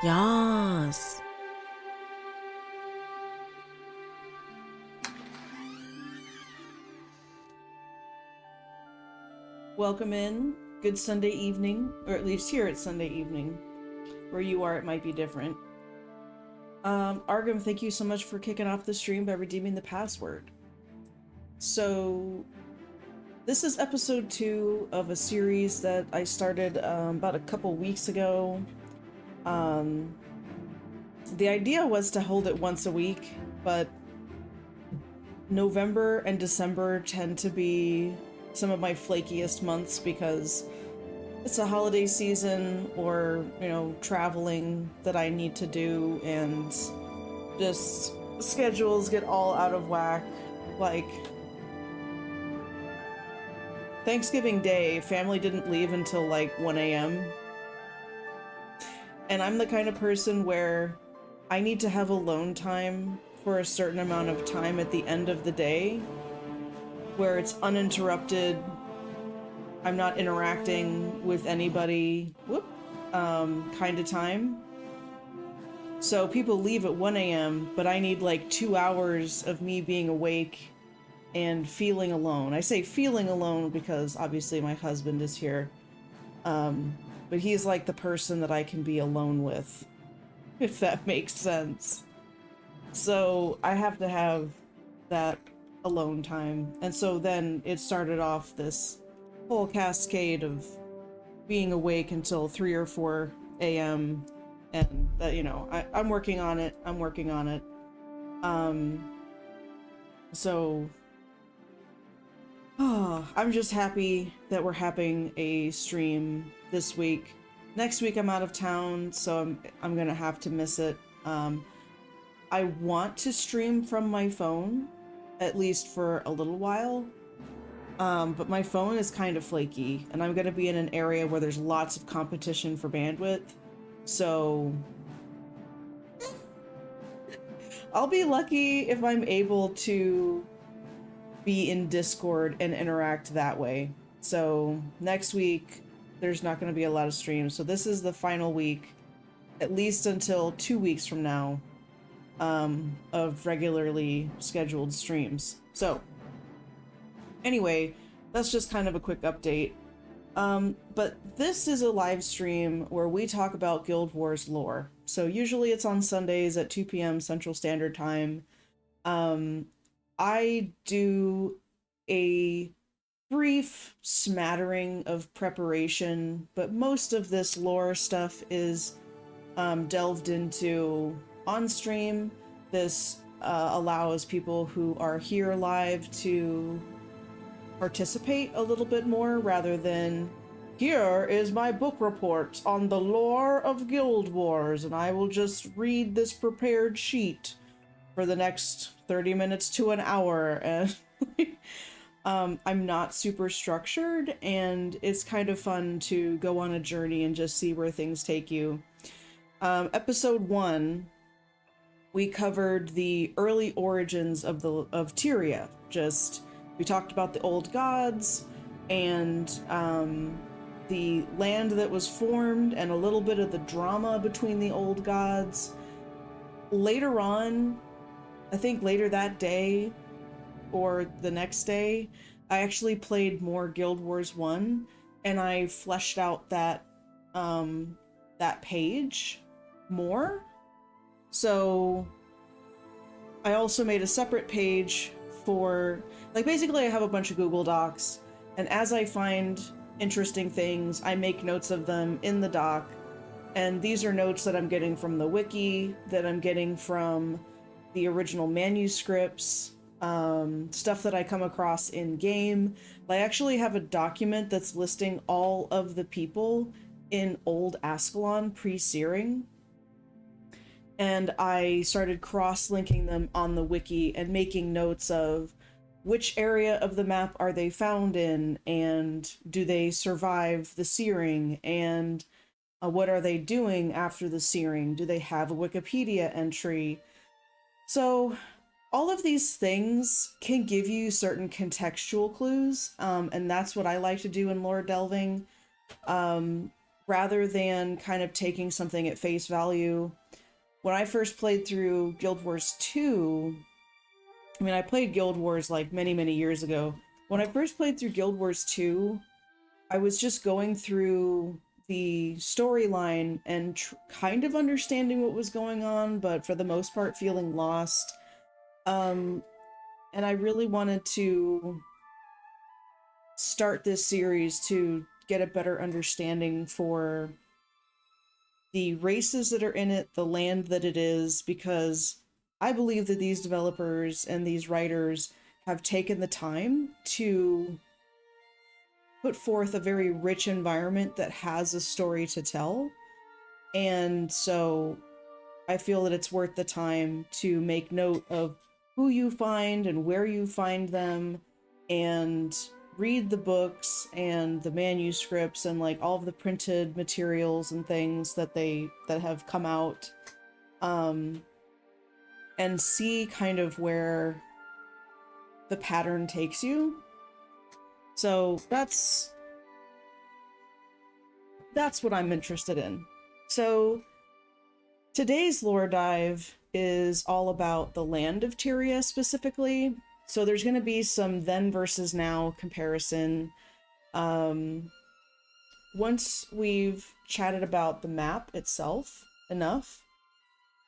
Yas. Welcome in. Good Sunday evening, or at least here it's Sunday evening. Where you are, it might be different. Argam, thank you so much for kicking off the stream by redeeming the password. So, this is episode 2 of a series that I started about a couple weeks ago. The idea was to hold it once a week, but November and December tend to be some of my flakiest months because it's a holiday season or, traveling that I need to do, and just schedules get all out of whack. Like, Thanksgiving Day, family didn't leave until like 1 a.m. And I'm the kind of person where I need to have alone time for a certain amount of time at the end of the day where it's uninterrupted. I'm not interacting with anybody, kind of time. So people leave at 1 a.m., but I need like 2 hours of me being awake and feeling alone. I say feeling alone because obviously my husband is here. But he's like the person that I can be alone with, if that makes sense. So I have to have that alone time. And so then it started off this whole cascade of being awake until 3 or 4 a.m. and that, I'm working on it. So I'm just happy that we're having a stream this week. Next week I'm out of town, so I'm gonna have to miss it. I want to stream from my phone, at least for a little while. But my phone is kind of flaky, and I'm gonna be in an area where there's lots of competition for bandwidth. So I'll be lucky if I'm able to be in Discord and interact that way. So next week, there's not going to be a lot of streams. So this is the final week, at least until 2 weeks from now, of regularly scheduled streams. So anyway, that's just kind of a quick update. But this is a live stream where we talk about Guild Wars lore. So usually it's on Sundays at 2 p.m. Central Standard Time. I do a brief smattering of preparation, but most of this lore stuff is delved into on stream. This allows people who are here live to participate a little bit more rather than, here is my book report on the lore of Guild Wars, and I will just read this prepared sheet for the next 30 minutes to an hour. And I'm not super structured, and it's kind of fun to go on a journey and just see where things take you. Episode 1, we covered the early origins of Tyria. We talked about the old gods and the land that was formed and a little bit of the drama between the old gods. Later on, I think later that day or the next day, I actually played more Guild Wars 1, and I fleshed out that page more. So I also made a separate page for, basically I have a bunch of Google Docs, and as I find interesting things, I make notes of them in the doc. And these are notes that I'm getting from the wiki, that I'm getting from the original manuscripts, stuff that I come across in game. I actually have a document that's listing all of the people in Old Ascalon pre-searing, and I started cross-linking them on the wiki and making notes of which area of the map are they found in, and do they survive the searing, and what are they doing after the searing? Do they have a Wikipedia entry? So all of these things can give you certain contextual clues, and that's what I like to do in lore delving. rather than kind of taking something at face value. When I first played through Guild Wars 2, I mean, I played Guild Wars like many, many years ago. When I first played through Guild Wars 2, I was just going through the storyline and kind of understanding what was going on, but for the most part feeling lost. And I really wanted to start this series to get a better understanding for the races that are in it, the land that it is, because I believe that these developers and these writers have taken the time to put forth a very rich environment that has a story to tell. And so I feel that it's worth the time to make note of who you find and where you find them, and read the books and the manuscripts and like all of the printed materials and things that have come out, and see kind of where the pattern takes you. So that's what I'm interested in. So today's lore dive is all about the land of Tyria specifically. So there's going to be some then versus now comparison. Once we've chatted about the map itself enough,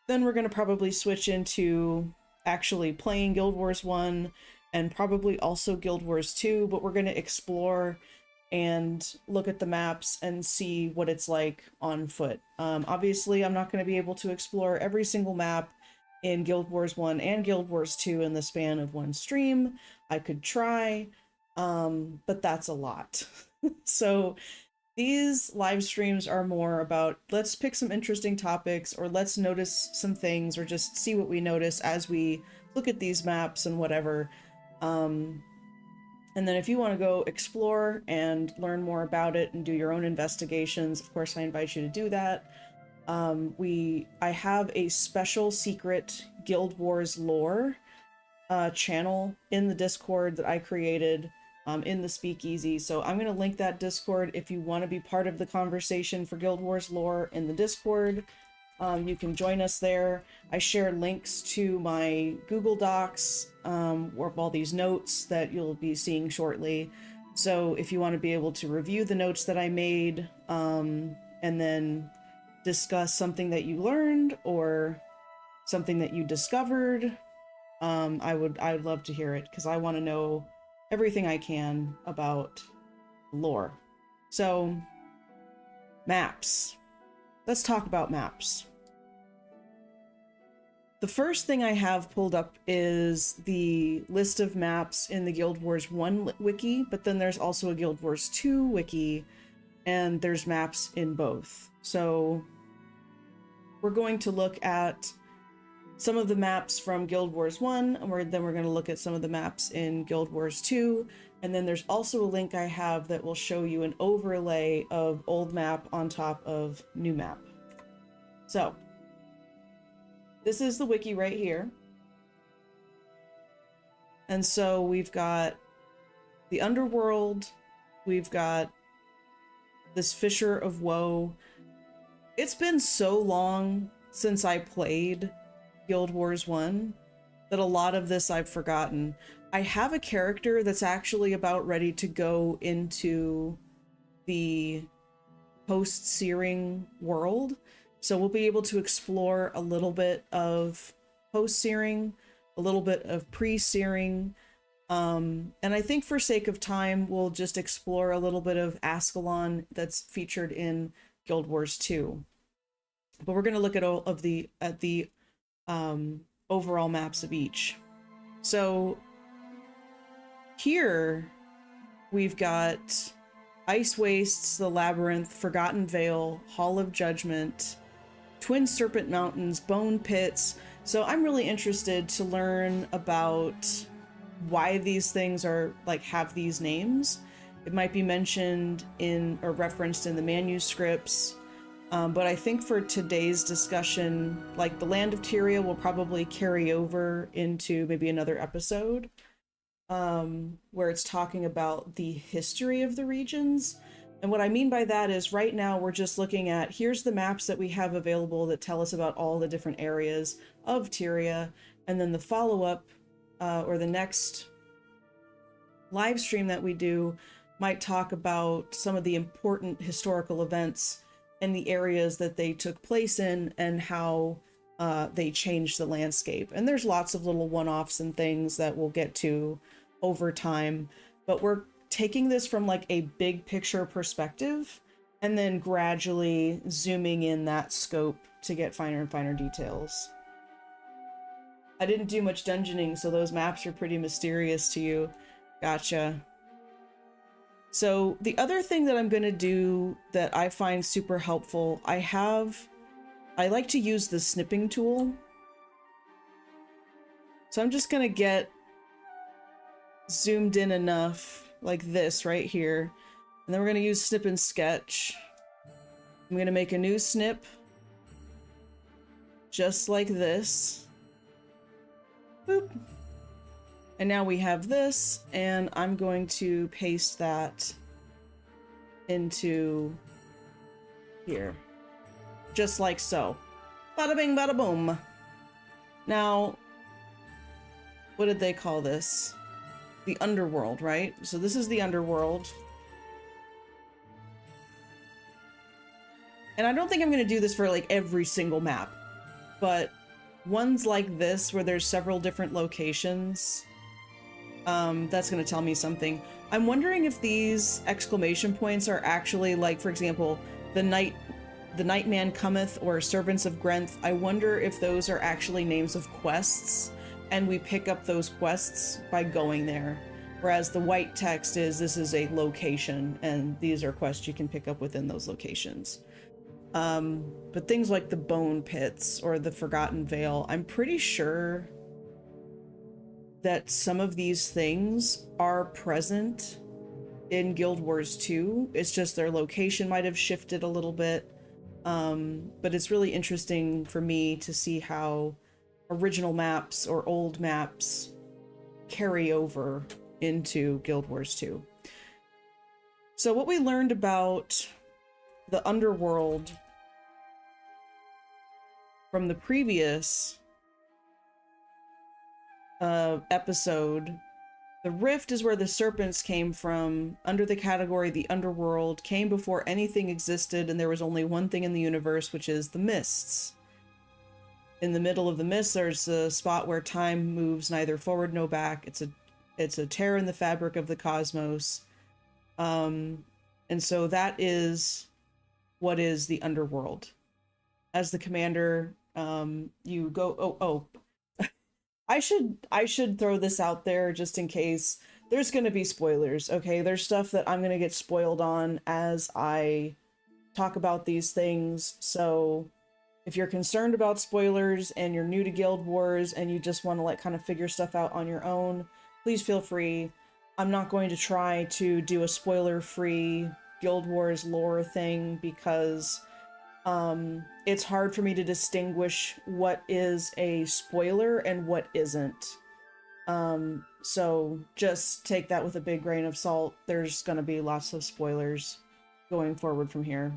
then we're going to probably switch into actually playing Guild Wars 1 and probably also Guild Wars 2, but we're going to explore and look at the maps and see what it's like on foot. Obviously, I'm not going to be able to explore every single map in Guild Wars 1 and Guild Wars 2 in the span of one stream. I could try, but that's a lot. So these live streams are more about, let's pick some interesting topics, or let's notice some things, or just see what we notice as we look at these maps and whatever. And then if you want to go explore and learn more about it and do your own investigations, of course, I invite you to do that. I have a special secret Guild Wars lore channel in the Discord that I created in the Speakeasy. So I'm going to link that Discord if you want to be part of the conversation for Guild Wars lore in the Discord. You can join us there. I share links to my Google Docs, or all these notes that you'll be seeing shortly. So if you want to be able to review the notes that I made, and then discuss something that you learned or something that you discovered, I'd love to hear it, because I want to know everything I can about lore. So, maps. Let's talk about maps. The first thing I have pulled up is the list of maps in the Guild Wars 1 wiki, but then there's also a Guild Wars 2 wiki, and there's maps in both. So we're going to look at some of the maps from Guild Wars 1, and then we're going to look at some of the maps in Guild Wars 2, and then there's also a link I have that will show you an overlay of old map on top of new map. So this is the wiki right here. And so we've got the underworld, we've got this Fissure of Woe. It's been so long since I played Guild Wars 1 that a lot of this I've forgotten. I have a character that's actually about ready to go into the post-searing world, so we'll be able to explore a little bit of post-searing, a little bit of pre-searing, and I think for sake of time, we'll just explore a little bit of Ascalon that's featured in Guild Wars 2. But we're going to look at all of the overall maps of each. So here we've got Ice Wastes, the Labyrinth, Forgotten Vale, Hall of Judgment, Twin Serpent Mountains, Bone Pits. So I'm really interested to learn about why these things are have these names. It might be mentioned in or referenced in the manuscripts. But I think for today's discussion, the Land of Tyria will probably carry over into maybe another episode, where it's talking about the history of the regions. And what I mean by that is right now we're just looking at, here's the maps that we have available that tell us about all the different areas of Tyria. And then the follow-up or the next live stream that we do might talk about some of the important historical events and the areas that they took place in and how they changed the landscape. And there's lots of little one-offs and things that we'll get to over time, but we're taking this from like a big picture perspective and then gradually zooming in that scope to get finer and finer details. I didn't do much dungeoning, so those maps are pretty mysterious to you. Gotcha. So the other thing that I'm going to do that I find super helpful, I like to use the snipping tool. So I'm just going to get zoomed in enough like this right here. And then we're going to use snip and sketch. I'm going to make a new snip just like this. Boop. And now we have this, and I'm going to paste that into here. Just like so. Bada bing, bada boom. Now, what did they call this? The underworld, right? So this is the underworld. And I don't think I'm going to do this for like every single map, but ones like this where there's several different locations, that's going to tell me something. I'm wondering if these exclamation points are actually like, for example, the Nightman Cometh or Servants of Grenth. I wonder if those are actually names of quests and we pick up those quests by going there. Whereas the white text is, this is a location and these are quests you can pick up within those locations. But things like the Bone Pits or the Forgotten Vale, I'm pretty sure that some of these things are present in Guild Wars 2. It's just their location might have shifted a little bit. But it's really interesting for me to see how original maps or old maps carry over into Guild Wars 2. So what we learned about the underworld from the previous episode, the rift is where the serpents came from, under the category the underworld, came before anything existed, and there was only one thing in the universe, which is the mists. In the middle of the mists, there's a spot where time moves neither forward nor back. It's a tear in the fabric of the cosmos. And so that is what is the underworld. As the commander, you go, I should throw this out there just in case. There's going to be spoilers, okay? There's stuff that I'm going to get spoiled on as I talk about these things. So if you're concerned about spoilers and you're new to Guild Wars and you just want to like kind of figure stuff out on your own, please feel free. I'm not going to try to do a spoiler-free Guild Wars lore thing because it's hard for me to distinguish what is a spoiler and what isn't. So just take that with a big grain of salt. There's going to be lots of spoilers going forward from here.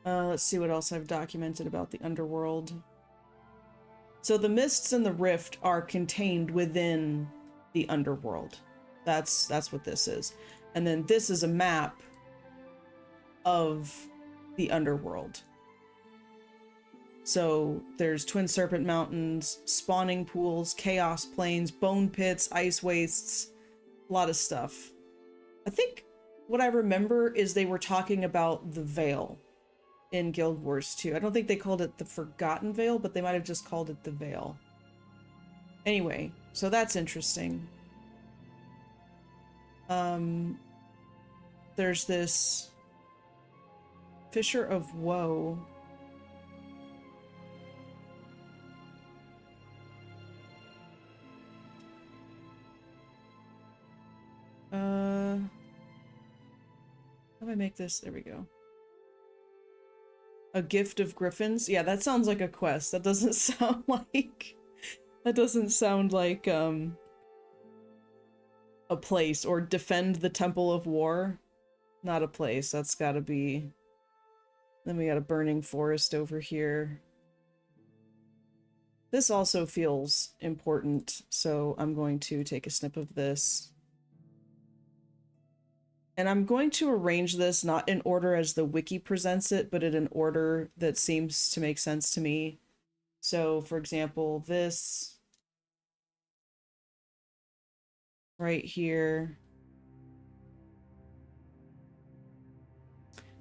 Let's see what else I've documented about the underworld. So the mists and the rift are contained within the underworld. That's what this is. And then this is a map of the underworld. So there's Twin Serpent Mountains, spawning pools, chaos plains, bone pits, ice wastes, a lot of stuff. I think what I remember is they were talking about the Vale in Guild Wars 2. I don't think they called it the Forgotten Vale, but they might have just called it the Vale. Anyway, so that's interesting. There's this Fissure of Woe. How do I make this? There we go. A Gift of Griffins? Yeah, that sounds like a quest. That doesn't sound like... That doesn't sound like, a place, or defend the Temple of War. Not a place, that's gotta be... Then we got a burning forest over here. This also feels important, so I'm going to take a snip of this. And I'm going to arrange this not in order as the wiki presents it, but in an order that seems to make sense to me. So, for example, this right here.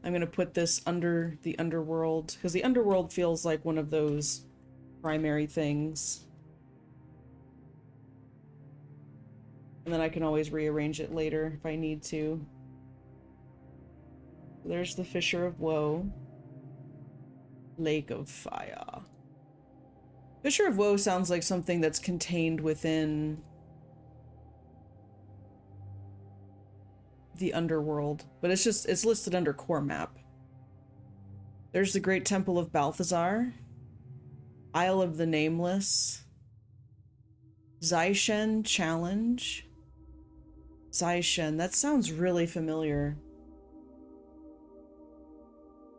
I'm going to put this under the underworld, because the underworld feels like one of those primary things. And then I can always rearrange it later if I need to. There's the Fissure of Woe. Lake of Fire. Fissure of Woe sounds like something that's contained within the underworld, but it's listed under core map. There's the Great Temple of Balthazar. Isle of the Nameless. Zaishen Challenge. Zaishen, that sounds really familiar.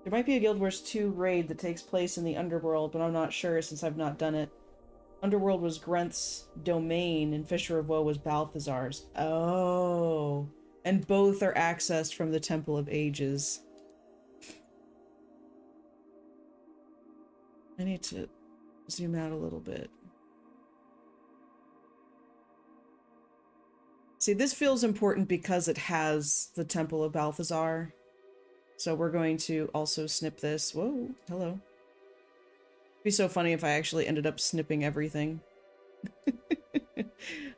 There might be a Guild Wars 2 raid that takes place in the Underworld, but I'm not sure since I've not done it. Underworld was Grenth's domain, and Fissure of Woe was Balthazar's. Oh. And both are accessed from the Temple of Ages. I need to zoom out a little bit. See, this feels important because it has the Temple of Balthazar. So we're going to also snip this. Whoa, hello. It'd be so funny if I actually ended up snipping everything.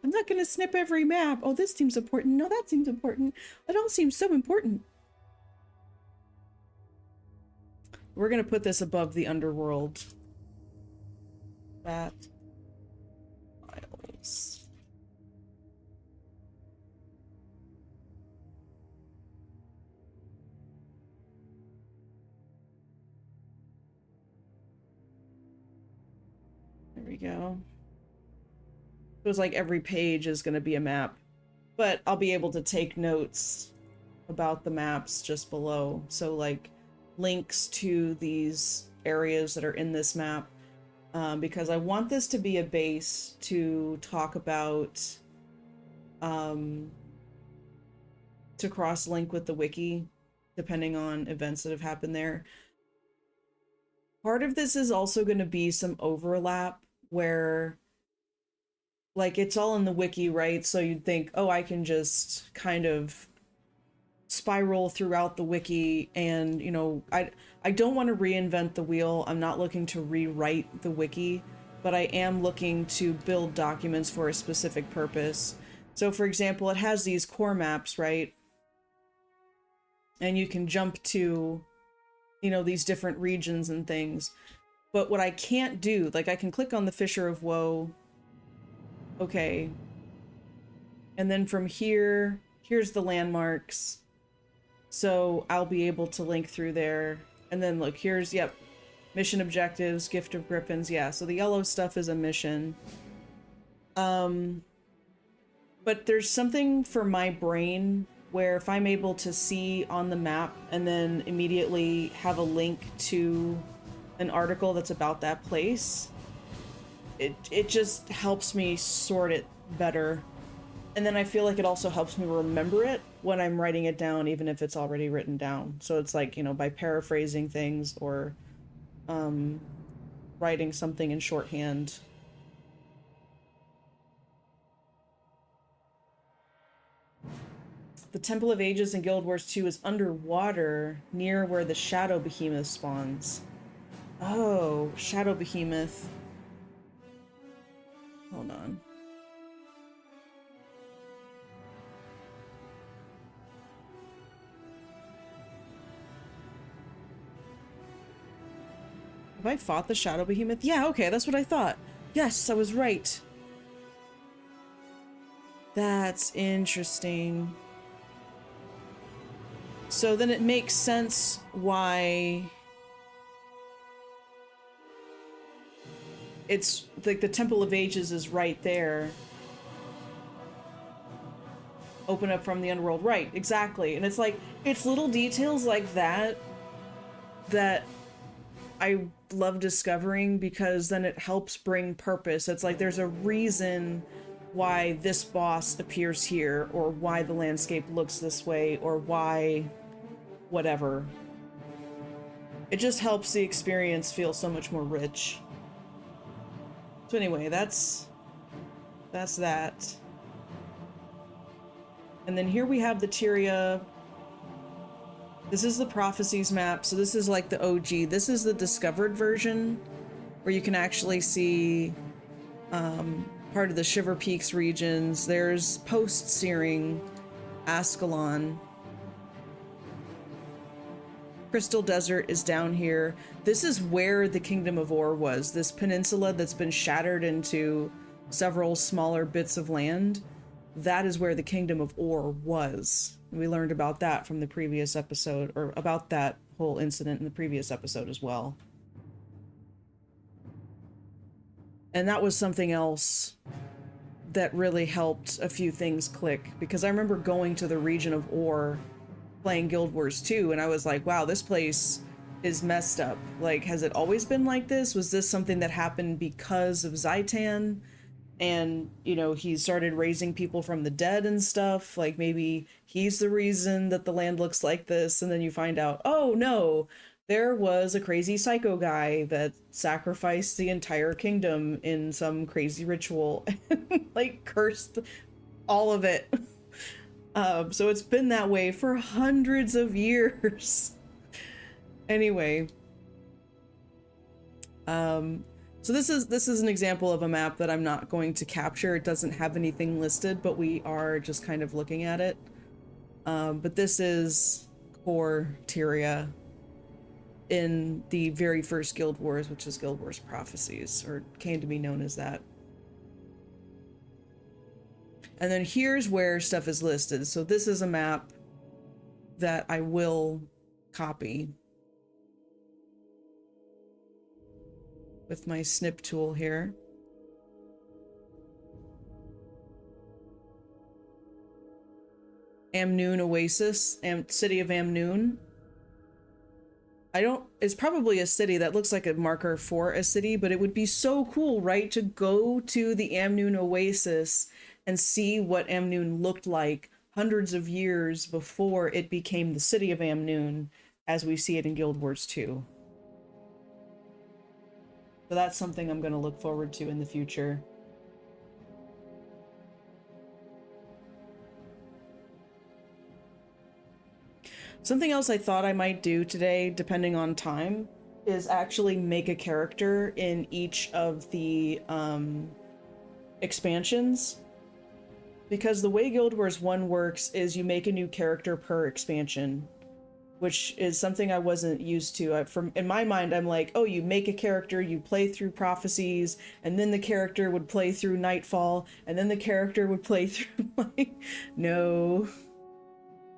I'm not going to snip every map. Oh, this seems important. No, that seems important. It all seems so important. We're going to put this above the underworld. That. Files. There we go. It was like every page is going to be a map, but I'll be able to take notes about the maps just below. So like links to these areas that are in this map, because I want this to be a base to talk about, to cross-link with the wiki, depending on events that have happened there. Part of this is also going to be some overlap where, like, it's all in the wiki, right? So you'd think, oh, I can just kind of spiral throughout the wiki and, you know, I don't want to reinvent the wheel. I'm not looking to rewrite the wiki, but I am looking to build documents for a specific purpose. So, for example, it has these core maps, right? And you can jump to, you know, these different regions and things. But what I can't do, like, I can click on the Fissure of Woe. Okay. And then from here, here's the landmarks. So I'll be able to link through there. And then look, here's, yep, mission objectives, Gift of Griffins. Yeah, so the yellow stuff is a mission. But there's something for my brain where if I'm able to see on the map and then immediately have a link to an article that's about that place, it just helps me sort it better. And then I feel like it also helps me remember it when I'm writing it down, even if it's already written down. So it's like, you know, by paraphrasing things or writing something in shorthand. The Temple of Ages in Guild Wars 2 is underwater near where the Shadow Behemoth spawns. Oh, Shadow Behemoth. Hold on. Have I fought the Shadow Behemoth? Yeah, okay, that's what I thought. Yes, I was right. That's interesting. So then it makes sense why it's like the Temple of Ages is right there. Open up from the underworld. Right, exactly. And it's like, it's little details like that that I love discovering, because then it helps bring purpose. It's like there's a reason why this boss appears here, or why the landscape looks this way, or why whatever. It just helps the experience feel so much more rich. So anyway, that's that. And then here we have the Tyria. This is the Prophecies map, so this is like the OG. This is the discovered version, where you can actually see part of the Shiver Peaks regions. There's post-Searing, Ascalon. Crystal Desert is down here. This is where the Kingdom of Ore was, this peninsula that's been shattered into several smaller bits of land. That is where the Kingdom of Ore was. We learned about that from the previous episode, or about that whole incident in the previous episode as well. And that was something else that really helped a few things click, because I remember going to the region of Ore playing Guild Wars 2, and I was like, wow, this place is messed up. Like, has it always been like this? Was this something that happened because of Zaitan? And, you know, he started raising people from the dead and stuff. Like, maybe he's the reason that the land looks like this. And then you find out, oh no, there was a crazy psycho guy that sacrificed the entire kingdom in some crazy ritual and, like, cursed all of it. So it's been that way for hundreds of years. Anyway. So this is an example of a map that I'm not going to capture. It doesn't have anything listed, but we are just kind of looking at it. But this is core Tyria in the very first Guild Wars, which is Guild Wars Prophecies, or came to be known as that. And then here's where stuff is listed. So this is a map that I will copy with my snip tool here. Amnoon Oasis, city of Amnoon. It's probably a city that looks like a marker for a city, but it would be so cool, right? To go to the Amnoon Oasis and see what Amnoon looked like hundreds of years before it became the city of Amnoon as we see it in Guild Wars 2. So that's something I'm going to look forward to in the future. Something else I thought I might do today, depending on time, is actually make a character in each of the expansions. Because the way Guild Wars 1 works is you make a new character per expansion, which is something I wasn't used to. In my mind, I'm like, oh, you make a character, you play through Prophecies, and then the character would play through Nightfall, and then the character would play through, like, no,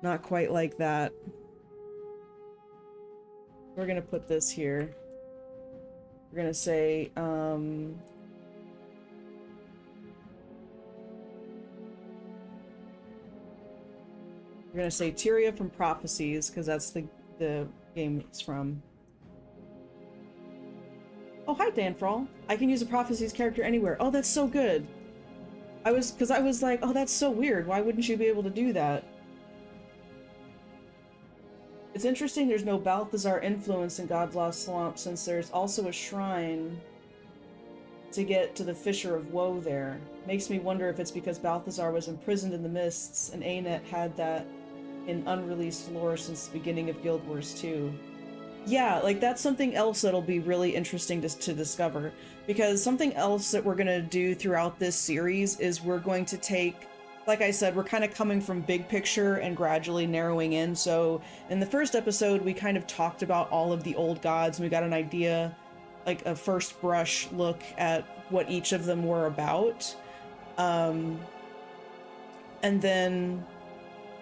not quite like that. We're gonna put this here. We're gonna say, we're gonna say Tyria from Prophecies, because that's the game it's from. Oh, hi, Danfral. I can use a Prophecies character anywhere. Oh, that's so good. Because I was like, oh, that's so weird. Why wouldn't you be able to do that? It's interesting there's no Balthazar influence in God's Lost Swamp, since there's also a shrine to get to the Fisher of Woe there. Makes me wonder if it's because Balthazar was imprisoned in the mists and Anet had that in unreleased lore since the beginning of Guild Wars 2. Yeah, like that's something else that'll be really interesting to discover, because something else that we're going to do throughout this series is we're going to take, like I said, we're kind of coming from big picture and gradually narrowing in. So in the first episode, we kind of talked about all of the old gods and we got an idea, like a first brush look at what each of them were about. And then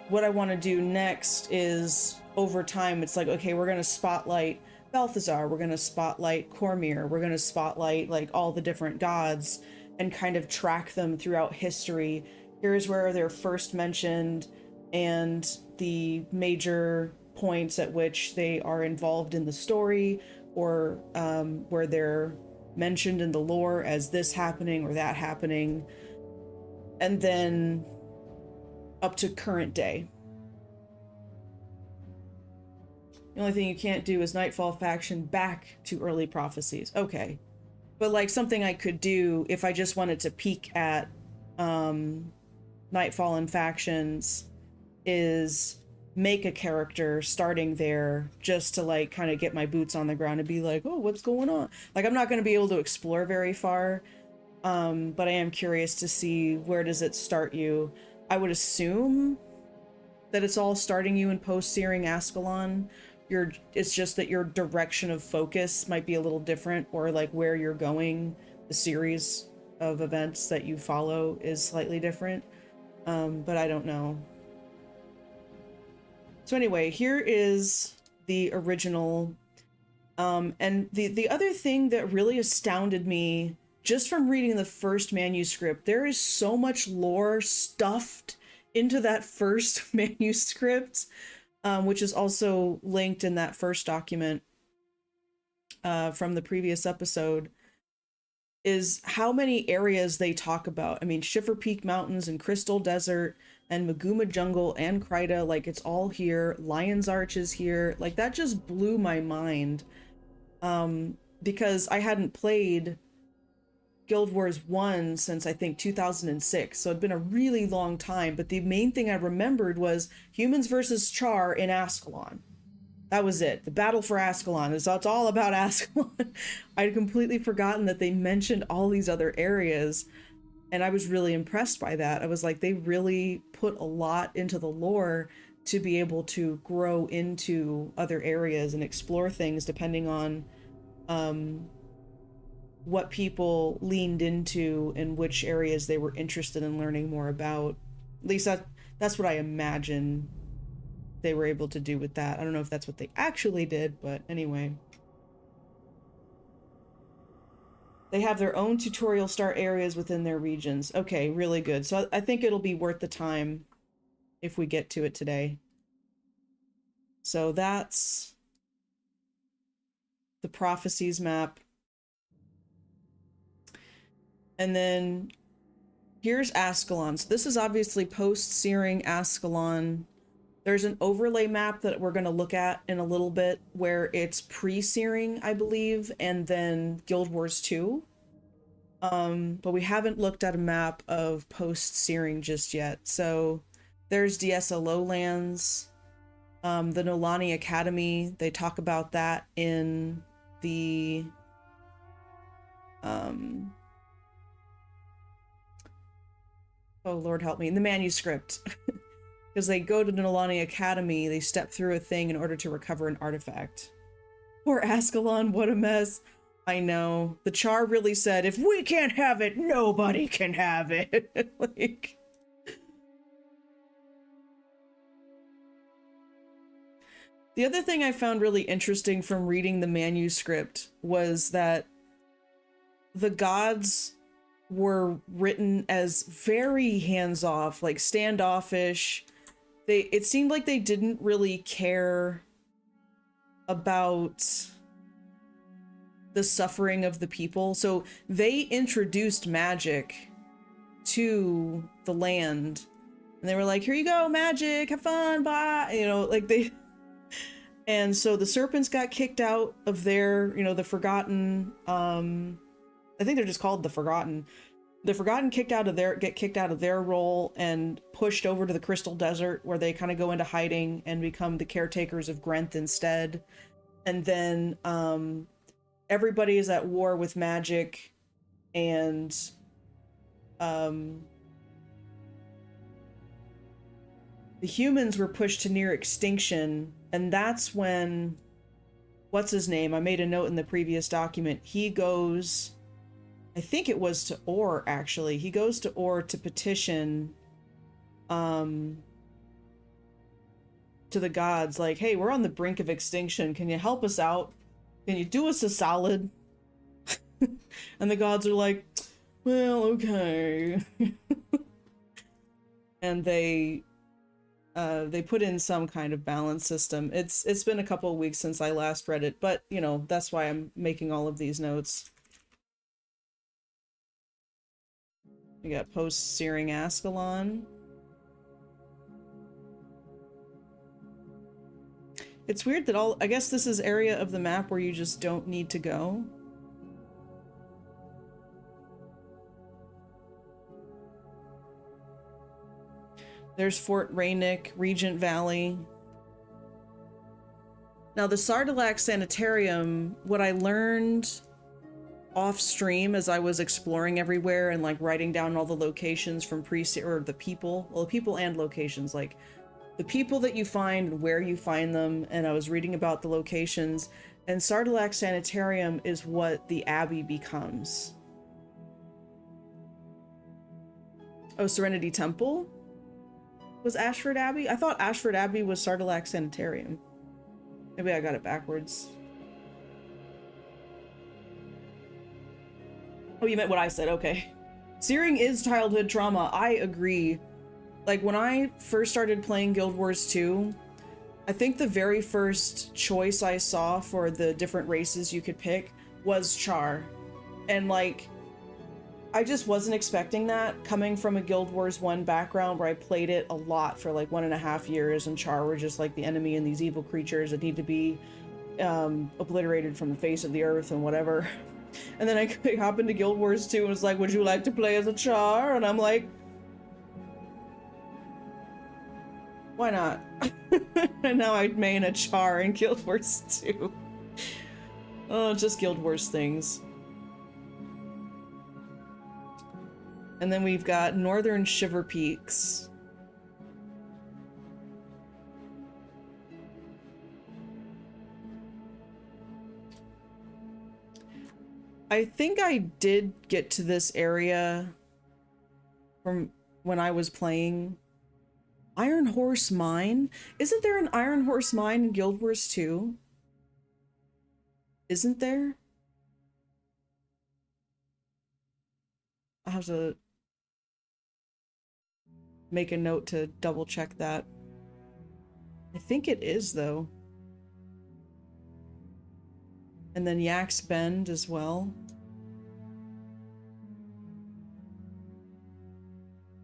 what I want to do next is, over time, it's like, okay, we're going to spotlight Balthazar, we're going to spotlight Cormyr, we're going to spotlight like all the different gods and kind of track them throughout history here's where they're first mentioned and the major points at which they are involved in the story, or where they're mentioned in the lore as this happening or that happening, and then up to current day. The only thing you can't do is Nightfall faction back to early prophecies. Okay. But like something I could do if I just wanted to peek at Nightfall and factions is make a character starting there just to like kind of get my boots on the ground and be like, oh, what's going on? Like, I'm not going to be able to explore very far, but I am curious to see where does it start you. I would assume that it's all starting you in post-Searing Ascalon. It's just that your direction of focus might be a little different, or like where you're going, the series of events that you follow is slightly different, but I don't know. So anyway, here is the original, and the other thing that really astounded me just from reading the first manuscript, there is so much lore stuffed into that first manuscript, which is also linked in that first document from the previous episode, is how many areas they talk about. I mean, Schiffer Peak Mountains and Crystal Desert and Maguma Jungle and Kryta, like it's all here. Lion's Arch is here. Like that just blew my mind, because I hadn't played Guild Wars 1 since I think 2006, so it'd been a really long time, but the main thing I remembered was humans versus Char in Ascalon. That was it. The battle for Ascalon. It's all about Ascalon. I'd completely forgotten that they mentioned all these other areas, and I was really impressed by that. I was like, they really put a lot into the lore to be able to grow into other areas and explore things depending on what people leaned into and which areas they were interested in learning more about. At least that's what I imagine they were able to do with that. I don't know if that's what they actually did, but anyway. They have their own tutorial start areas within their regions. Okay, really good. So I think it'll be worth the time if we get to it today. So that's the prophecies map. And then here's Ascalon. So this is obviously post-Searing Ascalon. There's an overlay map that we're going to look at in a little bit where it's pre-Searing, I believe, and then Guild Wars 2. But we haven't looked at a map of post-Searing just yet. So there's Diessa Lowlands, the Nolani Academy. They talk about that in the oh Lord help me, in the manuscript. Because they go to the Nolani Academy, they step through a thing in order to recover an artifact. Poor Ascalon, what a mess. I know. The Char really said, if we can't have it, nobody can have it. Like... The other thing I found really interesting from reading the manuscript was that the gods were written as very hands-off, like standoffish. It seemed like they didn't really care about the suffering of the people. So they introduced magic to the land and they were like, here you go, magic, have fun, bye. You know, like they... And so the serpents got kicked out of their, you know, the Forgotten, I think they're just called the Forgotten. The Forgotten get kicked out of their role and pushed over to the Crystal Desert, where they kind of go into hiding and become the caretakers of Grenth instead. And then everybody is at war with magic, and the humans were pushed to near extinction, and that's when, what's his name? I made a note in the previous document. He goes... I think it was to Or, actually. He goes to Or to petition to the gods, like, hey, we're on the brink of extinction. Can you help us out? Can you do us a solid? And the gods are like, well, okay. and they put in some kind of balance system. It's been a couple of weeks since I last read it, but you know, that's why I'm making all of these notes. We got post-searing Ascalon. It's weird that I guess this is area of the map where you just don't need to go. There's Fort Raynick, Regent Valley. Now the Sardillac Sanitarium, what I learned off stream as I was exploring everywhere and like writing down all the locations from or the people, well, the people and locations, like the people that you find, where you find them, and I was reading about the locations, and Sardillac Sanitarium is what the Abbey becomes. Oh, Serenity Temple was Ashford Abbey? I thought Ashford Abbey was Sardillac Sanitarium. Maybe I got it backwards. Oh, you meant what I said, okay. Searing is childhood trauma, I agree. Like, when I first started playing Guild Wars 2, I think the very first choice I saw for the different races you could pick was Char. And, like, I just wasn't expecting that, coming from a Guild Wars 1 background where I played it a lot for, like, 1.5 years, and Char were just, like, the enemy and these evil creatures that need to be obliterated from the face of the earth and whatever. And then I hop into Guild Wars 2 and was like, would you like to play as a Char? And I'm like, why not? And now I main a Char in Guild Wars 2. Oh, just Guild Wars things. And then we've got Northern Shiver Peaks. I think I did get to this area from when I was playing Iron Horse Mine. Isn't there an Iron Horse Mine in Guild Wars 2? Isn't there? I have to make a note to double check that. I think it is, though. And then Yak's Bend as well.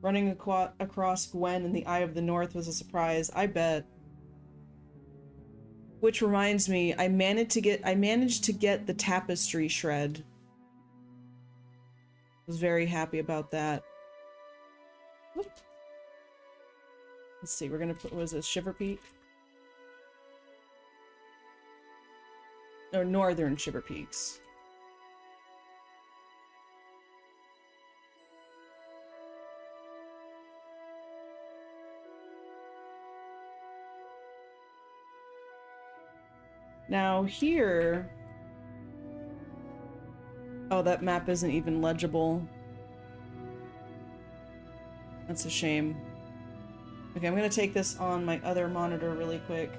Running across Gwen in the Eye of the North was a surprise, I bet. Which reminds me, I managed to get the tapestry shred. Was very happy about that. Whoop. Let's see, we're gonna put, what was this, Shiver Peak? Or Northern Shiver Peaks. Now here... Oh, that map isn't even legible. That's a shame. Okay, I'm gonna take this on my other monitor really quick.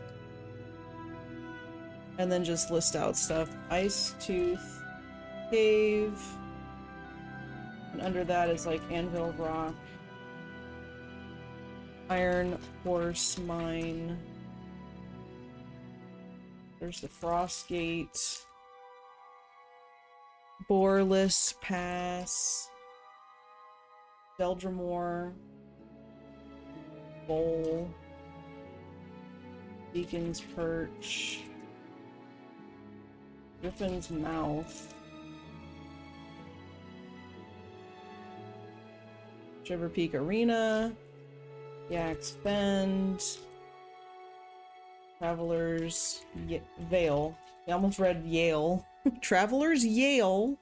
And then just list out stuff. Ice Tooth, Cave, and under that is like Anvil Rock, Iron Horse Mine. There's the Frost Gate, Boreless Pass, Deldramore, Bowl, Deacon's Perch, Griffin's Mouth, Shiver Peak Arena, Yak's Bend, Traveler's Vale. I almost read Yale. Traveler's Yale.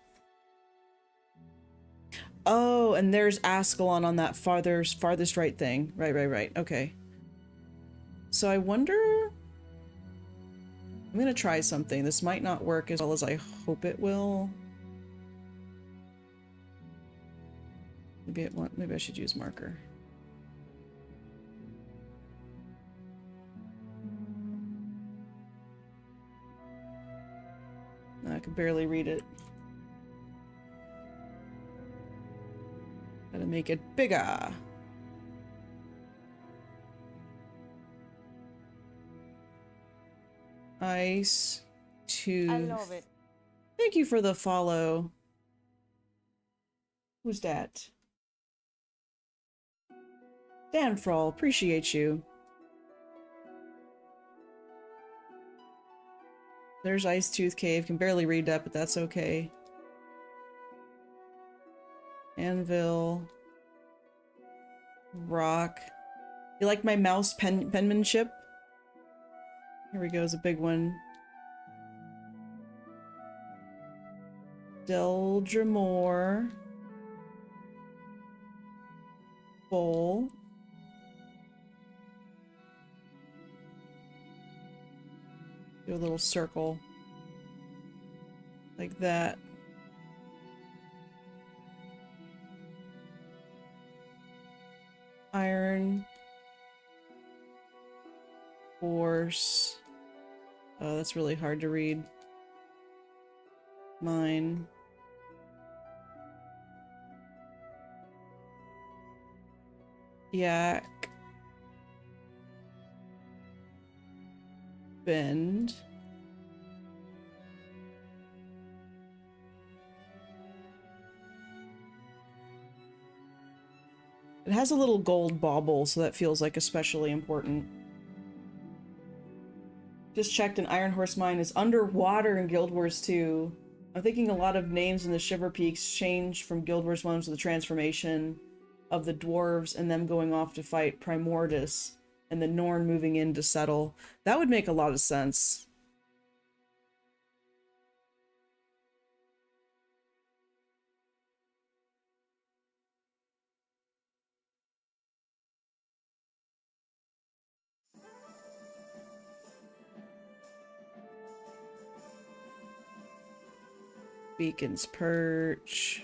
Oh, and there's Ascalon on that farthest right thing. Right. Okay. So I wonder... I'm gonna try something. This might not work as well as I hope it will. Maybe I should use marker. I can barely read it. Gotta make it bigger. Ice Tooth. I love it. Thank you for the follow. Who's that? Danfrawl, appreciate you. There's Ice Tooth Cave. Can barely read that, but that's okay. Anvil. Rock. You like my mouse penmanship? Here we go, is a big one. Deldramore. Bowl. Do a little circle. Like that. Iron. Force. Oh, that's really hard to read. Mine. Yak. Bend. It has a little gold bauble, so that feels like especially important. Just checked, an Iron Horse mine is underwater in Guild Wars 2. I'm thinking a lot of names in the Shiver Peaks change from Guild Wars 1 to the transformation of the dwarves and them going off to fight Primordus and the Norn moving in to settle. That would make a lot of sense. Beacon's Perch.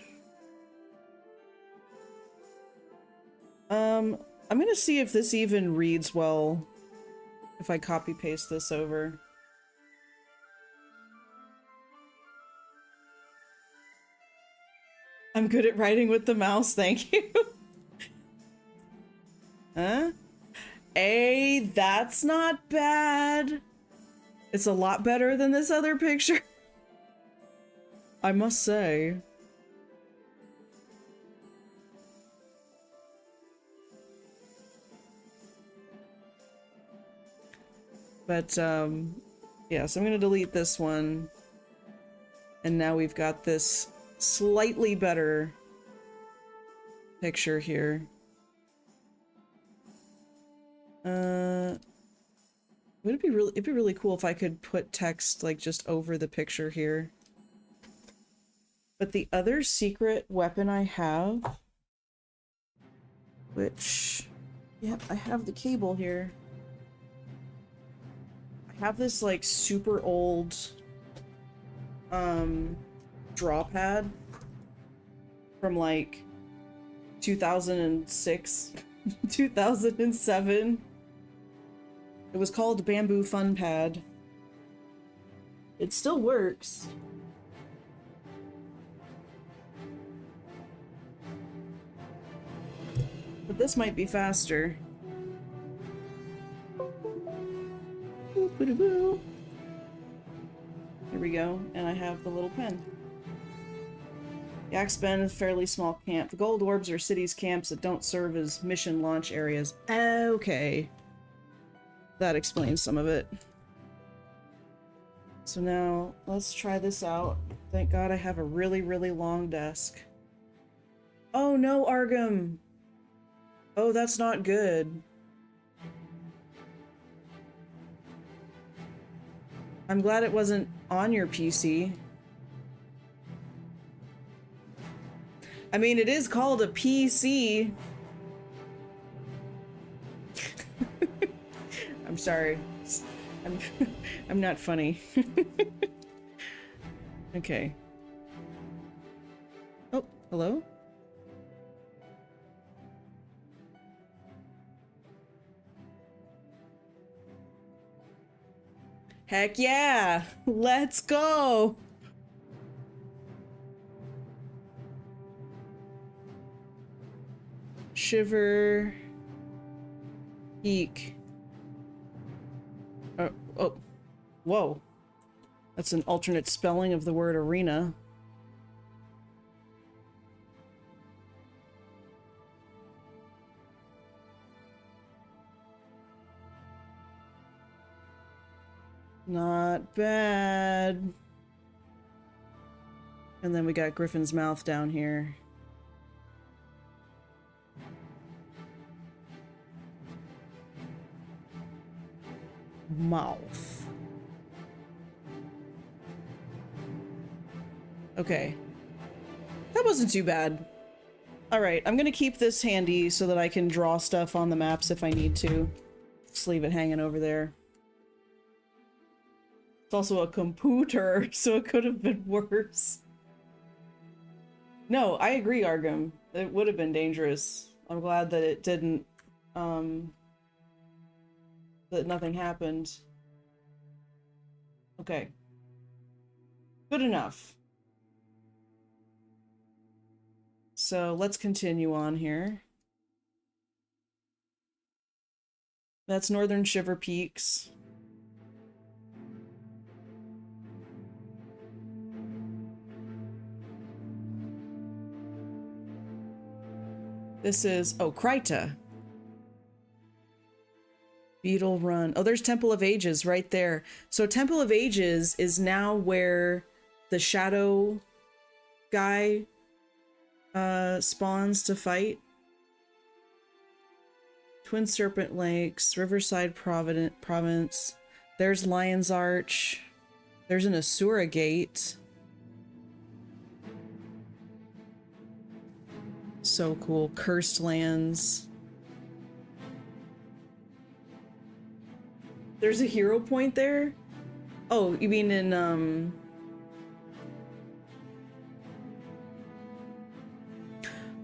I'm gonna see if this even reads well if I copy paste this over. I'm good at writing with the mouse, thank you. Huh? Hey, that's not bad. It's a lot better than this other picture. I must say. But, yeah, so I'm gonna delete this one. And now we've got this slightly better picture here. It'd be really cool if I could put text like just over the picture here. But the other secret weapon I have, which, yep, I have the cable here. I have this like super old draw pad from like 2006, 2007. It was called Bamboo Fun Pad. It still works. But this might be faster. Here we go, and I have the little pen. Yaxben is a fairly small camp. The gold orbs are cities' camps that don't serve as mission launch areas. Okay. That explains some of it. So now, let's try this out. Thank God I have a really, really long desk. Oh no, Argum! Oh, that's not good. I'm glad it wasn't on your PC. I mean, it is called a PC. I'm sorry. I'm not funny. Okay. Oh, hello? Heck yeah! Let's go! Shiver. Eek. Oh. Whoa. That's an alternate spelling of the word arena. Not bad. And then we got Griffin's mouth down here. Mouth. Okay. That wasn't too bad. Alright, I'm gonna keep this handy so that I can draw stuff on the maps if I need to. Just leave it hanging over there. It's also a computer, so it could have been worse. No, I agree, Argum. It would have been dangerous. I'm glad that it didn't, that nothing happened. Okay. Good enough. So let's continue on here. That's Northern Shiver Peaks. This is, oh, Kryta. Beetle Run. Oh, there's Temple of Ages right there. So Temple of Ages is now where the shadow guy spawns to fight. Twin Serpent Lakes, Riverside Province. There's Lion's Arch. There's an Asura Gate. So cool. Cursed Lands. There's a hero point there? Oh, you mean in,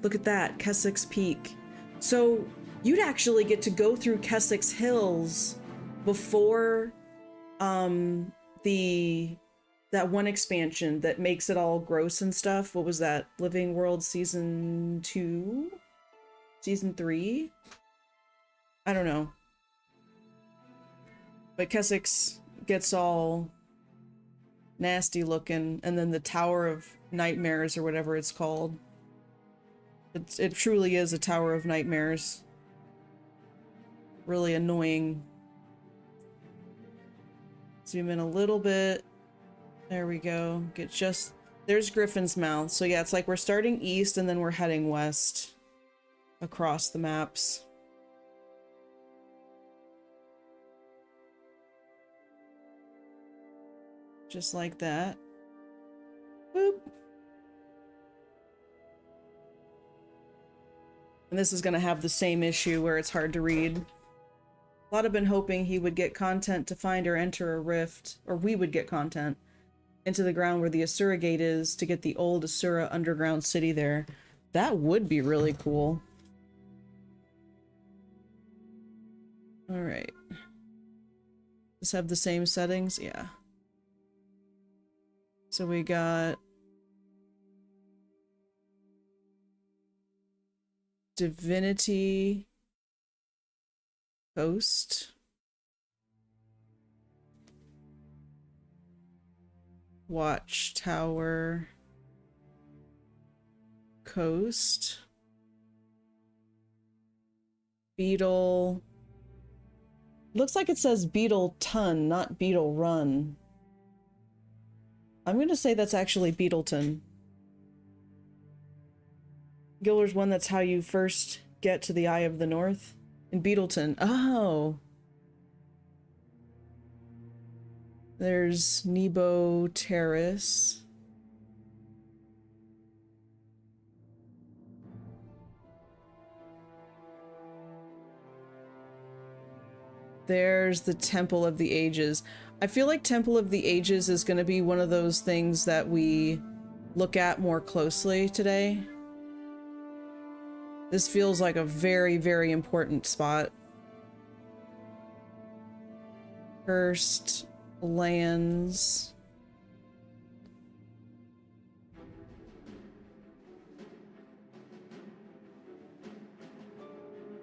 look at that, Keswick's Peak. So, you'd actually get to go through Keswick's Hills before, that one expansion that makes it all gross and stuff. What was that? Living World Season 2? Season 3? I don't know. But Keswick's gets all nasty looking, and then the Tower of Nightmares, or whatever it's called. It truly is a Tower of Nightmares. Really annoying. Zoom in a little bit. There we go. Get just... There's Griffin's Mouth. So yeah, it's like we're starting east and then we're heading west across the maps. Just like that. Boop. And this is going to have the same issue where it's hard to read. A lot have been hoping he would get content to find or enter a rift, or we would get content into the ground where the Asura Gate is to get the old Asura underground city there. That would be really cool. Alright. Just have the same settings? Yeah. So we got Divinity Coast. Watchtower Coast. Beetle. Looks like it says Beetle Ton, not Beetle Run. I'm gonna say that's actually Beetleton. Giller's one, that's how you first get to the Eye of the North. In Beetleton. Oh! There's Nebo Terrace. There's the Temple of the Ages. I feel like Temple of the Ages is going to be one of those things that we look at more closely today. This feels like a very, very important spot. Cursed Lands.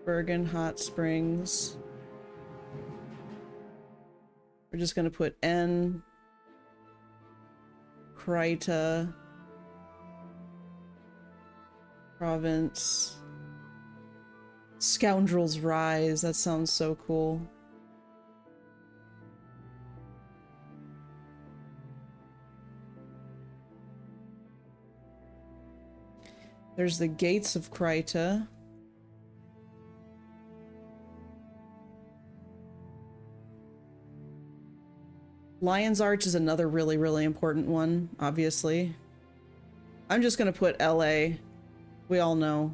Bergen Hot Springs. We're just gonna put N, Kryta, province, Scoundrels Rise. That sounds so cool. There's the Gates of Kryta. Lion's Arch is another really, really important one, obviously. I'm just gonna put LA. We all know.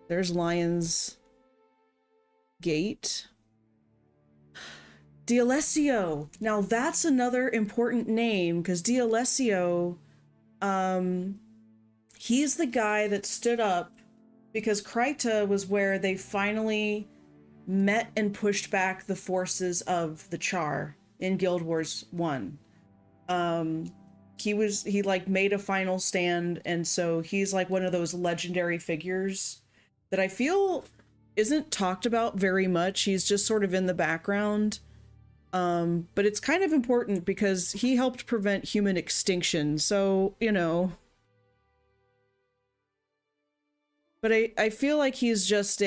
There's Lion's Gate. D'Alessio. Now that's another important name, because D'Alessio, he's the guy that stood up because Kryta was where they finally met and pushed back the forces of the Char in Guild Wars 1. He like made a final stand, and so he's like one of those legendary figures that I feel isn't talked about very much. He's just sort of in the background. But it's kind of important because he helped prevent human extinction, so, you know. But I feel like he's just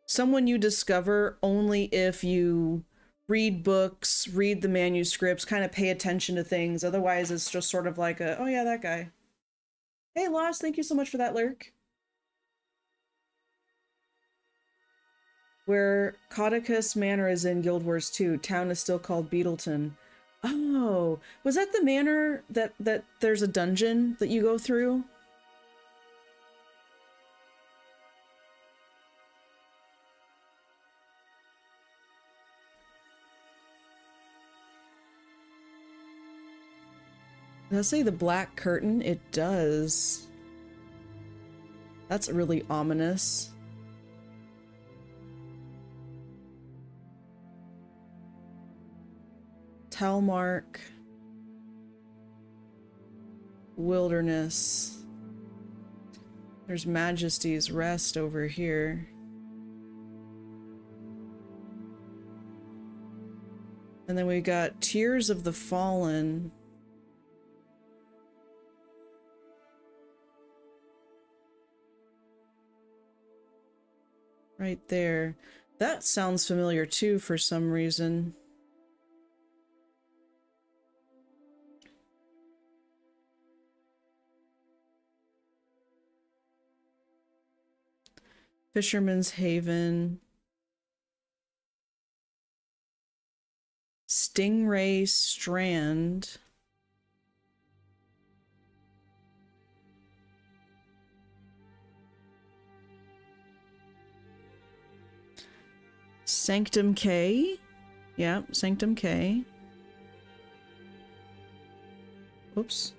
someone you discover only if you read books, read the manuscripts, kind of pay attention to things. Otherwise, it's just sort of like oh yeah, that guy. Hey, Lost, thank you so much for that lurk. Where Codicus Manor is in Guild Wars 2, town is still called Beetleton. Oh, was that the manor that there's a dungeon that you go through? Does it say the Black Curtain? It does. That's really ominous. Talmark. Wilderness. There's Majesty's Rest over here. And then we got Tears of the Fallen. Right there. That sounds familiar too for some reason. Fisherman's Haven. Stingray Strand. Sanctum K. Yeah, Sanctum K. Oops.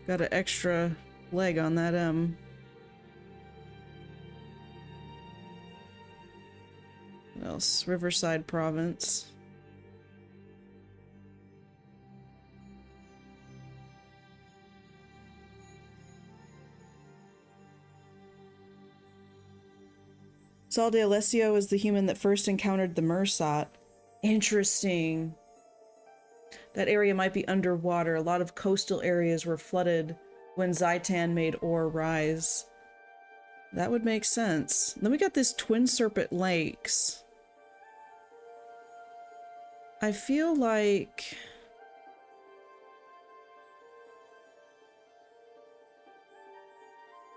Got an extra leg on that M. What else? Riverside Province. Saul D'Alessio is the human that first encountered the Mersat. Interesting. That area might be underwater. A lot of coastal areas were flooded when Zaitan made ore rise. That would make sense. Then we got this Twin Serpent Lakes. I feel like...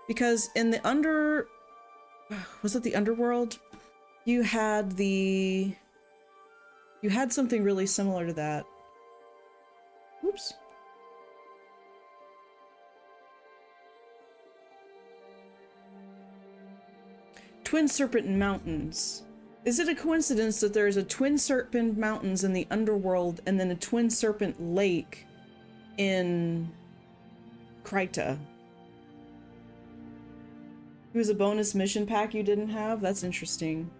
because in the was it the underworld? You had something really similar to that. Oops. Twin Serpent Mountains. Is it a coincidence that there's a Twin Serpent Mountains in the underworld and then a Twin Serpent Lake in Kryta? It was a bonus mission pack you didn't have? That's interesting.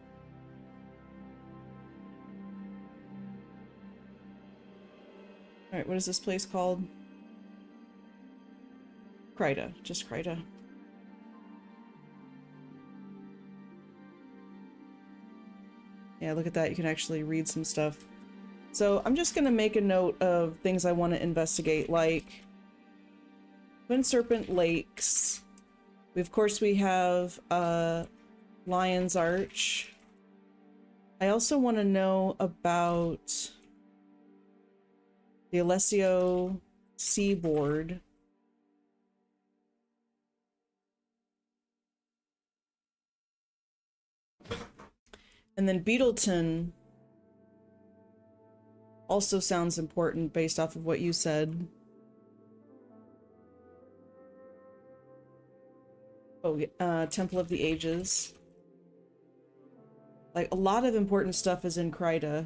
Alright, what is this place called? Kryta. Just Kryta. Yeah, look at that. You can actually read some stuff. So I'm just gonna make a note of things I want to investigate, like Twin Serpent Lakes. Of course, we have Lion's Arch. I also want to know about the Alessio Seaboard. And then Beetleton also sounds important based off of what you said. Oh, Temple of the Ages. Like, a lot of important stuff is in Kryta.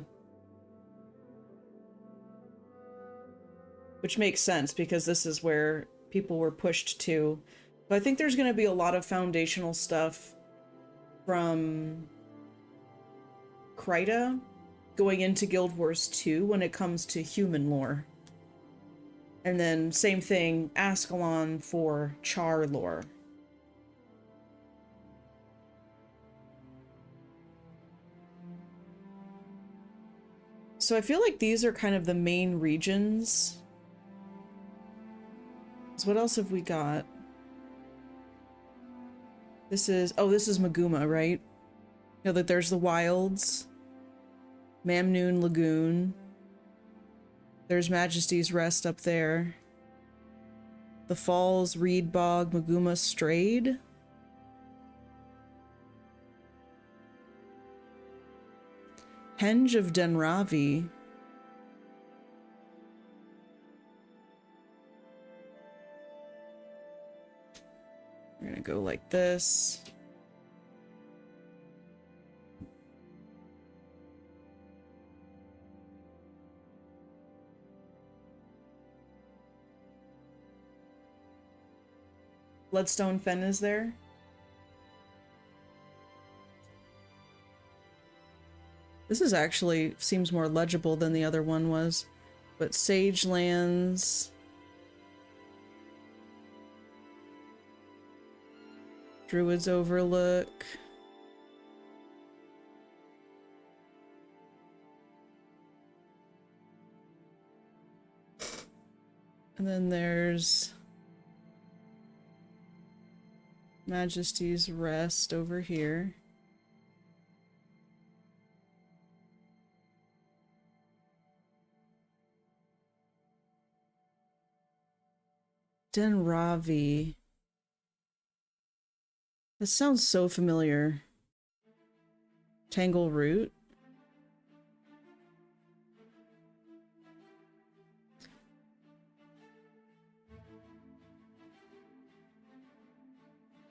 Which makes sense, because this is where people were pushed to. But I think there's going to be a lot of foundational stuff from Kryta going into Guild Wars 2 when it comes to human lore. And then, same thing, Ascalon for Char lore. So I feel like these are kind of the main regions. So what else have we got? This is, oh, this is Maguma, right? You know that there's the wilds. Mamnoon Lagoon. There's Majesty's Rest up there. The Falls, Reed Bog, Maguma Strayed. Henge of Denravi. We're gonna go like this. Bloodstone Fen is there. This is actually seems more legible than the other one was. But Sage Lands. Druid's Overlook. And then there's Majesty's Rest over here. Denravi. That sounds so familiar. Tangle Root.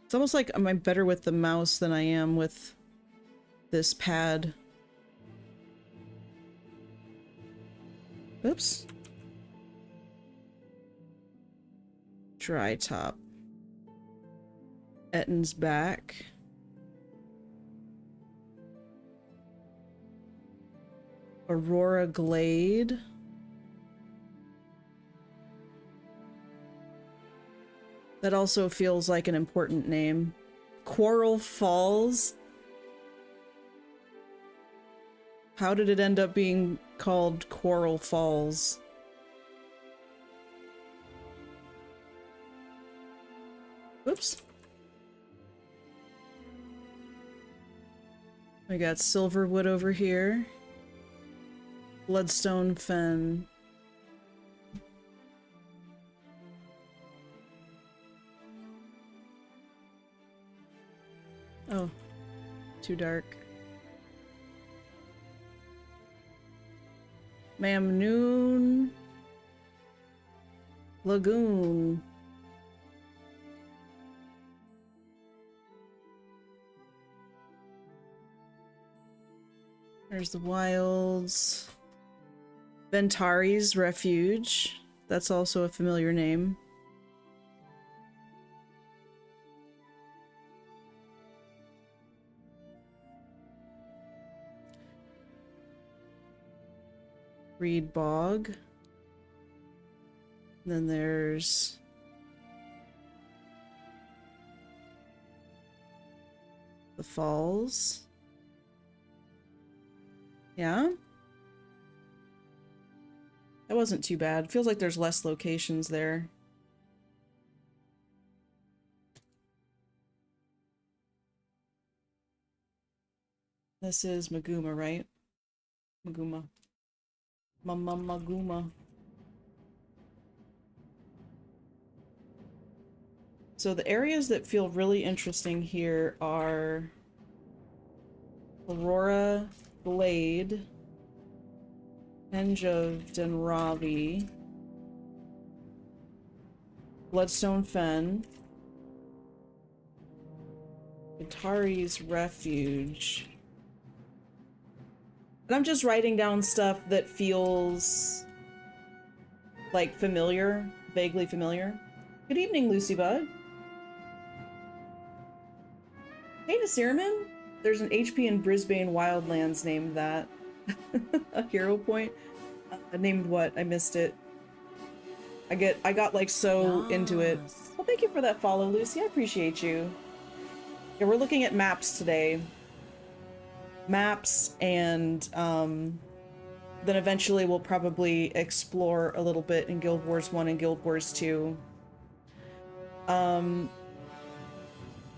It's almost like I'm better with the mouse than I am with this pad. Oops. Dry Top. Etten's Back. Aurora Glade. That also feels like an important name. Quarrel Falls. How did it end up being called Quarrel Falls? Whoops. We got Silverwood over here. Bloodstone Fen. Oh, too dark. Mamnoon Lagoon. There's the wilds. Ventari's Refuge. That's also a familiar name. Reed Bog. And then there's the falls. Yeah? That wasn't too bad. Feels like there's less locations there. This is Maguma, right? Maguma. Maguma. So the areas that feel really interesting here are Aurora Glade, Henge of Denravi, Bloodstone Fen, Atari's Refuge. And I'm just writing down stuff that feels like familiar, vaguely familiar. Good evening, Lucy Bud. Hey, Nasirman. There's an HP in Brisbane Wildlands named that. A hero point? Named what? I missed it. I got like so into it. Well, thank you for that follow, Lucy. I appreciate you. Yeah, we're looking at maps today. Maps, and then eventually we'll probably explore a little bit in Guild Wars 1 and Guild Wars 2.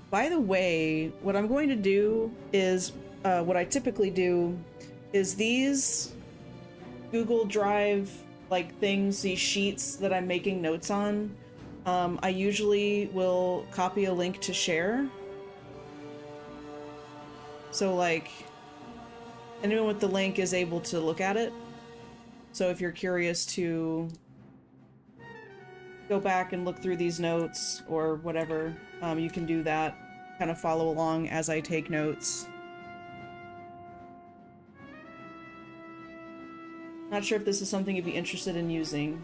By the way, what I'm going to do is, what I typically do is these Google Drive like things, these sheets that I'm making notes on, I usually will copy a link to share. So like, anyone with the link is able to look at it. So if you're curious to go back and look through these notes or whatever, you can do that. Kind of follow along as I take notes. Not sure if this is something you'd be interested in using.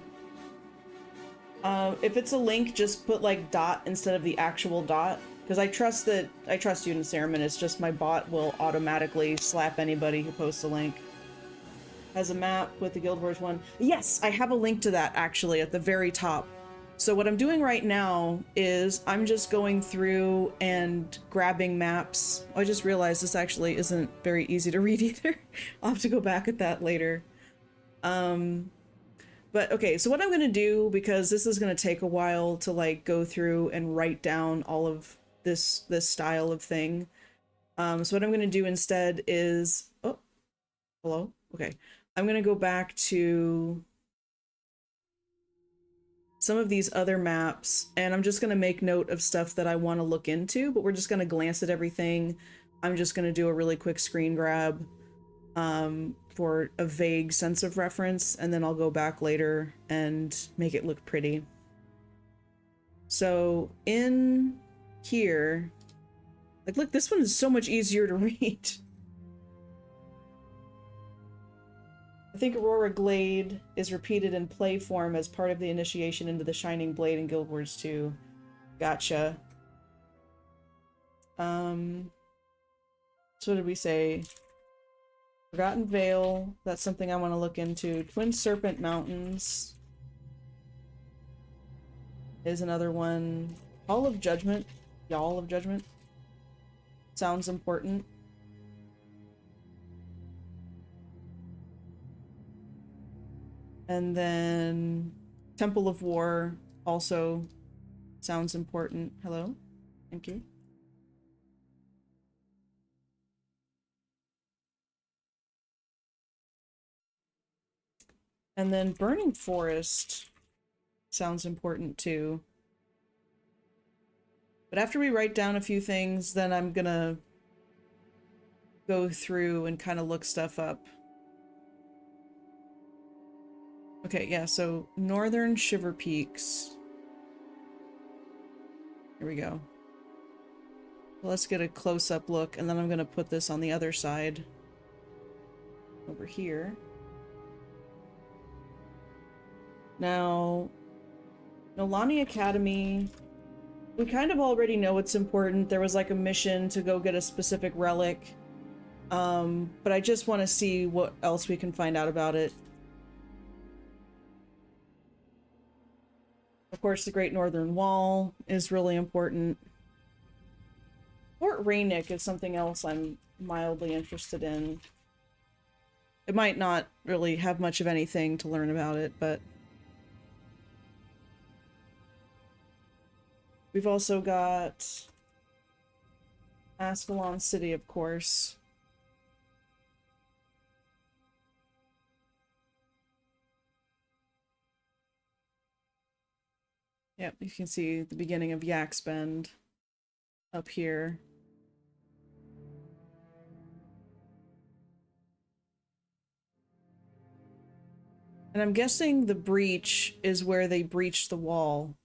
If it's a link, just put like dot instead of the actual dot. Because I trust you in Cereman. It's just my bot will automatically slap anybody who posts a link. Has a map with the Guild Wars 1. Yes, I have a link to that actually at the very top. So what I'm doing right now is I'm just going through and grabbing maps. I just realized this actually isn't very easy to read either. I'll have to go back at that later. But okay, so what I'm gonna do, because this is gonna take a while to like go through and write down all of this style of thing. So what I'm gonna do instead is, oh, hello? Okay. I'm gonna go back to some of these other maps, and I'm just gonna make note of stuff that I want to look into, but we're just gonna glance at everything. I'm just gonna do a really quick screen grab for a vague sense of reference, and then I'll go back later and make it look pretty. So in here, like, look, this one is so much easier to read. I think Aurora Glade is repeated in play form as part of the initiation into the Shining Blade in Guild Wars 2. Gotcha. So what did we say? Forgotten Vale, that's something I want to look into. Twin Serpent Mountains is another one. Hall of Judgment. Y'all of Judgment. Sounds important. And then Temple of War also sounds important. Hello? Thank you. And then Burning Forest sounds important too. But after we write down a few things, then I'm gonna go through and kind of look stuff up. Okay, yeah, so Northern Shiver Peaks. Here we go. Well, let's get a close-up look, and then I'm gonna put this on the other side. Over here. Now, Nolani Academy, we kind of already know it's important. There was like a mission to go get a specific relic. But I just want to see what else we can find out about it. Of course, the Great Northern Wall is really important. Fort Rainick is something else I'm mildly interested in. It might not really have much of anything to learn about it, but we've also got Ascalon City, of course. Yep, you can see the beginning of Yak's Bend up here. And I'm guessing the breach is where they breached the wall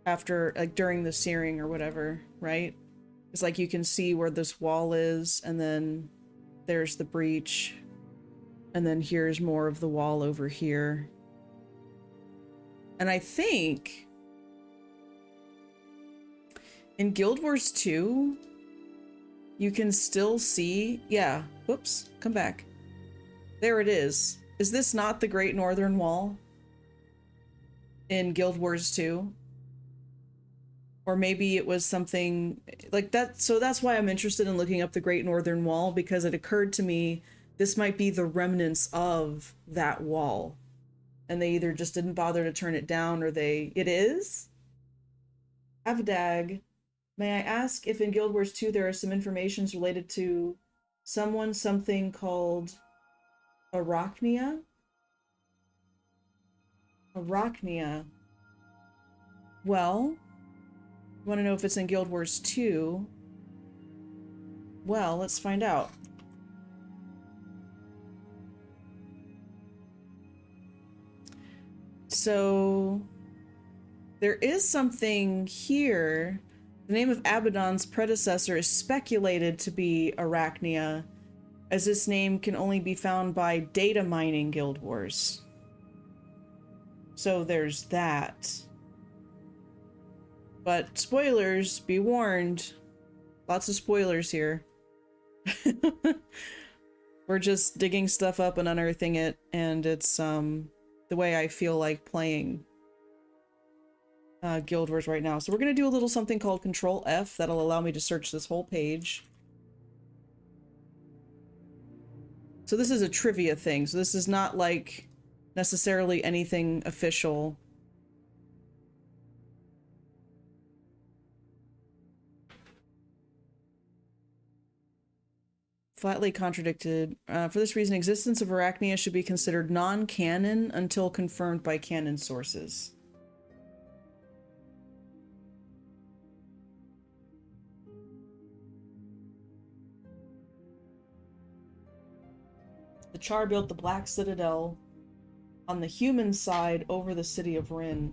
after, like, during the searing or whatever, right? It's like you can see where this wall is, and then there's the breach, and then here's more of the wall over here. And I think in Guild Wars 2, you can still see, yeah, whoops, come back. There it is. Is this not the Great Northern Wall in Guild Wars 2? Or maybe it was something like that. So that's why I'm interested in looking up the Great Northern Wall, because it occurred to me this might be the remnants of that wall. And they either just didn't bother to turn it down, or it is? Avadag, may I ask if in Guild Wars 2 there are some informations related to something called Arachnia? Arachnia. Well, you want to know if it's in Guild Wars 2? Well, let's find out. So there is something here. The name of Abaddon's predecessor is speculated to be Arachnia, as this name can only be found by data mining Guild Wars. So there's that. But spoilers, be warned. Lots of spoilers here. We're just digging stuff up and unearthing it, and it's the way I feel like playing Guild Wars right now. So we're going to do a little something called Control F that'll allow me to search this whole page. So this is a trivia thing. So this is not like necessarily anything official. Flatly contradicted. For this reason, existence of Arachnia should be considered non-canon until confirmed by canon sources. The Char built the Black Citadel on the human side over the city of Rin.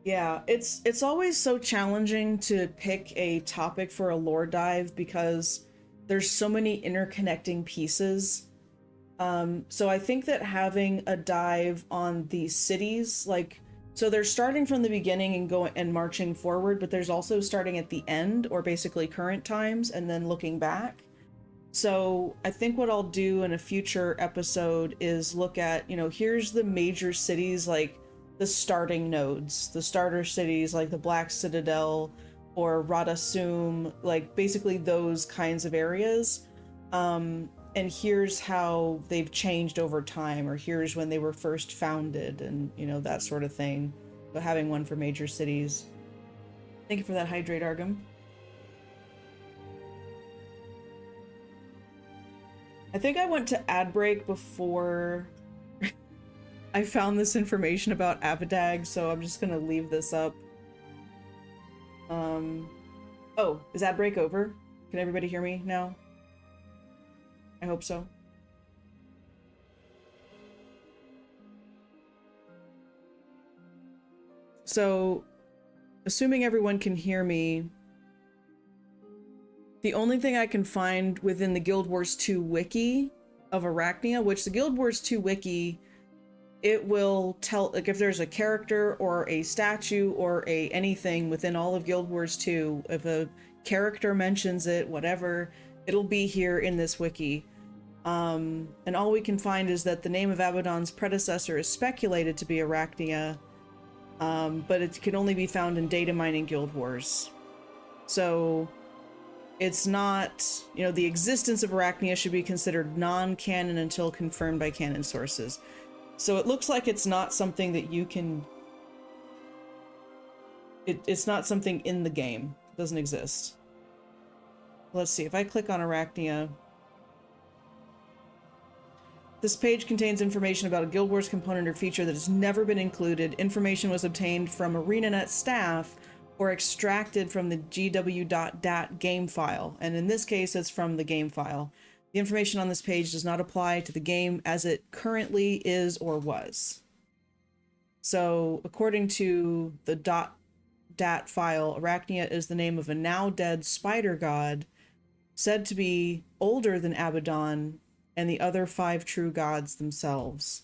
Yeah, it's always so challenging to pick a topic for a lore dive because there's so many interconnecting pieces. So I think that having a dive on these cities, like, so they're starting from the beginning and going and marching forward, but there's also starting at the end, or basically current times, and then looking back. So I think what I'll do in a future episode is look at, you know, here's the major cities, like the starting nodes, the starter cities like the Black Citadel or Radasum, like basically those kinds of areas. And here's how they've changed over time, or here's when they were first founded, and, you know, that sort of thing. So having one for major cities. Thank you for that hydrate, Argum. I think I went to ad break before I found this information about Avadag, so I'm just gonna leave this up. Oh, is ad break over? Can everybody hear me now? I hope so. So, assuming everyone can hear me, the only thing I can find within the Guild Wars 2 wiki of Arachnia, which the Guild Wars 2 wiki, it will tell, like, if there's a character or a statue or a anything within all of Guild Wars 2, if a character mentions it, whatever, it'll be here in this wiki. And all we can find is that the name of Abaddon's predecessor is speculated to be Arachnia, but it can only be found in data mining Guild Wars. So it's not, you know, the existence of Arachnia should be considered non-canon until confirmed by canon sources. So it looks like it's not something that you can, it's not something in the game. It doesn't exist. Let's see, if I click on Arachnia, this page contains information about a Guild Wars component or feature that has never been included. Information was obtained from ArenaNet staff or extracted from the gw.dat game file. And in this case, it's from the game file. The information on this page does not apply to the game as it currently is or was. So according to the .dat file, Arachnia is the name of a now dead spider god said to be older than Abaddon and the other 5 true gods themselves.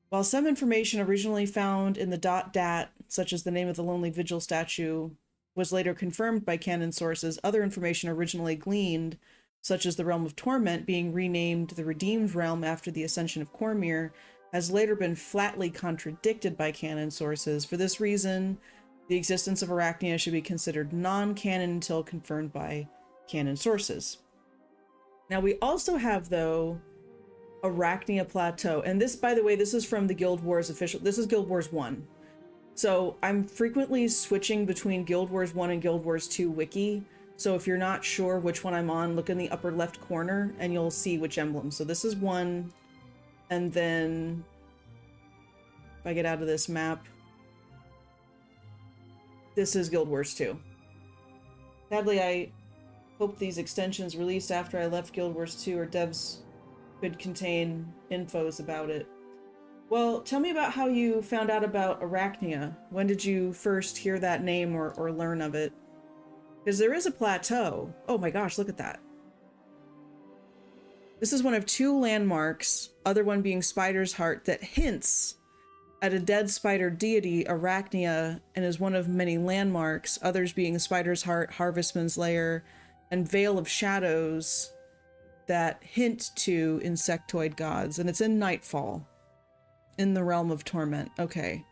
While some information originally found in the .dat, such as the name of the Lonely Vigil statue, was later confirmed by canon sources, other information originally gleaned, such as the Realm of Torment being renamed the Redeemed Realm after the ascension of Cormyr, has later been flatly contradicted by canon sources. For this reason, the existence of Arachnia should be considered non-canon until confirmed by canon sources. Now we also have, though, Arachnia Plateau. And this, by the way, this is from the Guild Wars official. This is Guild Wars 1. So I'm frequently switching between Guild Wars 1 and Guild Wars 2 wiki. So if you're not sure which one I'm on, look in the upper left corner and you'll see which emblem. So this is 1. And then if I get out of this map, this is Guild Wars 2. Sadly, I hope these extensions released after I left Guild Wars 2 or devs could contain infos about it. Well, tell me about how you found out about Arachnia. When did you first hear that name or learn of it? Because there is a plateau. Oh my gosh, look at that. This is one of 2 landmarks, other one being Spider's Heart, that hints at a dead spider deity, Arachnia, and is one of many landmarks, others being Spider's Heart, Harvestman's Lair, and Veil of Shadows, that hint to insectoid gods. And it's in Nightfall, in the Realm of Torment. Okay.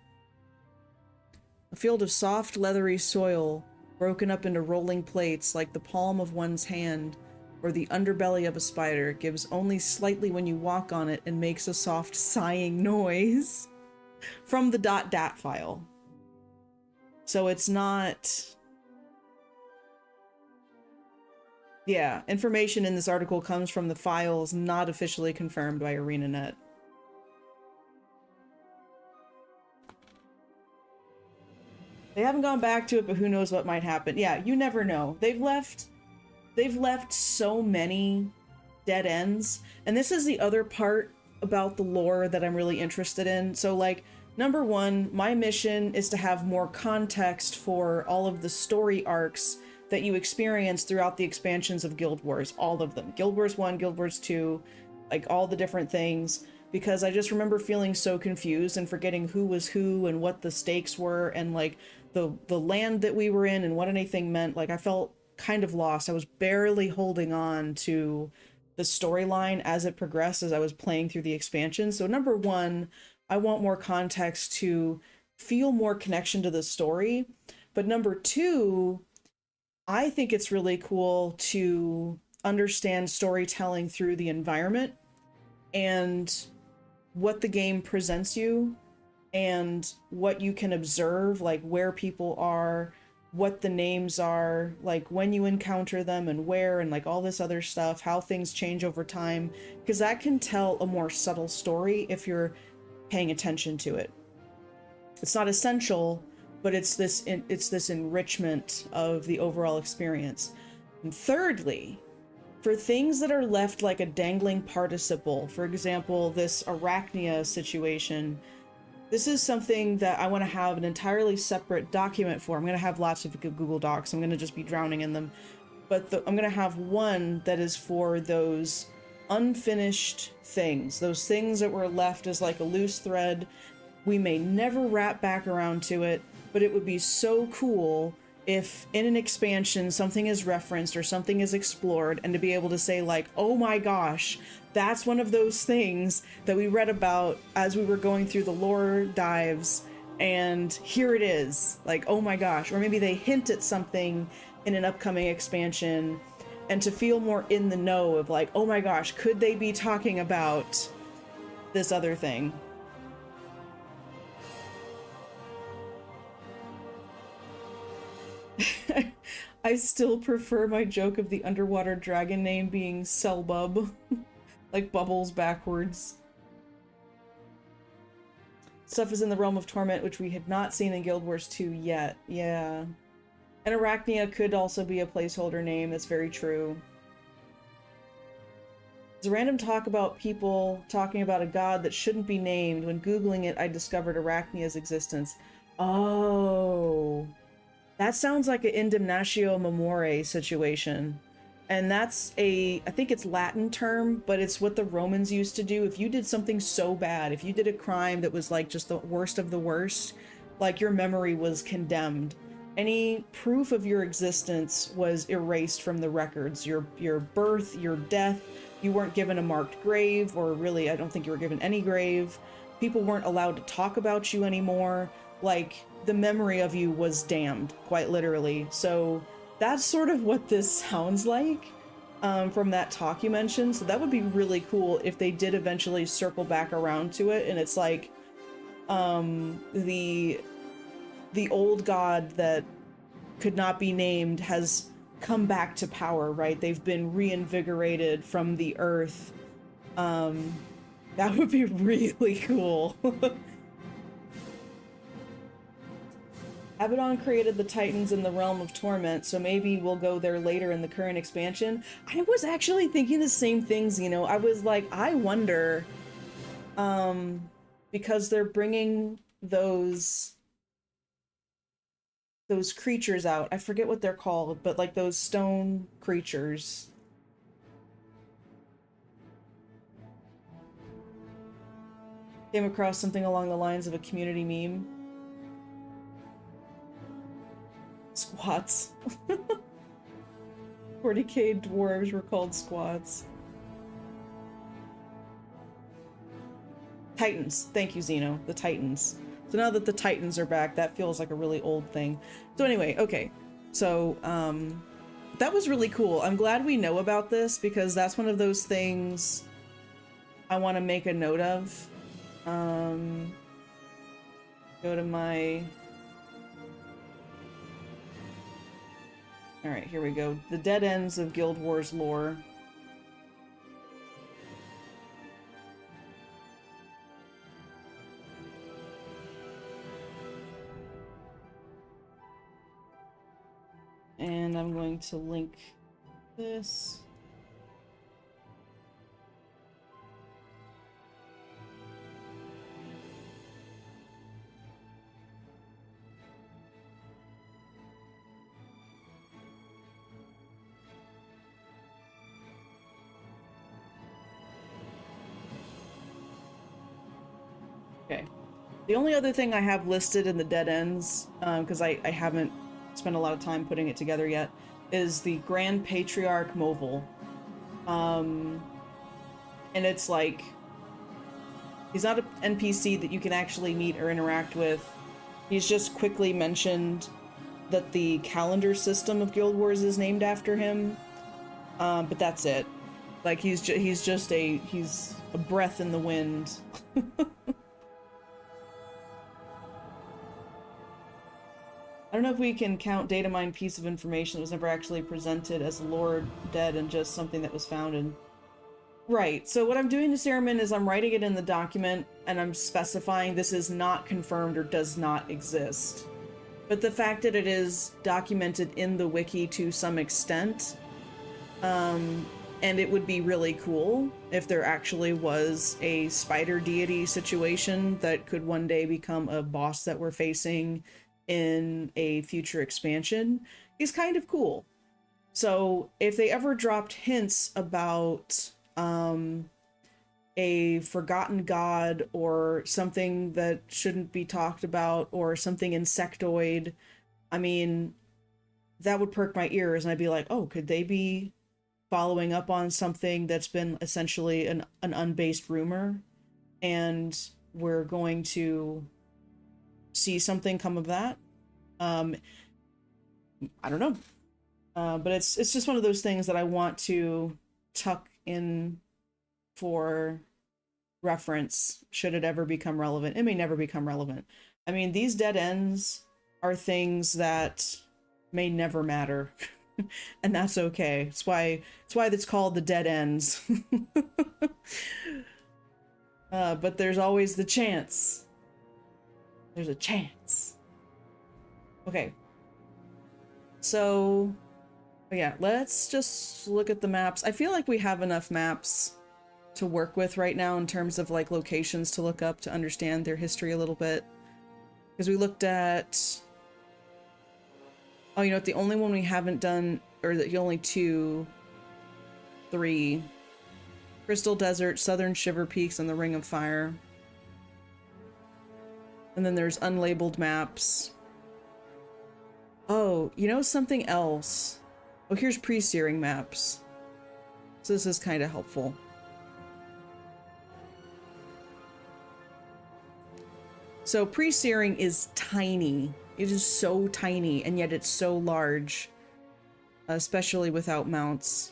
A field of soft, leathery soil, broken up into rolling plates like the palm of one's hand, or the underbelly of a spider, gives only slightly when you walk on it and makes a soft sighing noise. From the .dat file. So it's not... Yeah, information in this article comes from the files not officially confirmed by ArenaNet. They haven't gone back to it, but who knows what might happen. Yeah, you never know. They've left so many dead ends. And this is the other part about the lore that I'm really interested in. So like, number 1, my mission is to have more context for all of the story arcs that you experience throughout the expansions of Guild Wars, all of them. Guild Wars 1, Guild Wars 2, like all the different things, because I just remember feeling so confused and forgetting who was who and what the stakes were and like the land that we were in and what anything meant. Like I felt kind of lost. I was barely holding on to the storyline as it progressed as I was playing through the expansion. So number 1, I want more context to feel more connection to the story. But number 2, I think it's really cool to understand storytelling through the environment and what the game presents you and what you can observe, like where people are, what the names are, like when you encounter them and where, and like all this other stuff, how things change over time, because that can tell a more subtle story if you're paying attention to it. It's not essential, but it's this enrichment of the overall experience. And thirdly, for things that are left like a dangling participle, for example, this Arachnia situation, this is something that I want to have an entirely separate document for. I'm going to have lots of Google Docs. I'm going to just be drowning in them. But I'm going to have one that is for those unfinished things, those things that were left as like a loose thread. We may never wrap back around to it, but it would be so cool if in an expansion something is referenced or something is explored, and to be able to say like, oh my gosh, that's one of those things that we read about as we were going through the lore dives, and here it is. Like, oh my gosh. Or maybe they hint at something in an upcoming expansion, and to feel more in the know of like, oh my gosh, could they be talking about this other thing? I still prefer my joke of the underwater dragon name being Selbub, like bubbles backwards. Stuff is in the realm of torment, which we had not seen in Guild Wars 2 yet. Yeah. And Arachnia could also be a placeholder name. That's very true. There's a random talk about people talking about a god that shouldn't be named. When Googling it, I discovered Arachnia's existence. Oh. That sounds like an Indemnatio Memoriae situation. And that's I think it's Latin term, but it's what the Romans used to do. If you did something so bad, if you did a crime that was like just the worst of the worst, like your memory was condemned. Any proof of your existence was erased from the records. Your birth, your death, you weren't given a marked grave, or really, I don't think you were given any grave. People weren't allowed to talk about you anymore. Like, the memory of you was damned, quite literally. So that's sort of what this sounds like from that talk you mentioned. So that would be really cool if they did eventually circle back around to it, and it's like the old god that could not be named has come back to power, right? They've been reinvigorated from the earth. That would be really cool. Abaddon created the Titans in the Realm of Torment, so maybe we'll go there later in the current expansion. I was actually thinking the same things, you know. I was like, I wonder, because they're bringing those creatures out. I forget what they're called, but like those stone creatures. Came across something along the lines of a community meme. Squats. 40k dwarves were called squats. Titans. Thank you, Zeno. The Titans. So now that the Titans are back, that feels like a really old thing. So anyway, okay. So, that was really cool. I'm glad we know about this, because that's one of those things I want to make a note of. Go to my... Alright, here we go. The dead ends of Guild Wars lore. And I'm going to link this. Okay. The only other thing I have listed in the dead ends, because I haven't spent a lot of time putting it together yet, is the Grand Patriarch Movil. And it's like, he's not an NPC that you can actually meet or interact with. He's just quickly mentioned that the calendar system of Guild Wars is named after him. But that's it. Like, he's just a breath in the wind. I don't know if we can count data mine piece of information that was never actually presented as lore dead and just something that was found in. Right, so what I'm doing to Cereman is I'm writing it in the document and I'm specifying this is not confirmed or does not exist. But the fact that it is documented in the wiki to some extent, and it would be really cool if there actually was a spider deity situation that could one day become a boss that we're facing in a future expansion, is kind of cool. So if they ever dropped hints about a forgotten god or something that shouldn't be talked about or something insectoid, I mean, that would perk my ears and I'd be like, oh, could they be following up on something that's been essentially an unbased rumor, and we're going to see something come of that? I don't know. But it's just one of those things that I want to tuck in for reference should it ever become relevant. It may never become relevant. I mean, these dead ends are things that may never matter. And that's okay. It's why it's called the dead ends. But there's always the chance. There's a chance. Okay. So, yeah, let's just look at the maps. I feel like we have enough maps to work with right now in terms of like locations to look up to understand their history a little bit. Because we looked at... Oh, you know what? The only one we haven't done, or the only 2, 3... Crystal Desert, Southern Shiver Peaks, and the Ring of Fire. And then there's unlabeled maps. Oh, you know something else? Oh, here's pre-searing maps. So this is kind of helpful. So pre-searing is tiny. It is so tiny, and yet it's so large. Especially without mounts.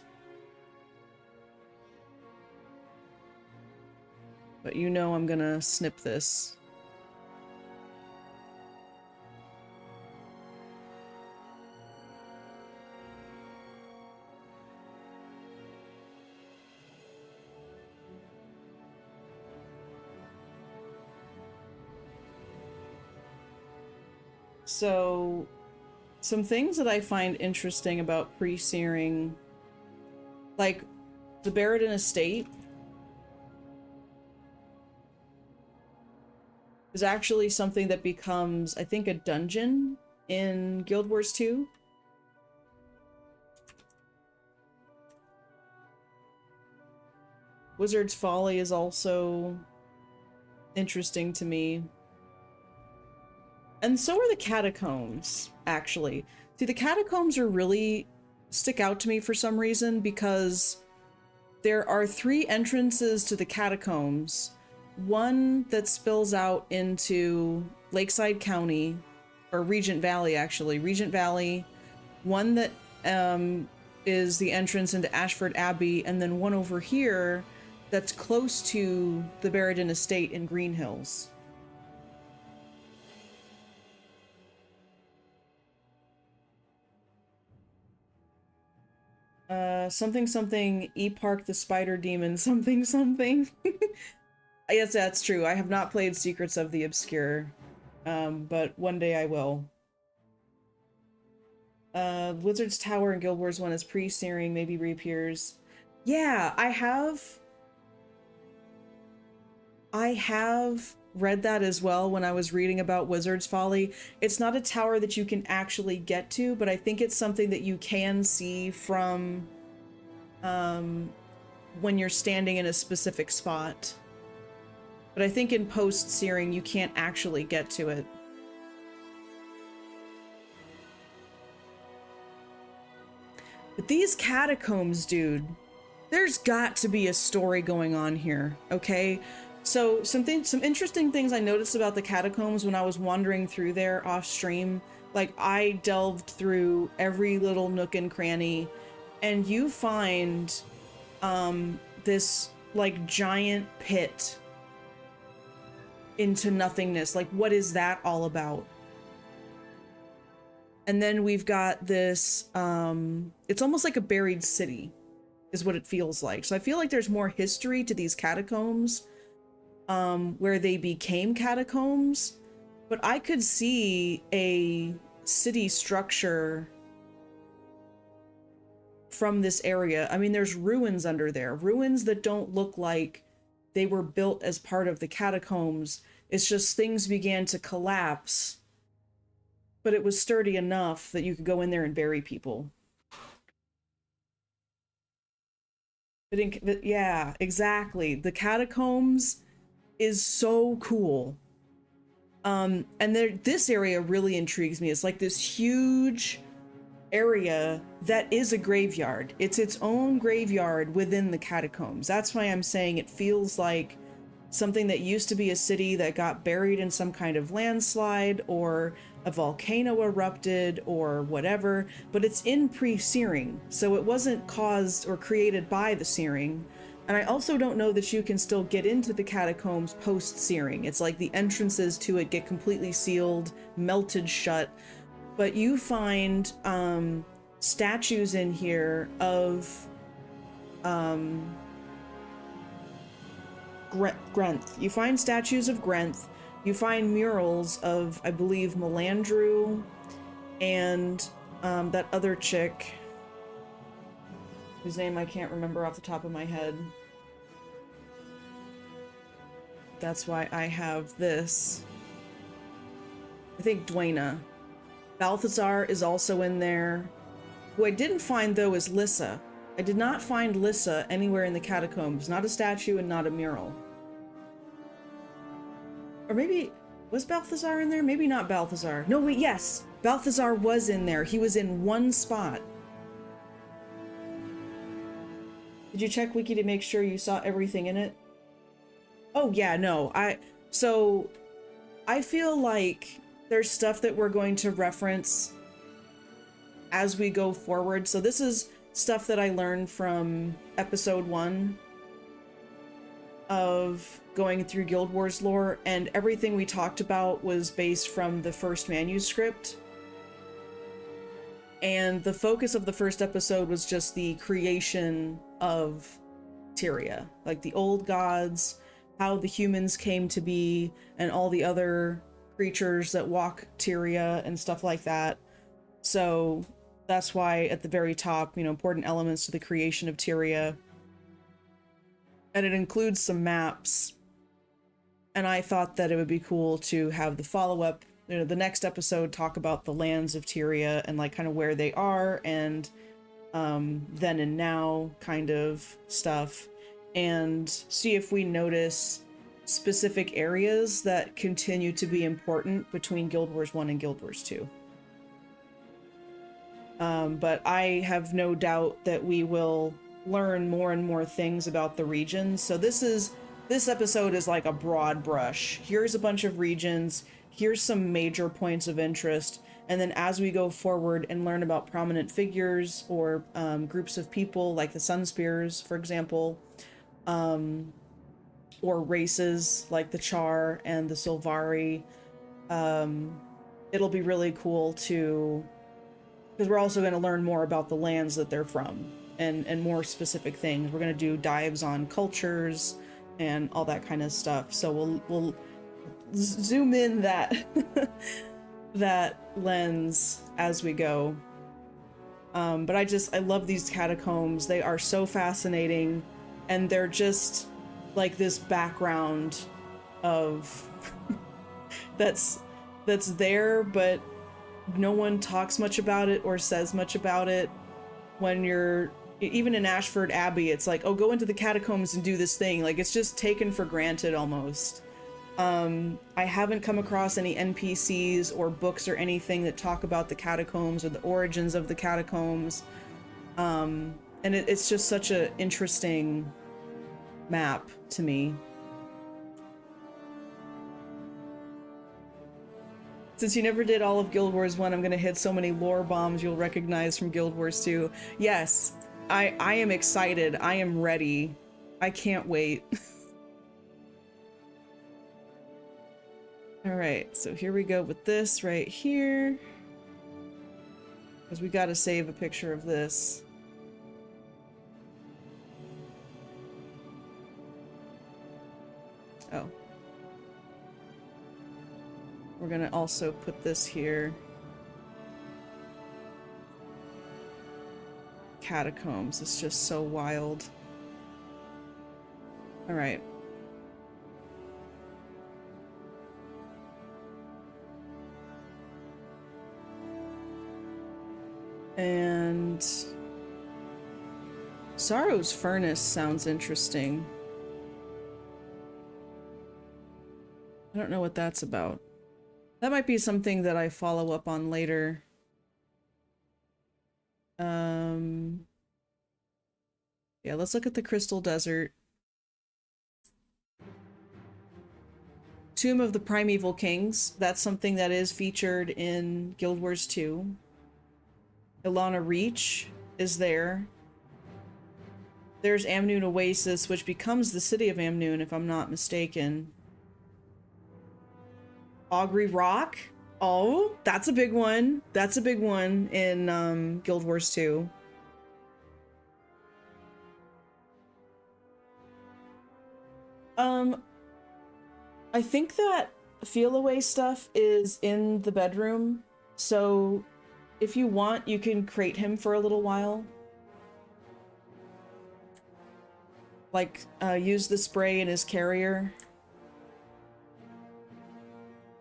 But you know I'm gonna snip this. So, some things that I find interesting about pre-searing, like the Barradin Estate, is actually something that becomes, I think, a dungeon in Guild Wars 2. Wizard's Folly is also interesting to me. And so are the catacombs, actually. See, the catacombs are really stick out to me for some reason because there are 3 entrances to the catacombs. One that spills out into Lakeside County, or Regent Valley, actually. Regent Valley. One that is the entrance into Ashford Abbey, and then one over here that's close to the Barradin Estate in Green Hills. Something something E-Park the Spider Demon something something. Yes, that's true. I have not played Secrets of the Obscure, but one day I will. Wizard's Tower in Guild Wars 1 is pre-searing, maybe reappears. Yeah, I have read that as well when I was reading about Wizard's Folly. It's not a tower that you can actually get to, but I think it's something that you can see from when you're standing in a specific spot. But I think in post-searing you can't actually get to it. But these catacombs, dude, there's got to be a story going on here, okay? So some interesting things I noticed about the catacombs when I was wandering through there off stream. Like, I delved through every little nook and cranny, and you find this like giant pit into nothingness. Like, what is that all about? And then we've got this it's almost like a buried city is what it feels like. So I feel like there's more history to these catacombs where they became catacombs, but I could see a city structure from this area. I mean, there's ruins under there, ruins that don't look like they were built as part of the catacombs. It's just things began to collapse, but it was sturdy enough that you could go in there and bury people. Yeah, exactly. The catacombs is so cool. And this area really intrigues me. It's like this huge area that is a graveyard. It's its own graveyard within the catacombs. That's why I'm saying it feels like something that used to be a city that got buried in some kind of landslide, or a volcano erupted, or whatever, but it's in pre-searing, so it wasn't caused or created by the searing. And I also don't know that you can still get into the catacombs post-searing. It's like the entrances to it get completely sealed, melted shut, but you find statues in here of Grenth. You find statues of Grenth. You find murals of, I believe, Melandru and that other chick whose name I can't remember off the top of my head. That's why I have this. I think Dwayna. Balthazar is also in there. Who I didn't find, though, is Lissa. I did not find Lissa anywhere in the catacombs. Not a statue and not a mural. Or maybe... was Balthazar in there? Maybe not Balthazar. No, wait, yes! Balthazar was in there. He was in one spot. Did you check Wiki to make sure you saw everything in it? Oh, yeah, no. So, I feel like there's stuff that we're going to reference as we go forward. So this is stuff that I learned from episode 1 of going through Guild Wars lore, and everything we talked about was based from the first manuscript. And the focus of the first episode was just the creation of Tyria, like the old gods, how the humans came to be, and all the other creatures that walk Tyria and stuff like that. So that's why at the very top, you know, important elements to the creation of Tyria. And it includes some maps. And I thought that it would be cool to have the follow-up, you know, the next episode talk about the lands of Tyria and like kind of where they are and then and now kind of stuff, and see if we notice specific areas that continue to be important between Guild Wars 1 and Guild Wars 2. But I have no doubt that we will learn more and more things about the regions. So this episode is like a broad brush. Here's a bunch of regions, here's some major points of interest, and then as we go forward and learn about prominent figures or groups of people like the Sunspears, for example, or races like the Char and the Sylvari, it'll be really cool to, because we're also going to learn more about the lands that they're from and more specific things. We're going to do dives on cultures and all that kind of stuff. So we'll zoom in that that lens as we go. But I love these catacombs. They are so fascinating, and they're just like this background of that's there, but no one talks much about it or says much about it. When you're even in Ashford Abbey, it's like, oh, go into the catacombs and do this thing. Like, it's just taken for granted almost. I haven't come across any NPCs or books or anything that talk about the catacombs or the origins of the catacombs. And it's just such an interesting map to me. Since you never did all of Guild Wars 1, I'm gonna hit so many lore bombs you'll recognize from Guild Wars 2. Yes, I am excited. I am ready. I can't wait. Alright, so here we go with this right here. Because we gotta save a picture of this. Oh. We're gonna also put this here. Catacombs, it's just so wild. Alright. And Sorrow's Furnace sounds interesting. I don't know what that's about. That might be something that I follow up on later. Yeah, let's look at the Crystal Desert. Tomb of the Primeval Kings. That's something that is featured in Guild Wars 2. Ilana Reach is there. There's Amnoon Oasis, which becomes the city of Amnoon, if I'm not mistaken. Augury Rock. Oh, that's a big one. That's a big one in Guild Wars 2. I think that feel away stuff is in the bedroom, so if you want, you can crate him for a little while. Like, use the spray in his carrier.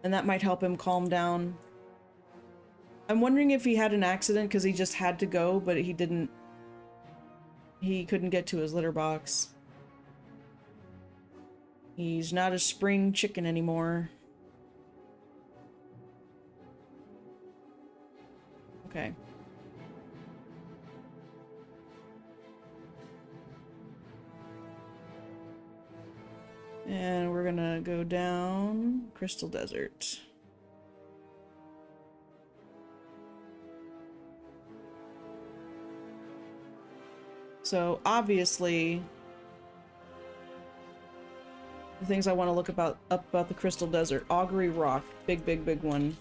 And that might help him calm down. I'm wondering if he had an accident because he just had to go, but he didn't. He couldn't get to his litter box. He's not a spring chicken anymore. Okay. And we're gonna go down Crystal Desert. So obviously, the things I want to look up about the Crystal Desert: Augury Rock, big one,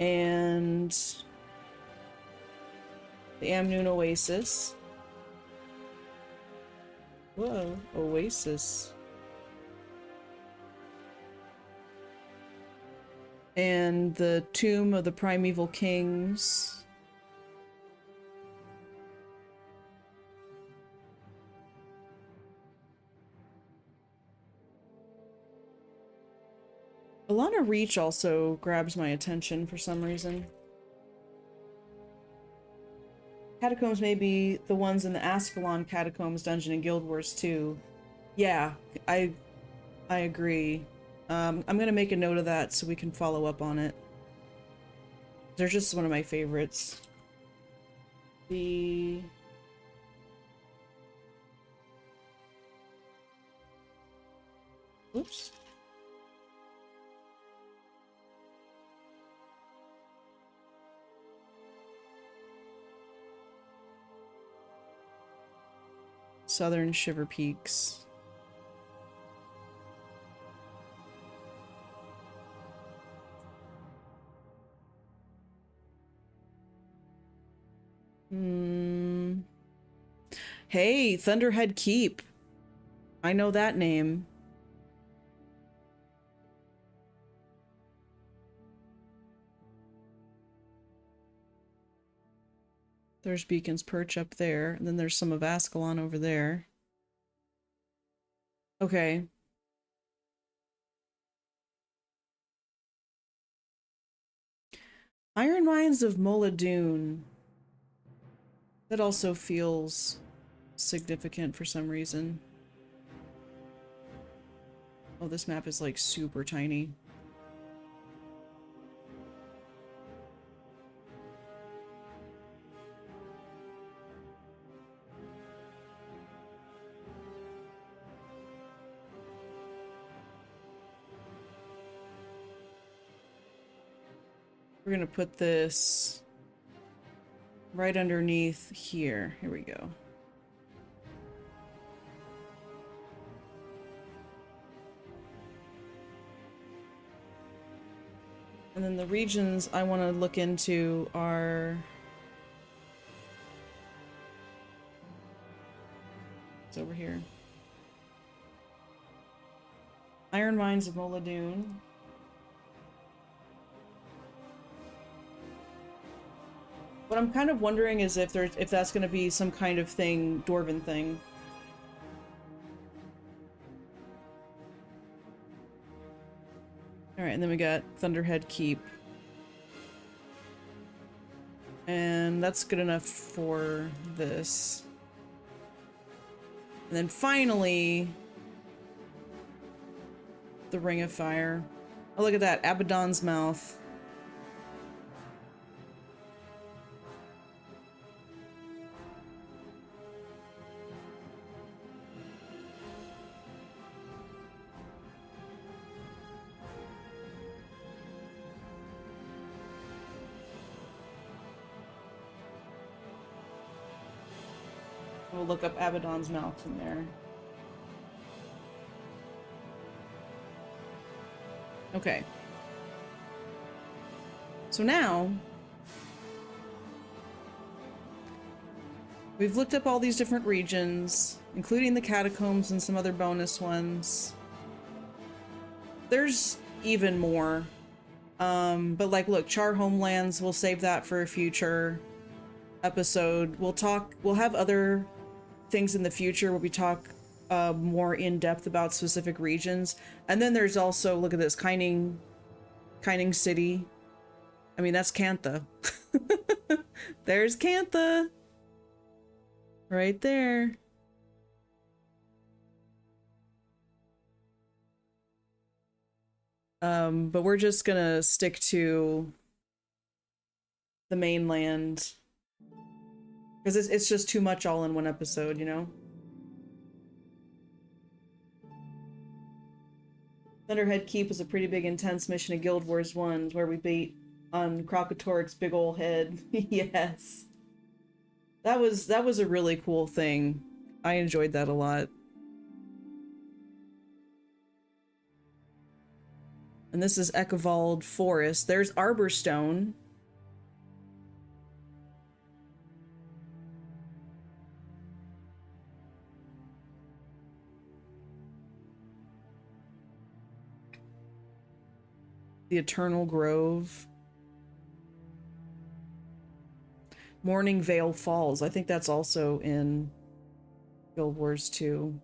and the Amnoon Oasis. Whoa, Oasis. And the Tomb of the Primeval Kings. Ilana Reach also grabs my attention for some reason. Catacombs may be the ones in the Ascalon Catacombs dungeon in Guild Wars 2. Yeah, I agree. I'm gonna make a note of that so we can follow up on it. They're just one of my favorites. The... Oops. Southern Shiver Peaks. Hey, Thunderhead Keep. I know that name. There's Beacon's Perch up there, and then there's some of Ascalon over there. Okay. Iron Mines of Moladoon. That also feels significant for some reason. Oh, this map is like super tiny. We're gonna put this right underneath here. Here we go. And then the regions I want to look into are... It's over here. Iron Mines of Moladoon. What I'm kind of wondering is if that's going to be some kind of thing, Dwarven thing. Alright, and then we got Thunderhead Keep. And that's good enough for this. And then finally, the Ring of Fire. Oh, look at that, Abaddon's Mouth. We'll look up Abaddon's mouth from there. Okay. So now we've looked up all these different regions, including the catacombs and some other bonus ones. There's even more. But like, look, Char Homelands, we'll save that for a future episode. We'll have other things in the future where we talk more in depth about specific regions. And then there's also, look at this, Kining City. I mean, that's Cantha. There's Cantha. Right there. But we're just gonna stick to the mainland. Because it's just too much all in one episode, you know? Thunderhead Keep was a pretty big intense mission in Guild Wars 1 where we beat on Krokatorik's big ol' head. Yes. That was a really cool thing. I enjoyed that a lot. And this is Ekavald Forest. There's Arborstone. The Eternal Grove. Morning Vale Falls. I think that's also in Guild Wars 2.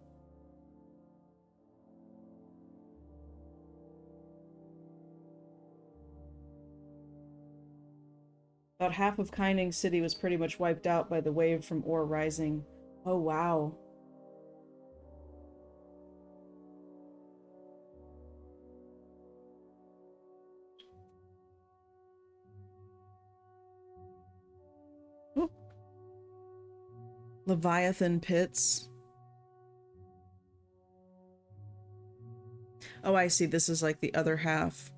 About half of Kining City was pretty much wiped out by the wave from Ore Rising. Oh, wow. Ooh. Leviathan Pits. Oh, I see. This is like the other half.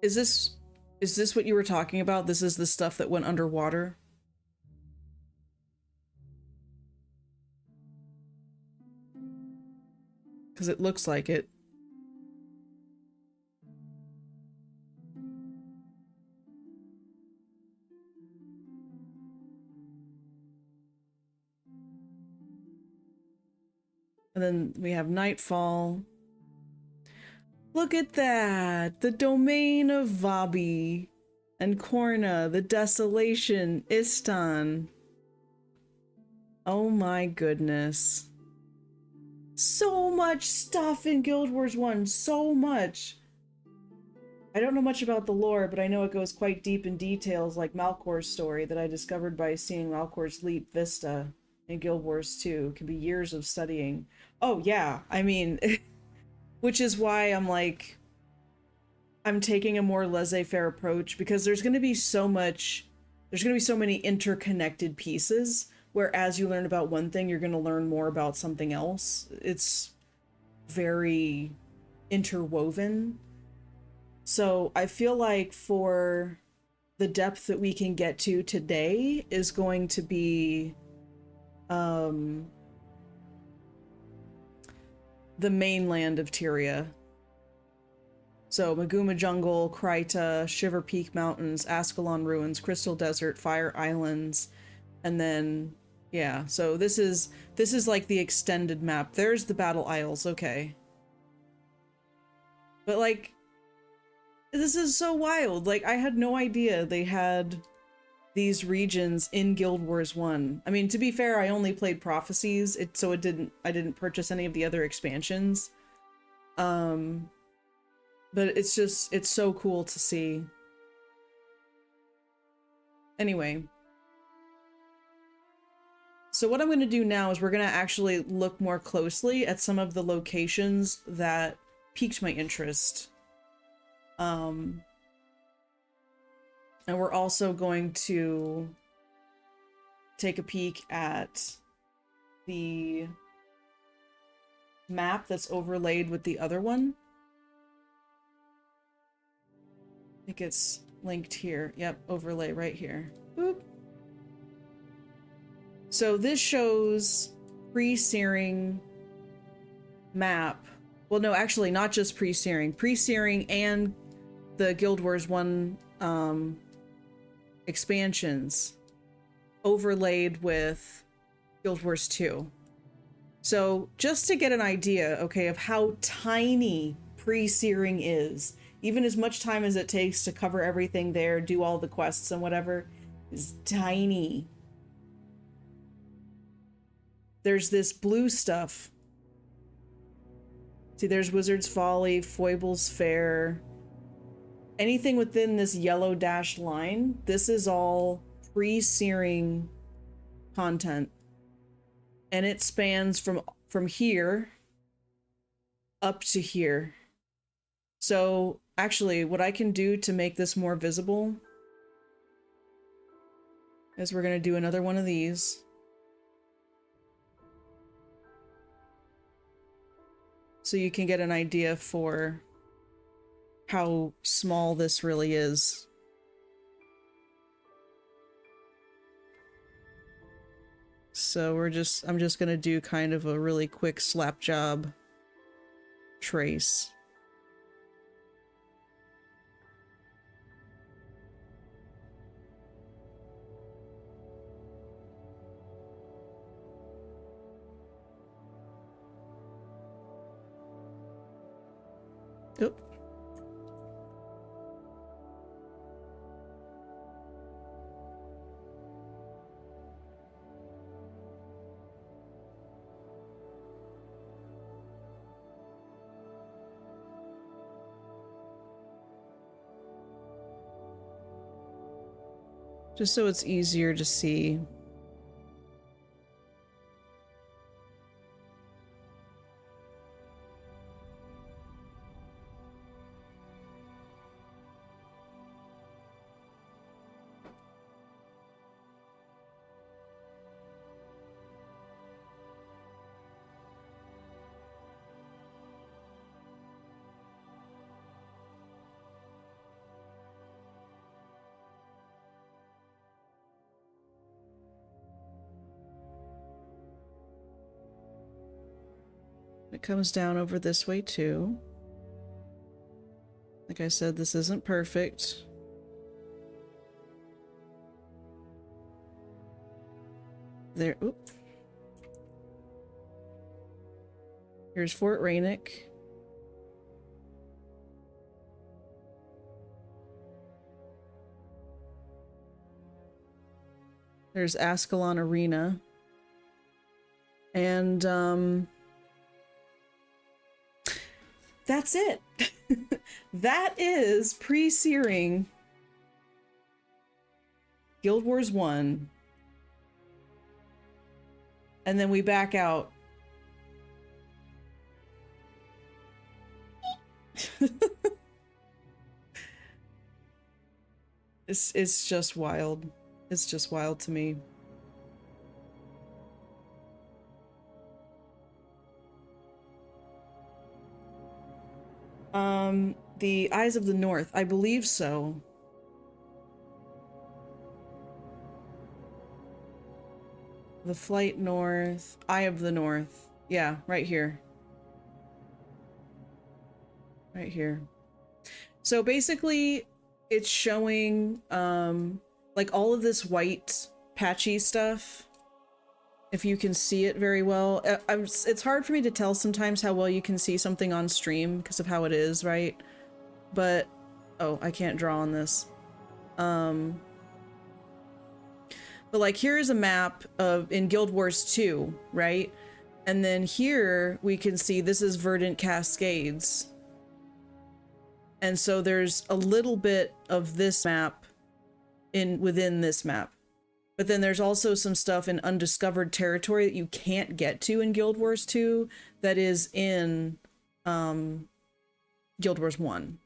Is this what you were talking about? This is the stuff that went underwater? Because it looks like it. And then we have Nightfall. Look at that! The domain of Vabi and Korna, the desolation, Istan. Oh my goodness. So much stuff in Guild Wars 1, so much! I don't know much about the lore, but I know it goes quite deep in details like Malcor's story that I discovered by seeing Malcor's Leap Vista in Guild Wars 2. It can be years of studying. Oh yeah, I mean... Which is why I'm like, I'm taking a more laissez-faire approach because there's going to be so much, there's going to be so many interconnected pieces where as you learn about one thing, you're going to learn more about something else. It's very interwoven. So I feel like for the depth that we can get to today is going to be, the mainland of Tyria. So Maguma Jungle, Kryta, Shiver Peak Mountains, Ascalon Ruins, Crystal Desert, Fire Islands, and then yeah, so this is like the extended map. There's the Battle Isles, okay. But like, this is so wild. Like, I had no idea they had these regions in Guild Wars 1. I mean, to be fair, I only played Prophecies, I didn't purchase any of the other expansions. But it's so cool to see. Anyway. So what I'm going to do now is we're going to actually look more closely at some of the locations that piqued my interest. And we're also going to take a peek at the map that's overlaid with the other one. I think it's linked here. Yep, overlay right here. Boop. So this shows pre-searing map. Well, no, actually not just pre-searing. Pre-searing and the Guild Wars 1 expansions overlaid with Guild Wars 2. So just to get an idea, okay, of how tiny pre-searing is, even as much time as it takes to cover everything there, do all the quests and whatever, is tiny. There's this blue stuff. See, there's Wizard's Folly, Foible's Fair. Anything within this yellow dashed line, this is all pre-searing content. And it spans from here up to here. So actually, what I can do to make this more visible is we're going to do another one of these. So you can get an idea for how small this really is. So I'm just gonna do kind of a really quick slap job trace. Oop. Just so it's easier to see. It comes down over this way too. Like I said, this isn't perfect. There, oop. Here's Fort Rainick. There's Ascalon Arena. And, that's it. That is pre-searing Guild Wars 1. And then we back out. It's just wild. It's just wild to me. The Eyes of the North, I believe so. The Flight North, Eye of the North. Yeah, right here. Right here. So basically, it's showing, like all of this white patchy stuff. If you can see it very well. It's hard for me to tell sometimes how well you can see something on stream because of how it is, right? But, oh, I can't draw on this. But like here's a map of in Guild Wars 2, right? And then here we can see this is Verdant Cascades. And so there's a little bit of this map within this map. But then there's also some stuff in undiscovered territory that you can't get to in Guild Wars 2 that is in Guild Wars 1.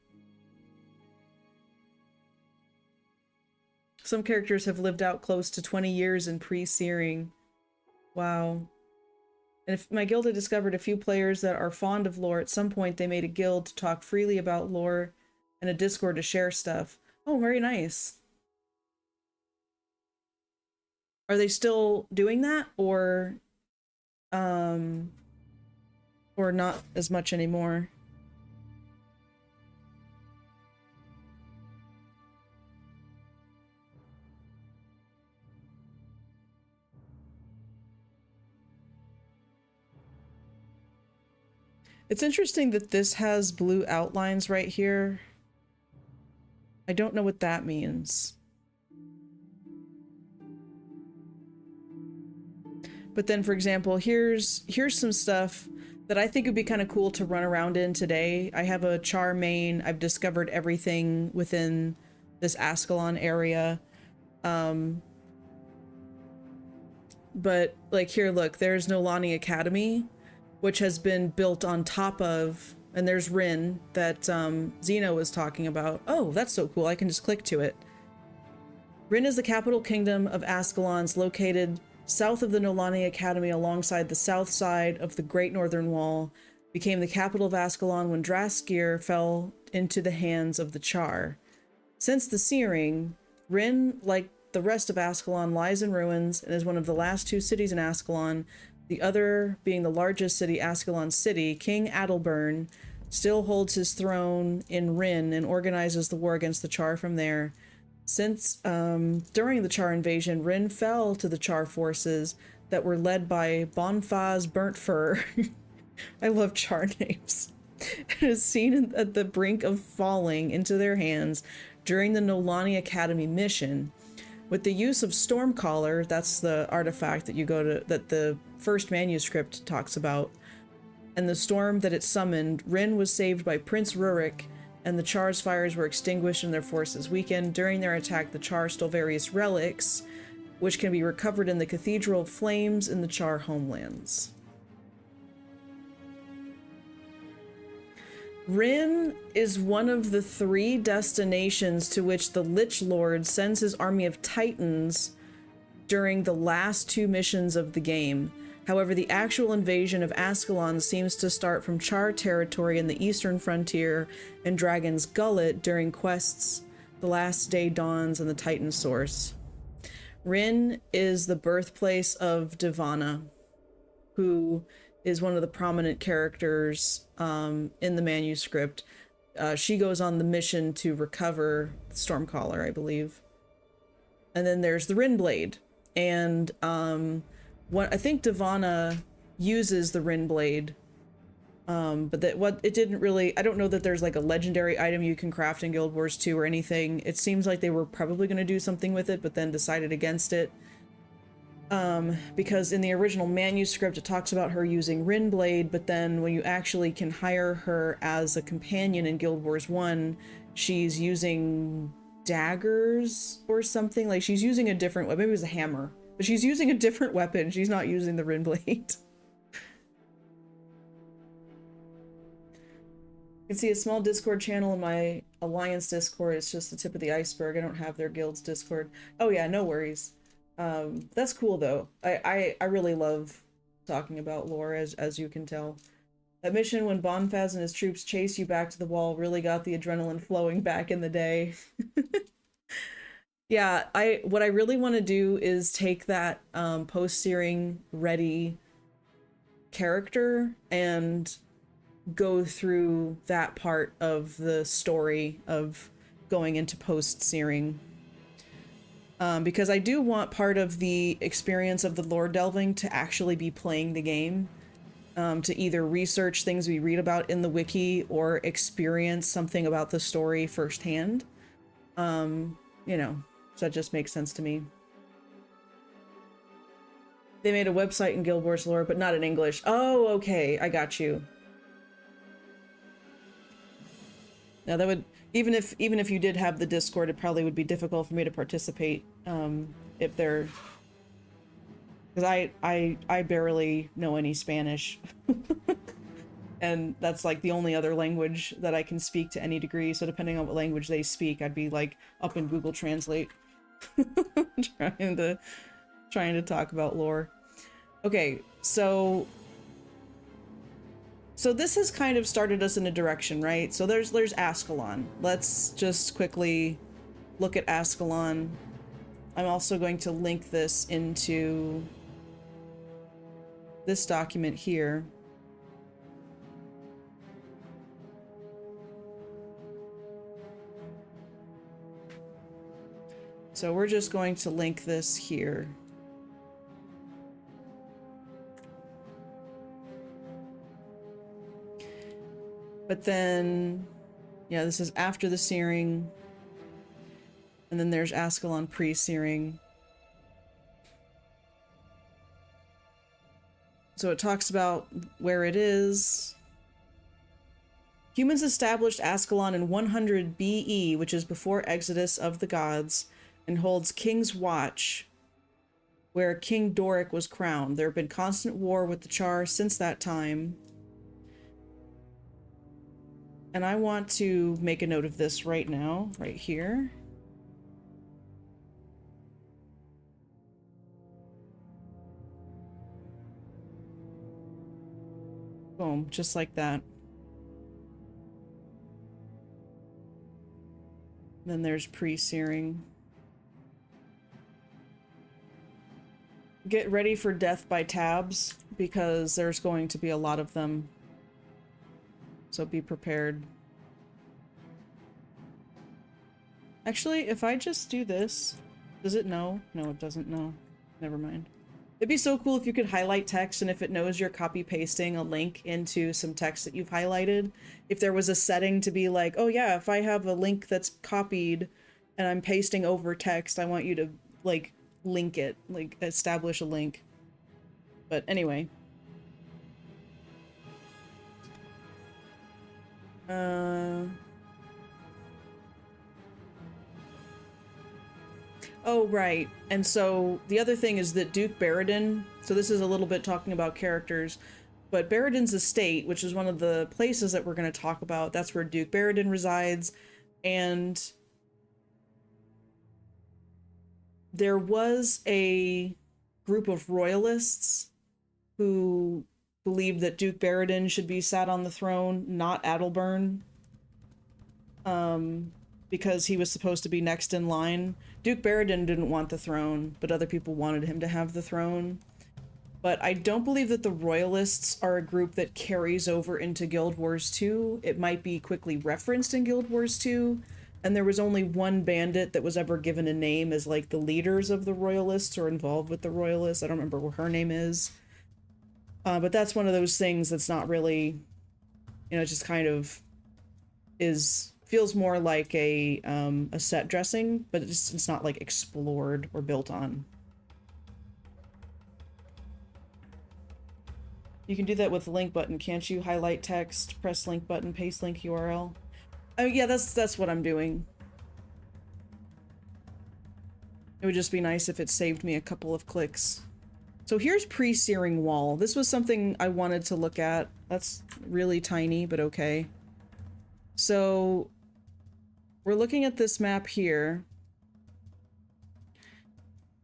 Some characters have lived out close to 20 years in pre-searing. Wow. And if my guild had discovered a few players that are fond of lore, at some point they made a guild to talk freely about lore and a Discord to share stuff. Oh, very nice. Are they still doing that, um, or not as much anymore? It's interesting that this has blue outlines right here. I don't know what that means. But then, for example, here's some stuff that I think would be kind of cool to run around in today. I have a char main. I've discovered everything within this Ascalon area. But like here, look, there's Nolani Academy, which has been built on top of, and there's Rin that Xeno was talking about. Oh, that's so cool. I can just click to it. Rin is the capital kingdom of Ascalon's located south of the Nolani Academy alongside the south side of the Great Northern Wall, became the capital of Ascalon when Draskir fell into the hands of the Char. Since the searing, Rin, like the rest of Ascalon, lies in ruins and is one of the last two cities in Ascalon, the other being the largest city, Ascalon City. King Adalburn still holds his throne in Rin and organizes the war against the Char from there. Since during the Char invasion, Rin fell to the Char forces that were led by Bonfaz Burnt Fur. I love Char names. It is seen at the brink of falling into their hands during the Nolani Academy mission. With the use of Stormcaller, that's the artifact that you go to, that the first manuscript talks about, and the storm that it summoned, Rin was saved by Prince Rurik, and the Char's fires were extinguished and their forces weakened. During their attack, the Char stole various relics, which can be recovered in the Cathedral of Flames in the Char homelands. Rin is one of the 3 destinations to which the Lich Lord sends his army of Titans during the last 2 missions of the game. However, the actual invasion of Ascalon seems to start from Char territory in the eastern frontier and Dragon's Gullet during quests The Last Day Dawns and the Titan Source. Rin is the birthplace of Divana, who is one of the prominent characters in the manuscript. She goes on the mission to recover Stormcaller, I believe. And then there's the Rin Blade. And I think Divana uses the Rin Blade, but it didn't really, I don't know that there's like a legendary item you can craft in Guild Wars 2 or anything. It seems like they were probably going to do something with it, but then decided against it. Because in the original manuscript, it talks about her using Rin Blade, but then when you actually can hire her as a companion in Guild Wars 1, she's using daggers or something. Like she's using a different weapon. Maybe it was a hammer. But she's using a different weapon. She's not using the Rin Blade. You can see a small Discord channel in my Alliance Discord. It's just the tip of the iceberg. I don't have their guild's Discord. Oh yeah, no worries. That's cool though. I really love talking about lore, as you can tell. That mission when Bonfaz and his troops chase you back to the wall really got the adrenaline flowing back in the day. Yeah, what I really want to do is take that post-searing ready character and go through that part of the story of going into post-searing. Because I do want part of the experience of the lore delving to actually be playing the game, to either research things we read about in the wiki or experience something about the story firsthand. You know. So that just makes sense to me. They made a website in Guild Wars lore, but not in English. Oh, okay. I got you. Now that would, even if you did have the Discord, it probably would be difficult for me to participate, if they're, because I barely know any Spanish. And that's like the only other language that I can speak to any degree. So depending on what language they speak, I'd be like up in Google Translate. trying to talk about lore. Okay, so this has kind of started us in a direction, right? So there's Ascalon. Let's just quickly look at Ascalon. I'm also going to link this into this document here. So we're just going to link this here. But then, yeah, this is after the searing. And then there's Ascalon pre-searing. So it talks about where it is. Humans established Ascalon in 100 BE, which is before Exodus of the Gods, and holds King's Watch, where King Doric was crowned. There have been constant war with the Char since that time. And I want to make a note of this right now, right here. Boom, just like that. Then there's pre-searing. Get ready for death by tabs, because there's going to be a lot of them. So be prepared. Actually, if I just do this, does it know? No, it doesn't know. Never mind. It'd be so cool if you could highlight text, and if it knows you're copy pasting a link into some text that you've highlighted, if there was a setting to be like, oh yeah, if I have a link that's copied and I'm pasting over text, I want you to like link it, like establish a link. But anyway. Oh, right. And so the other thing is that Duke Barradin, so this is a little bit talking about characters, but Barradin's estate, which is one of the places that we're going to talk about, that's where Duke Barradin resides. And there was a group of royalists who believed that Duke Barradin should be sat on the throne, not Adalbern. Because he was supposed to be next in line. Duke Barradin didn't want the throne, but other people wanted him to have the throne. But I don't believe that the Royalists are a group that carries over into Guild Wars 2. It might be quickly referenced in Guild Wars 2, and there was only one bandit that was ever given a name as like the leaders of the Royalists or involved with the Royalists. I don't remember what her name is. But that's one of those things that's not really, you know, just kind of feels more like a set dressing, but it's not like explored or built on. You can do that with the link button, can't you? Highlight text, press link button, paste link URL. Oh yeah, that's what I'm doing. It would just be nice if it saved me a couple of clicks. So here's pre-searing wall. This was something I wanted to look at. That's really tiny, but okay. So we're looking at this map here,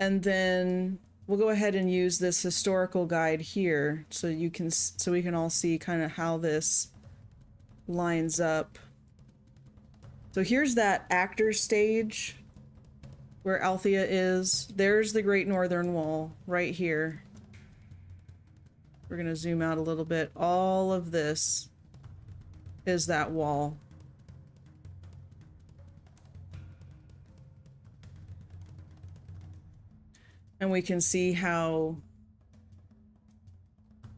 and then we'll go ahead and use this historical guide here so we can all see kind of how this lines up. So here's that actor stage where Althea is. There's the Great Northern Wall right here. We're gonna zoom out a little bit. All of this is that wall. And we can see how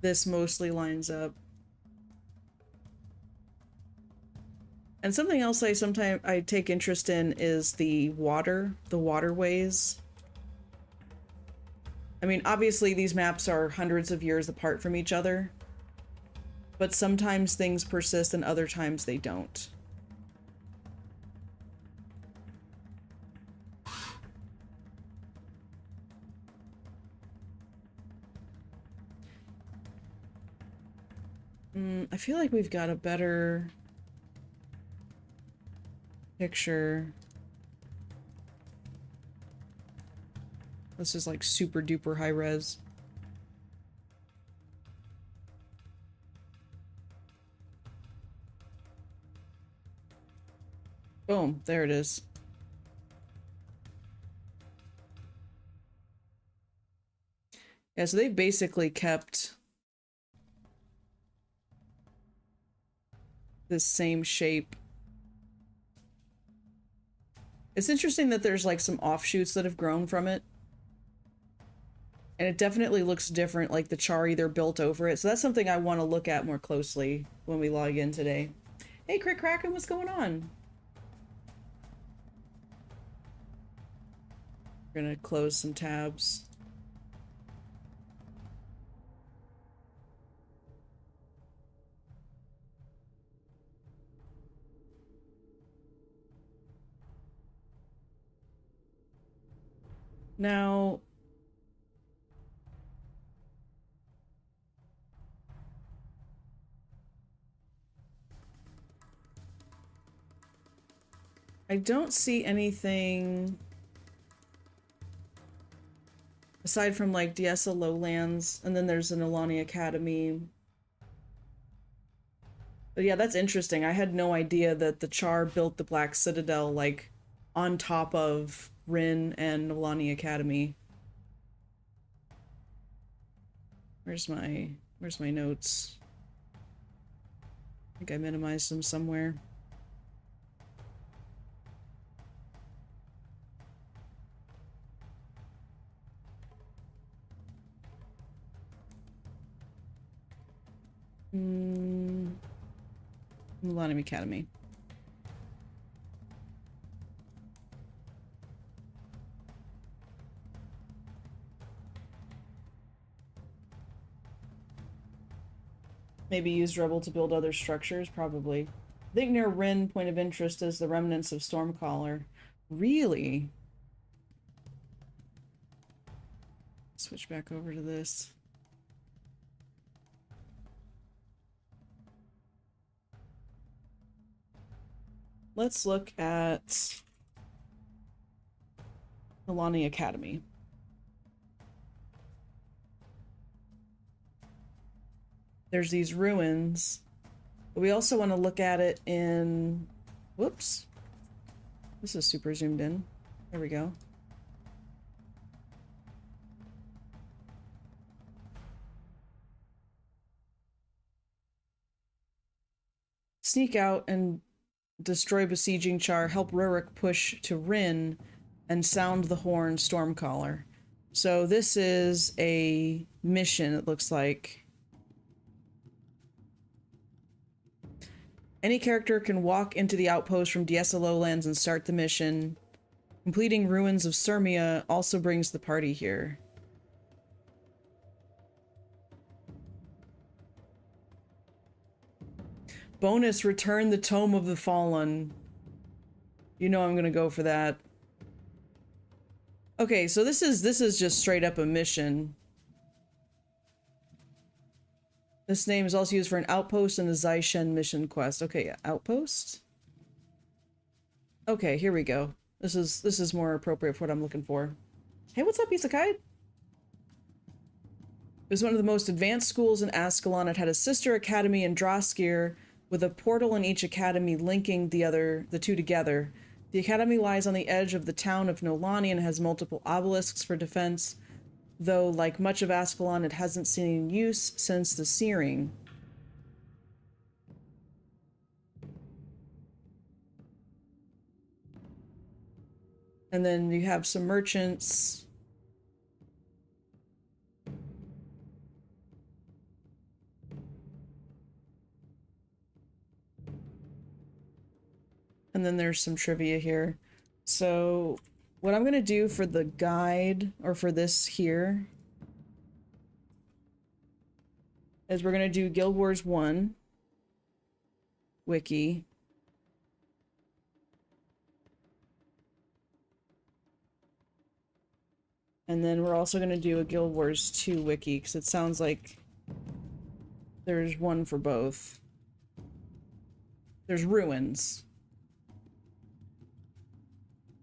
this mostly lines up. And something else I take interest in is the waterways. I mean, obviously these maps are hundreds of years apart from each other, but sometimes things persist and other times they don't. I feel like we've got a better picture. This is like super duper high res. Boom, there it is. Yeah, so they've basically kept this same shape. It's interesting that there's like some offshoots that have grown from it. And it definitely looks different, like the char either built over it. So that's something I want to look at more closely when we log in today. Hey, Crit Kraken, what's going on? We're gonna close some tabs. Now, I don't see anything aside from like Diessa Lowlands, and then there's an Alani Academy. But yeah, that's interesting. I had no idea that the Char built the Black Citadel like on top of Rin and Alani Academy. Where's my notes? I think I minimized them somewhere. Millennium Academy. Maybe use rubble to build other structures? Probably. I think near Rin, point of interest is the remnants of Stormcaller. Really? Switch back over to this. Let's look at Alani Academy. There's these ruins. But we also want to look at it in... Whoops. This is super zoomed in. There we go. Sneak out and destroy besieging Char, help Rurik push to Rin, and sound the horn Stormcaller. So this is a mission, it looks like. Any character can walk into the outpost from Diessa Lowlands and start the mission. Completing Ruins of Sirmia also brings the party here. Bonus, return the Tome of the Fallen. You know I'm gonna go for that. Okay, so this is just straight up a mission. This name is also used for an outpost in the Zaishen mission quest. Okay, outpost? Okay, here we go. This is more appropriate for what I'm looking for. Hey, what's up, Isekai? It was one of the most advanced schools in Ascalon. It had a sister academy in Droskir, with a portal in each academy linking the two together. The academy lies on the edge of the town of Nolani and has multiple obelisks for defense, though, like much of Ascalon, it hasn't seen use since the Searing. And then you have some merchants. And then there's some trivia here. So what I'm going to do for the guide, or for this here, is we're going to do Guild Wars 1 wiki. And then we're also going to do a Guild Wars 2 wiki, because it sounds like there's one for both. There's ruins.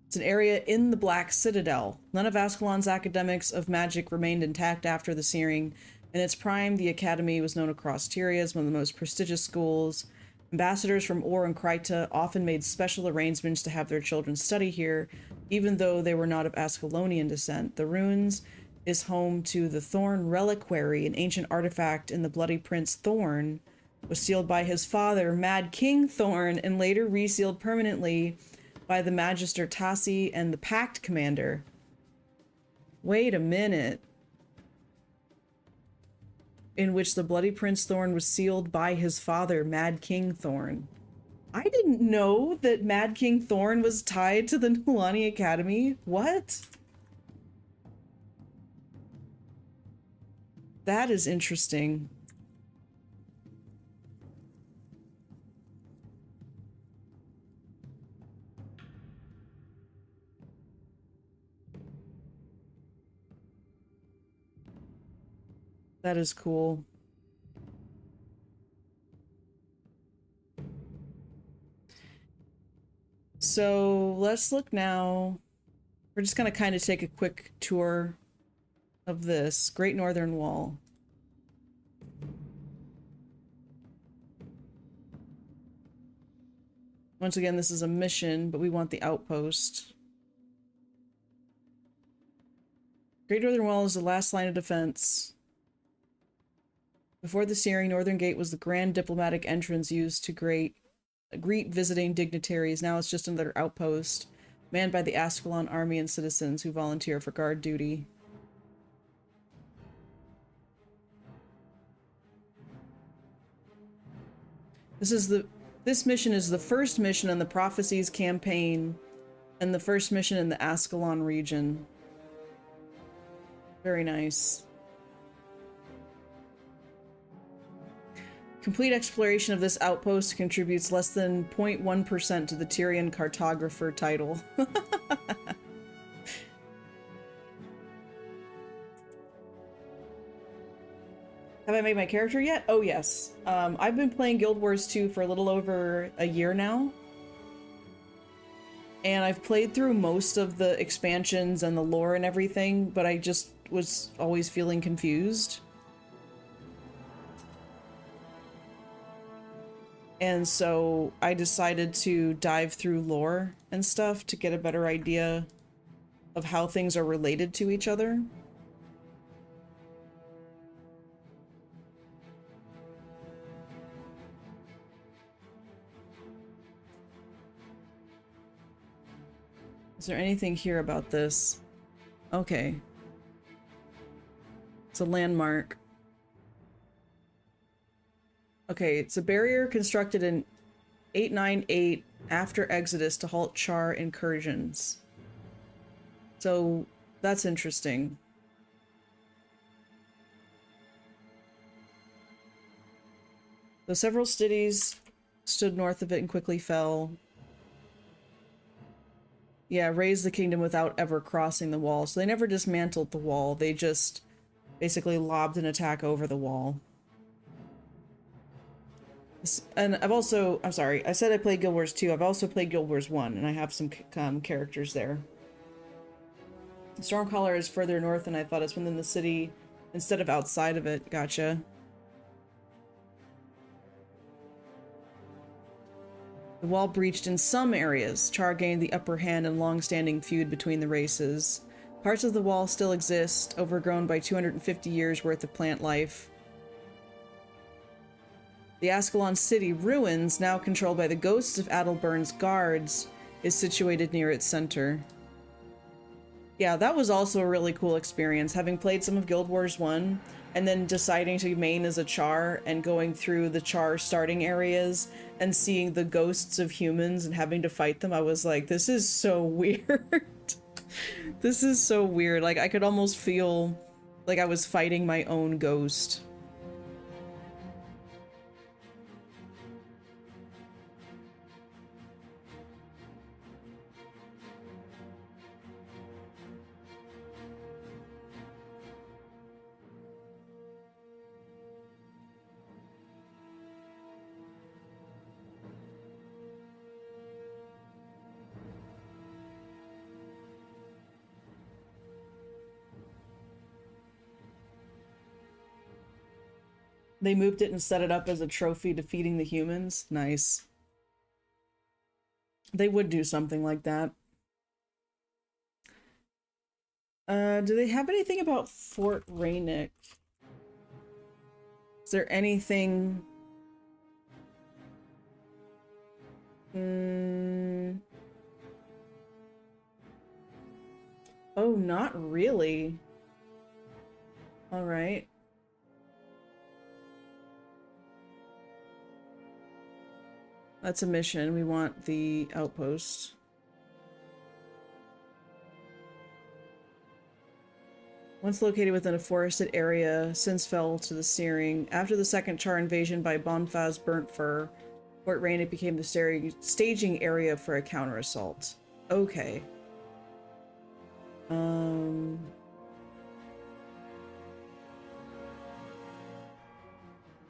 It's an area in the Black Citadel. None of Ascalon's academics of magic remained intact after the Searing. In its prime, the Academy was known across Tyria as one of the most prestigious schools. Ambassadors from Or and Kryta often made special arrangements to have their children study here, even though they were not of Ascalonian descent. The ruins is home to the Thorn Reliquary, an ancient artifact in the Bloody Prince Thorn, was sealed by his father, Mad King Thorn, and later resealed permanently by the Magister Tassi and the Pact Commander. Wait a minute. In which the Bloody Prince Thorn was sealed by his father, Mad King Thorn. I didn't know that Mad King Thorn was tied to the Nulani Academy. What? That is interesting. That is cool. So let's look now. We're just going to kind of take a quick tour of this Great Northern Wall. Once again, this is a mission, but we want the outpost. Great Northern Wall is the last line of defense. Before the Searing, Northern Gate was the grand diplomatic entrance used to greet visiting dignitaries. Now it's just another outpost, manned by the Ascalon army and citizens who volunteer for guard duty. This mission is the first mission in the Prophecies campaign and the first mission in the Ascalon region. Very nice. Complete exploration of this outpost contributes less than 0.1% to the Tyrian cartographer title. Have I made my character yet? Oh yes. I've been playing Guild Wars 2 for a little over a year now. And I've played through most of the expansions and the lore and everything, but I just was always feeling confused. And so I decided to dive through lore and stuff to get a better idea of how things are related to each other. Is there anything here about this? Okay. It's a landmark. Okay, it's a barrier constructed in 898 after Exodus to halt Char incursions. So that's interesting. Though several cities stood north of it and quickly fell. Yeah, raised the kingdom without ever crossing the wall. So they never dismantled the wall. They just basically lobbed an attack over the wall. And I've also, I'm sorry, I said I played Guild Wars 2. I've also played Guild Wars 1, and I have some characters there. Stormcaller is further north than I thought. It's within the city instead of outside of it. Gotcha. The wall breached in some areas. Char gained the upper hand in long-standing feud between the races. Parts of the wall still exist, overgrown by 250 years worth of plant life. The Ascalon city ruins, now controlled by the ghosts of Adalbern's guards, is situated near its center. Yeah, that was also a really cool experience, having played some of Guild Wars 1, and then deciding to main as a Char and going through the Char starting areas and seeing the ghosts of humans and having to fight them. I was like, this is so weird. This is so weird. Like, I could almost feel like I was fighting my own ghost. They moved it and set it up as a trophy defeating the humans. Nice. They would do something like that. Do they have anything about Fort Rainick? Is there anything... Oh, not really. All right. That's a mission. We want the outpost. Once located within a forested area, since fell to the Searing. After the second Char invasion by Bonfaz Burnt Fur, Fort Rainick became the staging area for a counter-assault. Okay.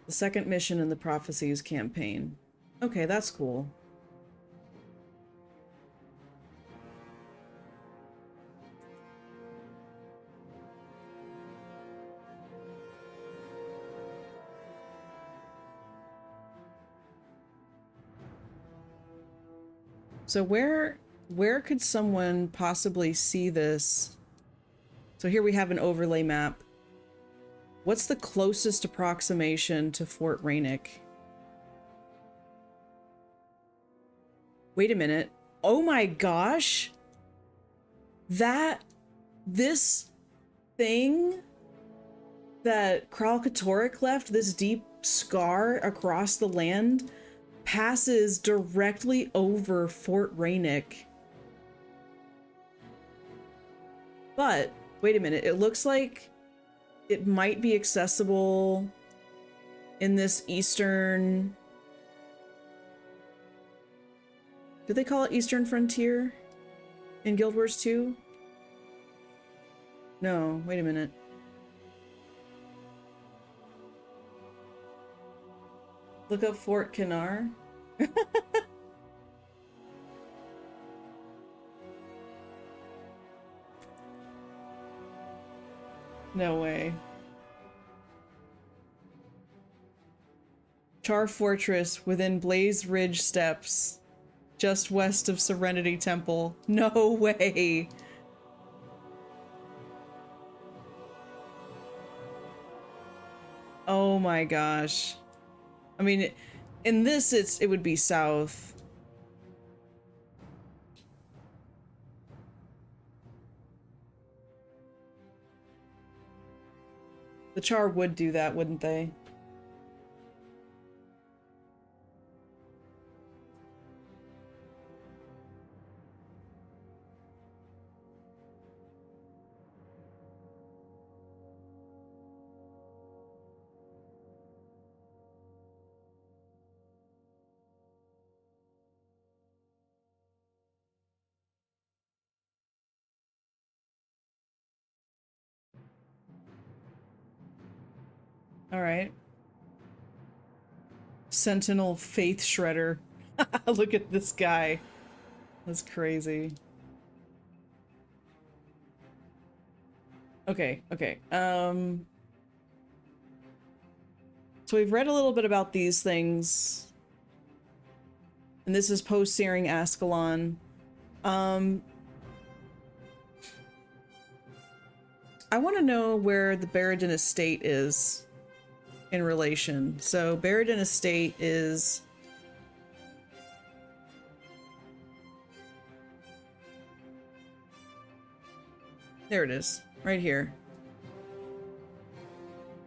The second mission in the Prophecies campaign. Okay, that's cool. So where could someone possibly see this? So here we have an overlay map. What's the closest approximation to Fort Rainick? Wait a minute. Oh my gosh. This thing that Kralkatorrik left, this deep scar across the land, passes directly over Fort Rainick. But, wait a minute, it looks like it might be accessible in this eastern... Did they call it Eastern Frontier in Guild Wars 2? No, wait a minute. Look up Fort Kanar. No way. Char Fortress within Blaze Ridge Steps, just west of Serenity Temple. No way. Oh my gosh. I mean, in this, it would be south. The Char would do that, wouldn't they? All right. Sentinel Faith Shredder. Look at this guy. That's crazy. Okay, okay. So we've read a little bit about these things. And this is post-Searing Ascalon. I want to know where the Barradin Estate is in relation. So Barradin Estate is... There it is, right here.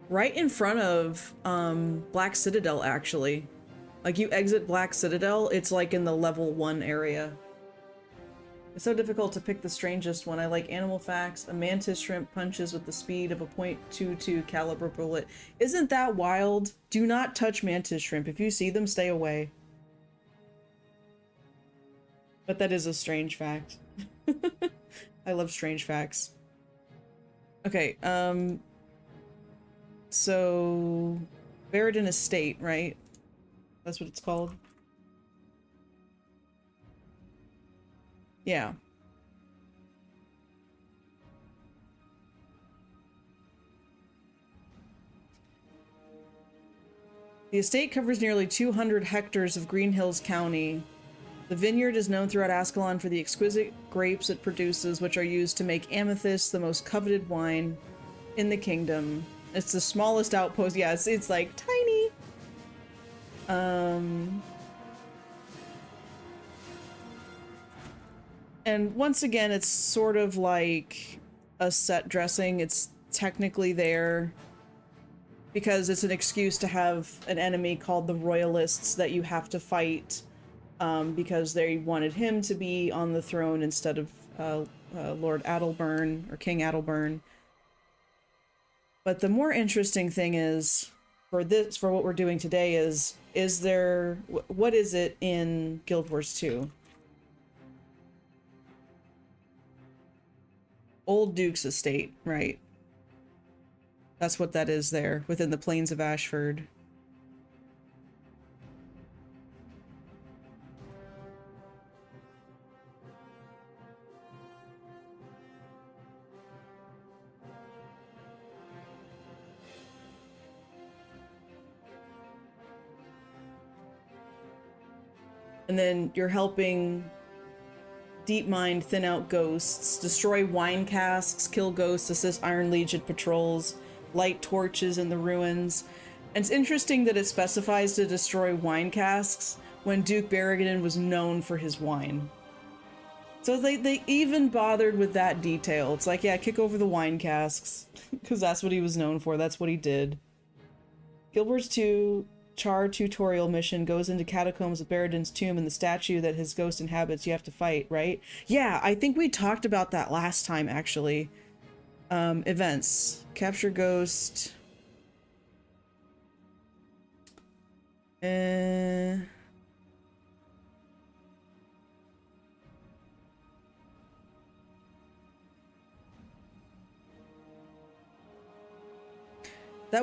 Right in front of Black Citadel, actually. Like, you exit Black Citadel, it's like in the level 1 area. It's so difficult to pick the strangest one. I like animal facts. A mantis shrimp punches with the speed of a .22 caliber bullet. Isn't that wild? Do not touch mantis shrimp. If you see them, stay away. But that is a strange fact. I love strange facts. Okay, so Barradin Estate, right? That's what it's called. Yeah. The estate covers nearly 200 hectares of Green Hills County The vineyard is known throughout Ascalon for the exquisite grapes it produces, which are used to make amethyst, the most coveted wine in the kingdom. It's the smallest outpost. Yeah, it's like tiny. And once again, it's sort of like a set dressing. It's technically there because it's an excuse to have an enemy called the Royalists that you have to fight, because they wanted him to be on the throne instead of Lord Adelburn or King Adelburn. But the more interesting thing is, for what we're doing today is there, what is it in Guild Wars 2? Old Duke's estate, right? That's what that is there, within the Plains of Ashford. And then you're helping deep mine, thin out ghosts, destroy wine casks, kill ghosts, assist Iron Legion patrols, light torches in the ruins. And it's interesting that it specifies to destroy wine casks when Duke Barrigan was known for his wine. So they even bothered with that detail. It's like, yeah, kick over the wine casks, because that's what he was known for. That's what he did. Guild Wars 2 Char tutorial mission goes into catacombs of Barrigan's tomb and the statue that his ghost inhabits you have to fight, right? Yeah, I think we talked about that last time, actually. Events. Capture ghost. That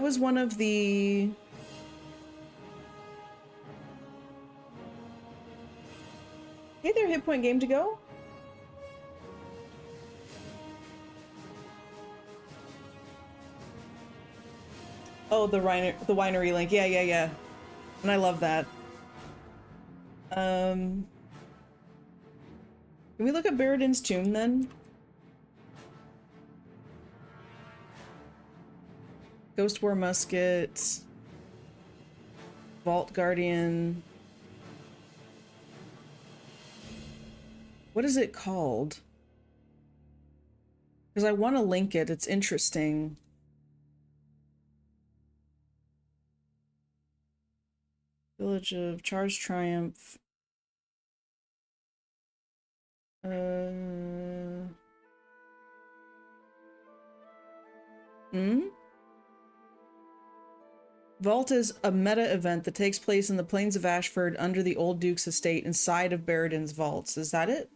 was one of the... Hey there, Hit Point Game to Go. Oh, the winery link. Yeah. And I love that. Can we look at Barrigan's tomb then? Ghost War Musket. Vault Guardian. What is it called? Because I want to link it. It's interesting. Village of Char's Triumph. Vault is a meta event that takes place in the Plains of Ashford under the Old Duke's estate inside of Barrigan's vaults. Is that it?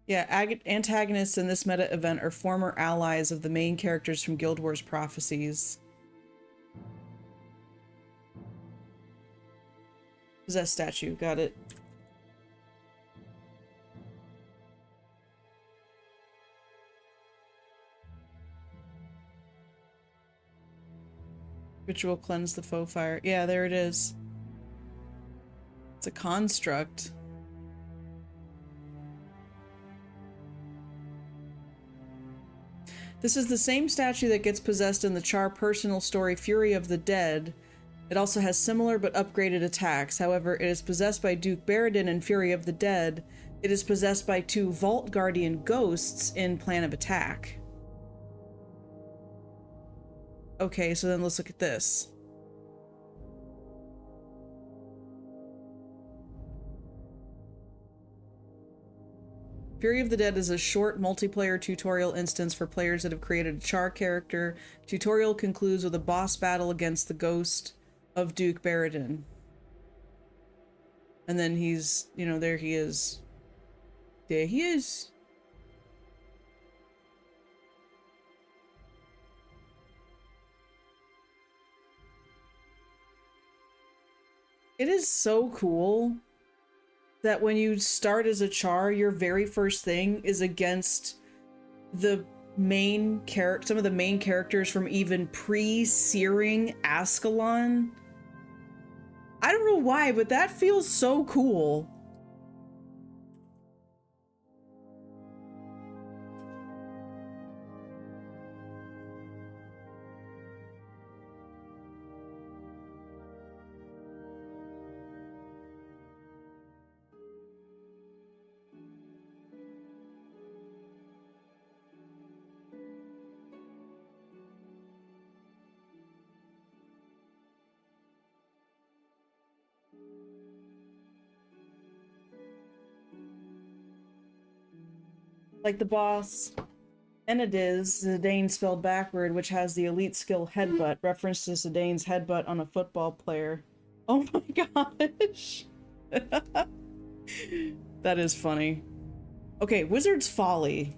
Yeah, antagonists in this meta event are former allies of the main characters from Guild Wars Prophecies. Possess statue, got it. Ritual cleanse the foe fire. Yeah, there it is. It's a construct. This is the same statue that gets possessed in the Char personal story Fury of the Dead. It also has similar but upgraded attacks. However, it is possessed by Duke Barrigan in Fury of the Dead. It is possessed by 2 Vault Guardian ghosts in Plan of Attack. Okay, so then let's look at this. Fury of the Dead is a short multiplayer tutorial instance for players that have created a Char character. Tutorial concludes with a boss battle against the ghost of Duke Barrigan. And then he's, you know, there he is. There he is. It is so cool. that when you start as a char, your very first thing is against the main character, some of the main characters from even pre-searing Ascalon. I don't know why, but that feels so cool. Like the boss, Enadiz, Zidane spelled backward, which has the elite skill headbutt, reference to Zidane's headbutt on a football player. Oh my gosh. That is funny. Okay, Wizard's Folly.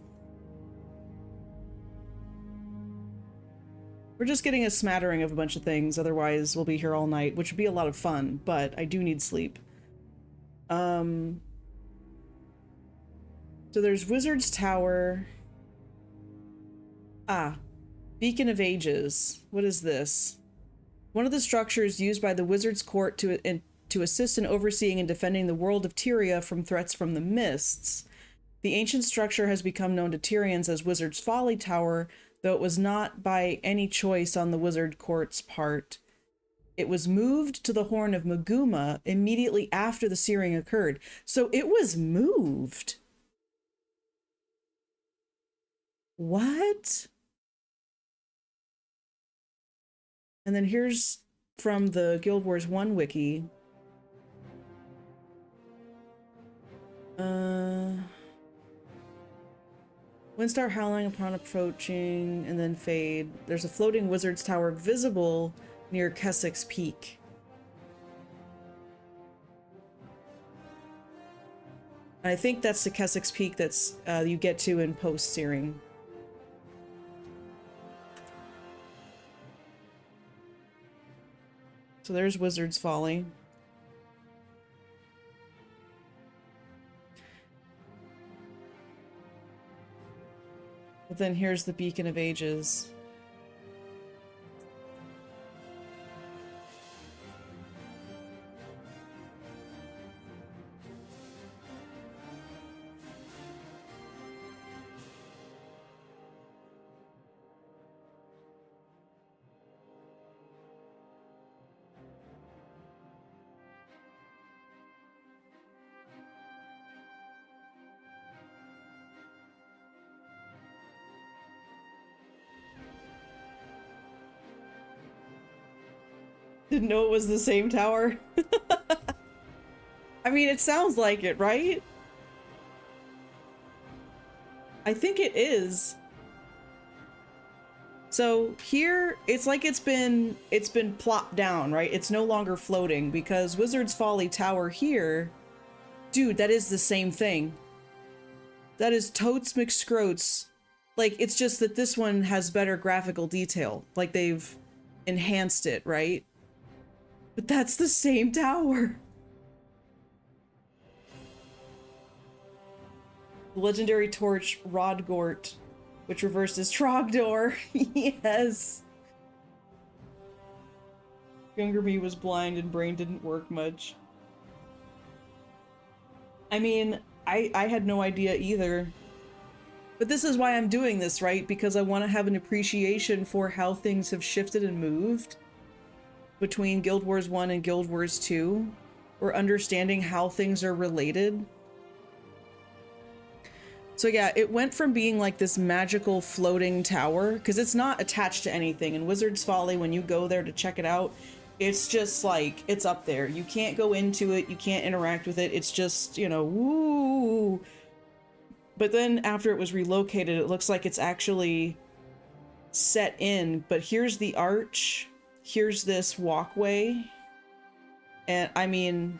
We're just getting a smattering of a bunch of things, otherwise we'll be here all night, which would be a lot of fun, but I do need sleep. So there's Wizard's Tower. Ah, Beacon of Ages. What is this? One of the structures used by the Wizard's Court to assist in overseeing and defending the world of Tyria from threats from the Mists. The ancient structure has become known to Tyrians as Wizard's Folly Tower, though it was not by any choice on the Wizard Court's part. It was moved to the Horn of Maguma immediately after the searing occurred. So it was moved. What? And then here's from the Guild Wars 1 wiki. Windstar howling upon approaching, and then fade. There's a floating wizard's tower visible near Keswick's Peak. And I think that's the Keswick's Peak that's you get to in post-searing. So there's Wizard's Folly. But then here's the Beacon of Ages. Didn't know it was the same tower. I mean, it sounds like it, right? I think it is. So here, it's like it's been plopped down, right? It's no longer floating because Wizard's Folly Tower here, dude, that is the same thing. That is totes McScroats. Like, it's just that this one has better graphical detail. Like, they've enhanced it, right? But that's the same tower. The legendary torch Rodgort, which reversed as Trogdor. Yes. Younger me was blind and brain didn't work much. I mean, I had no idea either. But this is why I'm doing this, right? Because I want to have an appreciation for how things have shifted and moved between Guild Wars 1 and Guild Wars 2, or understanding how things are related. So yeah, it went from being like this magical floating tower, because it's not attached to anything. In Wizard's Folly, when you go there to check it out, it's just like, it's up there. You can't go into it, you can't interact with it, it's just, you know, woo. But then after it was relocated, it looks like it's actually set in, but here's the arch. Here's this walkway, and I mean,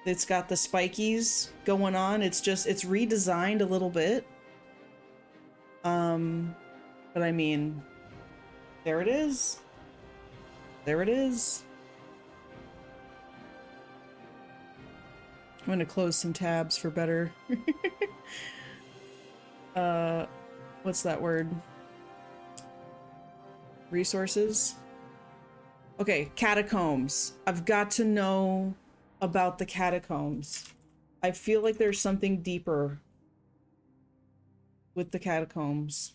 it's got the spikies going on. It's just, it's redesigned a little bit. But I mean, there it is. There it is. I'm gonna close some tabs for better. What's that word? Resources? Okay, catacombs. I've got to know about the catacombs. I feel like there's something deeper with the catacombs.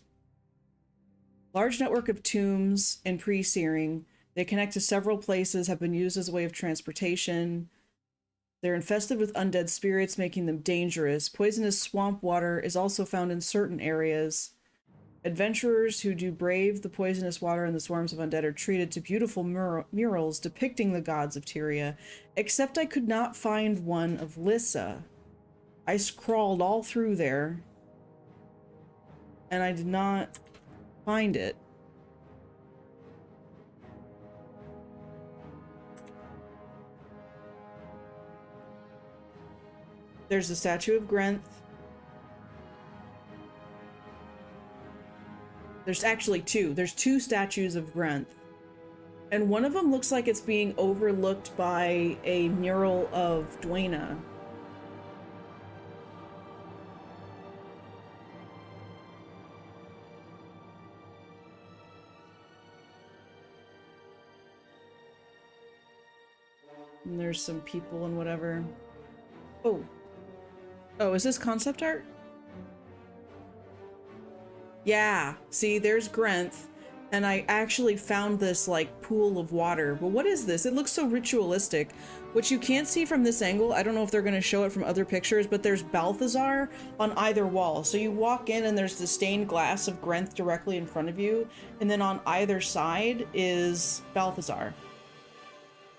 Large network of tombs and pre-searing. They connect to several places, have been used as a way of transportation. They're infested with undead spirits, making them dangerous. Poisonous swamp water is also found in certain areas. Adventurers who do brave the poisonous water and the swarms of undead are treated to beautiful murals depicting the gods of Tyria, except I could not find one of Lissa. I scrawled all through there, and I did not find it. There's the statue of Grenth. There's actually two. There's two statues of Grenth. And one of them looks like it's being overlooked by a mural of Dwayna. And there's some people and whatever. Oh. Oh, is this concept art? Yeah, see, there's Grenth, and I actually found this, like, pool of water. But what is this? It looks so ritualistic. What you can't see from this angle, I don't know if they're going to show it from other pictures, but there's Balthazar on either wall. So you walk in and there's the stained glass of Grenth directly in front of you, and then on either side is Balthazar.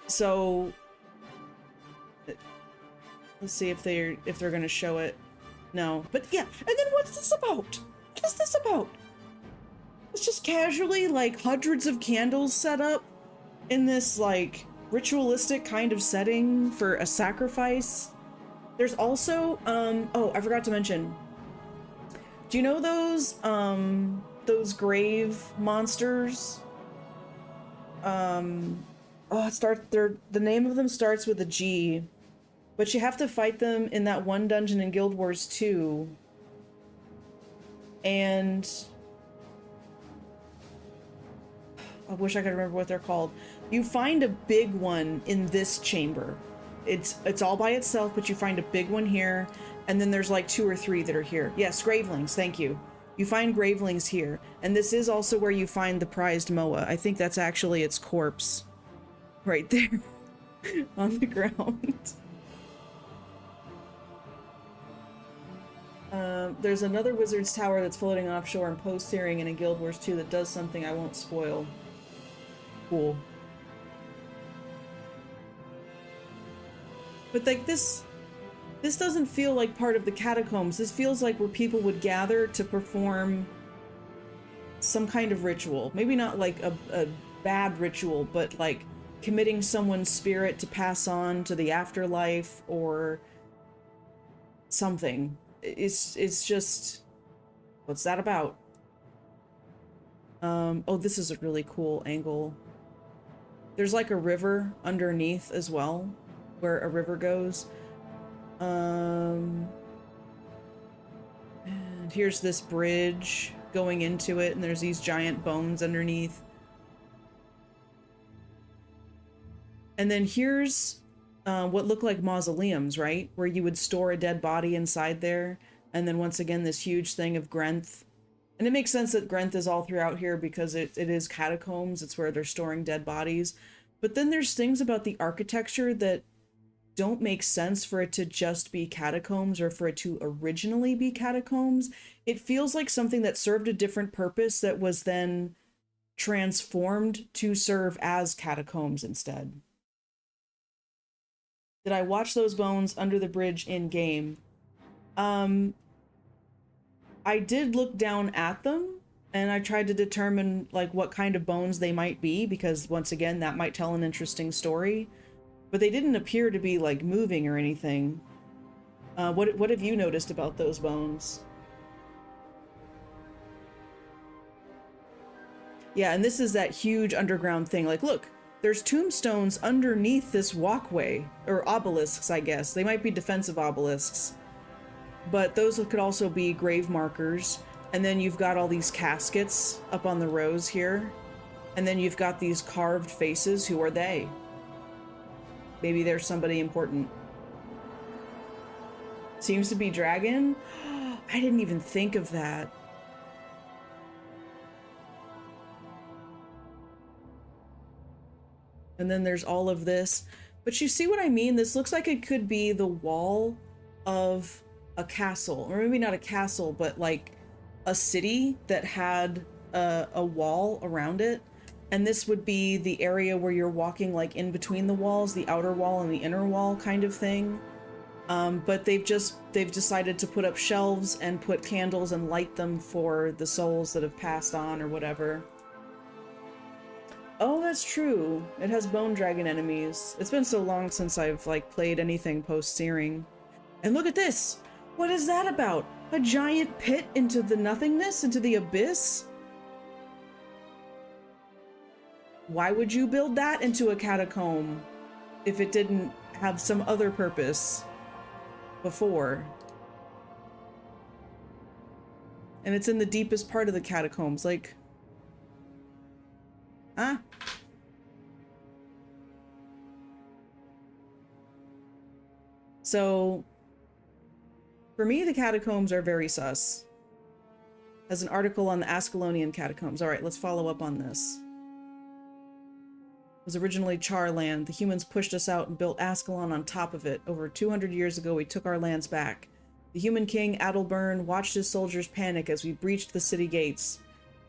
So let's see if they're going to show it. No, but yeah. And then what's this about? What is this about? It's just casually, like, hundreds of candles set up in this, like, ritualistic kind of setting for a sacrifice. There's also, oh, I forgot to mention. Do you know those grave monsters? Oh, the name of them starts with a G, but you have to fight them in that one dungeon in Guild Wars 2. And I wish I could remember what they're called. You find a big one in this chamber. It's all by itself, but you find a big one here, and then there's like 2 or 3 that are here. Yes, gravelings, thank you. You find gravelings here, and this is also where you find the prized Moa. I think that's actually its corpse right there on the ground. There's another wizard's tower that's floating offshore in post-searing and in Guild Wars 2 that does something I won't spoil. Cool. But like this doesn't feel like part of the catacombs. This feels like where people would gather to perform some kind of ritual. Maybe not like a bad ritual, but like committing someone's spirit to pass on to the afterlife or something. It's just, what's that about? Oh, this is a really cool angle. There's like a river underneath as well, where a river goes. And here's this bridge going into it, and there's these giant bones underneath. And then here's what look like mausoleums, right? Where you would store a dead body inside there. And then once again, this huge thing of Grenth. And it makes sense that Grenth is all throughout here because it is catacombs. It's where they're storing dead bodies. But then there's things about the architecture that don't make sense for it to just be catacombs or for it to originally be catacombs. It feels like something that served a different purpose that was then transformed to serve as catacombs instead. Did I watch those bones under the bridge in game? I did look down at them, and I tried to determine like what kind of bones they might be, because once again, that might tell an interesting story. But they didn't appear to be like moving or anything. What have you noticed about those bones? Yeah, and this is that huge underground thing. Like, look, there's tombstones underneath this walkway, or obelisks, I guess. They might be defensive obelisks, but those could also be grave markers. And then you've got all these caskets up on the rows here. And then you've got these carved faces. Who are they? Maybe there's somebody important. Seems to be dragon. I didn't even think of that. And then there's all of this. But you see what I mean? This looks like it could be the wall of a castle. Or maybe not a castle, but like a city that had a wall around it. And this would be the area where you're walking like in between the walls, the outer wall and the inner wall kind of thing. But they've decided to put up shelves and put candles and light them for the souls that have passed on or whatever. Oh, that's true. It has bone dragon enemies. It's been so long since I've like played anything post-searing. And look at this! What is that about? A giant pit into the nothingness? Into the abyss? Why would you build that into a catacomb if it didn't have some other purpose before? And it's in the deepest part of the catacombs, like... Huh? So, for me, the catacombs are very sus. As an article on the Ascalonian catacombs. Alright, let's follow up on this. It was originally Char land. The humans pushed us out and built Ascalon on top of it. Over 200 years ago, we took our lands back. The human king, Adalbern, watched his soldiers panic as we breached the city gates.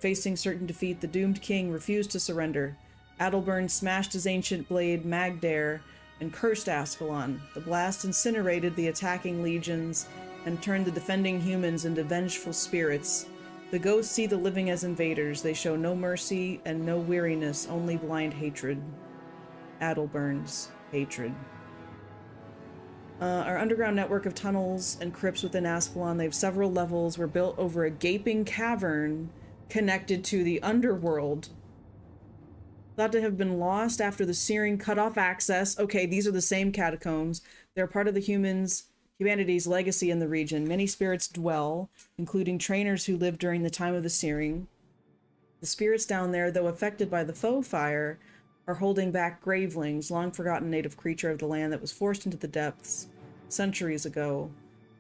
Facing certain defeat, the doomed king refused to surrender. Adalbern smashed his ancient blade, Magdare, and cursed Ascalon. The blast incinerated the attacking legions and turned the defending humans into vengeful spirits. The ghosts see the living as invaders. They show no mercy and no weariness, only blind hatred. Adalbern's hatred. Our underground network of tunnels and crypts within Ascalon, they have several levels, were built over a gaping cavern connected to the underworld. Thought to have been lost after the searing cut off access. Okay, these are the same catacombs. They're part of the humanity's legacy in the region. Many spirits dwell, including trainers who lived during the time of the searing. The spirits down there, though affected by the faux fire, are holding back gravelings, long-forgotten native creature of the land that was forced into the depths centuries ago.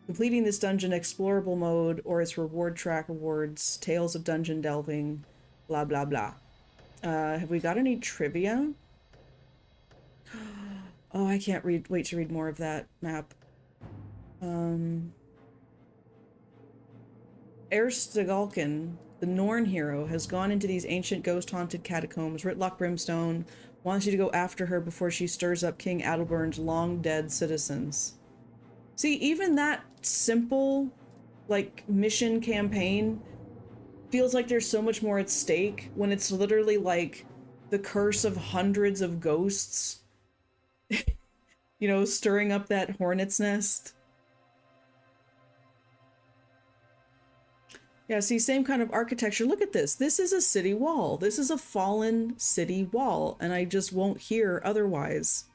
Completing this dungeon explorable mode or its reward track awards, tales of dungeon delving, blah blah blah. Have we got any trivia? Oh, I can't wait to read more of that map. Erstegalken, the Norn hero, has gone into these ancient ghost-haunted catacombs. Ritlock Brimstone wants you to go after her before she stirs up King Adalbern's long-dead citizens. See, even that simple, like, mission campaign feels like there's so much more at stake when it's literally, like, the curse of hundreds of ghosts, you know, stirring up that hornet's nest. Yeah, see, same kind of architecture. Look at this. This is a city wall. This is a fallen city wall, and I just won't hear otherwise.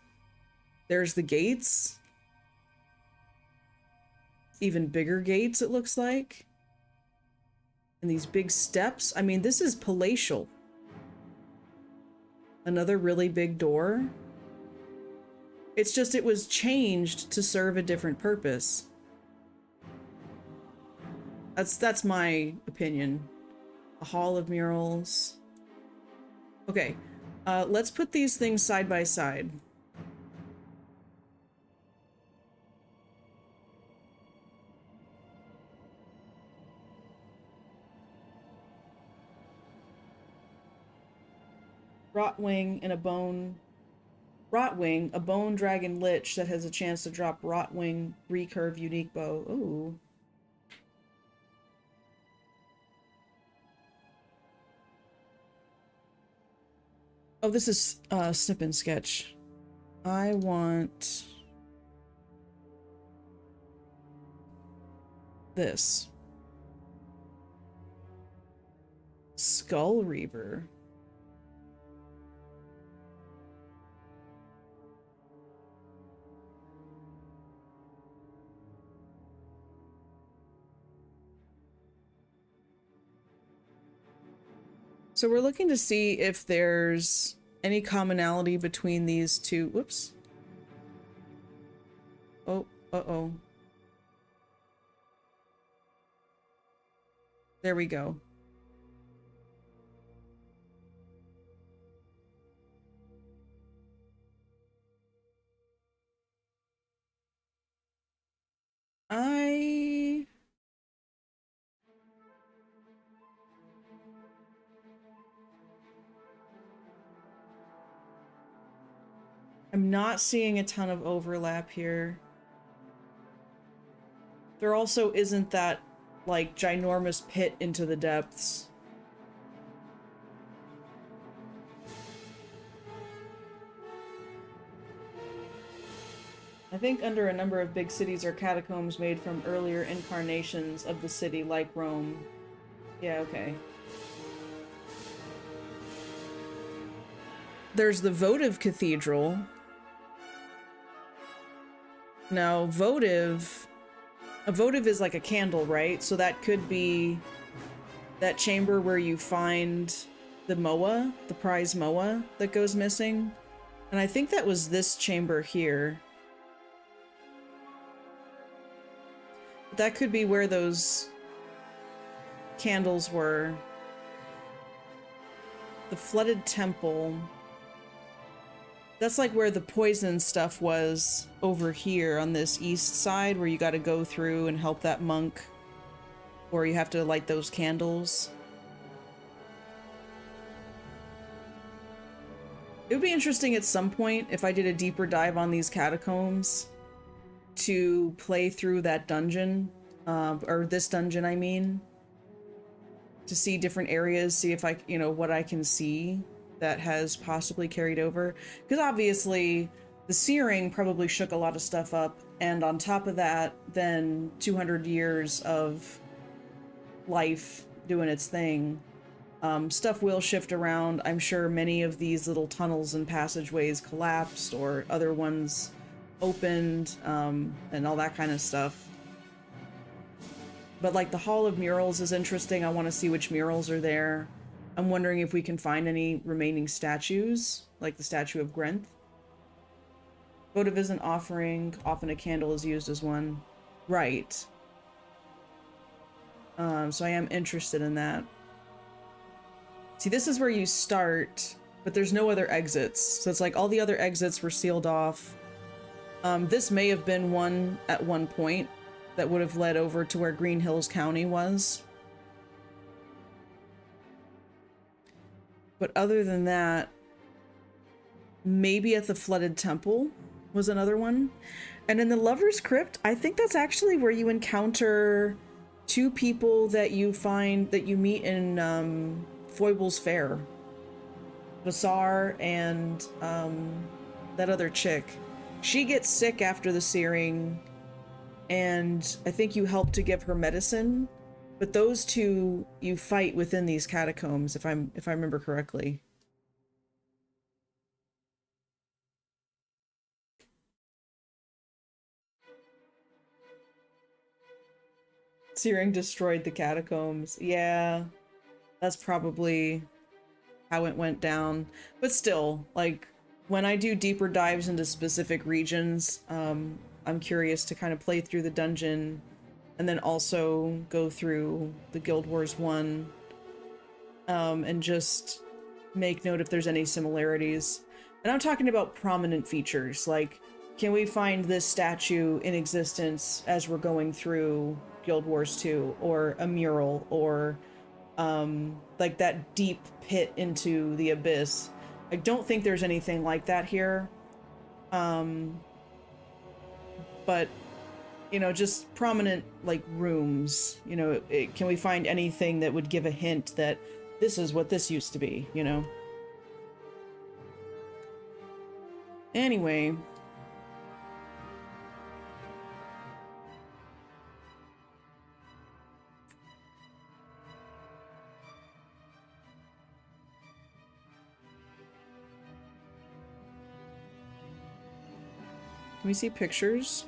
There's the gates. Even bigger gates, it looks like. And these big steps. I mean, this is palatial. Another really big door. It's just it was changed to serve a different purpose. That's my opinion. A hall of murals. Okay, let's put these things side by side. Rotwing and a bone... Rotwing, a bone dragon lich that has a chance to drop Rotwing recurve unique bow. Ooh. Oh, this is snip and sketch. I want this. Skull Reaver. So we're looking to see if there's any commonality between these two. Whoops. Oh, uh-oh. There we go. I'm not seeing a ton of overlap here. There also isn't that, like, ginormous pit into the depths. I think under a number of big cities are catacombs made from earlier incarnations of the city, like Rome. Yeah, okay. There's the votive cathedral. Now, a votive is like a candle, right? So that could be that chamber where you find the Moa, the prize Moa that goes missing. And I think that was this chamber here. That could be where those candles were. The flooded temple. That's like where the poison stuff was over here on this east side, where you got to go through and help that monk, or you have to light those candles. It would be interesting at some point if I did a deeper dive on these catacombs to play through that dungeon, or this dungeon, I mean, to see different areas, see if I, you know, what I can see that has possibly carried over. Because obviously the searing probably shook a lot of stuff up, and on top of that, then 200 years of life doing its thing. Stuff will shift around. I'm sure many of these little tunnels and passageways collapsed, or other ones opened, and all that kind of stuff. But like the Hall of Murals is interesting. I want to see which murals are there. I'm wondering if we can find any remaining statues, like the statue of Grenth. Votive is an offering. Often a candle is used as one. Right. So I am interested in that. See, this is where you start, but there's no other exits. So it's like all the other exits were sealed off. This may have been one at one point that would have led over to where Green Hills County was. But other than that, maybe at the Flooded Temple was another one. And in the Lover's Crypt, I think that's actually where you encounter two people that you find, that you meet in Foible's Fair. Vasar and that other chick. She gets sick after the searing, and I think you help to give her medicine. But those two you fight within these catacombs, if I remember correctly. Searing destroyed the catacombs. Yeah, that's probably how it went down. But still, like, when I do deeper dives into specific regions, I'm curious to kind of play through the dungeon and then also go through the Guild Wars 1, and just make note if there's any similarities. And I'm talking about prominent features, like, can we find this statue in existence as we're going through Guild Wars 2, or a mural, or like that deep pit into the abyss. I don't think there's anything like that here. But, you know, just prominent, like, rooms, you know, can we find anything that would give a hint that this is what this used to be, you know? Anyway. Can we see pictures?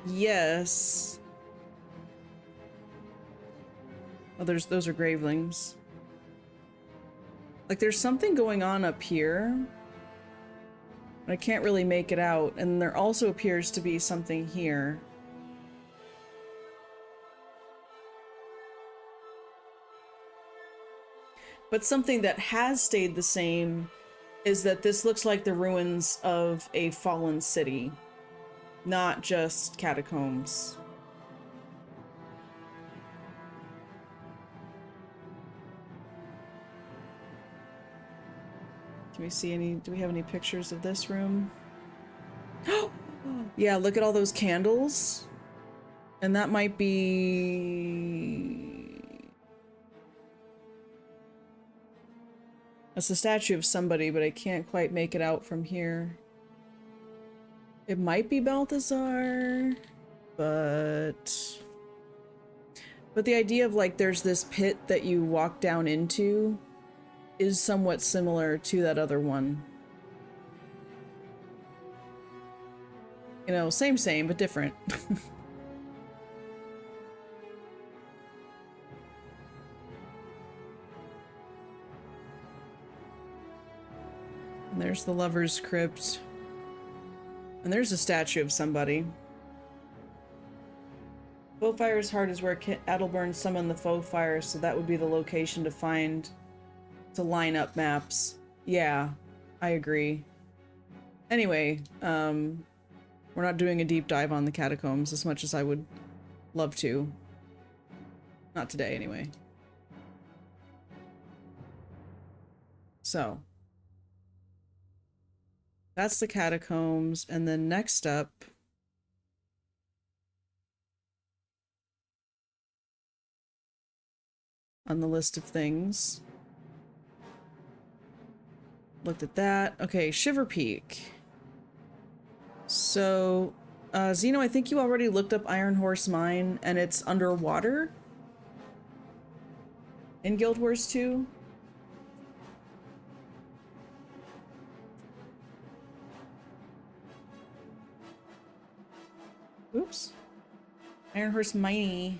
Yes. Oh, those are gravelings. Like, there's something going on up here. But I can't really make it out. And there also appears to be something here. But something that has stayed the same is that this looks like the ruins of a fallen city, not just catacombs. Can we see any, do we have any pictures of this room? Yeah, look at all those candles. And that might be... That's a statue of somebody, but I can't quite make it out from here. It might be Balthazar, but the idea of like there's this pit that you walk down into is somewhat similar to that other one. You know, same, but different. And there's the Lover's Crypt. And there's a statue of somebody. Foefire's Heart is where Adelburn summoned the Foefire, so that would be the location to find, to line up maps. Yeah, I agree. Anyway, we're not doing a deep dive on the catacombs as much as I would love to. Not today, anyway. So. That's the catacombs, and then next up... on the list of things. Looked at that. Okay, Shiver Peak. So, Zeno, I think you already looked up Iron Horse Mine, and it's underwater? In Guild Wars 2? Oops. Iron Horse Miney.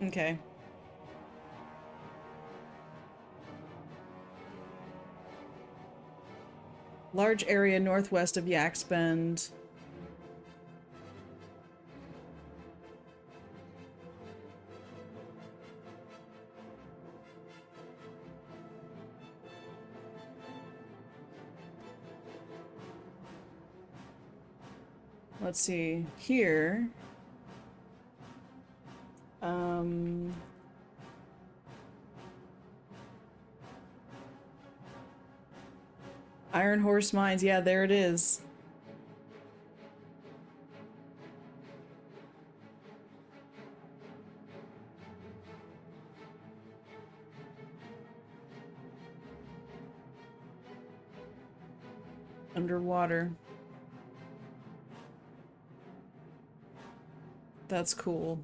Okay. Large area northwest of Yak's Bend. Let's see, here. Iron Horse Mines, yeah, there it is. Underwater. That's cool.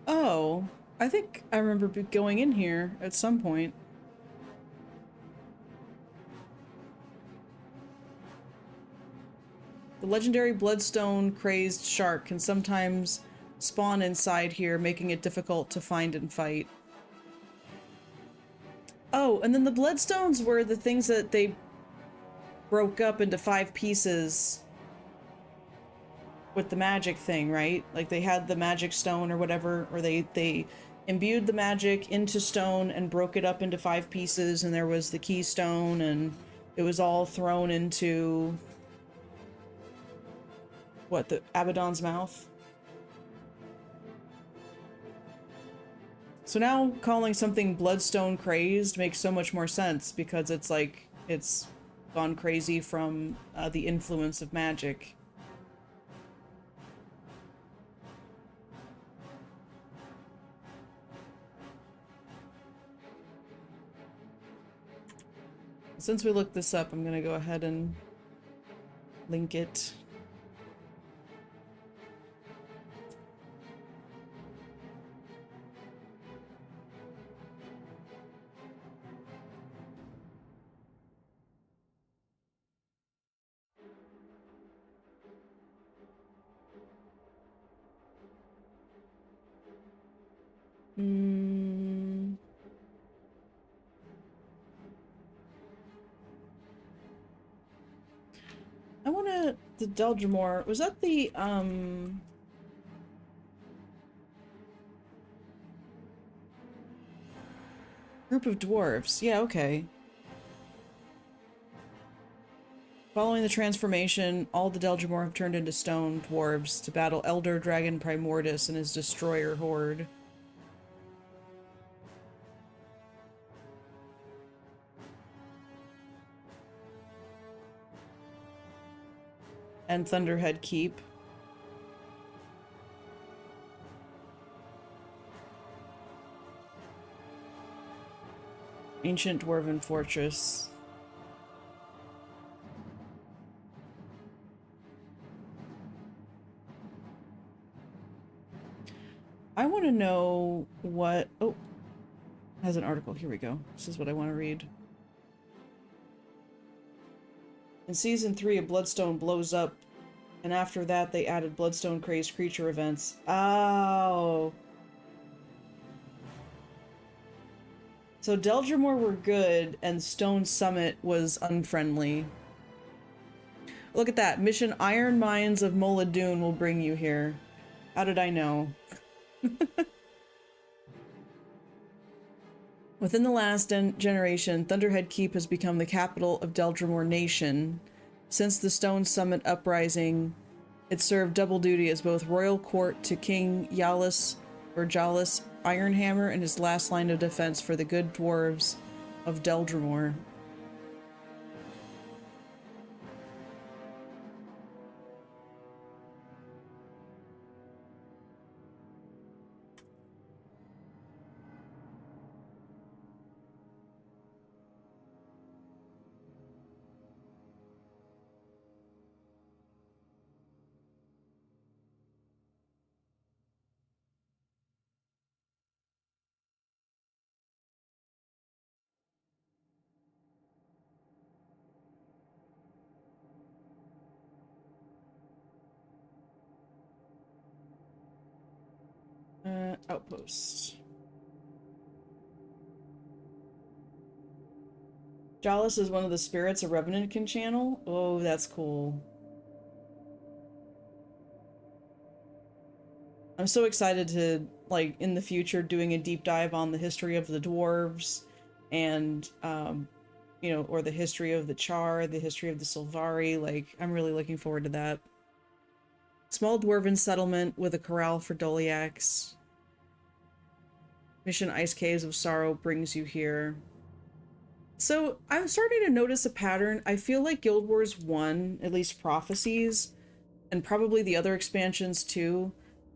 Oh, I think I remember going in here at some point. The legendary bloodstone crazed shark can sometimes spawn inside here, making it difficult to find and fight. Oh, and then the bloodstones were the things that they broke up into 5 pieces with the magic thing, right? Like they had the magic stone or whatever, or they imbued the magic into stone and broke it up into 5 pieces, and there was the keystone, and it was all thrown into what, the Abaddon's mouth? So now calling something bloodstone crazed makes so much more sense, because it's like it's gone crazy from the influence of magic. Since we looked this up, I'm gonna go ahead and link it. I wanna... The Deldrimor... Was that the, group of dwarves? Yeah, okay. Following the transformation, all the Deldrimor have turned into stone dwarves to battle Elder Dragon Primordus and his destroyer horde. And Thunderhead Keep. Ancient Dwarven Fortress. I want to know what... Oh, has an article. Here we go. This is what I want to read. In Season 3, a Bloodstone blows up, and after that they added Bloodstone-crazed creature events. Oh. So Deldrimor were good, and Stone Summit was unfriendly. Look at that. Mission Iron Mines of Mola Dune will bring you here. How did I know? Within the last generation, Thunderhead Keep has become the capital of Deldrimor Nation. Since the Stone Summit uprising, it served double duty as both royal court to King Yalis or Jalis Ironhammer and his last line of defense for the good dwarves of Deldrimor. Outpost. Jalis is one of the spirits a Revenant can channel? Oh, that's cool. I'm so excited to, like, in the future, doing a deep dive on the history of the dwarves and, you know, or the history of the Char, the history of the Sylvari. Like, I'm really looking forward to that. Small dwarven settlement with a corral for Doliacs. Mission Ice Caves of Sorrow brings you here. So I'm starting to notice a pattern. I feel like Guild Wars 1, at least Prophecies, and probably the other expansions too,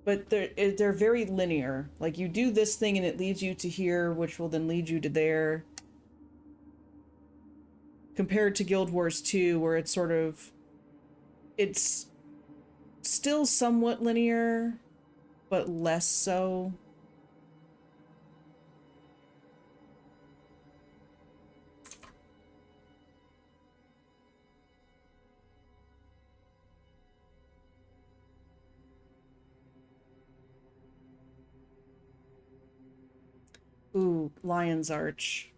but they're very linear. Like, you do this thing and it leads you to here, which will then lead you to there. Compared to Guild Wars 2, where it's sort of... It's still somewhat linear, but less so. Ooh, Lion's Arch.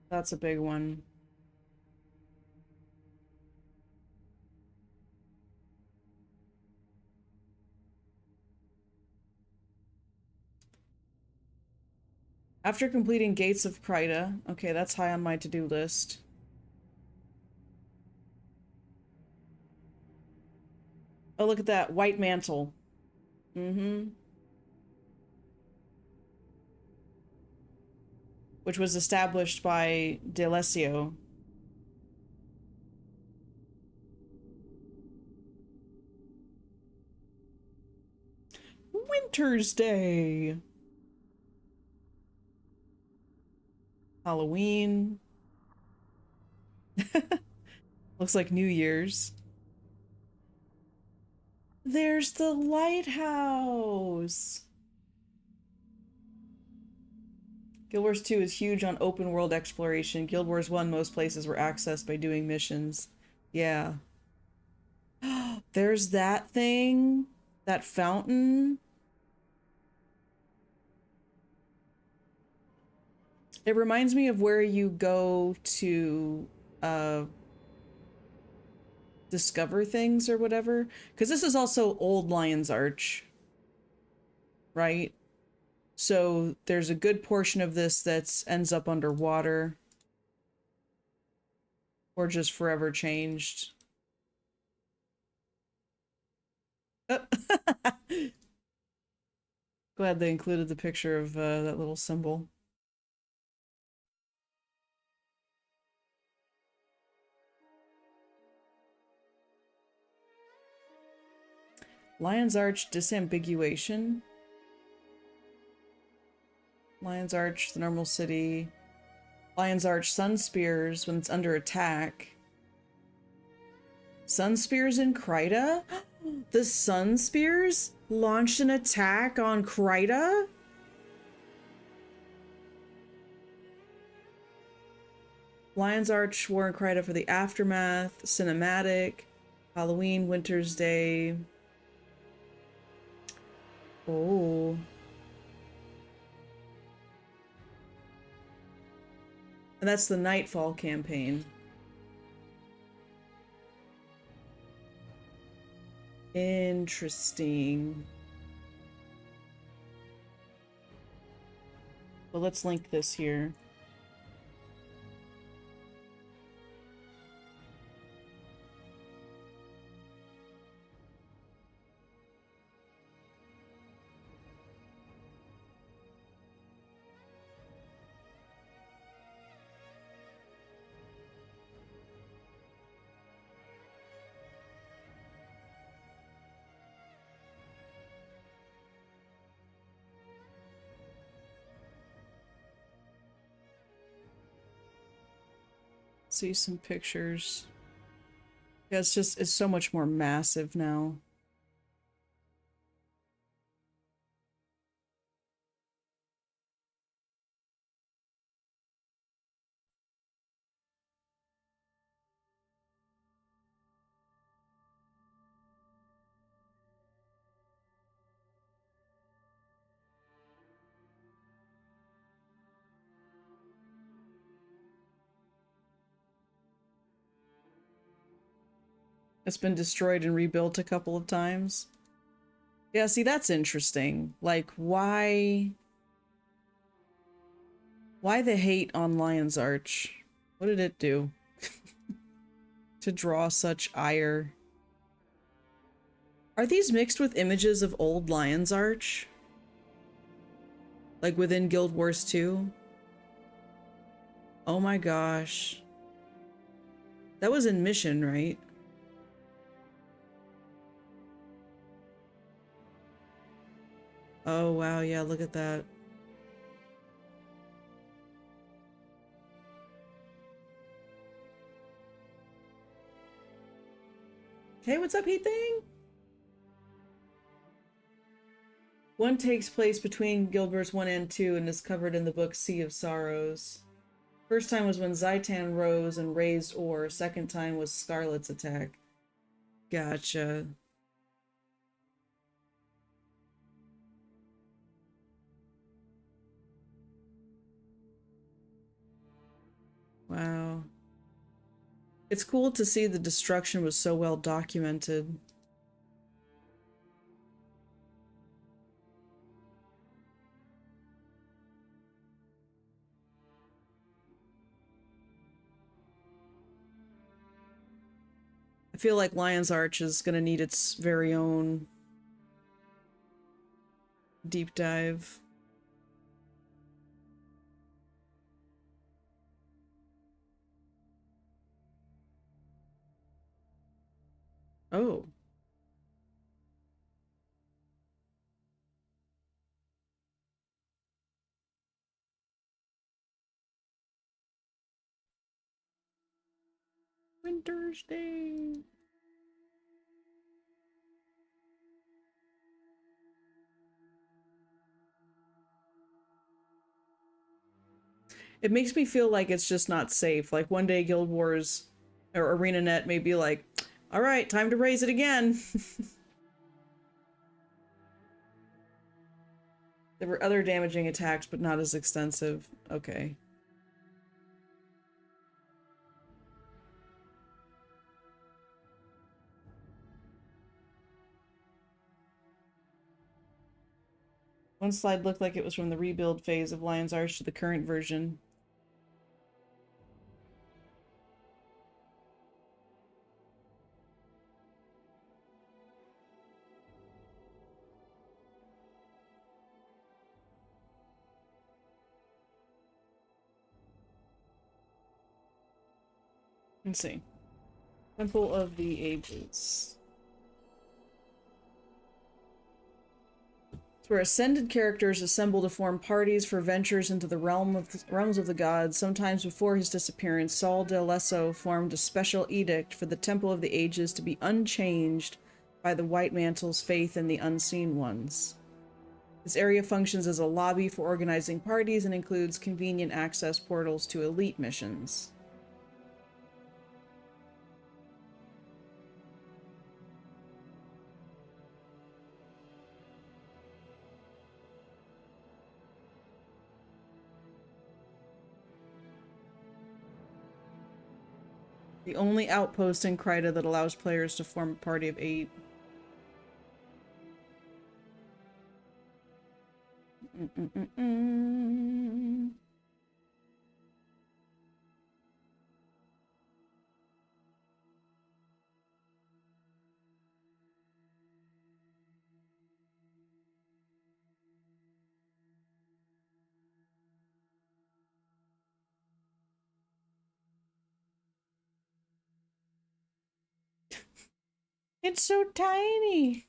That's a big one. After completing Gates of Prida. Okay, that's high on my to-do list. Oh, look at that. White Mantle. Mm-hmm. Which was established by D'Alessio. Winter's Day. Halloween. Looks like New Year's. There's the lighthouse. Guild Wars 2 is huge on open world exploration. Guild Wars 1, most places were accessed by doing missions. Yeah. There's that thing. That fountain. It reminds me of where you go to discover things or whatever. Because this is also Old Lion's Arch, right? So there's a good portion of this that ends up underwater. Or just forever changed. Oh. Glad they included the picture of that little symbol. Lion's Arch disambiguation. Lion's Arch, the normal city. Lion's Arch sun spears when it's under attack. Sun spears in Kryta? The sun spears launched an attack on Kryta? Lion's Arch War in Kryta for the Aftermath, Cinematic, Halloween, Winter's Day. Oh. And that's the Nightfall campaign. Interesting. Well, let's link this here. See some pictures. Yeah, it's so much more massive now. It's been destroyed and rebuilt a couple of times. Yeah, see, that's interesting. Like, why the hate on Lion's Arch? What did it do to draw such ire? Are these mixed with images of old Lion's Arch? Like within Guild Wars 2? Oh my gosh. That was in Mission, right? Oh wow, yeah, look at that. Hey, what's up, Heat Thing? One takes place between Guild Wars 1 and 2 and is covered in the book Sea of Sorrows. First time was when Zaitan rose and raised ore. Second time was Scarlet's attack. Gotcha. Wow. It's cool to see the destruction was so well documented. I feel like Lion's Arch is going to need its very own deep dive. Oh. Winter's Day. It makes me feel like it's just not safe. Like one day Guild Wars or ArenaNet may be like, all right, time to raise it again. There were other damaging attacks, but not as extensive. Okay. One slide looked like it was from the rebuild phase of Lion's Arch to the current version. Let's see. Temple of the Ages. It's where ascended characters assemble to form parties for ventures into the realms of the gods. Sometimes before his disappearance, Saul de Lesso formed a special edict for the Temple of the Ages to be unchanged by the White Mantle's faith in the Unseen Ones. This area functions as a lobby for organizing parties and includes convenient access portals to elite missions. The only outpost in Kryta that allows players to form a party of 8. It's so tiny.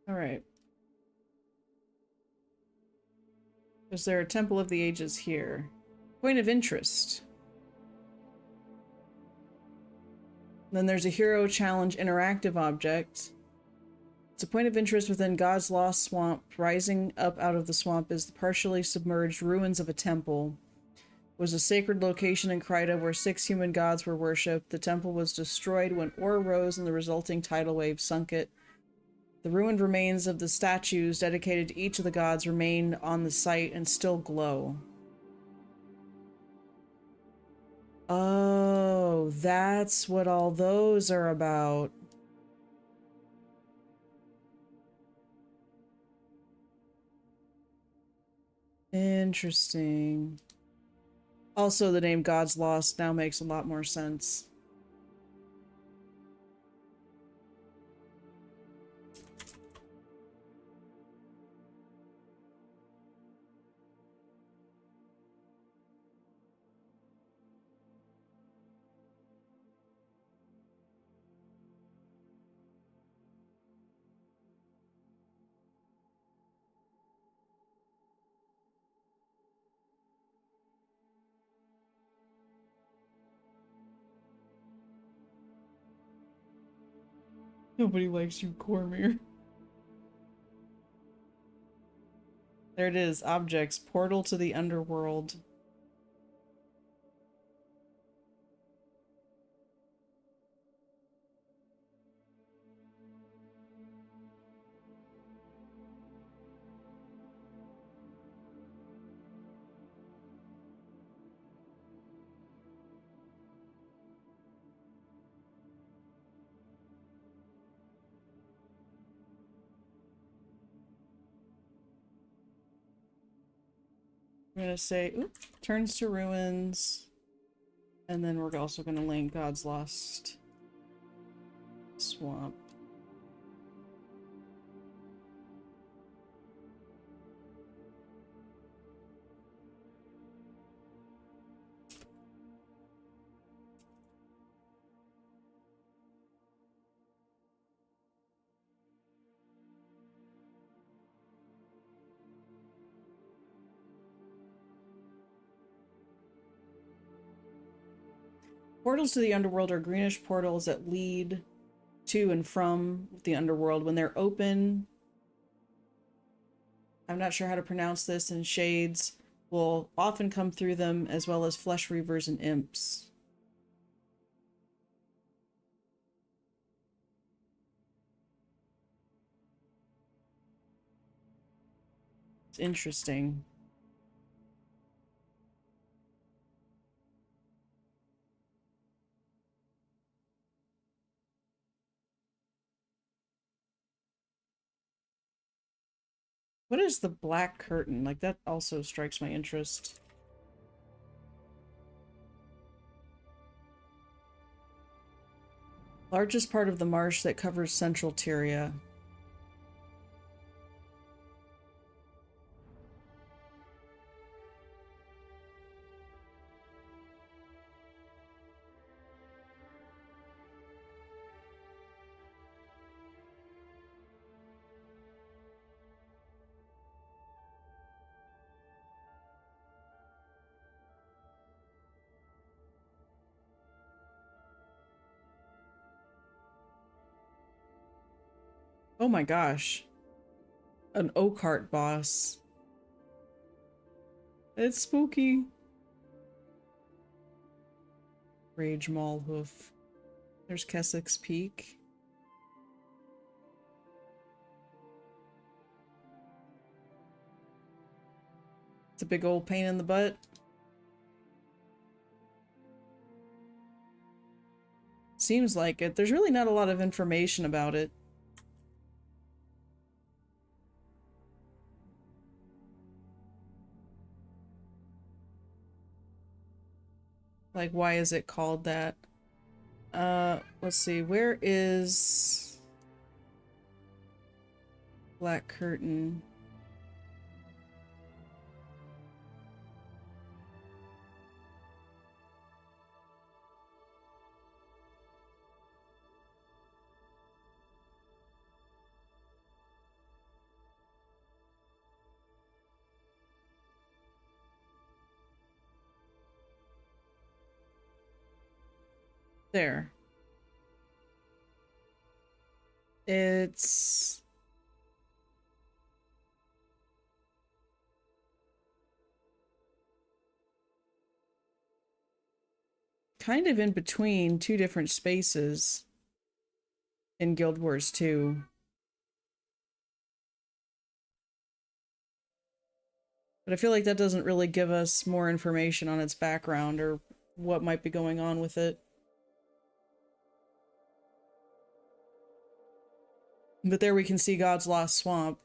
All right. Is there a Temple of the Ages here? Point of interest. Then there's a Hero Challenge interactive object. It's a point of interest within God's Lost Swamp. Rising up out of the swamp is the partially submerged ruins of a temple. It was a sacred location in Kryta where 6 human gods were worshipped. The temple was destroyed when ore rose and the resulting tidal wave sunk it. The ruined remains of the statues dedicated to each of the gods remain on the site and still glow. Oh, that's what all those are about. Interesting. Also, the name God's Lost now makes a lot more sense. Nobody likes you, Cormier. There it is. Objects. Portal to the underworld. I'm gonna say, oop, turns to ruins. And then we're also gonna link God's Lost Swamp. Portals to the underworld are greenish portals that lead to and from the underworld. When they're open, I'm not sure how to pronounce this, and shades will often come through them, as well as flesh reavers and imps. It's interesting. What is the black curtain? Like, that also strikes my interest. Largest part of the marsh that covers central Tyria. Oh my gosh. An Oakheart boss. It's spooky. Rage Maul Hoof. There's Keswick's Peak. It's a big old pain in the butt. Seems like it. There's really not a lot of information about it. Like, why is it called that? Let's see. Where is Black Curtain? There. It's kind of in between two different spaces in Guild Wars 2. But I feel like that doesn't really give us more information on its background or what might be going on with it. But there we can see God's Lost Swamp.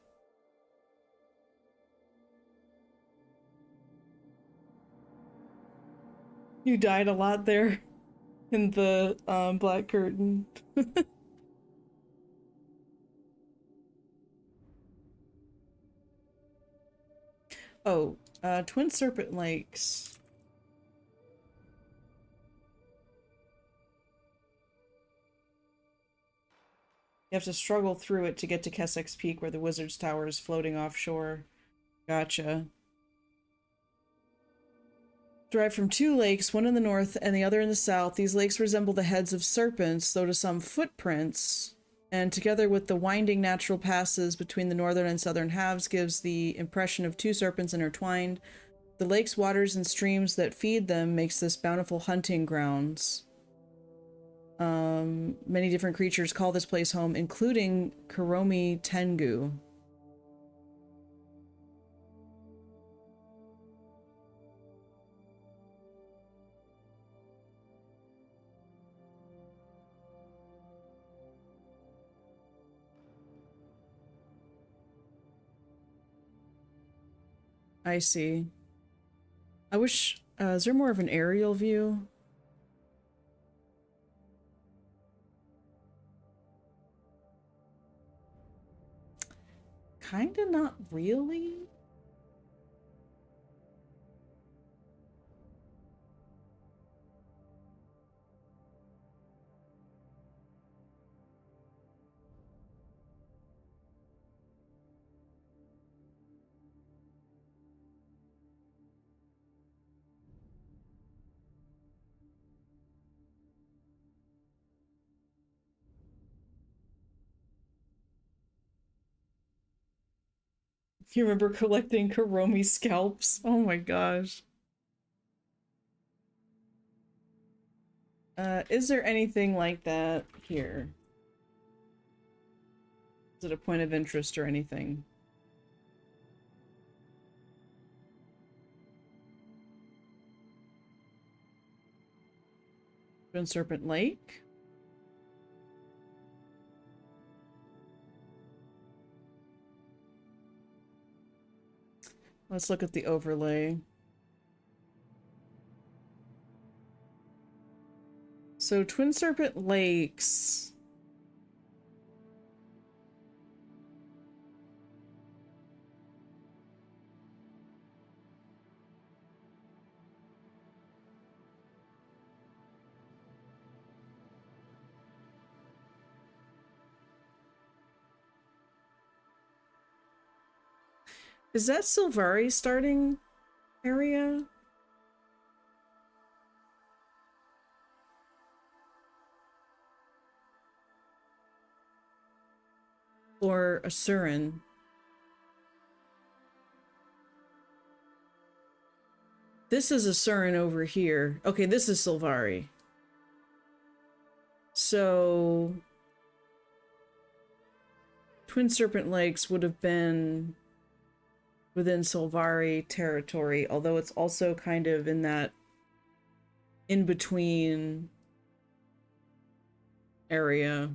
You died a lot there in the Black Curtain. Oh, Twin Serpent Lakes. You have to struggle through it to get to Keswick's Peak where the Wizard's Tower is floating offshore. Gotcha. Derived from two lakes, one in the north and the other in the south. These lakes resemble the heads of serpents, though to some footprints, and together with the winding natural passes between the northern and southern halves gives the impression of two serpents intertwined. The lake's waters and streams that feed them makes this bountiful hunting grounds. Many different creatures call this place home, including Kuromi Tengu. I see. I wish, is there more of an aerial view? Kinda not really. You remember collecting Kuromi scalps? Oh my gosh. Is there anything like that here? Is it a point of interest or anything? Twin Serpent Lake. Let's look at the overlay. So Twin Serpent Lakes. Is that Silvari starting area? Or Asuran? This is Asuran over here. Okay, this is Silvari. So Twin Serpent Lakes would have been within Silvari territory, although it's also kind of in that in-between area.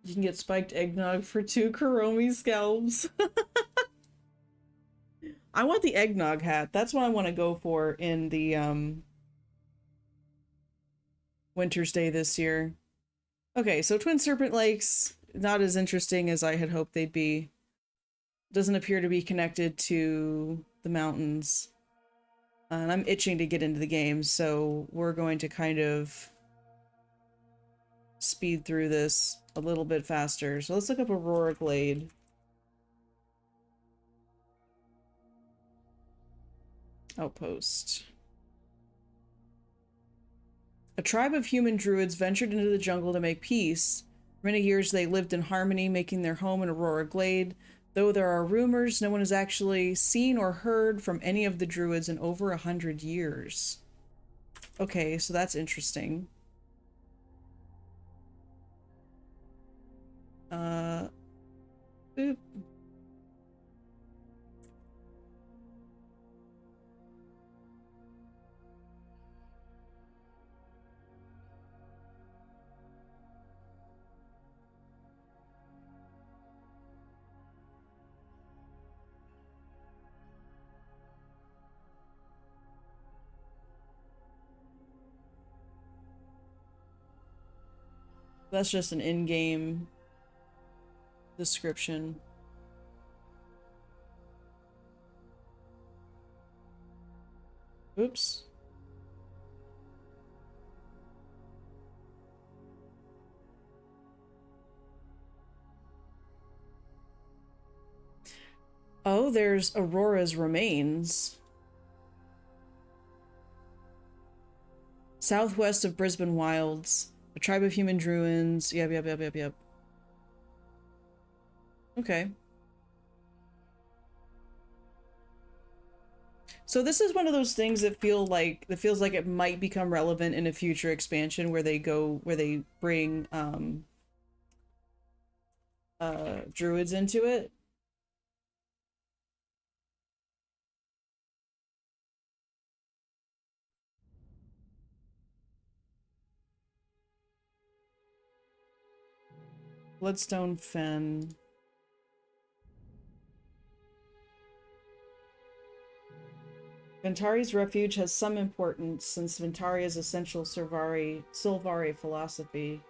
You can get spiked eggnog for 2 Kuromi scalps. I want the eggnog hat. That's what I want to go for in the Winter's Day this year. Okay, so Twin Serpent Lakes, not as interesting as I had hoped they'd be. Doesn't appear to be connected to the mountains. And I'm itching to get into the game, so we're going to kind of speed through this a little bit faster. So let's look up Aurora Glade. Outpost. A tribe of human druids ventured into the jungle to make peace. For many years they lived in harmony, making their home in Aurora Glade. Though there are rumors, no one has actually seen or heard from any of the druids in over 100 years. Okay, so that's interesting. Boop. That's just an in-game description. Oops. Oh, there's Aurora's remains. Southwest of Brisbane Wilds. A tribe of human druids. Yep. Okay. So this is one of those things that feels like it might become relevant in a future expansion where they bring druids into it. Bloodstone Fen. Ventari's refuge has some importance since Ventari is essential Silvari philosophy.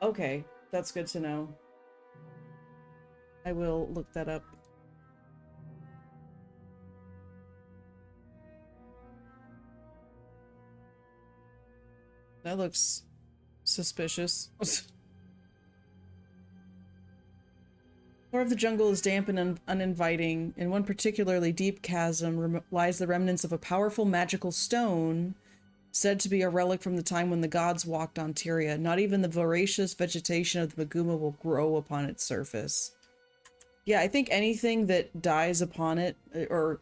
Okay, that's good to know. I will look that up. That looks suspicious. The floor of the jungle is damp and uninviting. In one particularly deep chasm lies the remnants of a powerful magical stone said to be a relic from the time when the gods walked on Tyria. Not even the voracious vegetation of the Maguma will grow upon its surface. Yeah, I think anything that dies upon it, or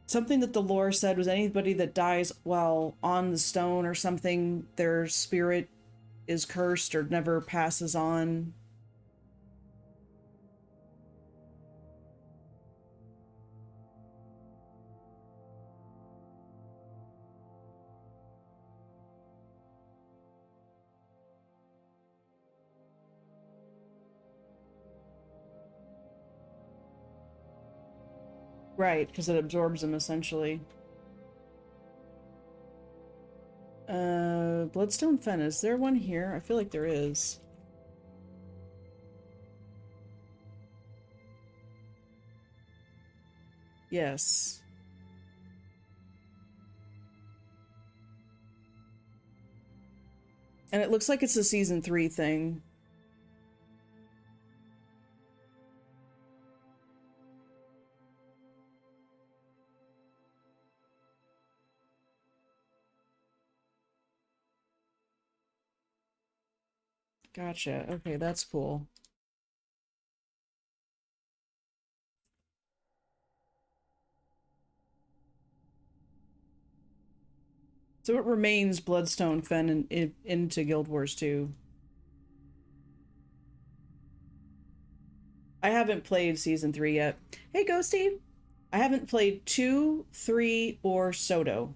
something that the lore said was anybody that dies while on the stone or something, their spirit is cursed or never passes on. Right, because it absorbs them essentially. Bloodstone Fen, is there one here? I feel like there is. Yes. And it looks like it's a season 3 thing. Gotcha. Okay, that's cool. So it remains Bloodstone Fen into Guild Wars 2. I haven't played Season 3 yet. Hey, Ghosty! I haven't played 2, 3, or Soto.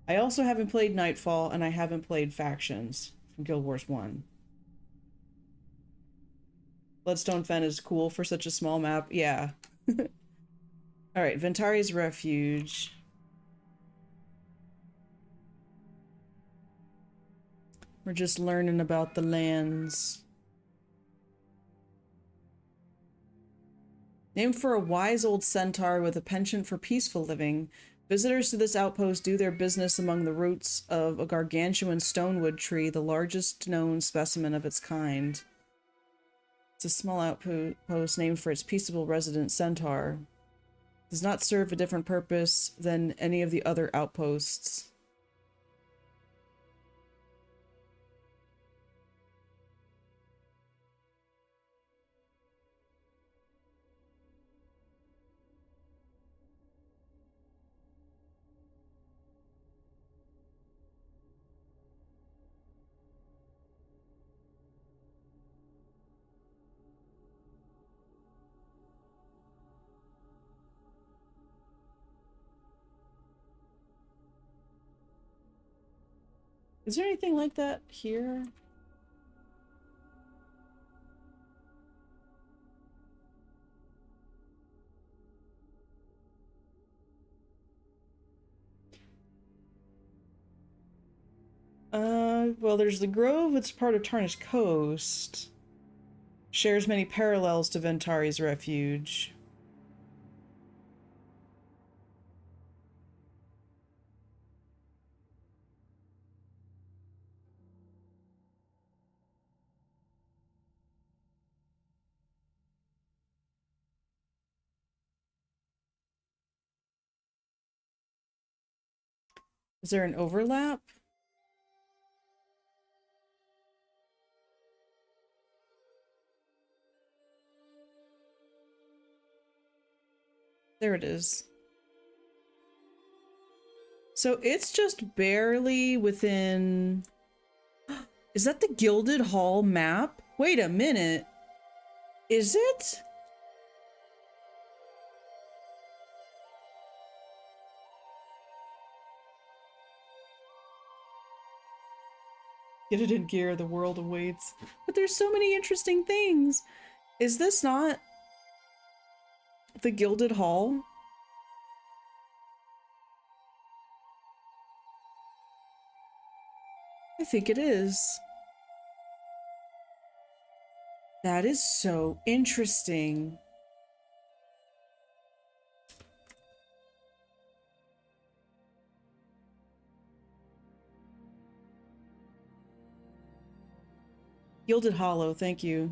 I also haven't played Nightfall, and I haven't played Factions from Guild Wars 1. Bloodstone Fen is cool for such a small map. Yeah. Alright, Ventari's Refuge. We're just learning about the lands. Named for a wise old centaur with a penchant for peaceful living, visitors to this outpost do their business among the roots of a gargantuan stonewood tree, the largest known specimen of its kind. It's a small outpost named for its peaceable resident centaur. It does not serve a different purpose than any of the other outposts. Is there anything like that here? Well, there's the Grove. It's part of Tarnished Coast. Shares many parallels to Ventari's Refuge. Is there an overlap? There it is. So it's just barely within... Is that the Gilded Hall map? Wait a minute. Is it? Get it in gear, the world awaits. But there's so many interesting things. Is this not the Gilded Hall? I think it is. That is so interesting. Gilded Hollow, thank you.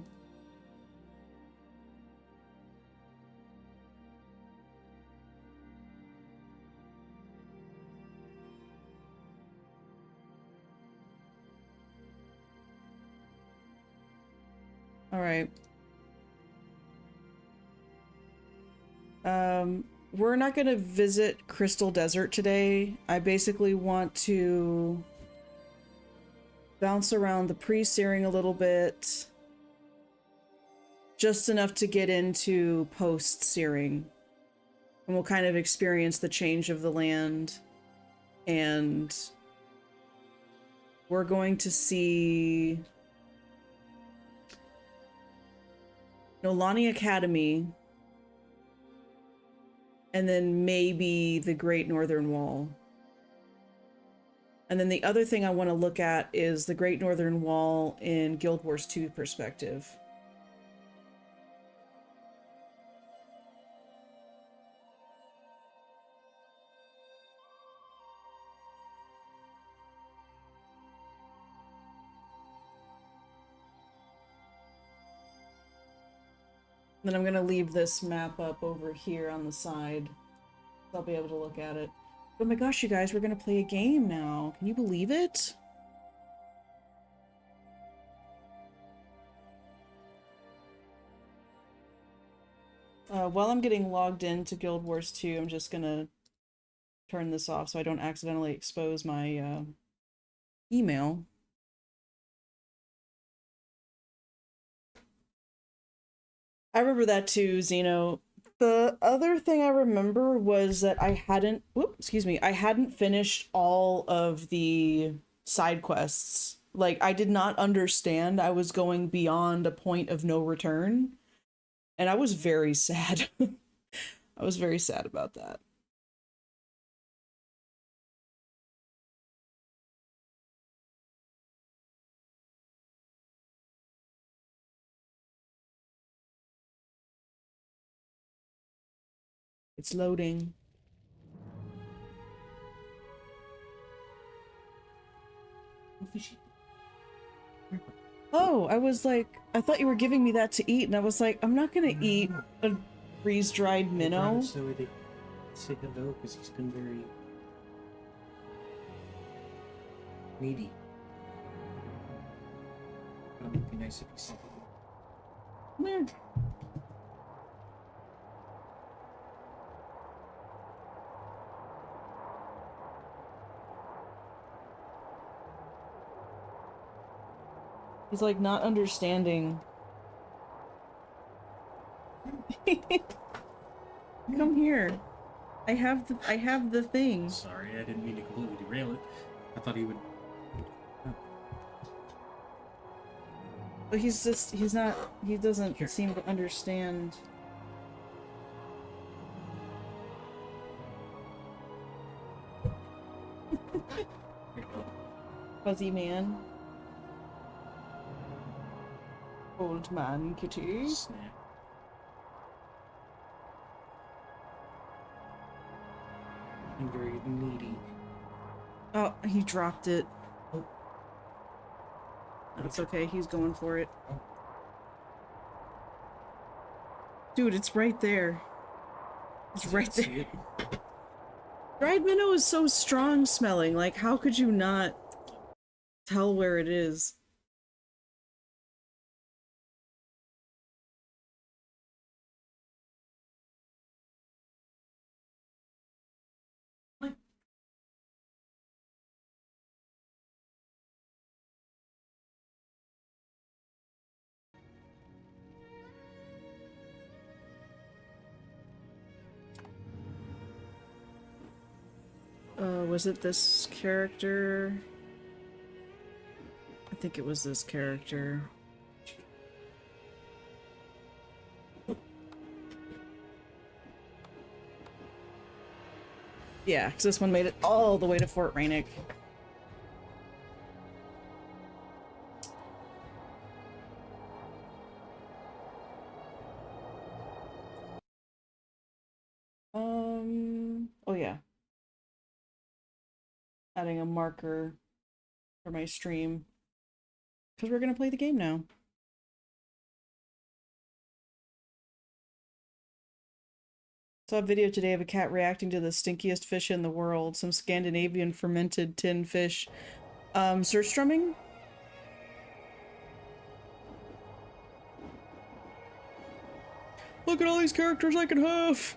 All right. We're not gonna visit Crystal Desert today. I basically want to bounce around the pre-searing a little bit. Just enough to get into post-searing. And we'll kind of experience the change of the land. And we're going to see Nolani Academy. And then maybe the Great Northern Wall. And then the other thing I want to look at is the Great Northern Wall in Guild Wars 2 perspective. Then I'm going to leave this map up over here on the side. I'll be able to look at it. Oh my gosh, you guys, we're going to play a game now. Can you believe it? While I'm getting logged into Guild Wars 2, I'm just going to turn this off so I don't accidentally expose my email. I remember that too, Zeno. The other thing I remember was that I hadn't finished all of the side quests. Like, I did not understand I was going beyond a point of no return. And I was very sad. I was very sad about that. It's loading. Oh, I was like, I thought you were giving me that to eat, and I was like, I'm not gonna eat a freeze-dried minnow. So they say hello because he's been very needy. It would be nice if he said hello. He's like not understanding. Come here. I have the thing. Sorry, I didn't mean to completely derail it. I thought he would. Oh. But he doesn't Here. seem to understand. Fuzzy man. Old man kitty. Snap. I'm very needy. Oh, he dropped it. Oh. That's okay, he's going for it. Oh. Dude, it's right there. It's right there. See it? Dried minnow is so strong smelling. Like, how could you not tell where it is? Was it this character? I think it was this character. Yeah, because this one made it all the way to Fort Rainick. Oh yeah. Adding a marker for my stream. Because we're going to play the game now. Saw a video today of a cat reacting to the stinkiest fish in the world. Some Scandinavian fermented tin fish. Surstrumming? Look at all these characters I can have!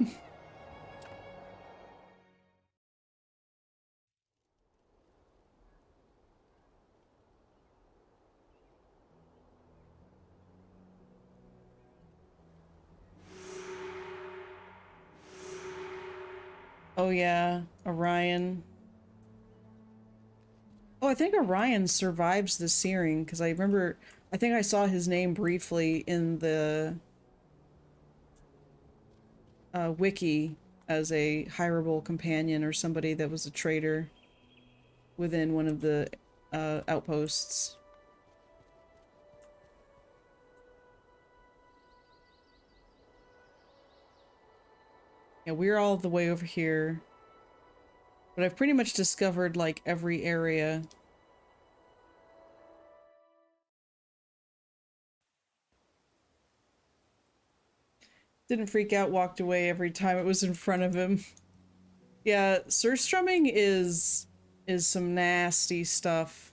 Oh yeah, Orion. Oh, I think Orion survives the searing, because I remember, I think I saw his name briefly in the wiki as a hireable companion or somebody that was a traitor within one of the outposts. Yeah, we're all the way over here. But I've pretty much discovered, like, every area. Didn't freak out, walked away every time it was in front of him. Yeah, surstrumming is some nasty stuff.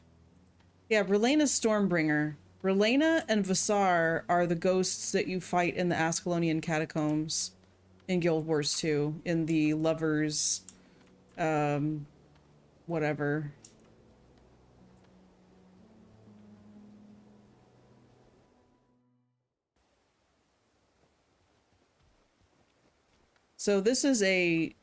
Yeah, Relena Stormbringer. Relena and Vasar are the ghosts that you fight in the Ascalonian catacombs in Guild Wars 2, in the lovers, whatever. So this is a,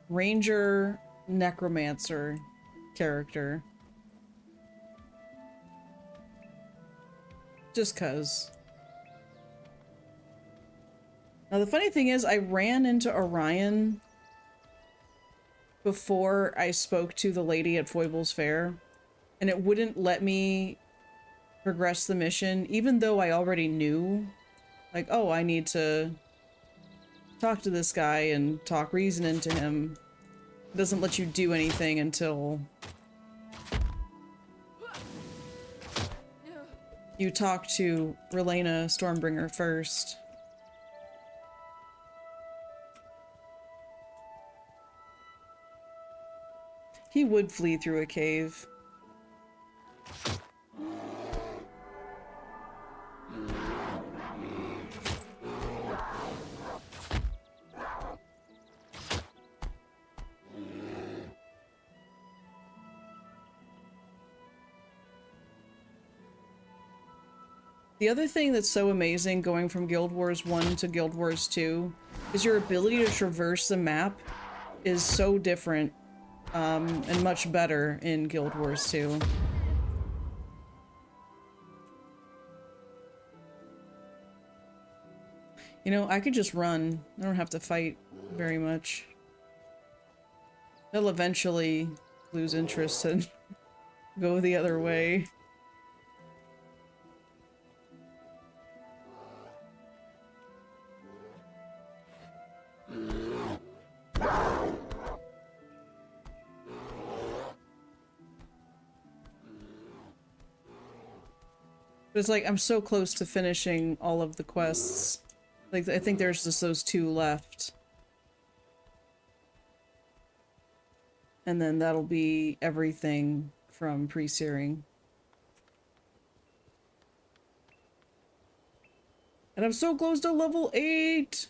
Ranger Necromancer character. Just cuz. Now the funny thing is, I ran into Orion before I spoke to the lady at Foible's Fair, and it wouldn't let me progress the mission, even though I already knew, like, oh, I need to talk to this guy and talk reason into him. It doesn't let you do anything until you talk to Relena Stormbringer first. He would flee through a cave. The other thing that's so amazing going from Guild Wars 1 to Guild Wars 2 is your ability to traverse the map is so different, and much better in Guild Wars 2. You know, I could just run. I don't have to fight very much. They'll eventually lose interest and go the other way. But it's like, I'm so close to finishing all of the quests. Like, I think there's just those 2 left. And then that'll be everything from pre-searing. And I'm so close to level 8!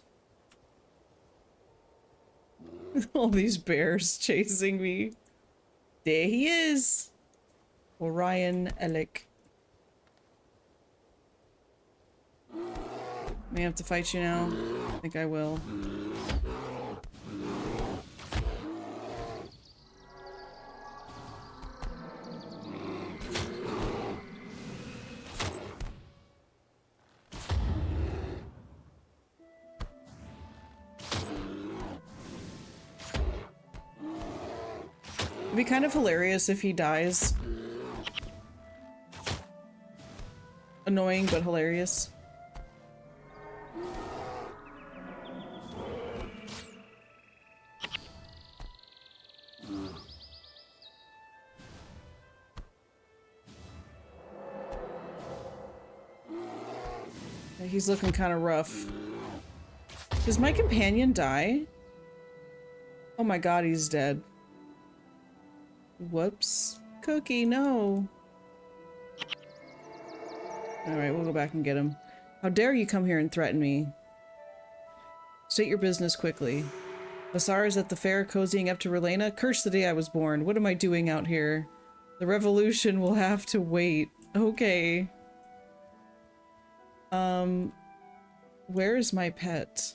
All these bears chasing me. There he is! Orion Elec. May I have to fight you now? I think I will. It'd be kind of hilarious if he dies. Annoying, but hilarious. He's looking kind of rough. Does my companion die? Oh my god, he's dead. Whoops. Cookie, no. Alright, we'll go back and get him. How dare you come here and threaten me? State your business quickly. Vasar is at the fair cozying up to Relena? Curse the day I was born. What am I doing out here? The revolution will have to wait. Okay. Where is my pet?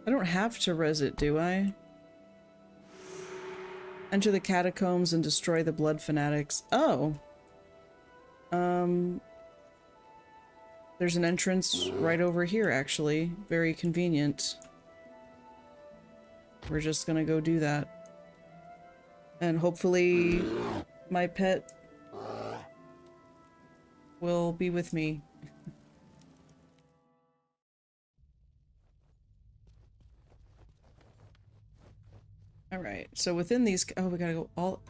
I don't have to res it, do I? Enter the catacombs and destroy the blood fanatics. Oh. There's an entrance right over here, actually. Very convenient. We're just gonna go do that. And hopefully my pet will be with me. Alright, so within these... Oh, we gotta go all...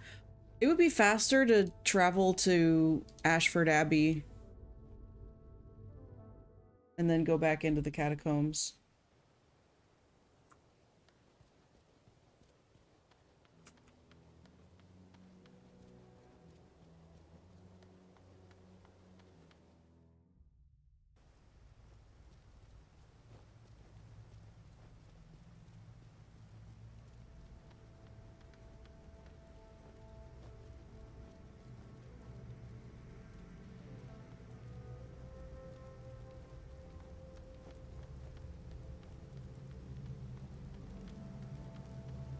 It would be faster to travel to Ashford Abbey and then go back into the catacombs.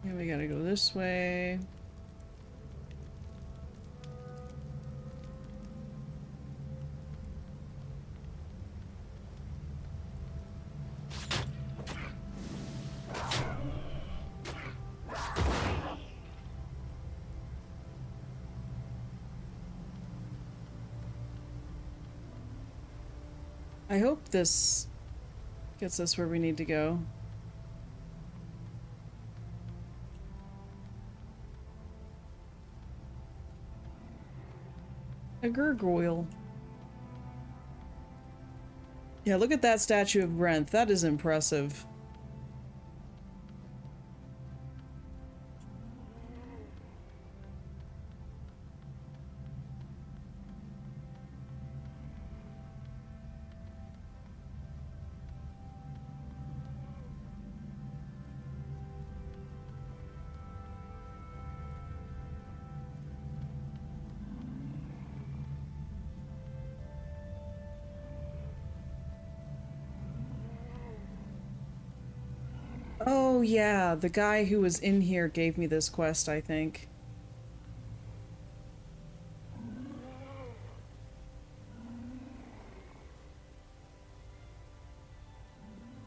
And we gotta go this way. I hope this gets us where we need to go. A gargoyle. Yeah, look at that statue of Brent. That is impressive. Oh yeah, the guy who was in here gave me this quest, I think.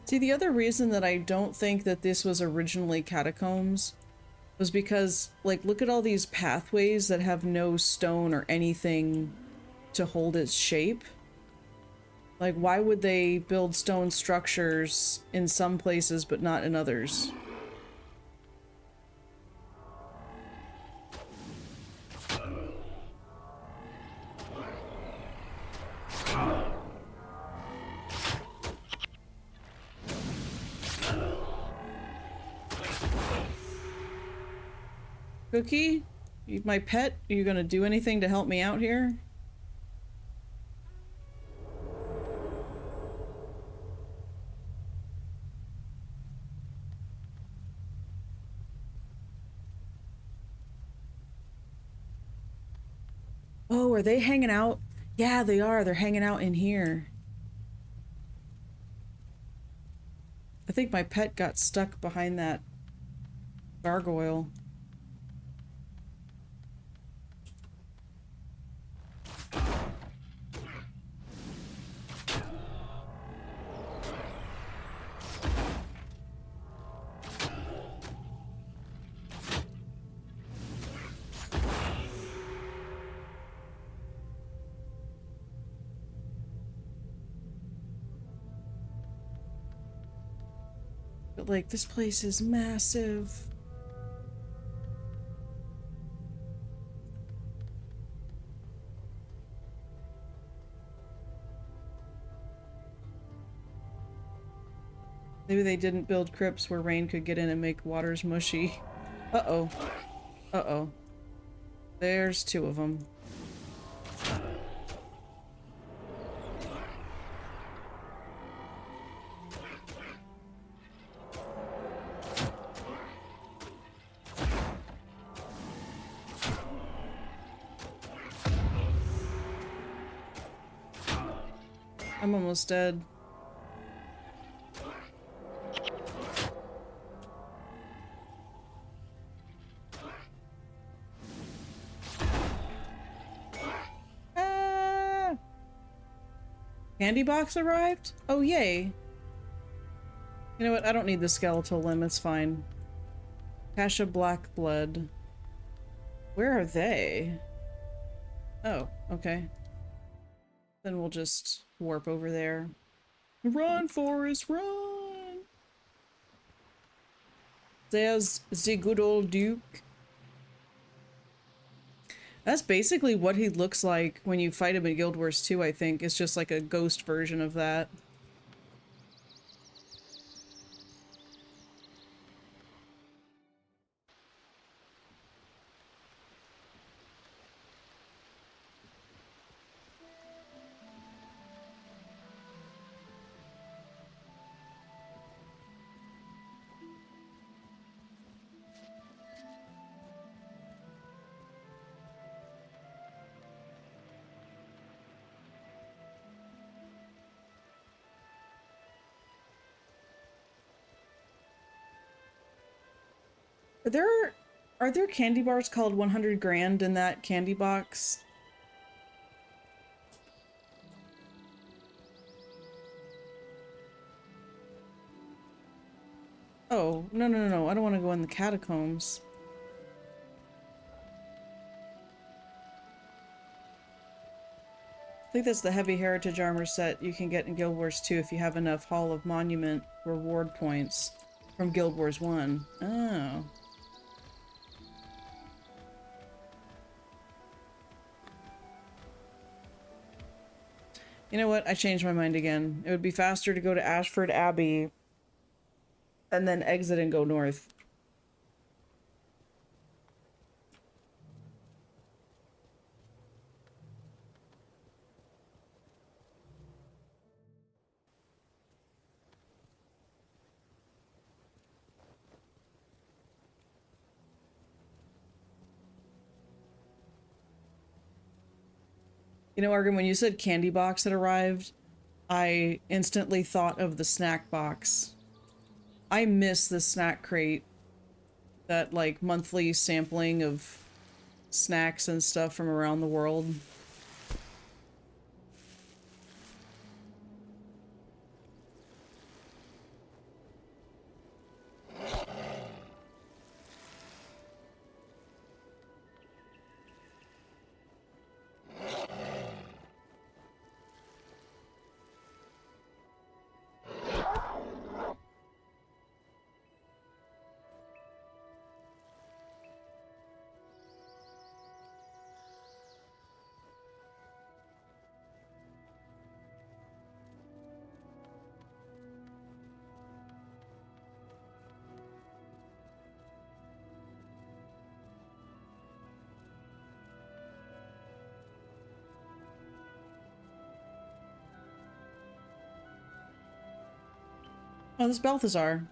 See, the other reason that I don't think that this was originally catacombs was because, like, look at all these pathways that have no stone or anything to hold its shape. Like, why would they build stone structures in some places but not in others? Cookie? My pet? Are you gonna do anything to help me out here? Oh, are they hanging out? Yeah, they are. They're hanging out in here. I think my pet got stuck behind that gargoyle. But like, this place is massive. Maybe they didn't build crypts where rain could get in and make waters mushy. Uh-oh. Uh-oh. There's two of them. I'm almost dead. Ah! Candy box arrived? Oh, yay. You know what? I don't need the skeletal limb. It's fine. Cache of black blood. Where are they? Oh, okay. Then we'll just warp over there. Run, Forrest, run! There's the good old Duke. That's basically what he looks like when you fight him in Guild Wars 2, I think. It's just like a ghost version of that. Are there candy bars called 100 grand in that candy box? Oh, no, no, no, no. I don't want to go in the catacombs. I think that's the heavy heritage armor set you can get in Guild Wars 2 if you have enough Hall of Monument reward points from Guild Wars 1. Oh. You know what? I changed my mind again. It would be faster to go to Ashford Abbey and then exit and go north. You know, Argon, when you said candy box had arrived, I instantly thought of the snack box. I miss the snack crate. That, like, monthly sampling of snacks and stuff from around the world. Oh, this Balthazar.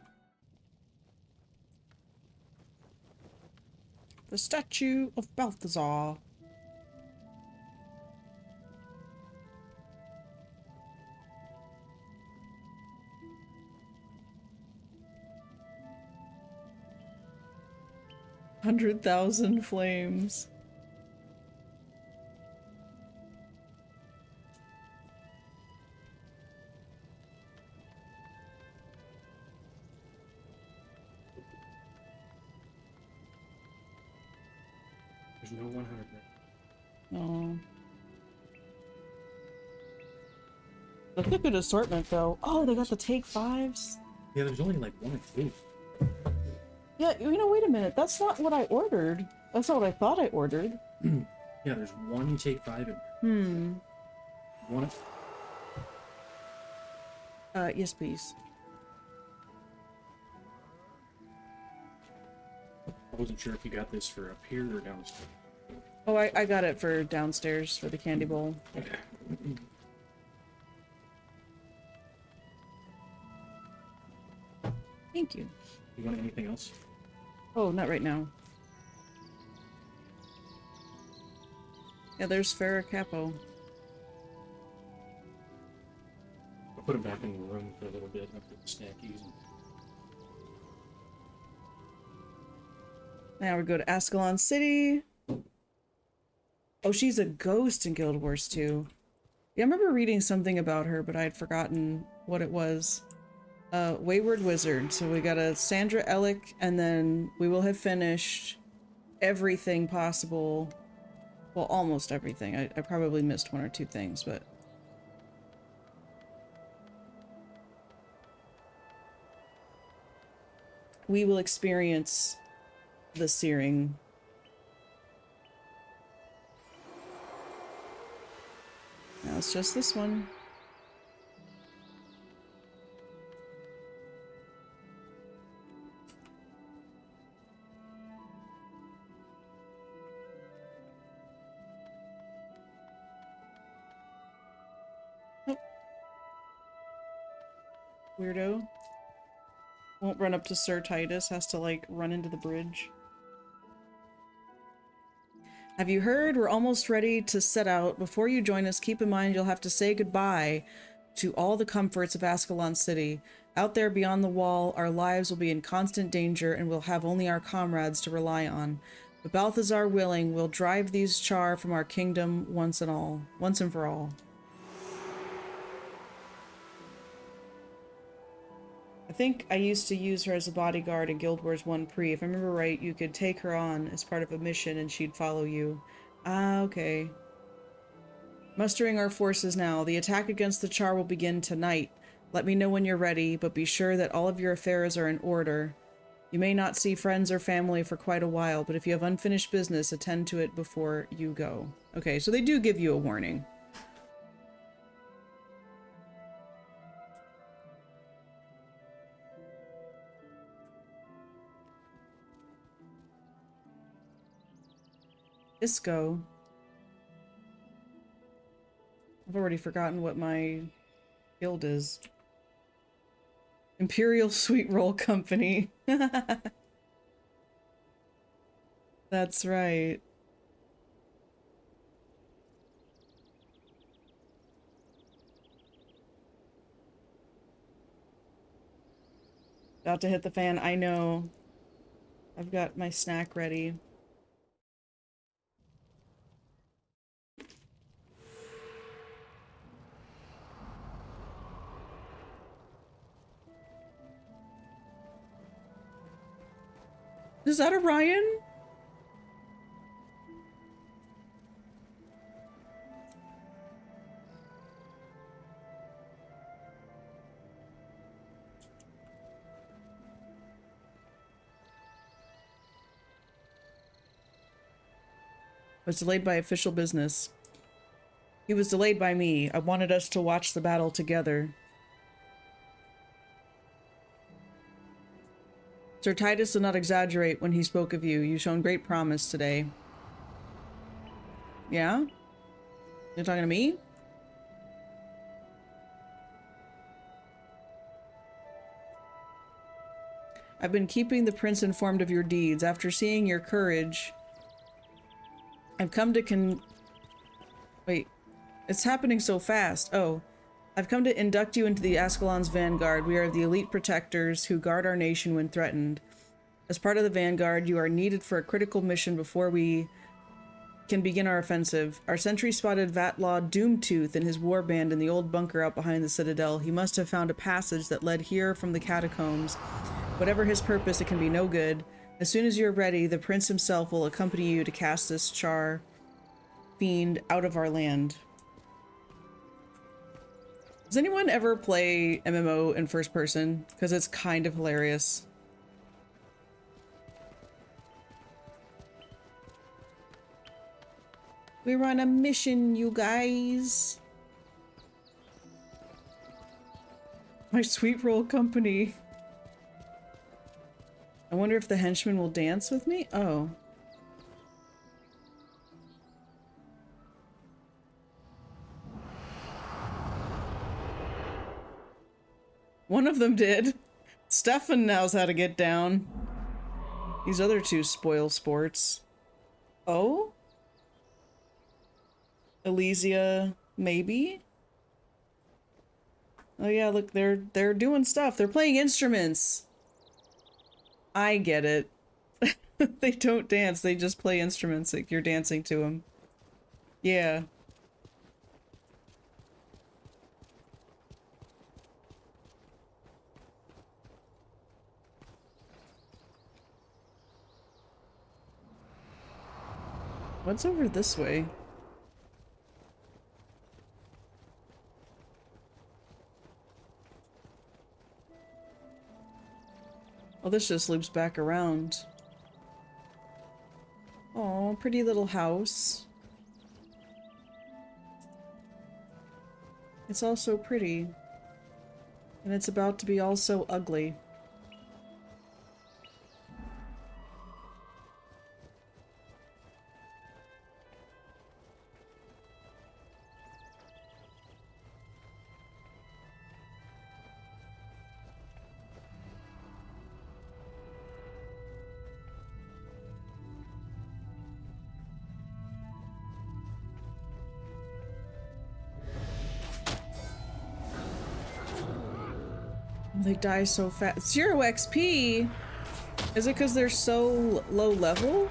The statue of Balthazar. $100,000 flames. There's no 100 there. Oh. Look at the good assortment, though. Oh, they got the take fives. Yeah, there's only like one or two. Yeah, you know, wait a minute. That's not what I ordered. That's not what I thought I ordered. Yeah, there's one take five in there. One. Yes, please. I wasn't sure if you got this for up here or downstairs. Oh, I got it for downstairs for the candy bowl. Okay. Thank you. You want anything else? Oh, not right now. Yeah, there's Farrah Capo. I'll put him back in the room for a little bit after the snackies. Now we go to Ascalon City. Oh, she's a ghost in Guild Wars 2. Yeah, I remember reading something about her, but I had forgotten what it was. Wayward Wizard. So we got a Sandra Ellick, and then we will have finished everything possible. Well, almost everything. I probably missed one or two things, but... we will experience the searing. Now it's just this one. Oh. Weirdo. Won't run up to Sir Titus, has to like run into the bridge. Have you heard? We're almost ready to set out. Before you join us, keep in mind you'll have to say goodbye to all the comforts of Ascalon City. Out there beyond the wall, our lives will be in constant danger and we'll have only our comrades to rely on. But Balthazar willing, we'll drive these Char from our kingdom once and for all. I think I used to use her as a bodyguard in Guild Wars 1 pre. If I remember right, you could take her on as part of a mission and she'd follow you. Ah, okay. Mustering our forces now. The attack against the Char will begin tonight. Let me know when you're ready, but be sure that all of your affairs are in order. You may not see friends or family for quite a while, but if you have unfinished business, attend to it before you go. Okay, so they do give you a warning. Isco. I've already forgotten what my guild is. Imperial Sweet Roll Company. That's right. About to hit the fan, I know. I've got my snack ready. Is that Orion? Was delayed by official business. He was delayed by me. I wanted us to watch the battle together. Sir Titus did not exaggerate when he spoke of you. You've shown great promise today. Yeah? You're talking to me? I've been keeping the prince informed of your deeds. After seeing your courage, I've come to Wait. It's happening so fast. Oh. I've come to induct you into the Ascalon's vanguard. We are the elite protectors who guard our nation when threatened. As part of the vanguard, you are needed for a critical mission before we can begin our offensive. Our sentry spotted Vatlaw Doomtooth and his warband in the old bunker out behind the citadel. He must have found a passage that led here from the catacombs. Whatever his purpose, it can be no good. As soon as you're ready, the prince himself will accompany you to cast this Char fiend out of our land. Does anyone ever play MMO in first person? Because it's kind of hilarious. We're on a mission, you guys. My Sweet Roll Company. I wonder if the henchman will dance with me? Oh. One of them did. Stefan knows how to get down. These other two spoil sports. Oh? Elysia, maybe? Oh yeah, look, they're doing stuff. They're playing instruments. I get it. They don't dance, they just play instruments like you're dancing to them. Yeah. What's over this way? Oh, this just loops back around. Oh, pretty little house. It's all so pretty. And it's about to be all so ugly. They die so fast. 0 XP? Is it because they're so low level?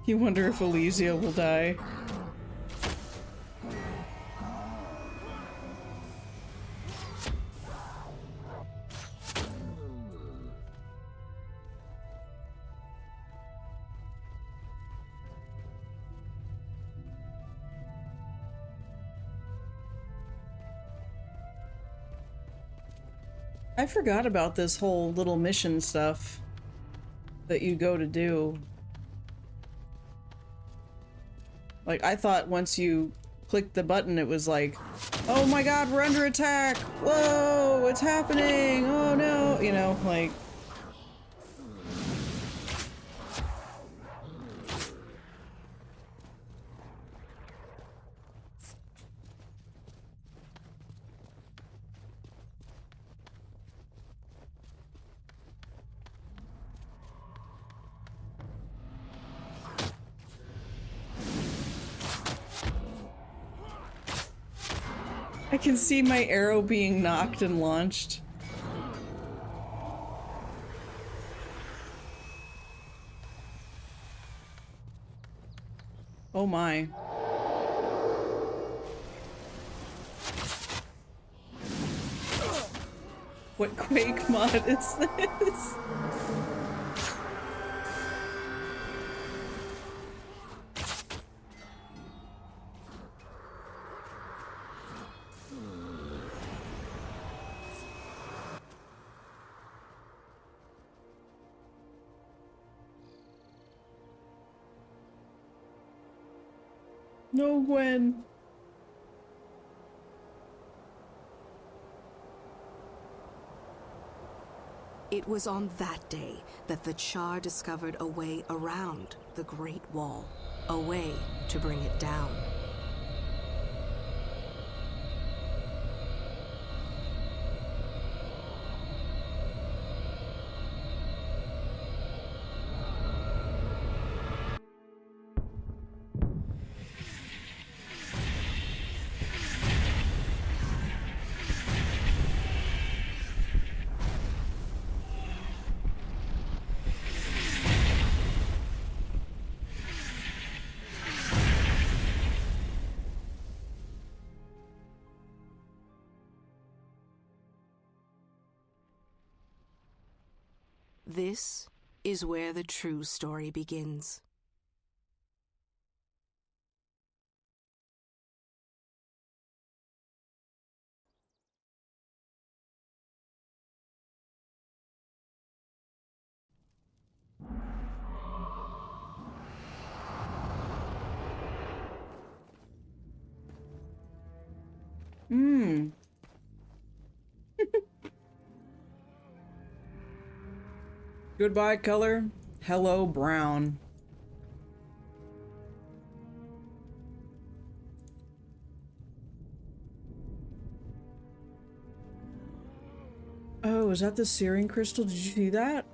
You wonder if Elysia will die. I forgot about this whole little mission stuff that you go to do. Like, I thought once you clicked the button, it was like, oh my god, we're under attack! Whoa, what's happening? Oh no! You know, like... I can see my arrow being knocked and launched. Oh my. What Quake mod is this? No, Gwen. It was on that day that the Char discovered a way around the Great Wall, a way to bring it down. This is where the true story begins. Goodbye, color. Hello, brown. Oh, is that the searing crystal? Did you see that?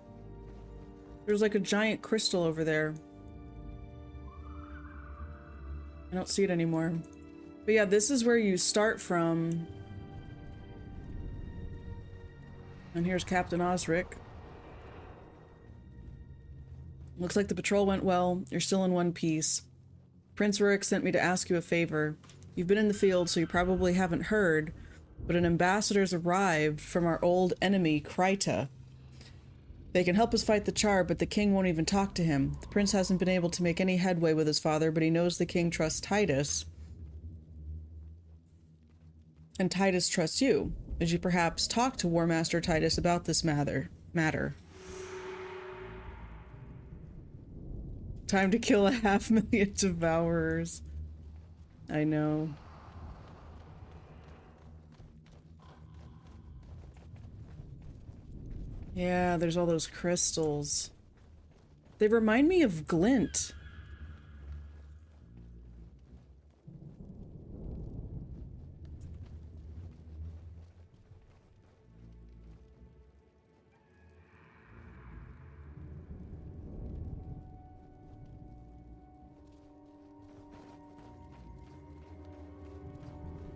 There's like a giant crystal over there. I don't see it anymore. But yeah, this is where you start from. And here's Captain Osric. Looks like the patrol went well. You're still in one piece. Prince Rurik sent me to ask you a favor. You've been in the field, so you probably haven't heard, but an ambassador's arrived from our old enemy, Kryta. They can help us fight the Char, but the king won't even talk to him. The prince hasn't been able to make any headway with his father, but he knows the king trusts Titus. And Titus trusts you. Would you perhaps talk to War Master Titus about this matter? Time to kill 500,000 devourers. I know. Yeah, there's all those crystals. They remind me of Glint.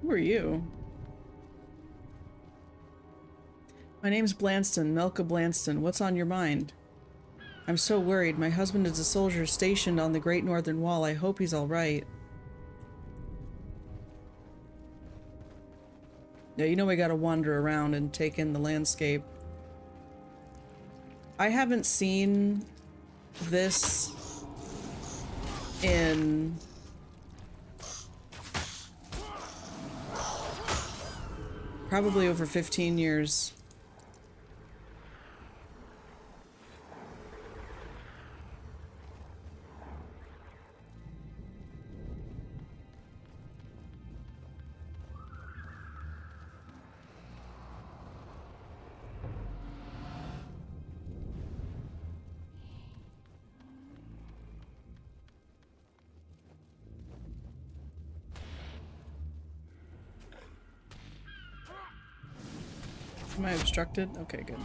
Who are you? My name's Blanston, Melka Blanston. What's on your mind? I'm so worried. My husband is a soldier stationed on the Great Northern Wall. I hope he's alright. Yeah, you know we gotta wander around and take in the landscape. I haven't seen this in probably over 15 years. Am I obstructed? Okay, good.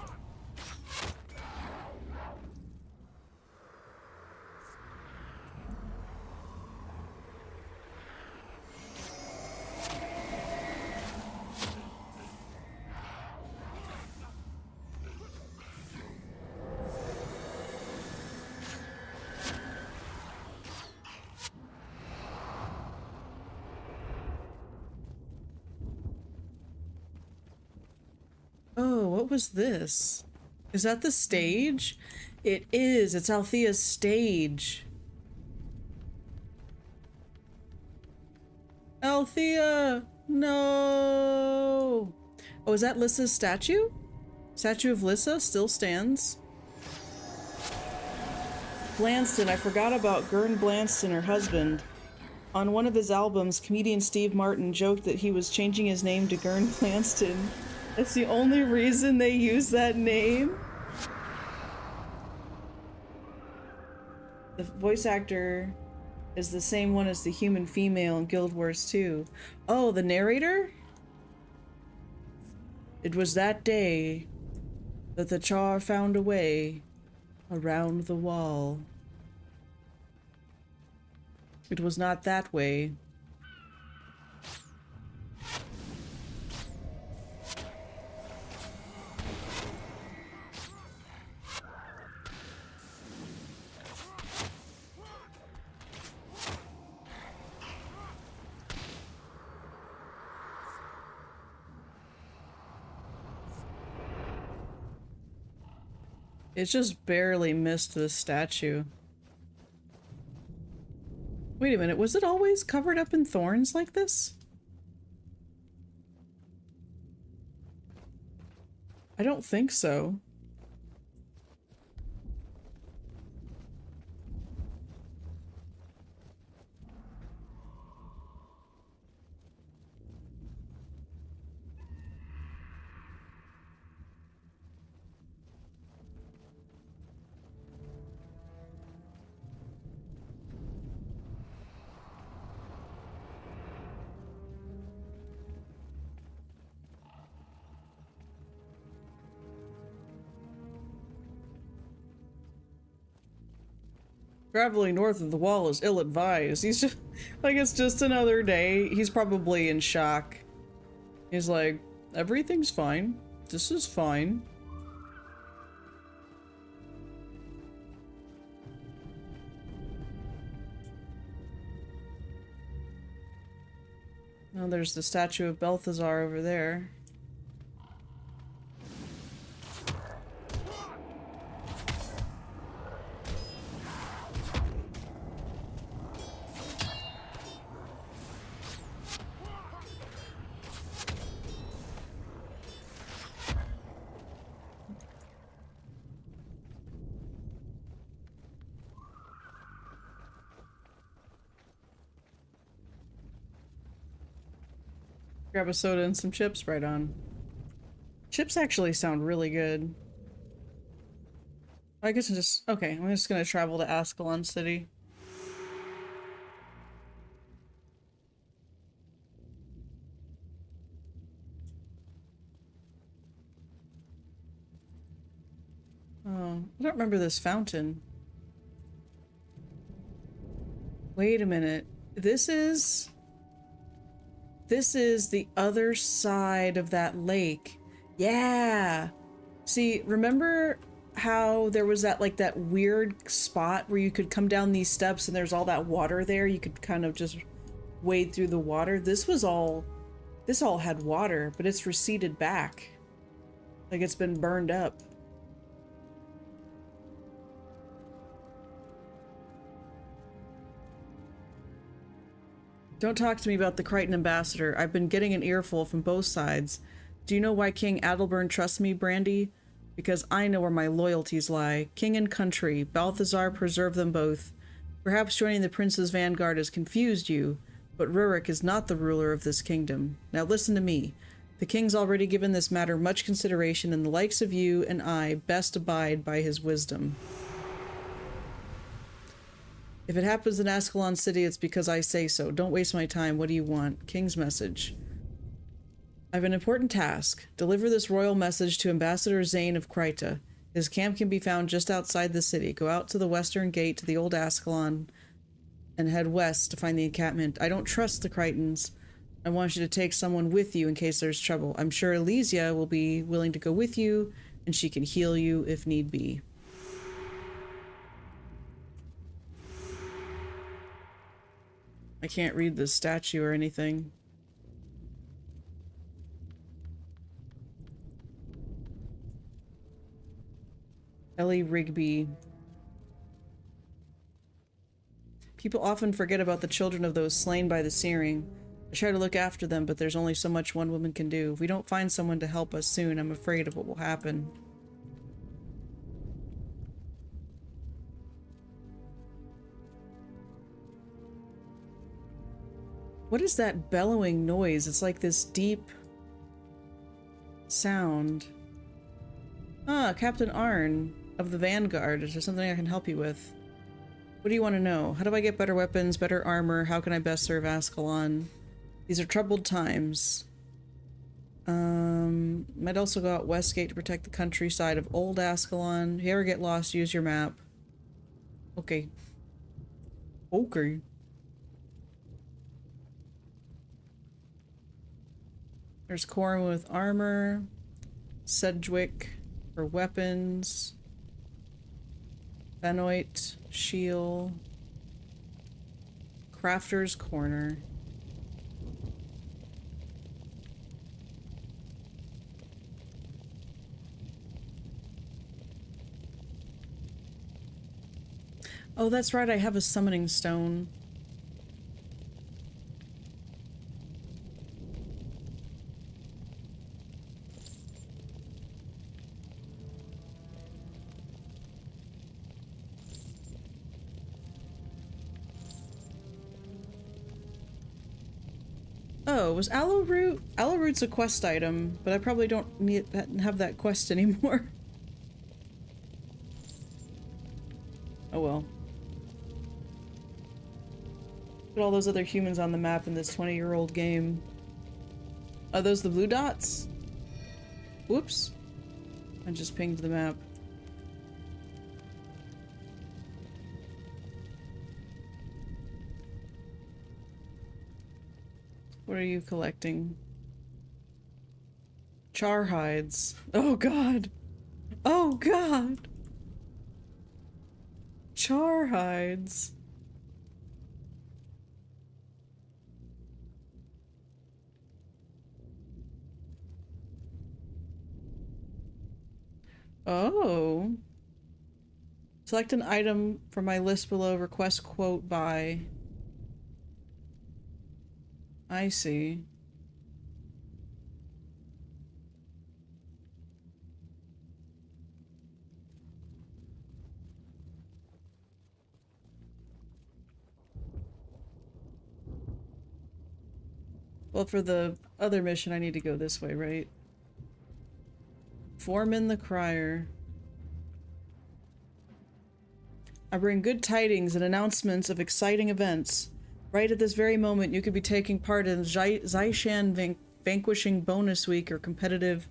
Oh, what was this? Is that the stage? It is. It's Althea's stage. Althea! No! Oh, is that Lissa's statue? Statue of Lissa still stands. Blanston, I forgot about Gurn Blanston, her husband. On one of his albums, comedian Steve Martin joked that he was changing his name to Gurn Blanston. That's the only reason they use that name? The voice actor is the same one as the human female in Guild Wars 2. Oh, the narrator? It was that day that the Char found a way around the wall. It was not that way. It just barely missed this statue. Wait a minute, was it always covered up in thorns like this? I don't think so. Traveling north of the wall is ill-advised. He's just like, it's just another day. He's probably in shock. He's like, everything's fine. This is fine. Oh, there's the statue of Balthazar over there. Grab a soda and some chips, right on. Chips actually sound really good. I guess okay, I'm just gonna travel to Ascalon City. Oh, I don't remember this fountain. Wait a minute. This is the other side of that lake. Yeah. See, remember how there was that, like, that weird spot where you could come down these steps and there's all that water there? You could kind of just wade through the water. This all had water, but it's receded back. Like it's been burned up. Don't talk to me about the Crichton ambassador. I've been getting an earful from both sides. Do you know why King Adalbern trusts me, Brandy? Because I know where my loyalties lie. King and country. Balthazar preserved them both. Perhaps joining the prince's vanguard has confused you, but Rurik is not the ruler of this kingdom. Now listen to me. The king's already given this matter much consideration, and the likes of you and I best abide by his wisdom. If it happens in Ascalon City, it's because I say so. Don't waste my time. What do you want? King's message. I have an important task. Deliver this royal message to Ambassador Zane of Kryta. His camp can be found just outside the city. Go out to the western gate to the old Ascalon and head west to find the encampment. I don't trust the Crichtons. I want you to take someone with you in case there's trouble. I'm sure Elysia will be willing to go with you, and she can heal you if need be. I can't read this statue or anything. Ellie Rigby. People often forget about the children of those slain by the Searing. I try to look after them, but there's only so much one woman can do. If we don't find someone to help us soon, I'm afraid of what will happen. What is that bellowing noise? It's like this deep sound. Ah, Captain Arn of the Vanguard. Is there something I can help you with? What do you want to know? How do I get better weapons, better armor? How can I best serve Ascalon? These are troubled times. Might also go out Westgate to protect the countryside of Old Ascalon. If you ever get lost, use your map. Okay. Okay. There's Corrin with armor. Sedgwick for weapons. Benoit, shield. Crafter's Corner. Oh, that's right, I have a summoning stone. Oh, was aloe root? Aloe root's a quest item, but I probably don't need that, have that quest anymore. Oh well. Look at all those other humans on the map in this 20-year-old game. Are those the blue dots? Whoops. I just pinged the map. What are you collecting? Char hides. Oh god. Oh god. Char hides. Oh. Select an item from my list below. Request quote by. I see. Well, for the other mission, I need to go this way, right? Foreman the Crier. I bring good tidings and announcements of exciting events. Right at this very moment, you could be taking part in Zishan Vanquishing Bonus Week or Competitive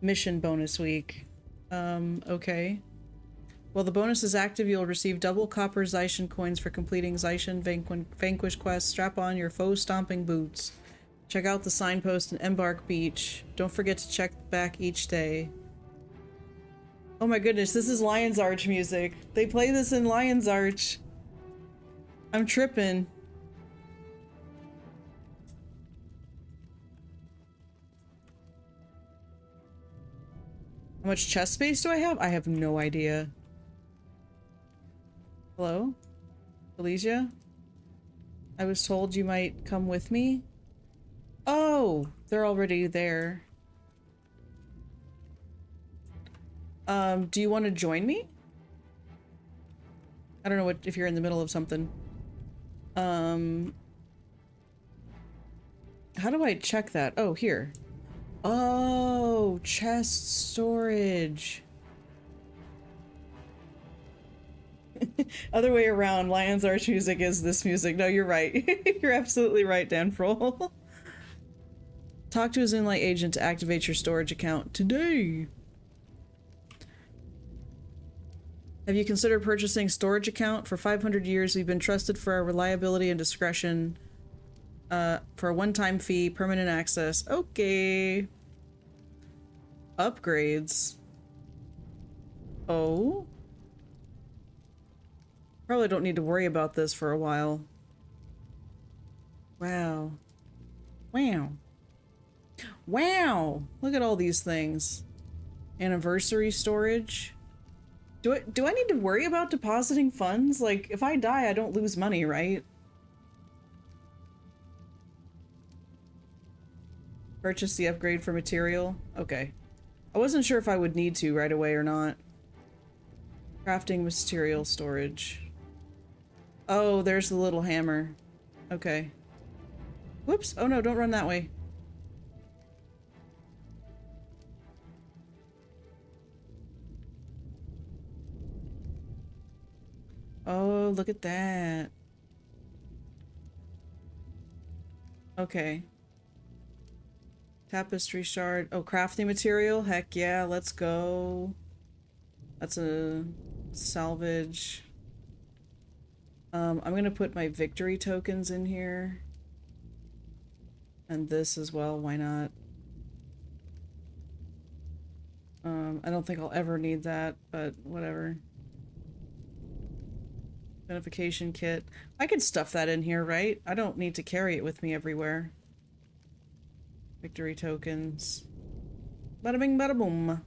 Mission Bonus Week. Okay. While the bonus is active, you'll receive double copper Zishan coins for completing Zishan Vanquish quests. Strap on your foe stomping boots. Check out the signpost in Embark Beach. Don't forget to check back each day. Oh my goodness, this is Lion's Arch music. They play this in Lion's Arch. I'm tripping. How much chest space do I have? I have no idea. Hello? Elysia? I was told you might come with me? Oh, they're already there. Do you want to join me? I don't know what if you're in the middle of something. How do I check that? Oh, here. Oh, chest storage. Other way around, Lion's Arch music is this music. No, you're right. You're absolutely right, Danfrol. Talk to his Inlight agent to activate your storage account today. Have you considered purchasing storage account? For 500 years, we've been trusted for our reliability and discretion. For a one-time fee, permanent access. Okay. Upgrades. Oh. Probably don't need to worry about this for a while. Wow. Wow. Wow! Look at all these things. Anniversary storage. Do I need to worry about depositing funds? Like, if I die, I don't lose money, right? Purchase the upgrade for material? Okay. I wasn't sure if I would need to right away or not. Crafting material storage. Oh, there's the little hammer. Okay. Whoops! Oh no, don't run that way. Oh, look at that. Okay. Tapestry shard. Oh, crafting material? Heck yeah, let's go. That's a salvage. I'm gonna put my victory tokens in here. And this as well, why not? I don't think I'll ever need that, but whatever. Identification kit. I could stuff that in here, right? I don't need to carry it with me everywhere. Victory tokens. Bada bing, bada boom.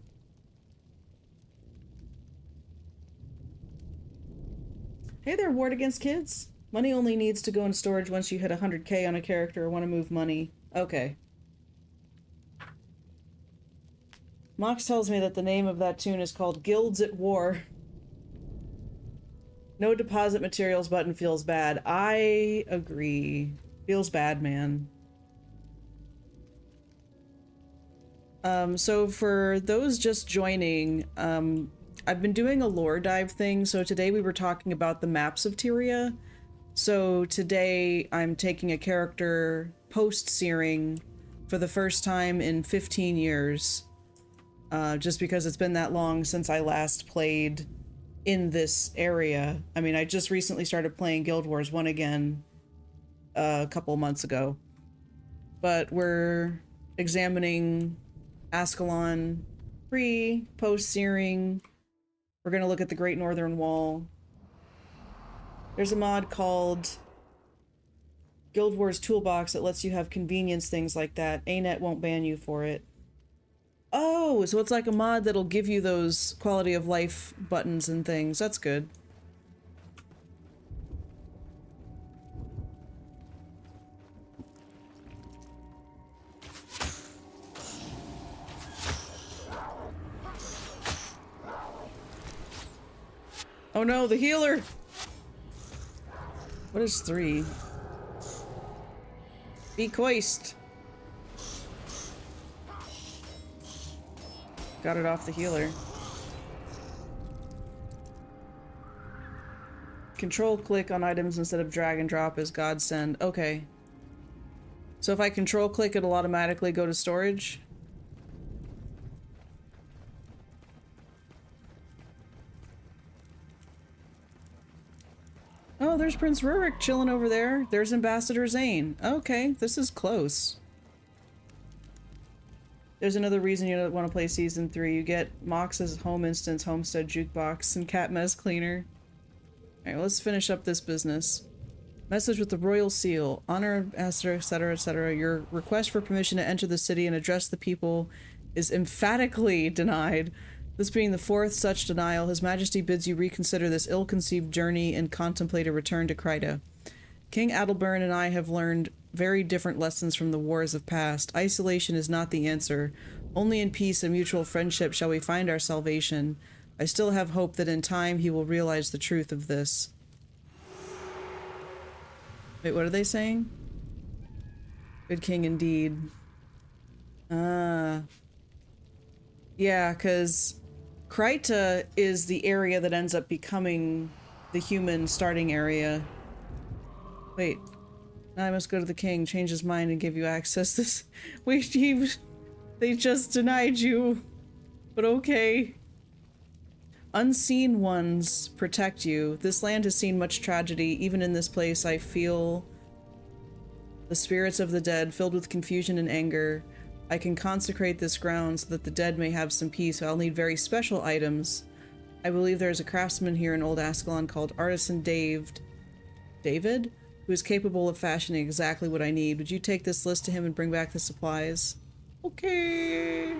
Hey there, Ward Against Kids. Money only needs to go in storage once you hit 100k on a character or want to move money. Okay. Mox tells me that the name of that tune is called Guilds at War. No deposit materials button feels bad. I agree. Feels bad, man. So for those just joining, I've been doing a lore dive thing, so today we were talking about the maps of Tyria. So today I'm taking a character post-searing for the first time in 15 years. Just because it's been that long since I last played in this area. I mean, I just recently started playing Guild Wars 1 again a couple months ago. But we're examining Ascalon pre, post-searing. We're going to look at the Great Northern Wall. There's a mod called Guild Wars Toolbox that lets you have convenience things like that. ANET won't ban you for it. Oh, so it's like a mod that'll give you those quality of life buttons and things. That's good. Oh no, the healer! What is 3? Be coist. Got it off the healer. Control click on items instead of drag and drop is godsend. Okay. So if I control click, it'll automatically go to storage? Oh, there's Prince Rurik chilling over there. There's Ambassador Zane. Okay, this is close. There's another reason you don't want to play Season 3. You get Mox's home instance, homestead jukebox, and cat mess cleaner. Alright, let's finish up this business. Message with the royal seal. Honor ambassador, etc., etc. Your request for permission to enter the city and address the people is emphatically denied. This being the 4th such denial, His Majesty bids you reconsider this ill-conceived journey and contemplate a return to Kryta. King Adalburn and I have learned very different lessons from the wars of past. Isolation is not the answer. Only in peace and mutual friendship shall we find our salvation. I still have hope that in time he will realize the truth of this. Wait, what are they saying? Good king indeed. Yeah, because Kryta is the area that ends up becoming the human starting area. Wait. Now I must go to the king, change his mind, and give you access. This... Wait, they just denied you. But okay. Unseen ones protect you. This land has seen much tragedy. Even in this place, I feel the spirits of the dead filled with confusion and anger. I can consecrate this ground so that the dead may have some peace. I'll need very special items. I believe there is a craftsman here in Old Ascalon called Artisan David? Who is capable of fashioning exactly what I need. Would you take this list to him and bring back the supplies? Okay.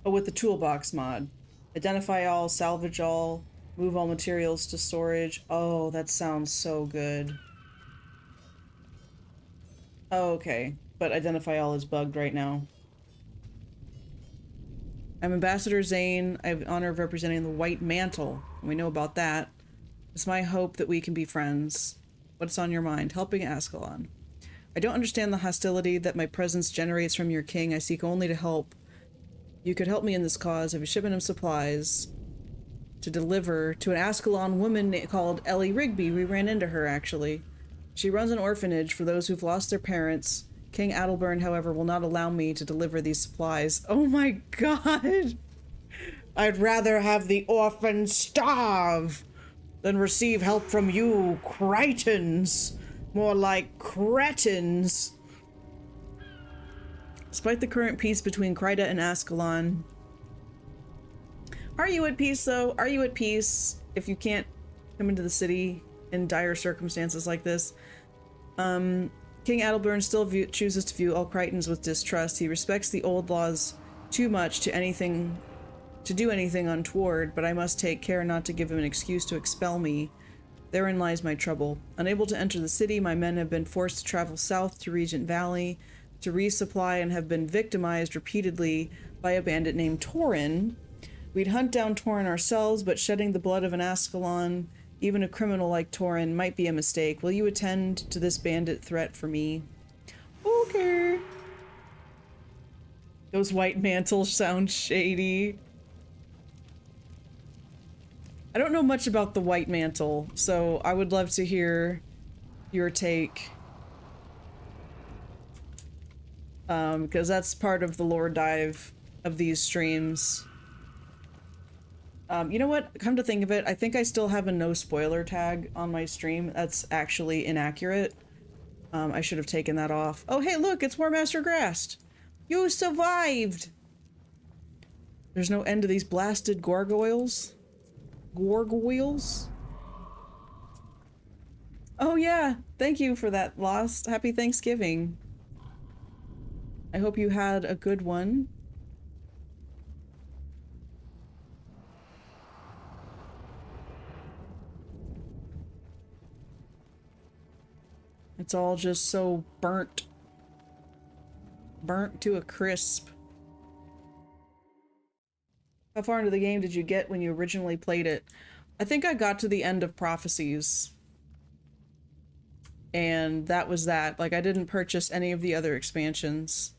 Oh, with the toolbox mod. Identify all, salvage all, move all materials to storage. Oh, that sounds so good. Oh, okay. But identify all is bugged right now. I'm Ambassador Zane. I have the honor of representing the White Mantle. We know about that. It's my hope that we can be friends. What's on your mind? Helping Ascalon. I don't understand the hostility that my presence generates from your king. I seek only to help. You could help me in this cause. I have a shipment of supplies to deliver to an Ascalon woman called Ellie Rigby. We ran into her, actually. She runs an orphanage for those who've lost their parents. King Adalburn, however, will not allow me to deliver these supplies. Oh my god! I'd rather have the orphans starve than receive help from you, Cretans. More like cretins. Despite the current peace between Kryta and Ascalon. Are you at peace, though? Are you at peace if you can't come into the city in dire circumstances like this? King Adalburn still chooses to view all Cretans with distrust. He respects the old laws too much to anything to do anything untoward, but I must take care not to give him an excuse to expel me. Therein lies my trouble. Unable to enter the city, my men have been forced to travel south to Regent Valley to resupply and have been victimized repeatedly by a bandit named Torin. We'd hunt down Torin ourselves, but shedding the blood of an Ascalon, even a criminal like Torin, might be a mistake. Will you attend to this bandit threat for me? Okay. Those white mantles sound shady. I don't know much about the white mantle, so I would love to hear your take. Because that's part of the lore dive of these streams. You know what? Come to think of it, I think I still have a no spoiler tag on my stream. That's actually inaccurate. I should have taken that off. Oh, hey, look, it's War Master Grast. You survived! There's no end to these blasted gargoyles. Gargoyles? Oh yeah, thank you for that, Lost. Happy Thanksgiving. I hope you had a good one. It's all just so burnt. Burnt to a crisp. How far into the game did you get when you originally played it? I think I got to the end of Prophecies. And that was that. Like, I didn't purchase any of the other expansions.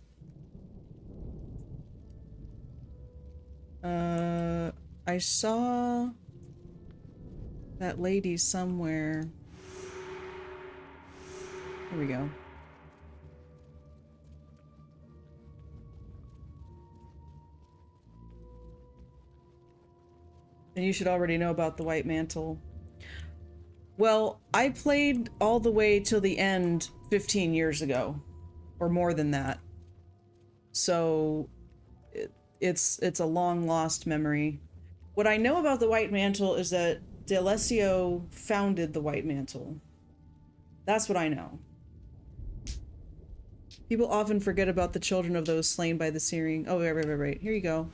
I saw that lady somewhere. Here we go. And you should already know about the white mantle. Well, I played all the way till the end 15 years ago, or more than that. So it's a long lost memory. What I know about the white mantle is that D'Alessio founded the white mantle. That's what I know. People often forget about the children of those slain by the Searing. Oh, right. Here you go.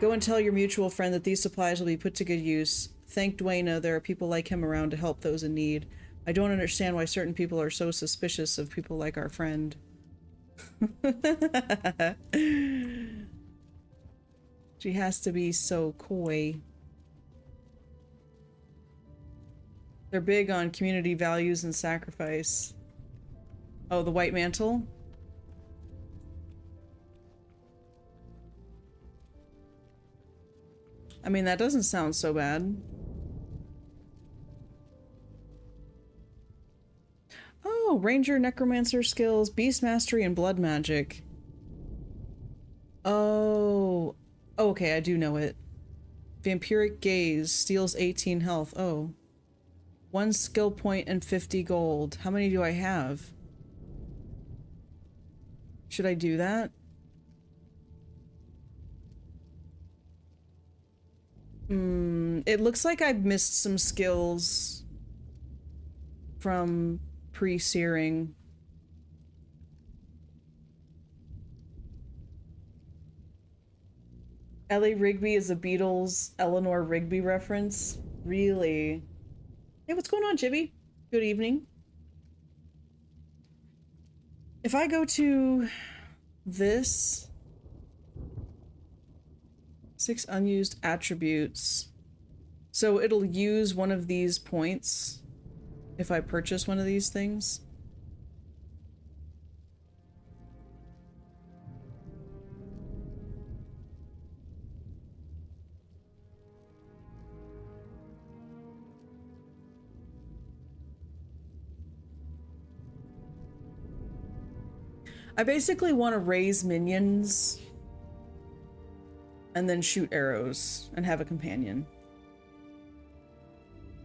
Go and tell your mutual friend that these supplies will be put to good use. Thank Duena, there are people like him around to help those in need. I don't understand why certain people are so suspicious of people like our friend. She has to be so coy. They're big on community values and sacrifice. Oh, the white mantle? I mean, that doesn't sound so bad. Oh, Ranger, Necromancer skills, Beast Mastery, and Blood Magic. Oh. Okay, I do know it. Vampiric Gaze, steals 18 health. Oh. 1 skill point and 50 gold. How many do I have? Should I do that? It looks like I've missed some skills from pre-searing. Ellie Rigby is a Beatles Eleanor Rigby reference? Really? Hey, what's going on, Jibby? Good evening. If I go to this... 6 unused attributes. So it'll use one of these points if I purchase one of these things. I basically want to raise minions and then shoot arrows and have a companion.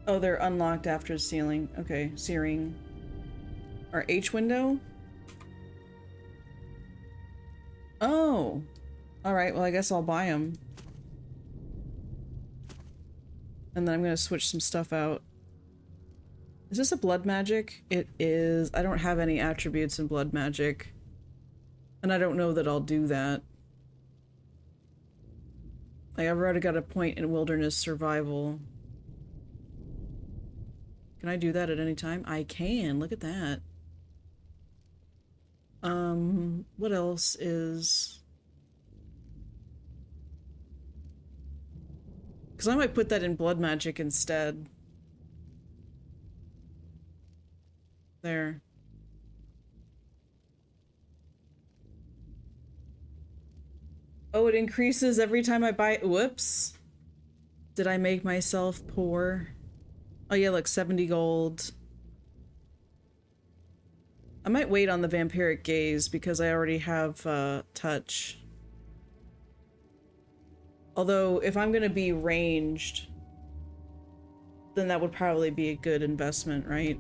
Oh, they're unlocked after sealing. Okay, searing. Our H window? Oh. Alright, well I guess I'll buy them. And then I'm gonna switch some stuff out. Is this a blood magic? It is. I don't have any attributes in blood magic. And I don't know that I'll do that. Like, I've already got a point in wilderness survival. Can I do that at any time? I can. Look at that. What else is... Because I might put that in blood magic instead. There. Oh, it increases every time I buy... Whoops. Did I make myself poor? Oh yeah, look, 70 gold. I might wait on the vampiric gaze because I already have touch. Although, if I'm gonna be ranged, then that would probably be a good investment, right?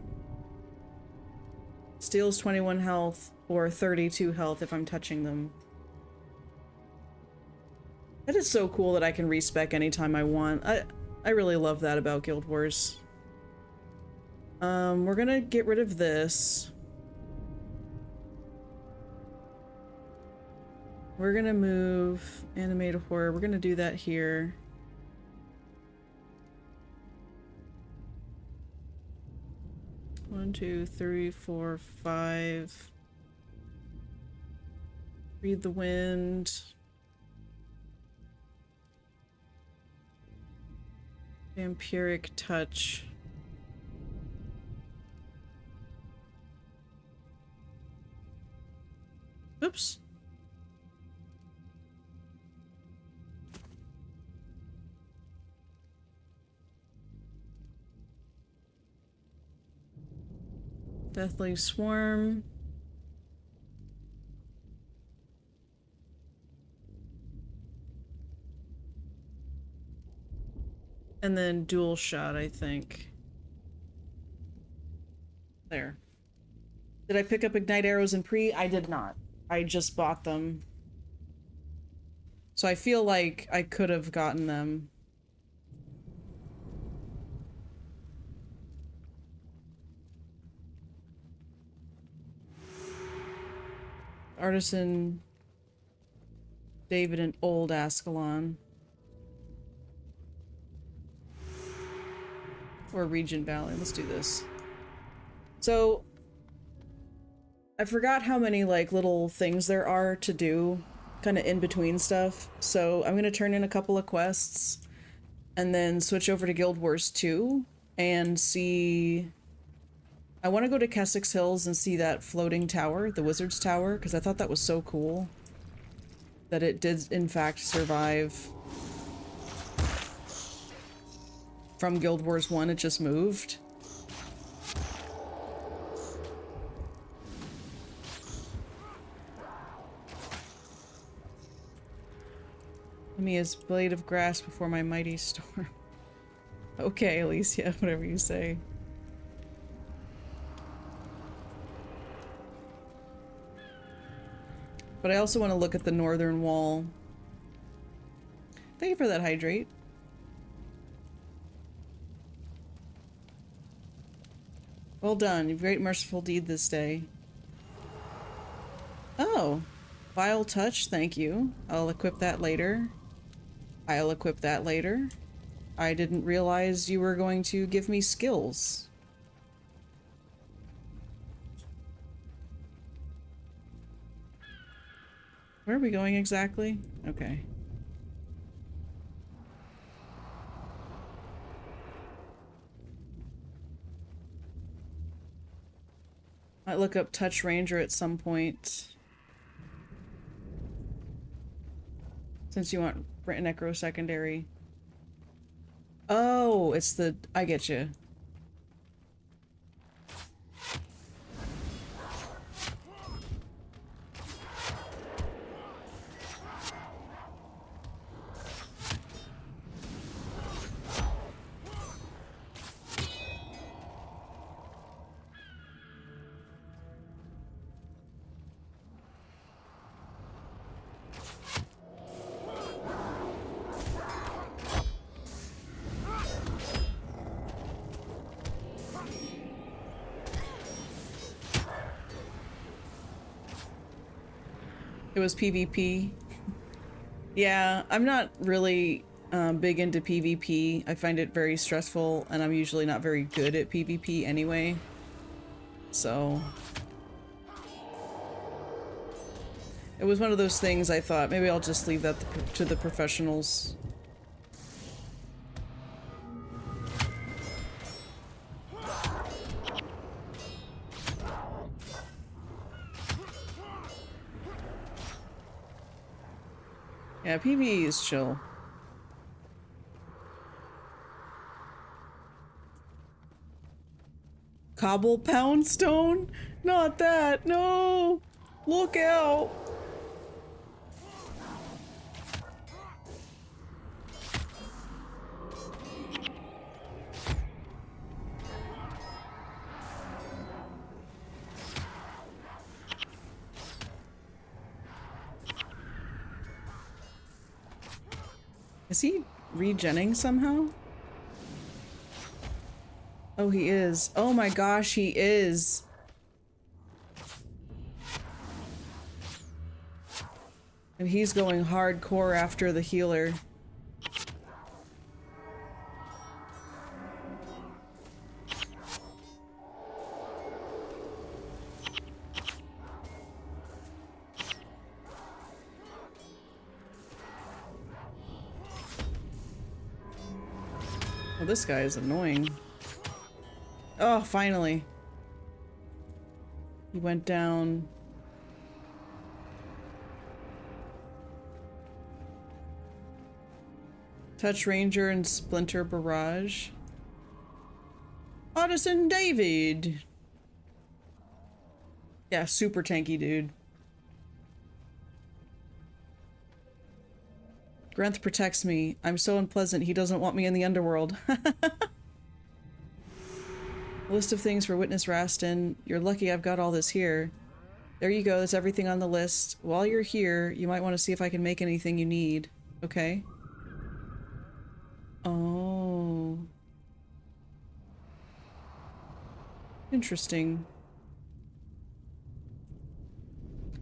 Steals 21 health or 32 health if I'm touching them. That is so cool that I can respec anytime I want. I really love that about Guild Wars. We're gonna get rid of this. We're gonna move animated horror. We're gonna do that here. One, two, three, four, five. Read the wind. Vampiric touch. Oops. Deathly Swarm. And then dual shot, I think. There. Did I pick up Ignite Arrows in pre? I did not. I just bought them. So I feel like I could have gotten them. Artisan David and Old Ascalon. Or Regent Valley. Let's do this. So I forgot how many like little things there are to do kind of in between stuff. So I'm gonna turn in a couple of quests and then switch over to Guild Wars 2 and see... I want to go to Kessex Hills and see that floating tower, the Wizard's Tower, because I thought that was so cool. That it did, in fact, survive. From Guild Wars 1, it just moved. Mia's blade of grass before my mighty storm. Okay, Alicia, whatever you say. But I also want to look at the northern wall. Thank you for that hydrate. Well done. You've great merciful deed this day. Oh. Vile touch, thank you. I'll equip that later. I'll equip that later. I didn't realize you were going to give me skills. Where are we going exactly? Okay. Might look up Touch Ranger at some point. Since you want Necro Secondary. Oh, it's the... I get you. It was PvP. Yeah, I'm not really big into PvP. I find it very stressful, and I'm usually not very good at PvP anyway. So it was one of those things I thought, maybe I'll just leave that to the professionals. Yeah, PvE is chill. Cobble Poundstone? Not that, no! Look out! Is he regenning somehow? Oh, he is. Oh my gosh, he is. And he's going hardcore after the healer. Well, this guy is annoying. Oh, finally. He went down. Touch Ranger and Splinter Barrage. Addison David! Yeah, super tanky dude. Grenth protects me. I'm so unpleasant, he doesn't want me in the underworld. List of things for Witness Rastin. You're lucky I've got all this here. There you go, that's everything on the list. While you're here, you might want to see if I can make anything you need. Okay? Oh. Interesting.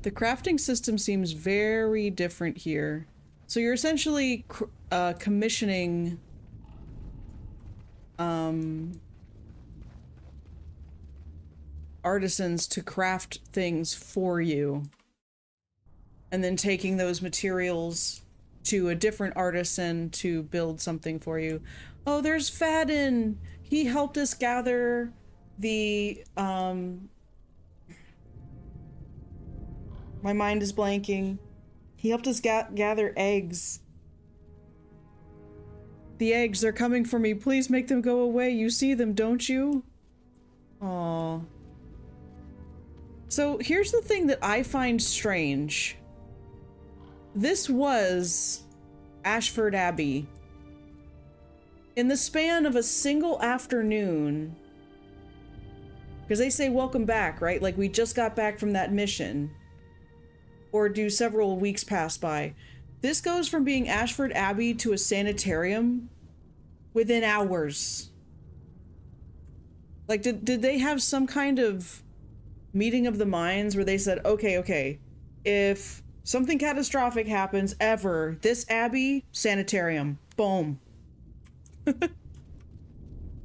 The crafting system seems very different here. So you're essentially commissioning artisans to craft things for you, and then taking those materials to a different artisan to build something for you. Oh, there's Fadden! He helped us gather the my mind is blanking. He helped us gather eggs. The eggs, they're coming for me. Please make them go away. You see them, don't you? Aww. So here's the thing that I find strange. This was Ashford Abbey. In the span of a single afternoon, because they say welcome back, right? Like we just got back from that mission. Or do several weeks pass by. This goes from being Ashford Abbey to a sanitarium within hours. Like, did they have some kind of meeting of the minds where they said, okay, if something catastrophic happens ever, this Abbey, sanitarium, boom.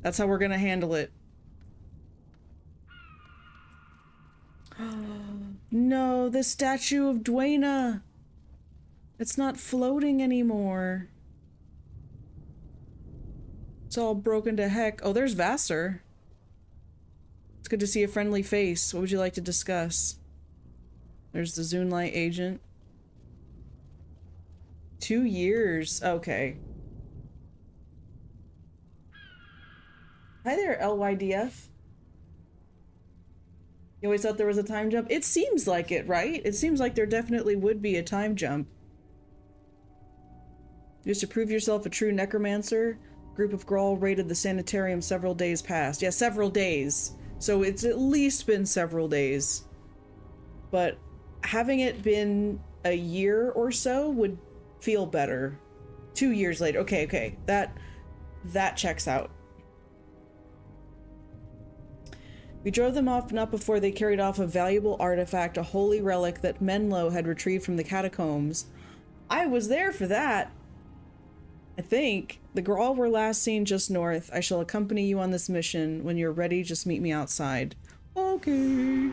That's how we're gonna handle it. No, the statue of Dwayna. It's not floating anymore. It's all broken to heck. Oh, there's Vassar. It's good to see a friendly face. What would you like to discuss? There's the Zoonlight agent. 2 years. Okay. Hi there, LYDF. You always thought there was a time jump? It seems like it, right? It seems like there definitely would be a time jump. Just to prove yourself a true necromancer, group of Grawl raided the sanitarium several days past. Yeah, several days. So it's at least been several days. But having it been a year or so would feel better. 2 years later. Okay. That checks out. We drove them off not before they carried off a valuable artifact, a holy relic that Menlo had retrieved from the catacombs. I was there for that. I think. The Grawl were last seen just north. I shall accompany you on this mission. When you're ready, just meet me outside. Okay.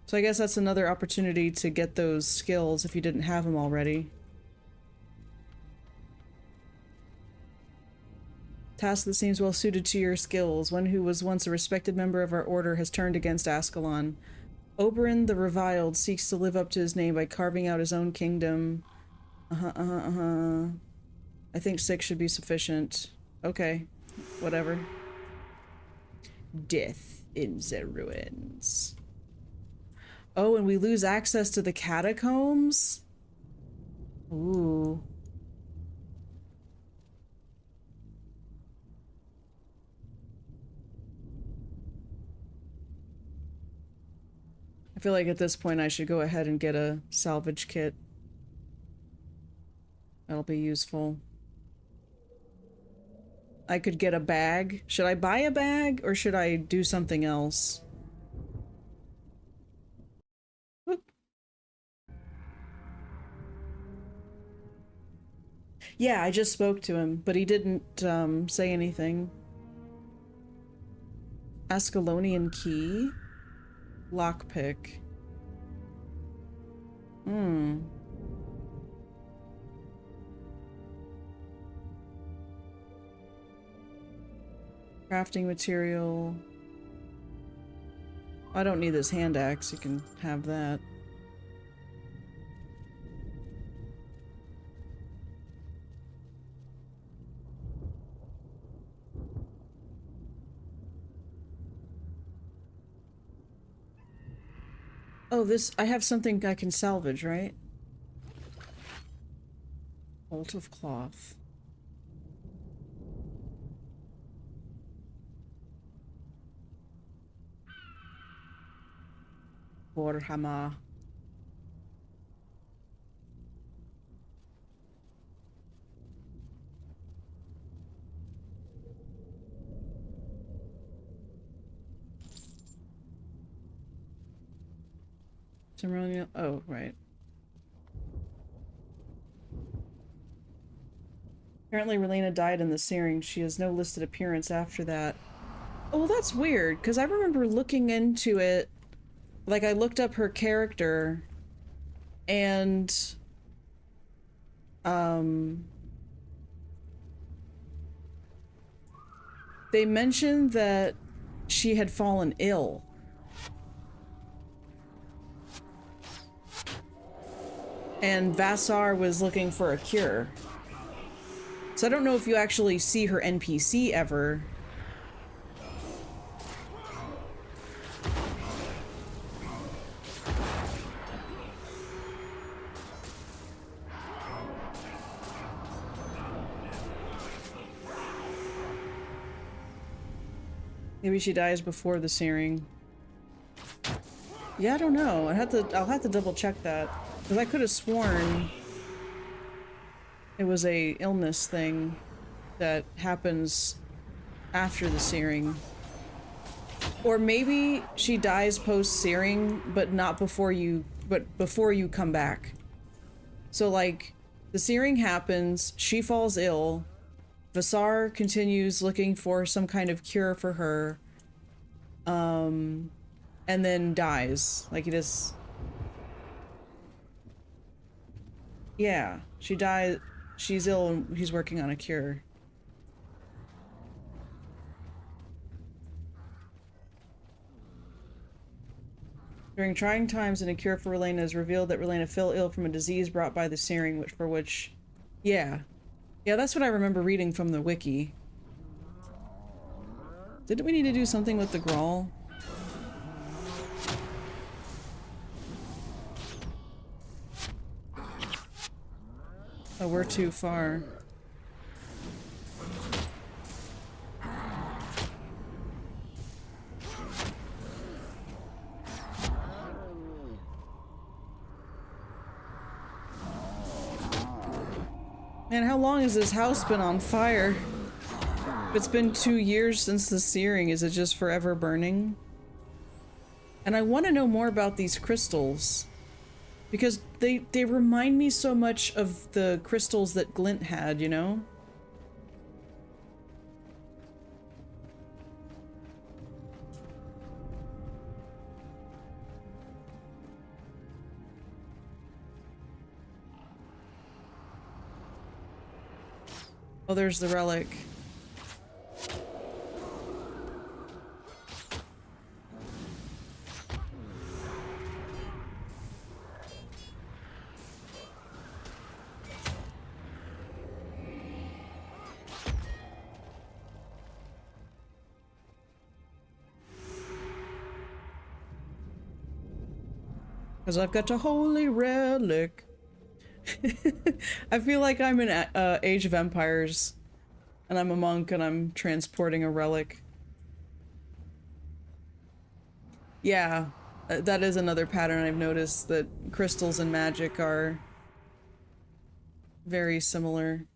So I guess that's another opportunity to get those skills if you didn't have them already. Task that seems well suited to your skills. One who was once a respected member of our order has turned against Ascalon. Oberyn the Reviled seeks to live up to his name by carving out his own kingdom. I think 6 should be sufficient. Okay, whatever. Death in the ruins. Oh, and we lose access to the catacombs? Ooh. I feel like at this point I should go ahead and get a salvage kit. That'll be useful. I could get a bag. Should I buy a bag or should I do something else? Whoop. Yeah, I just spoke to him, but he didn't say anything. Ascalonian key? Lockpick. Crafting material. I don't need this hand axe, you can have that. Oh, this, I have something I can salvage, right? Bolt of cloth. Warhammer. Ceremonial. Oh, right. Apparently, Relena died in the searing. She has no listed appearance after that. Oh, well, that's weird, because I remember looking into it. Like, I looked up her character, and, they mentioned that she had fallen ill. And Vassar was looking for a cure. So I don't know if you actually see her NPC ever. Maybe she dies before the searing. Yeah, I don't know. I'll have to double check that. Because I could have sworn it was a illness thing that happens after the searing. Or maybe she dies post-searing, but not before you, but before you come back. So like, the searing happens, she falls ill, Vassar continues looking for some kind of cure for her, and then dies. Like, he just... Yeah, she died. She's ill and he's working on a cure. During trying times, and a cure for Relena is revealed that Relena fell ill from a disease brought by the searing, which... Yeah. Yeah, that's what I remember reading from the wiki. Didn't we need to do something with the Grawl? Oh, we're too far. Man, how long has this house been on fire? It's been 2 years since the searing. Is it just forever burning? And I want to know more about these crystals. Because they remind me so much of the crystals that Glint had, you know? Oh, there's the relic. Because I've got a holy relic. I feel like I'm in Age of Empires, and I'm a monk, and I'm transporting a relic. Yeah, that is another pattern I've noticed, that crystals and magic are very similar.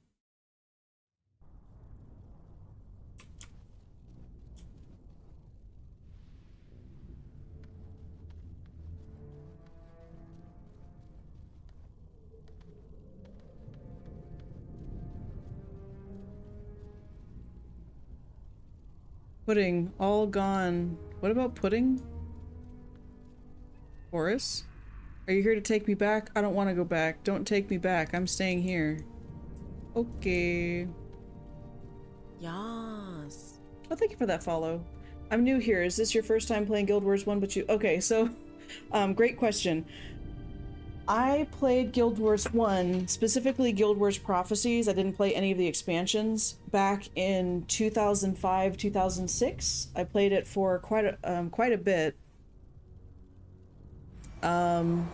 Pudding, all gone. What about pudding? Horace? Are you here to take me back? I don't want to go back. Don't take me back. I'm staying here. Okay. Yas. Oh, thank you for that follow. I'm new here. Is this your first time playing Guild Wars 1 but you... Okay, so... great question. I played Guild Wars 1, specifically Guild Wars Prophecies. I didn't play any of the expansions. Back in 2005, 2006. I played it for quite a bit. And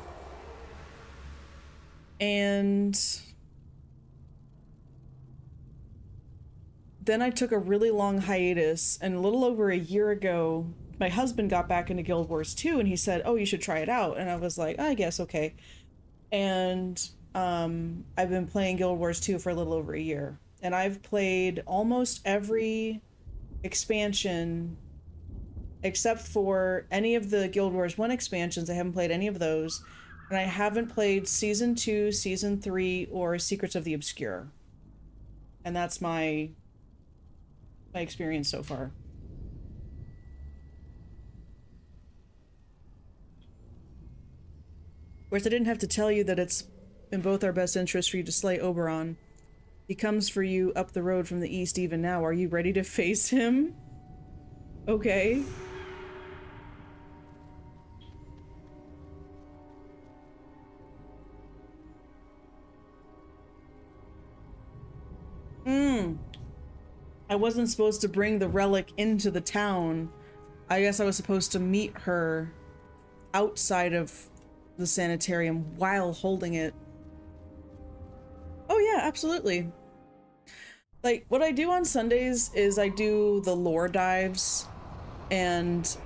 then I took a really long hiatus, and a little over a year ago, my husband got back into Guild Wars 2, and he said, oh, you should try it out. And I was like, I guess, okay. And I've been playing Guild Wars 2 for a little over a year. And I've played almost every expansion except for any of the Guild Wars 1 expansions. I haven't played any of those. And I haven't played Season 2, Season 3, or Secrets of the Obscure. And that's my experience so far. Of course, I didn't have to tell you that it's in both our best interests for you to slay Oberon. He comes for you up the road from the east even now. Are you ready to face him? Okay. I wasn't supposed to bring the relic into the town. I guess I was supposed to meet her outside of the sanitarium while holding it. Oh yeah, absolutely. Like, what I do on Sundays is I do the lore dives, and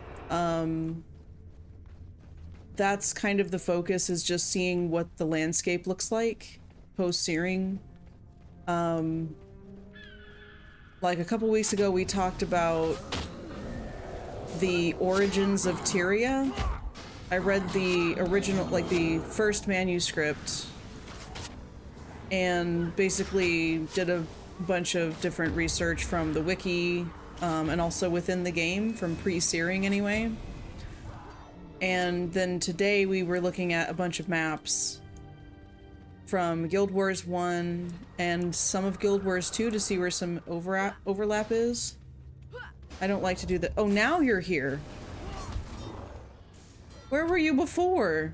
that's kind of the focus, is just seeing what the landscape looks like post-searing. Like a couple weeks ago we talked about the origins of Tyria. I read the original, like the first manuscript, and basically did a bunch of different research from the wiki, and also within the game from pre-searing anyway. And then today we were looking at a bunch of maps from Guild Wars 1 and some of Guild Wars 2 to see where some overlap is. I don't like to do that. Oh, now you're here. Where were you before?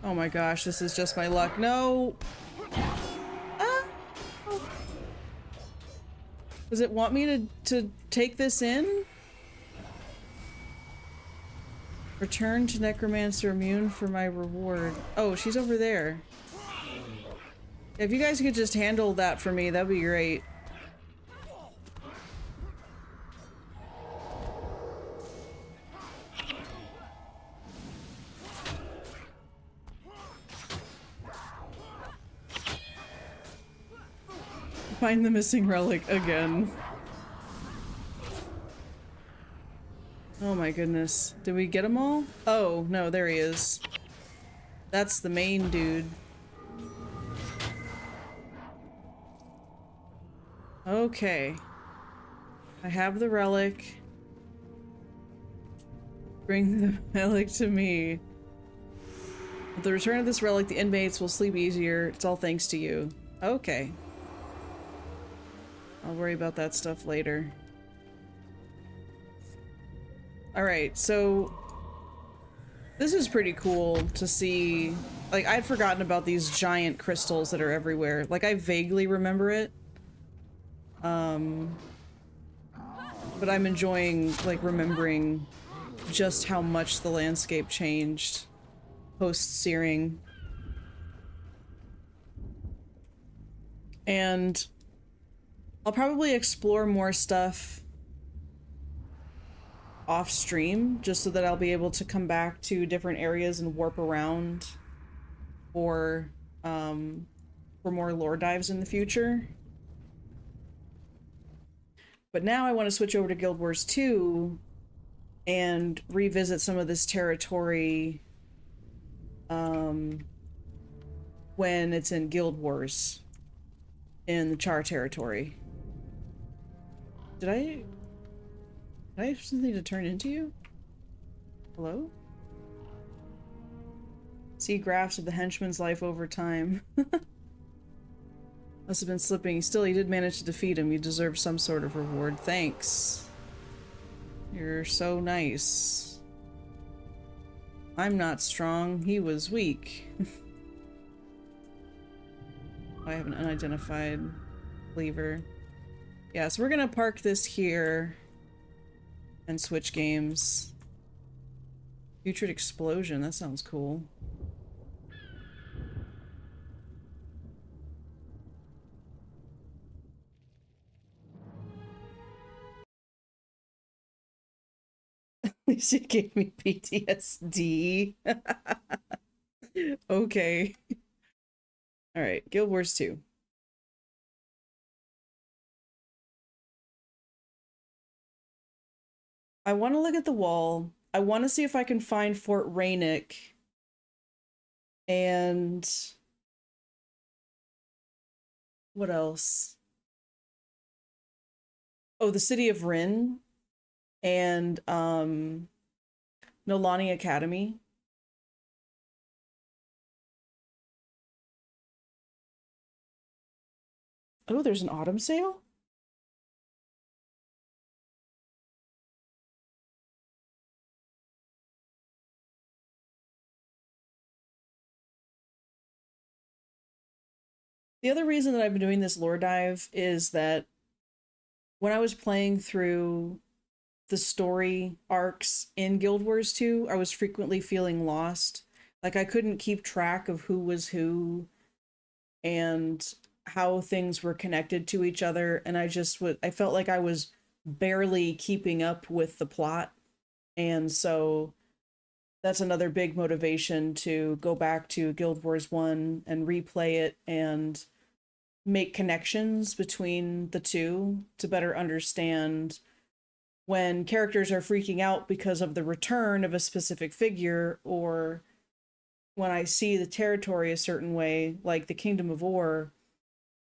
Oh my gosh, this is just my luck. No! Ah! Does it want me to take this in? Return to Necromancer immune for my reward. Oh, she's over there. If you guys could just handle that for me, that'd be great. Find the missing relic again. Oh my goodness. Did we get them all? Oh, no, there he is. That's the main dude. Okay. I have the relic. Bring the relic to me. With the return of this relic, the inmates will sleep easier. It's all thanks to you. Okay. I'll worry about that stuff later. Alright, so this is pretty cool to see. Like, I'd forgotten about these giant crystals that are everywhere. Like, I vaguely remember it. But I'm enjoying, like, remembering just how much the landscape changed post-searing. And I'll probably explore more stuff off stream just so that I'll be able to come back to different areas and warp around for more lore dives in the future. But now I want to switch over to Guild Wars 2 and revisit some of this territory when it's in Guild Wars in the Char territory. Did I have something to turn into you? Hello? See graphs of the henchman's life over time. Must have been slipping. Still, you did manage to defeat him. You deserve some sort of reward. Thanks. You're so nice. I'm not strong. He was weak. I have an unidentified cleaver. Yeah, so we're gonna park this here and switch games. Putrid explosion. That sounds cool. She gave me PTSD. Okay. Alright, Guild Wars 2. I want to look at the wall. I want to see if I can find Fort Rainick. And what else? Oh, the city of Rin and Nolani Academy. Oh, there's an autumn sale? The other reason that I've been doing this lore dive is that when I was playing through the story arcs in Guild Wars 2, I was frequently feeling lost. Like I couldn't keep track of who was who and how things were connected to each other, and I felt like I was barely keeping up with the plot. And so that's another big motivation to go back to Guild Wars 1 and replay it and make connections between the two to better understand when characters are freaking out because of the return of a specific figure, or when I see the territory a certain way, like the Kingdom of Or.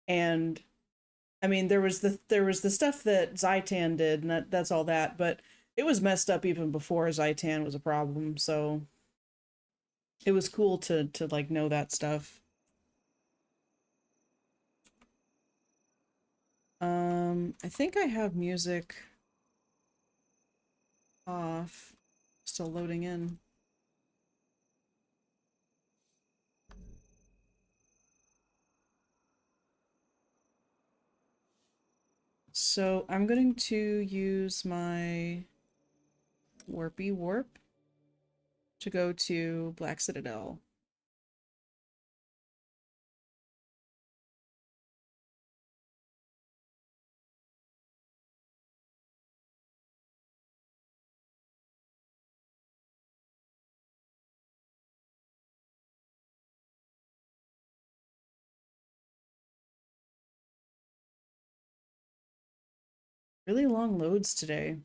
And I mean, there was the stuff that Zaitan did, and that's all that, but it was messed up even before Zaitan was a problem, so it was cool to like know that stuff. I think I have music off. Still loading in. So I'm going to use my Warpy Warp to go to Black Citadel. Really long loads today.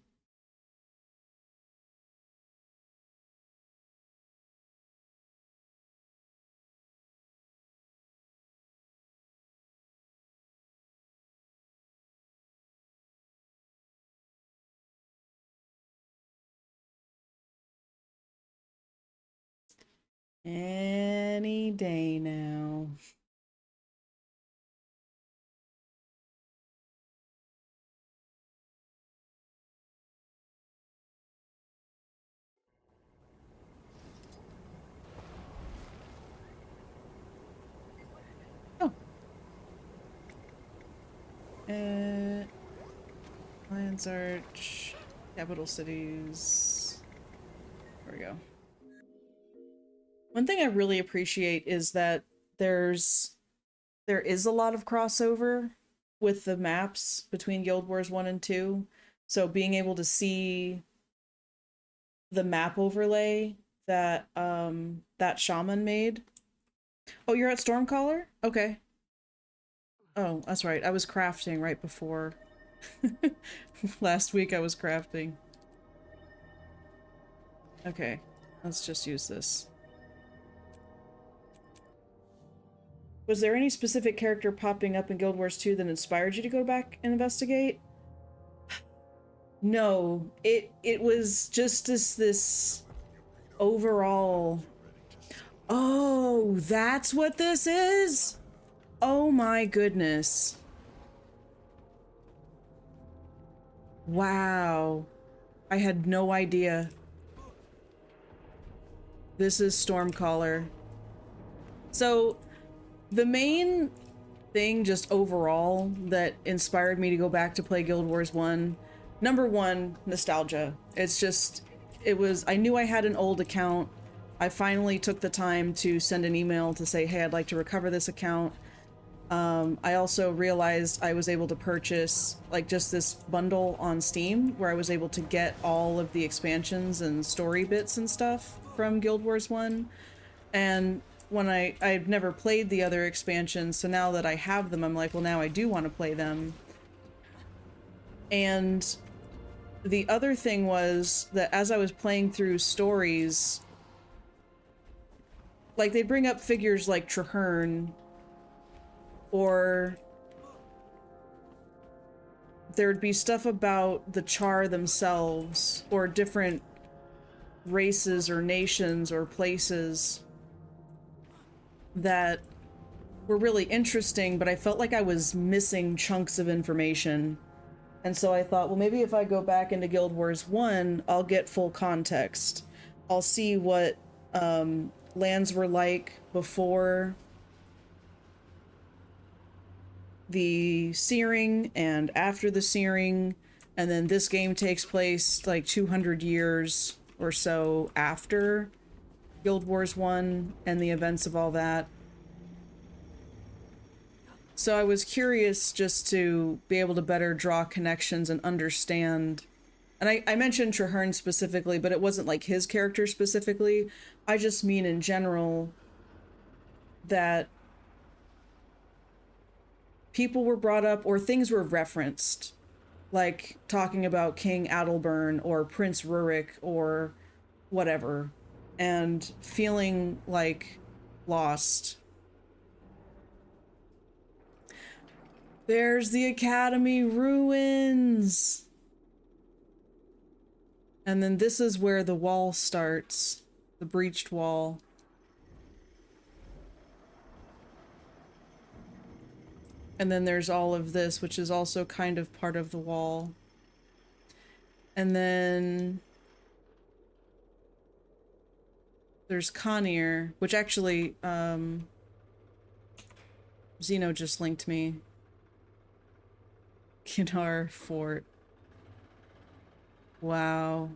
Any day now. Oh. Lions Arch, capital cities. There we go. One thing I really appreciate is that there is a lot of crossover with the maps between Guild Wars 1 and 2. So being able to see the map overlay that that shaman made. Oh, you're at Stormcaller? Okay. Oh, that's right. I was crafting right before. Last week I was crafting. Okay, let's just use this. Was there any specific character popping up in Guild Wars 2 that inspired you to go back and investigate? No, it was just this overall. Oh, that's what this is? Oh my goodness. Wow. I had no idea. This is Stormcaller. So, the main thing just overall that inspired me to go back to play Guild Wars 1, number one, nostalgia. It's just, I knew I had an old account. I finally took the time to send an email to say, hey, I'd like to recover this account. I also realized I was able to purchase like just this bundle on Steam where I was able to get all of the expansions and story bits and stuff from Guild Wars 1. And when I've never played the other expansions, so now that I have them, I'm like, well, now I do want to play them. And the other thing was that as I was playing through stories, like they bring up figures like Traherne, or there'd be stuff about the Char themselves, or different races or nations or places that were really interesting, but I felt like I was missing chunks of information. And so I thought, well, maybe if I go back into Guild Wars 1, I'll get full context. I'll see what lands were like before the searing and after the searing, and then this game takes place like 200 years or so after Guild Wars 1 and the events of all that. So I was curious just to be able to better draw connections and understand. And I mentioned Traherne specifically, but it wasn't like his character specifically. I just mean in general that people were brought up or things were referenced, like talking about King Adalbern or Prince Rurik or whatever, and feeling like lost. There's the Academy ruins! And then this is where the wall starts, the breached wall. And then there's all of this, which is also kind of part of the wall. And then there's Conir, which actually, Zeno just linked me. Kinar Fort. Wow.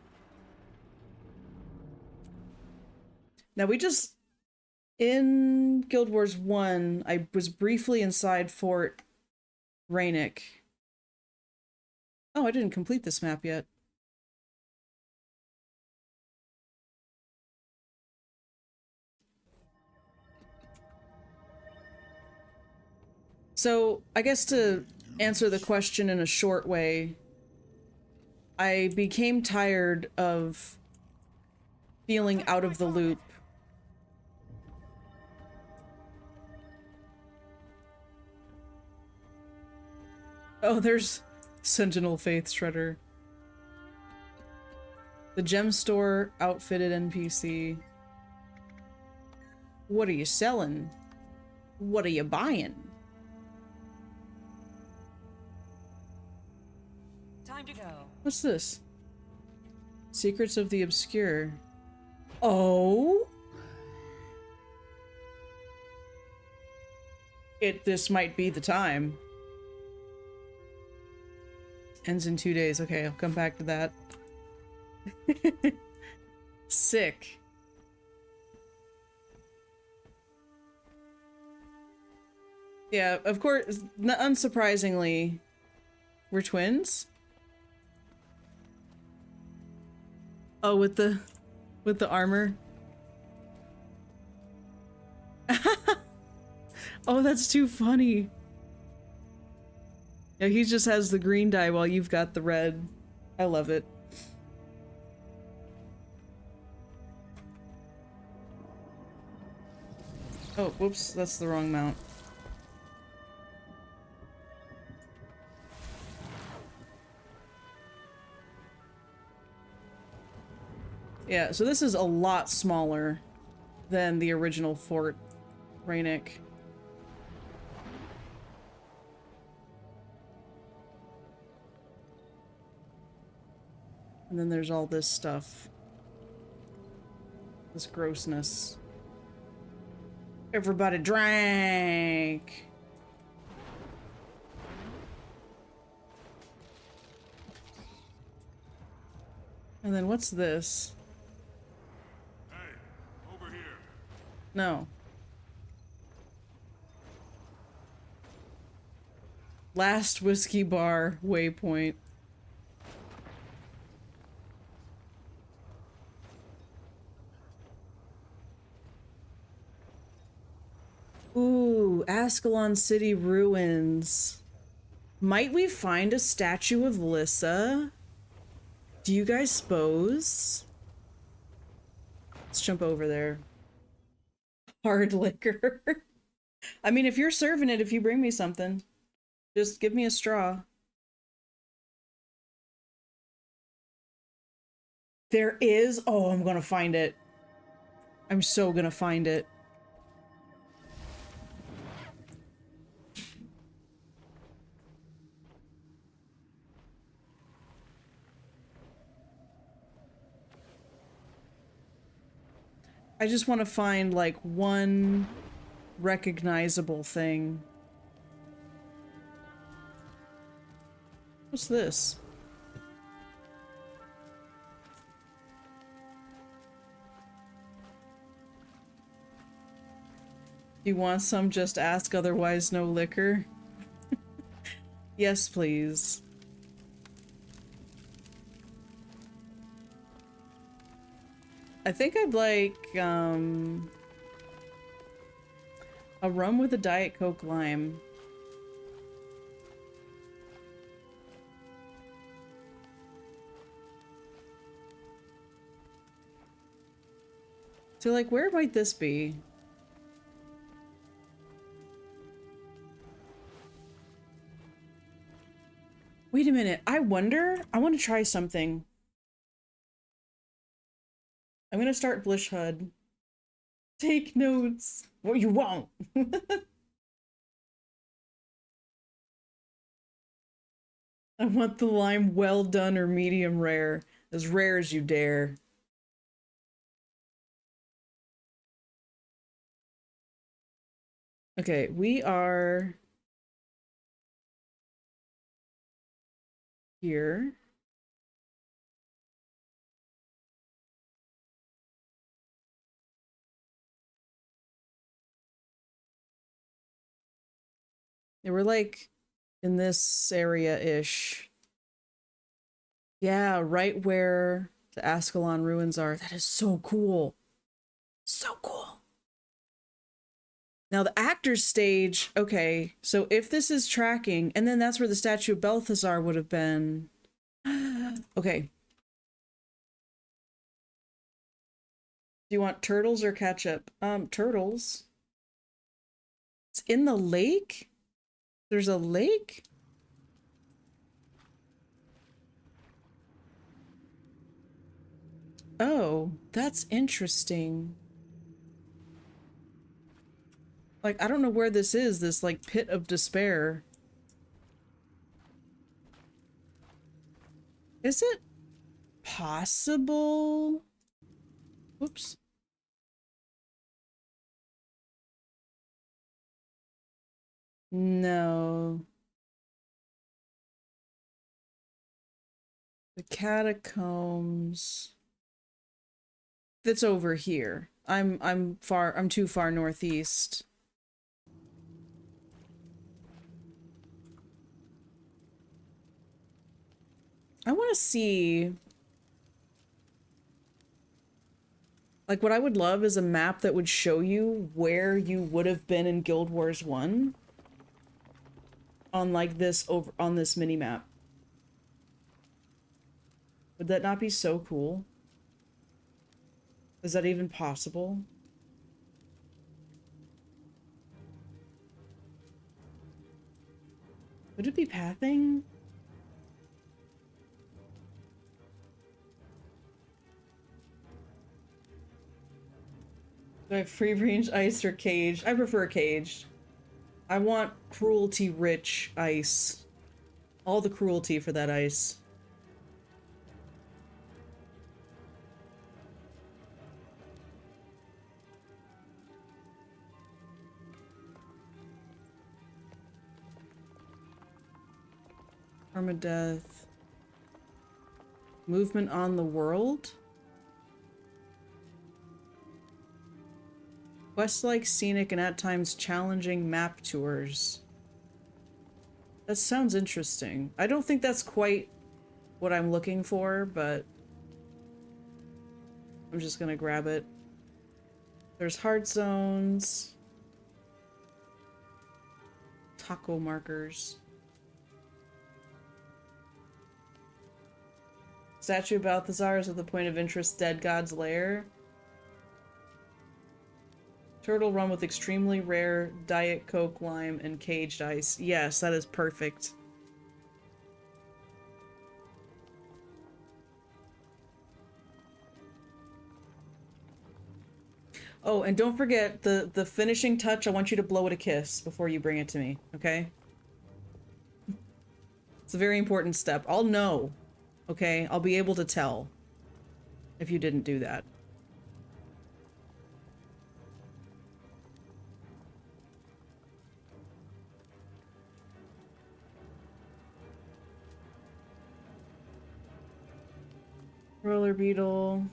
Now we just, in Guild Wars 1, I was briefly inside Fort Rainick. Oh, I didn't complete this map yet. So, I guess to answer the question in a short way, I became tired of feeling out of the loop. Oh, there's Sentinel Faith Shredder. The Gem Store outfitted NPC. What are you selling? What are you buying? Time to go. What's this? Secrets of the Obscure. Oh? This might be the time. Ends in 2 days. Okay, I'll come back to that. Sick. Yeah, of course, unsurprisingly, we're twins. Oh, with the armor. Oh, that's too funny. Yeah, he just has the green dye while you've got the red. I love it. Oh, whoops, that's the wrong mount. Yeah, so this is a lot smaller than the original Fort Rainick. And then there's all this stuff. This grossness. Everybody drank! And then what's this? Hey, over here. No. Last whiskey bar waypoint. Ooh, Ascalon City ruins. Might we find a statue of Lissa? Do you guys suppose? Let's jump over there. Hard liquor. I mean, if you're serving it, if you bring me something, just give me a straw. There is? Oh, I'm gonna find it. I'm so gonna find it. I just want to find, like, one recognizable thing. What's this? You want some? Just ask, otherwise no liquor. Yes, please. I think I'd like, a rum with a Diet Coke lime. So, like, where might this be? Wait a minute, I wonder? I want to try something. I'm gonna start Blish HUD. Take notes. Well, you won't. I want the lime well done or medium rare. As rare as you dare. Okay, we are here. Yeah, we're like in this area-ish. Yeah, right where the Ascalon ruins are. That is so cool. So cool. Now the actor's stage, okay, so if this is tracking, and then that's where the statue of Balthazar would have been. Okay. Do you want turtles or ketchup? Turtles. It's in the lake? There's a lake? Oh, that's interesting. Like, I don't know where this is, this, like, pit of despair. Is it possible? Whoops. No. The catacombs. That's over here. I'm too far northeast. I want to see, like, what I would love is a map that would show you where you would have been in Guild Wars 1 on, like, this on this mini map. Would that not be so cool? Is that even possible? Would it be pathing? Do I have free range ice or caged? I prefer caged. I want cruelty rich ice. All the cruelty for that ice. Permadeath. Movement on the world? Quest-like, scenic, and at times challenging map tours. That sounds interesting. I don't think that's quite what I'm looking for, but I'm just gonna grab it. There's hard zones. Taco markers. Statue of Balthazar is at the point of interest Dead God's Lair. Turtle rum with extremely rare Diet Coke lime and caged ice. Yes, that is perfect. Oh, and don't forget the finishing touch. I want you to blow it a kiss before you bring it to me, okay? It's a very important step. I'll know, okay? I'll be able to tell if you didn't do that. Roller beetle.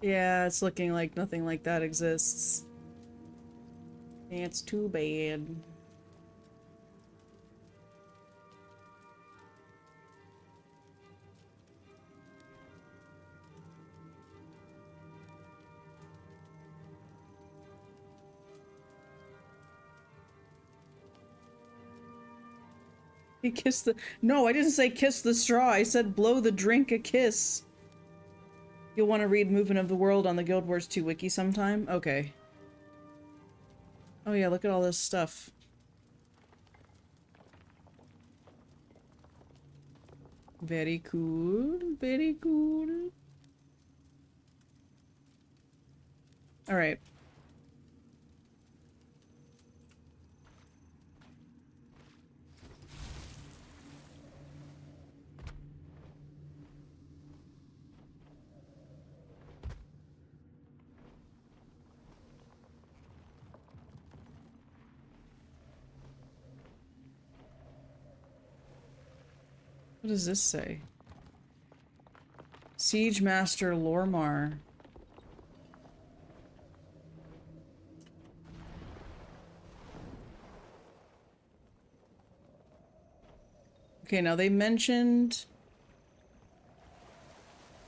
Yeah, it's looking like nothing like that exists. It's too bad. You kiss the— No, I didn't say kiss the straw. I said blow the drink a kiss. You'll want to read Movement of the World on the Guild Wars 2 wiki sometime? Okay. Oh yeah, look at all this stuff. Very cool. Very cool. Alright. What does this say? Siege Master Lormar. Okay, now they mentioned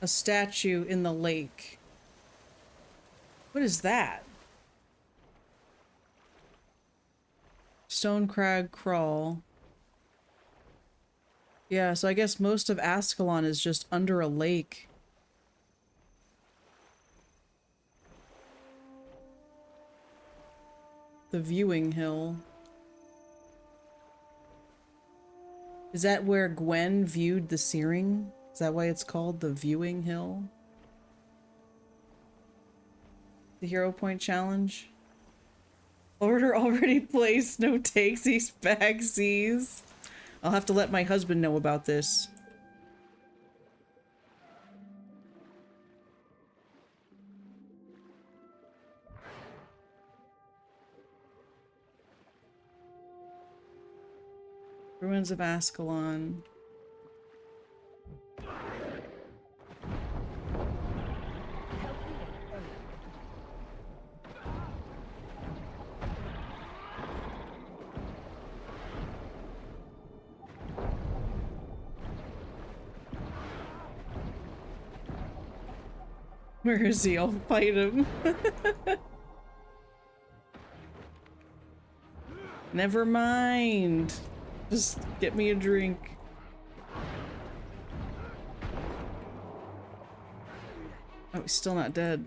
a statue in the lake. What is that? Stone Crag Crawl. Yeah, so I guess most of Ascalon is just under a lake. The viewing hill. Is that where Gwen viewed the searing? Is that why it's called the viewing hill? The Hero Point Challenge? Order already placed, no takesies, backsies. I'll have to let my husband know about this. Ruins of Ascalon. Where is he? I'll fight him. Never mind. Just get me a drink. Oh, he's still not dead.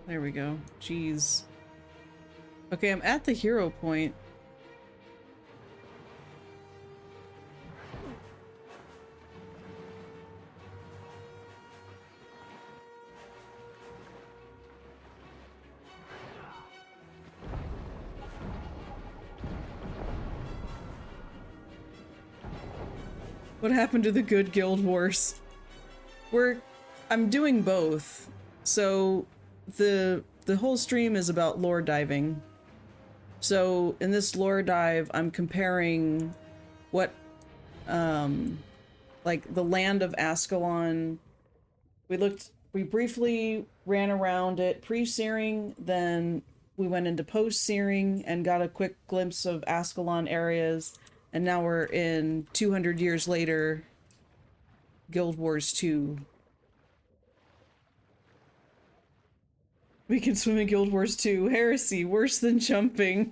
There we go. Jeez. Okay, I'm at the hero point. What happened to the good Guild Wars? I'm doing both. So the whole stream is about lore diving. So in this lore dive, I'm comparing what like the land of Ascalon. We briefly ran around it pre-searing, then we went into post-searing and got a quick glimpse of Ascalon areas. And now we're in 200 years later, Guild Wars 2. We can swim in Guild Wars 2. Heresy, worse than jumping.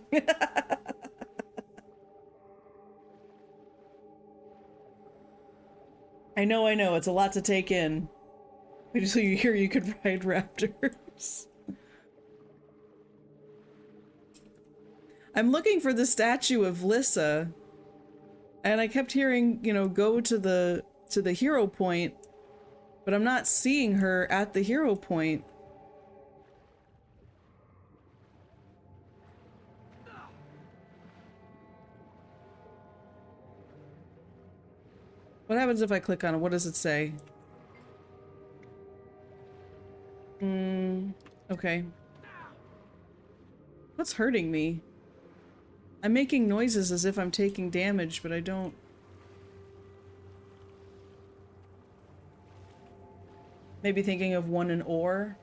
I know, it's a lot to take in. Wait until you hear you could ride raptors. I'm looking for the statue of Lissa. And I kept hearing, you know, go to the hero point, but I'm not seeing her at the hero point. What happens if I click on it? What does it say? Okay. What's hurting me? I'm making noises as if I'm taking damage, but I don't. Maybe thinking of one and ore?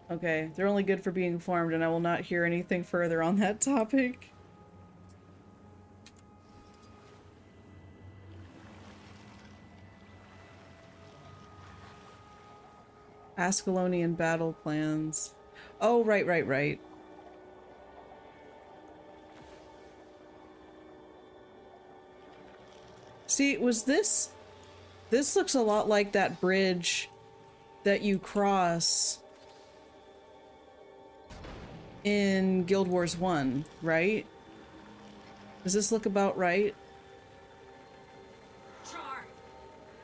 Okay, they're only good for being farmed, and I will not hear anything further on that topic. Ascalonian battle plans. Oh, right. See, was this... This looks a lot like that bridge that you cross in Guild Wars 1, right? Does this look about right? Char!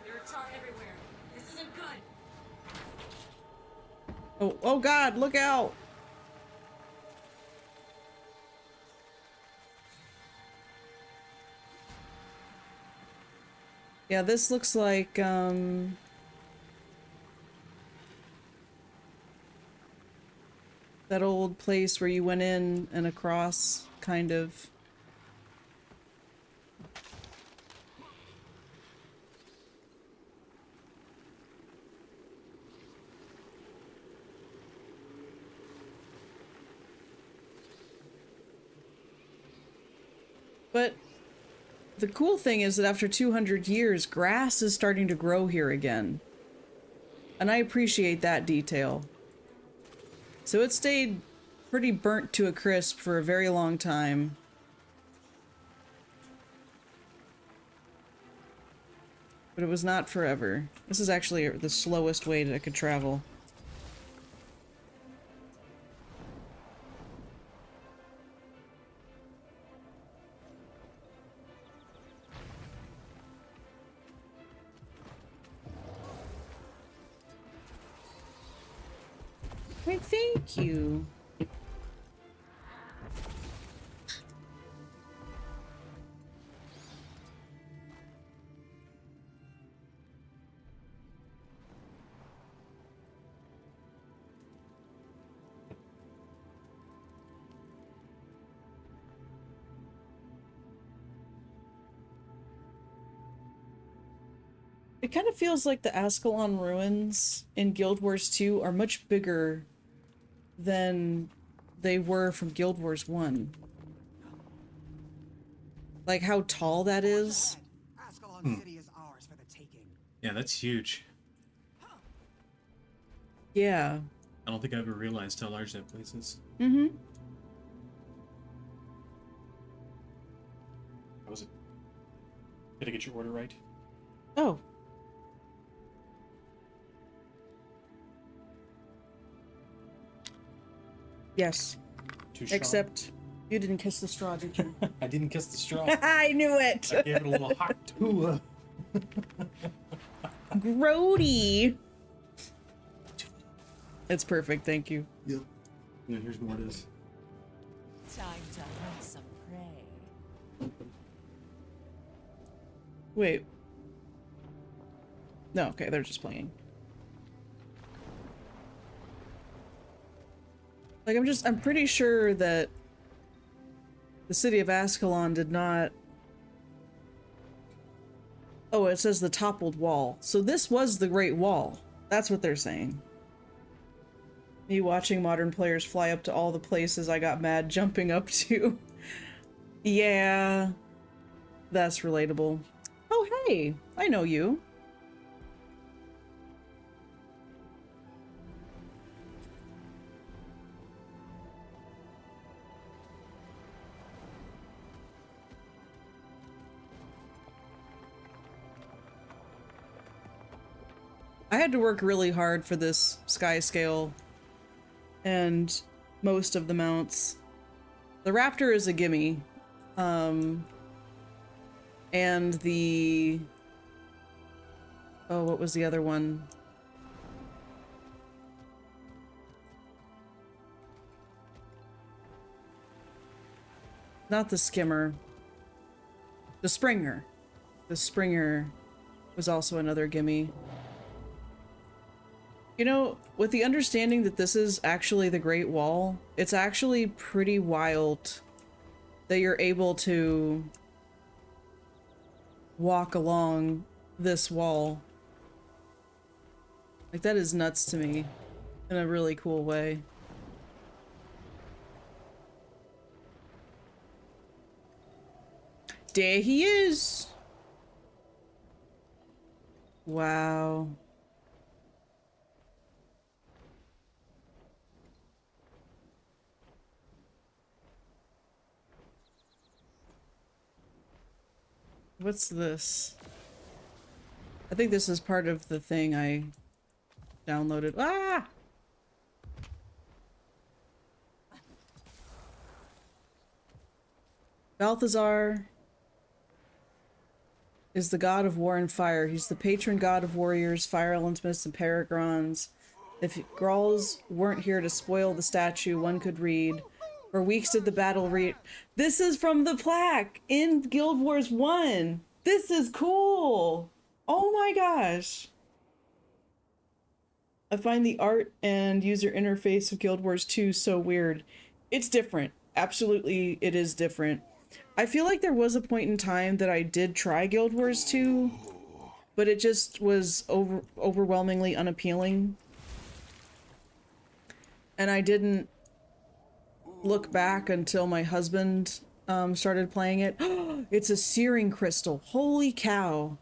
There are char everywhere. This isn't good. Oh God, look out! Yeah, this looks like, that old place where you went in and across, kind of. But the cool thing is that after 200 years, grass is starting to grow here again. And I appreciate that detail. So it stayed pretty burnt to a crisp for a very long time. But it was not forever. This is actually the slowest way that I could travel. Wait, thank you. It kind of feels like the Ascalon ruins in Guild Wars 2 are much bigger than they were from Guild Wars 1. Like how tall that is. Ascalon City is ours for the taking. Yeah, that's huge. Yeah. I don't think I ever realized how large that place is. Mm-hmm. How was it? Did I get your order right? Oh. Yes. Too strong? Except you didn't kiss the straw, did you? I didn't kiss the straw. I knew it! I gave it a little hot tua. Grody! It's perfect, thank you. Yep. And then here's more of this. Time to hunt some prey. Wait. No, okay, they're just playing. Like, I'm pretty sure that the city of Ascalon did not... Oh, it says the toppled wall. So this was the Great Wall. That's what they're saying. Me watching modern players fly up to all the places I got mad jumping up to. Yeah. That's relatable. Oh, hey! I know you. I had to work really hard for this sky scale and most of the mounts. The Raptor is a gimme. And the... Oh, what was the other one? Not the Skimmer. The Springer. The Springer was also another gimme. You know, with the understanding that this is actually the Great Wall, it's actually pretty wild that you're able to walk along this wall. Like, that is nuts to me in a really cool way. There he is! Wow. What's this? I think this is part of the thing I downloaded. Ah! Balthazar is the god of war and fire. He's the patron god of warriors, fire elements, and paragrons. If Grolls weren't here to spoil the statue, one could read, "For weeks did the battle This is from the plaque in Guild Wars 1. This is cool. Oh my gosh. I find the art and user interface of Guild Wars 2 so weird. It's different. Absolutely, it is different. I feel like there was a point in time that I did try Guild Wars 2, but it just was overwhelmingly unappealing. And I didn't look back until my husband started playing it. It's a searing crystal. Holy cow.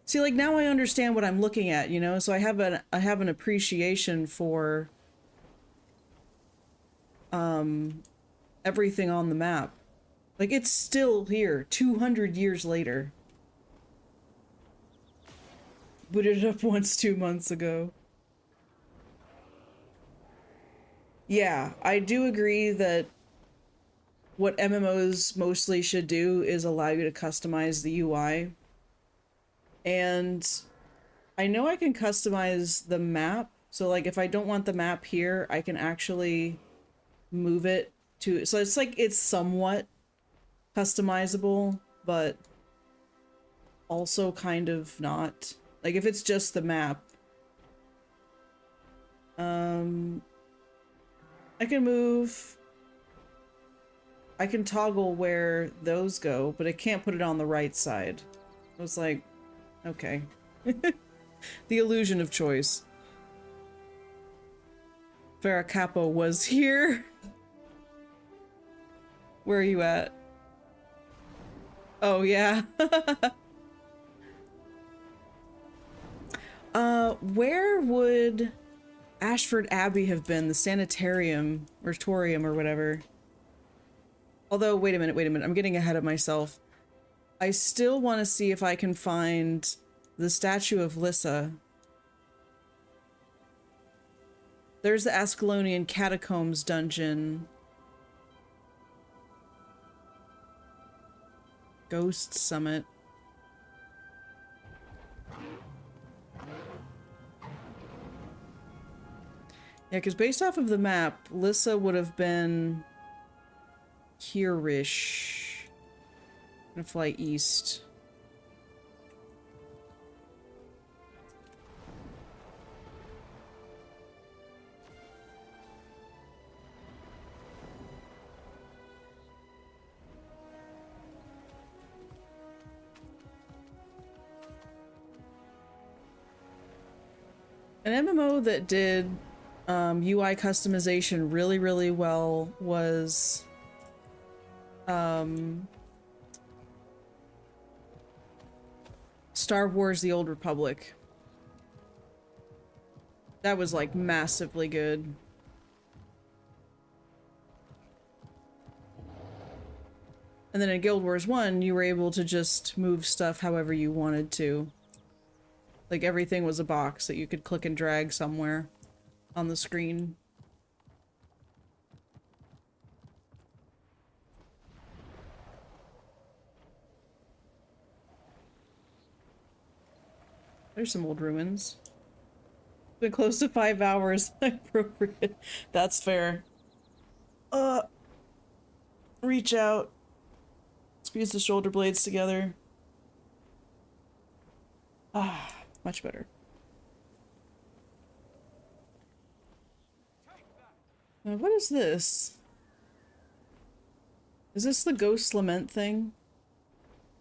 See, like, now I understand what I'm looking at, you know? So I have an appreciation for everything on the map. Like, it's still here 200 years later. booted it up once 2 months ago. Yeah, I do agree that what MMOs mostly should do is allow you to customize the UI. And I know I can customize the map. So like if I don't want the map here, I can actually move it to, so it's like it's somewhat customizable, but also kind of not. Like if it's just the map, I can move, I can toggle where those go, but I can't put it on the right side. I was like, okay. The illusion of choice. Farrah Capo was here. Where are you at? Oh, yeah. Where would Ashford Abbey have been? The sanitarium or torium or whatever. Although, wait a minute. I'm getting ahead of myself. I still want to see if I can find the statue of Lyssa. There's the Ascalonian Catacombs dungeon. Ghost Summit. Yeah, because based off of the map, Lyssa would have been here-ish. I'm gonna fly east. An MMO that did UI customization really well was Star Wars: The Old Republic. That was like massively good. And then in Guild Wars 1, you were able to just move stuff however you wanted to. Like everything was a box that you could click and drag somewhere on the screen. There's some old ruins. Been close to 5 hours. Appropriate. That's fair. Reach out. Squeeze the shoulder blades together. Ah, much better. Now, what is this? Is this the Ghost Lament thing?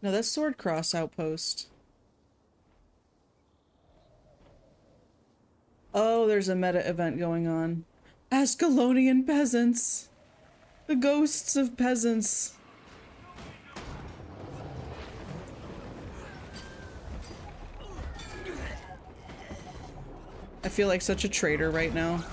No, that's Swordcross Outpost. Oh, there's a meta event going on. Ascalonian peasants! The ghosts of peasants. I feel like such a traitor right now.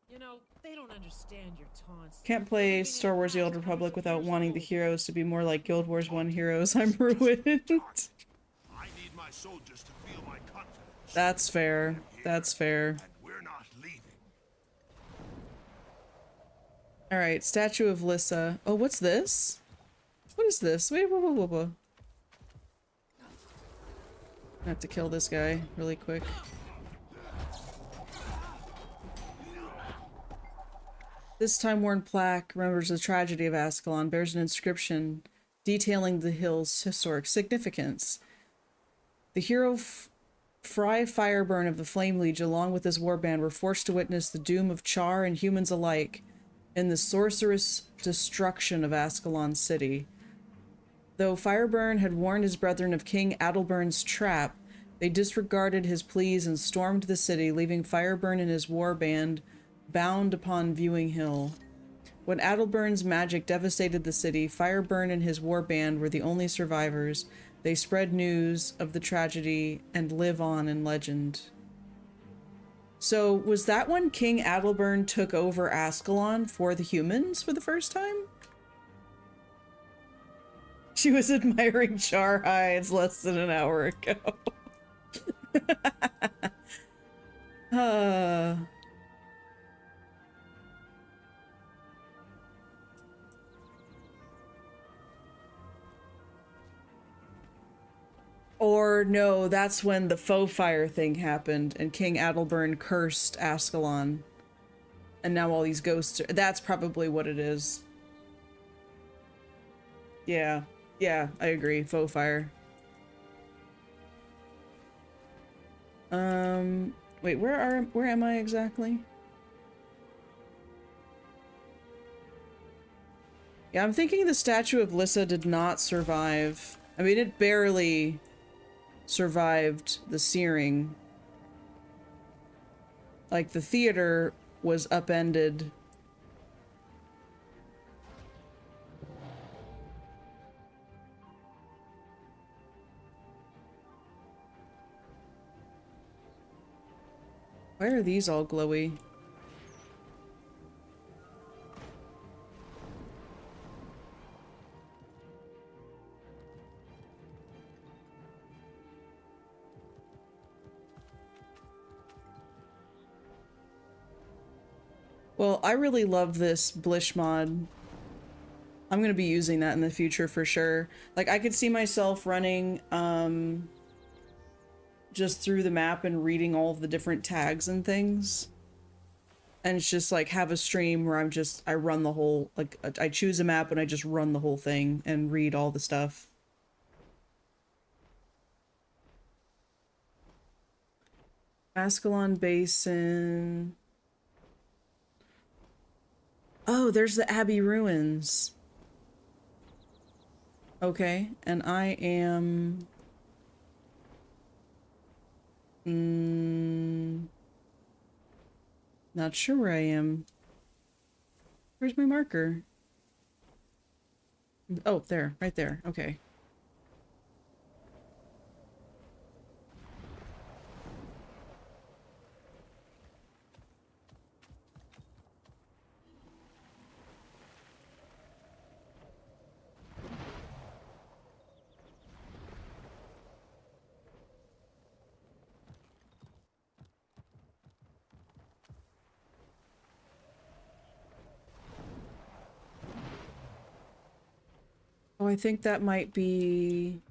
You know, they don't understand your taunts. Can't play Star Wars: The Old Republic without wanting the heroes to be more like Guild Wars 1 heroes. I'm ruined. I need my soldiers to feel my confidence. That's fair. That's fair. And we're not leaving. Alright, Statue of Lyssa. Oh, what's this? What is this? Wait, whoa. I have to kill this guy really quick. This time-worn plaque remembers the tragedy of Ascalon, bears an inscription detailing the hill's historic significance. The hero Fry Fireburn of the Flame Liege, along with his warband, were forced to witness the doom of Char and humans alike in the sorcerous destruction of Ascalon City. Though Fireburn had warned his brethren of King Adalburn's trap, they disregarded his pleas and stormed the city, leaving Fireburn and his warband bound upon Viewing Hill. When Adalburn's magic devastated the city, Fireburn and his warband were the only survivors. They spread news of the tragedy and live on in legend. So, was that when King Adalburn took over Ascalon for the humans for the first time? She was admiring char hides less than an hour ago. uh. Or no, that's when the faux fire thing happened and King Adelburn cursed Ascalon. And now all these ghosts are... That's probably what it is. Yeah. Yeah, I agree. Faux fire. Wait, where am I exactly? Yeah, I'm thinking the statue of Lissa did not survive. I mean, it barely survived the searing. Like, the theater was upended. Why are these all glowy? Well, I really love this Blish mod. I'm gonna be using that in the future for sure. Like, I could see myself running, just through the map and reading all of the different tags and things. And it's just like, have a stream where I run the whole, like, I choose a map and I just run the whole thing and read all the stuff. Ascalon Basin. Oh, there's the Abbey Ruins. Okay, and I am... not sure where I am. Where's my marker? Oh, there, right there. Okay. Oh, I think that might be...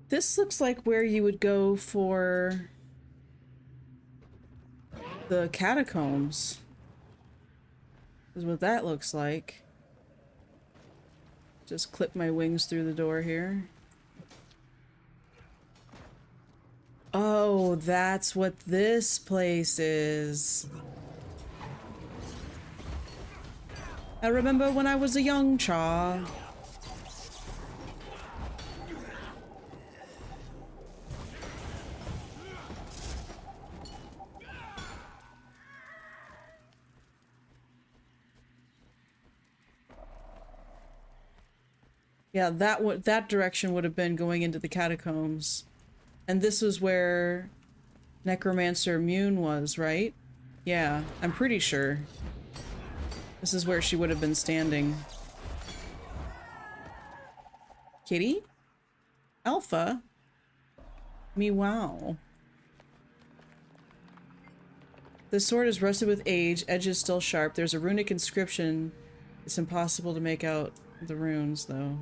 This looks like where you would go for the catacombs. Is what that looks like. Just clip my wings through the door here. Oh, that's what this place is. I remember when I was a young child. Yeah, that direction would have been going into the catacombs. And this was where Necromancer Mune was, right? Yeah, I'm pretty sure. This is where she would have been standing. Kitty? Alpha? Meow. The sword is rusted with age, edges still sharp. There's a runic inscription. It's impossible to make out the runes, though.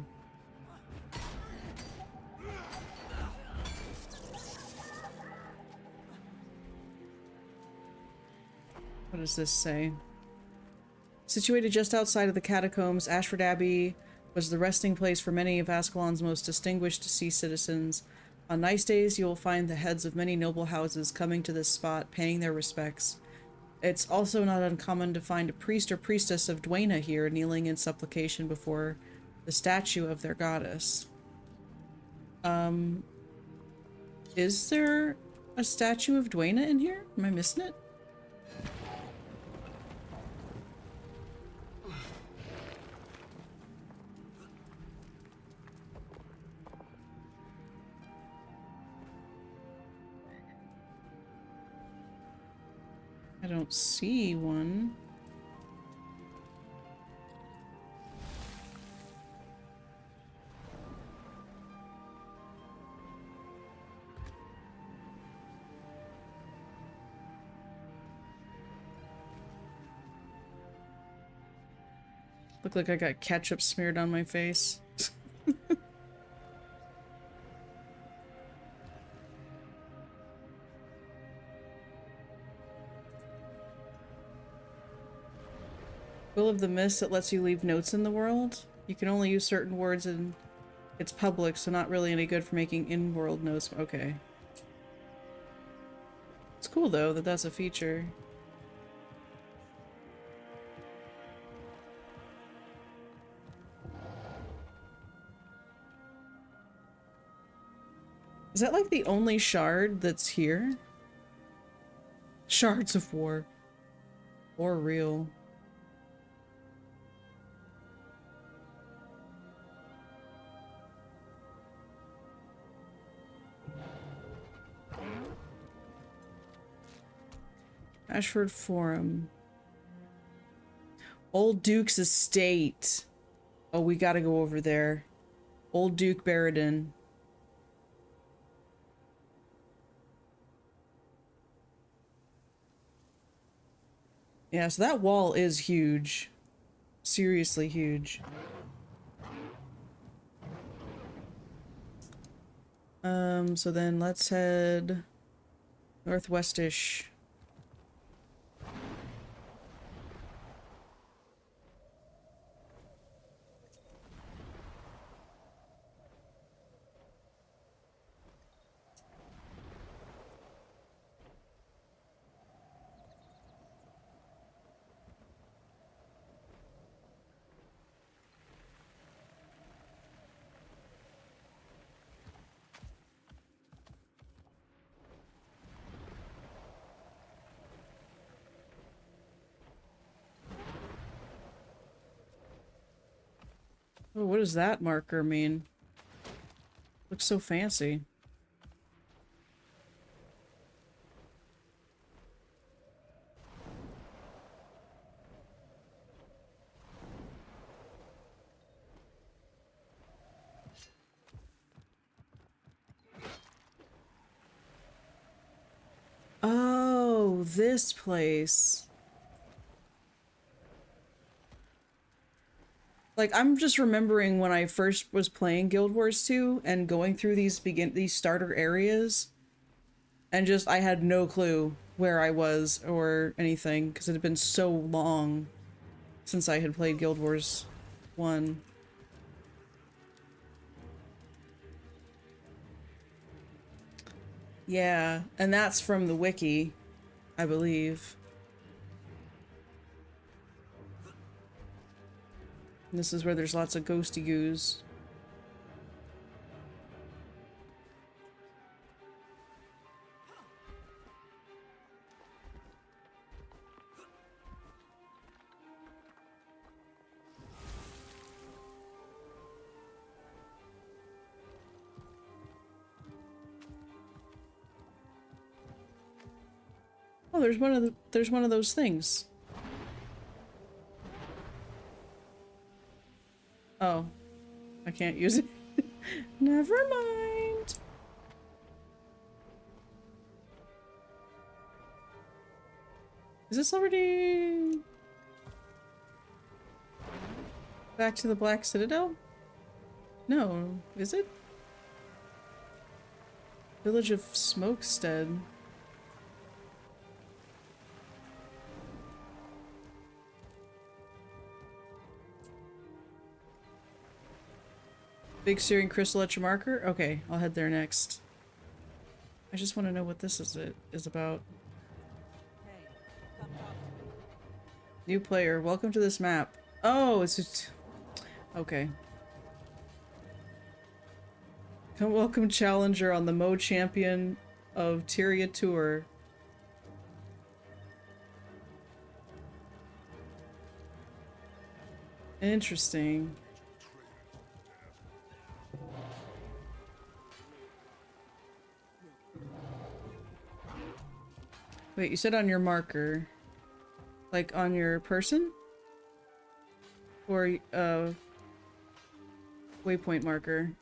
What does this say? Situated just outside of the catacombs, Ashford Abbey was the resting place for many of Ascalon's most distinguished sea citizens. On nice days, you will find the heads of many noble houses coming to this spot, paying their respects. It's also not uncommon to find a priest or priestess of Dwayna here, kneeling in supplication before the statue of their goddess. Is there a statue of Dwayna in here? Am I missing it? I don't see one. Look like I got ketchup smeared on my face. Will of the Mist that lets you leave notes in the world. You can only use certain words and it's public, so not really any good for making in-world notes. Okay. It's cool though that that's a feature. Is that like the only shard that's here? Shards of War. Or real. Ashford Forum. Old Duke's estate. Oh, we gotta go over there. Old Duke Barradin. Yeah, so that wall is huge. Seriously huge. So then let's head northwestish. Oh, what does that marker mean? Looks so fancy. Oh, this place. Like, I'm just remembering when I first was playing Guild Wars 2 and going through these starter areas, and just I had no clue where I was or anything because it had been so long since I had played Guild Wars 1. Yeah, and that's from the wiki, I believe. And this is where there's lots of ghosty goos. Oh, there's one of those things. Oh, I can't use it. Never mind. Is this already back to the Black Citadel? No, is it? Village of Smokestead. Big searing crystal at your marker? Okay, I'll head there next. I just want to know what this is about. New player, welcome to this map. Oh, it's just... Okay. Welcome challenger on the Mo Champion of Tyria Tour. Interesting. Wait, you said on your marker. Like on your person? Or waypoint marker?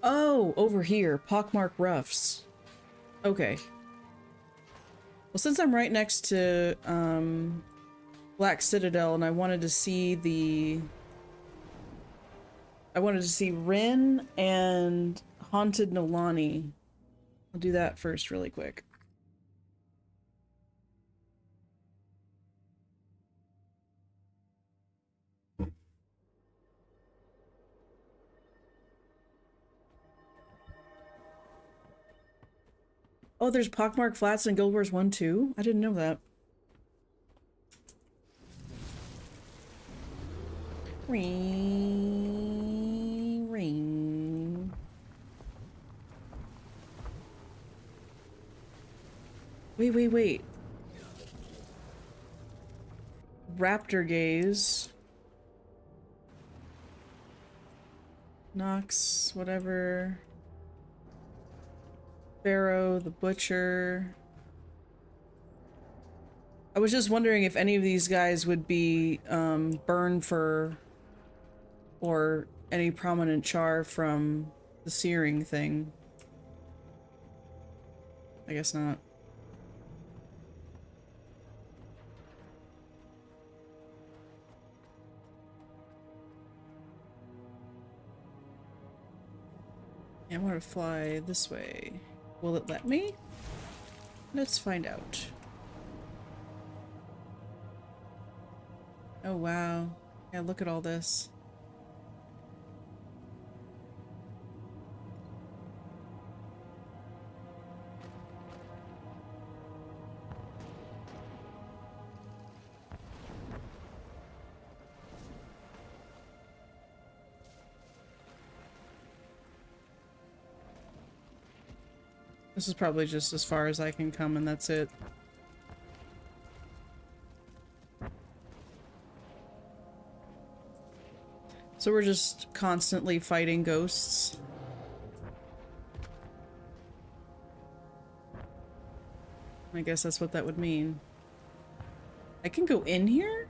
Oh, over here. Pockmark Roughs. Okay. Well, since I'm right next to, Black Citadel and I wanted to see Rin and Haunted Nolani. I'll do that first really quick. Oh, there's Pockmark Flats and Guild Wars 1 too? I didn't know that. Ring, ring. Wait. Raptor Gaze. Nox, whatever. Pharaoh, the Butcher. I was just wondering if any of these guys would be Burn Fur or any prominent char from the Searing thing. I guess not. I want to fly this way. Will it let me? Let's find out. Oh wow. Yeah, look at all this. This is probably just as far as I can come and that's it. So we're just constantly fighting ghosts. I guess that's what that would mean. I can go in here?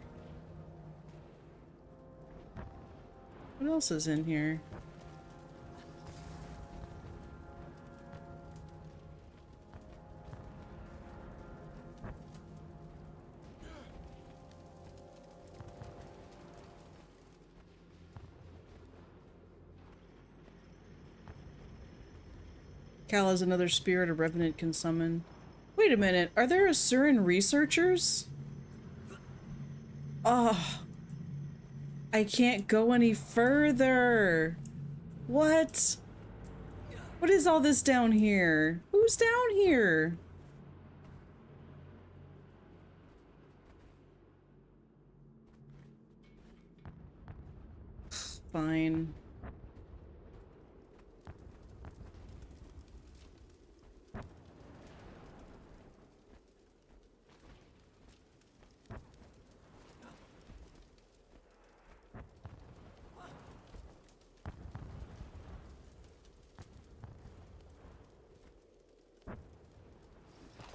What else is in here? Cal has another spirit a revenant can summon. Wait a minute, are there Asuran researchers? Oh, I can't go any further. What? What is all this down here? Who's down here? Fine.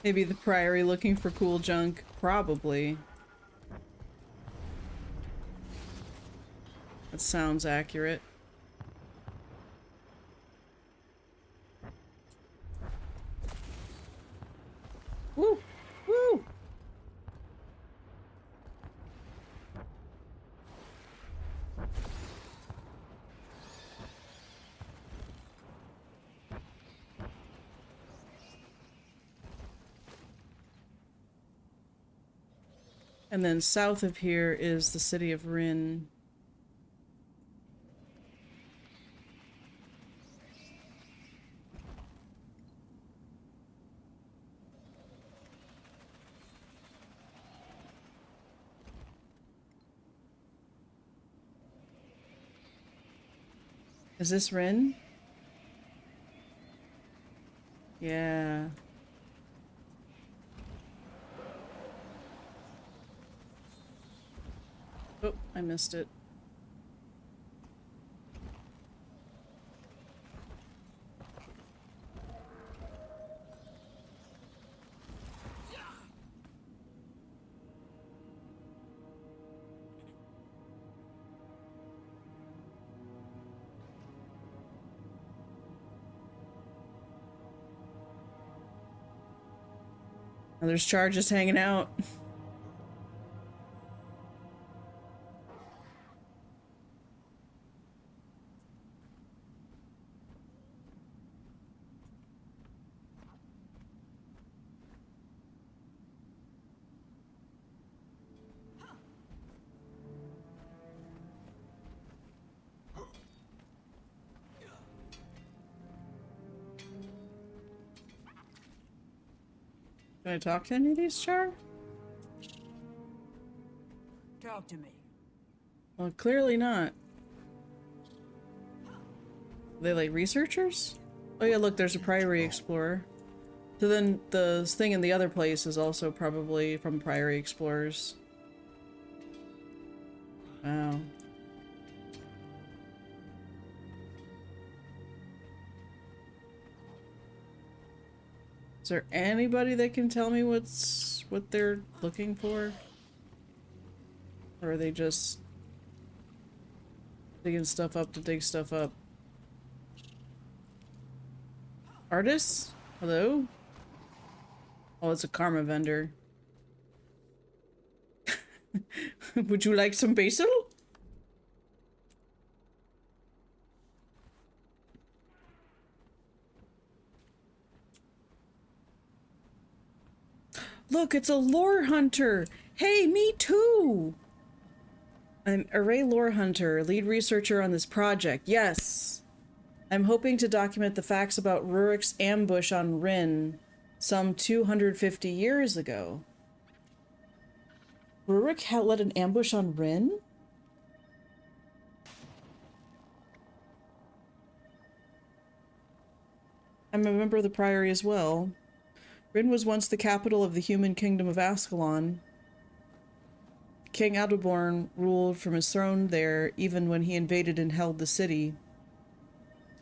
Maybe the Priory looking for cool junk? Probably. That sounds accurate. Woo! Woo! And then south of here is the city of Rin. Is this Rin? Yeah. Oh, I missed it. Oh, there's Char just hanging out. Can I talk to any of these, Char? Talk to me. Well, clearly not. Are they like researchers? Oh yeah, look, there's a Priory Explorer. So then the thing in the other place is also probably from Priory Explorers. Wow. Is there anybody that can tell me what they're looking for? Or are they just digging stuff up to dig stuff up? Artists? Hello? Oh, it's a karma vendor. Would you like some basil? Look, it's a lore hunter! Hey, me too! I'm Array Lore Hunter, lead researcher on this project. Yes! I'm hoping to document the facts about Rurik's ambush on Rin some 250 years ago. Rurik had led an ambush on Rin? I'm a member of the Priory as well. Rin was once the capital of the human kingdom of Ascalon. King Adelborn ruled from his throne there even when he invaded and held the city.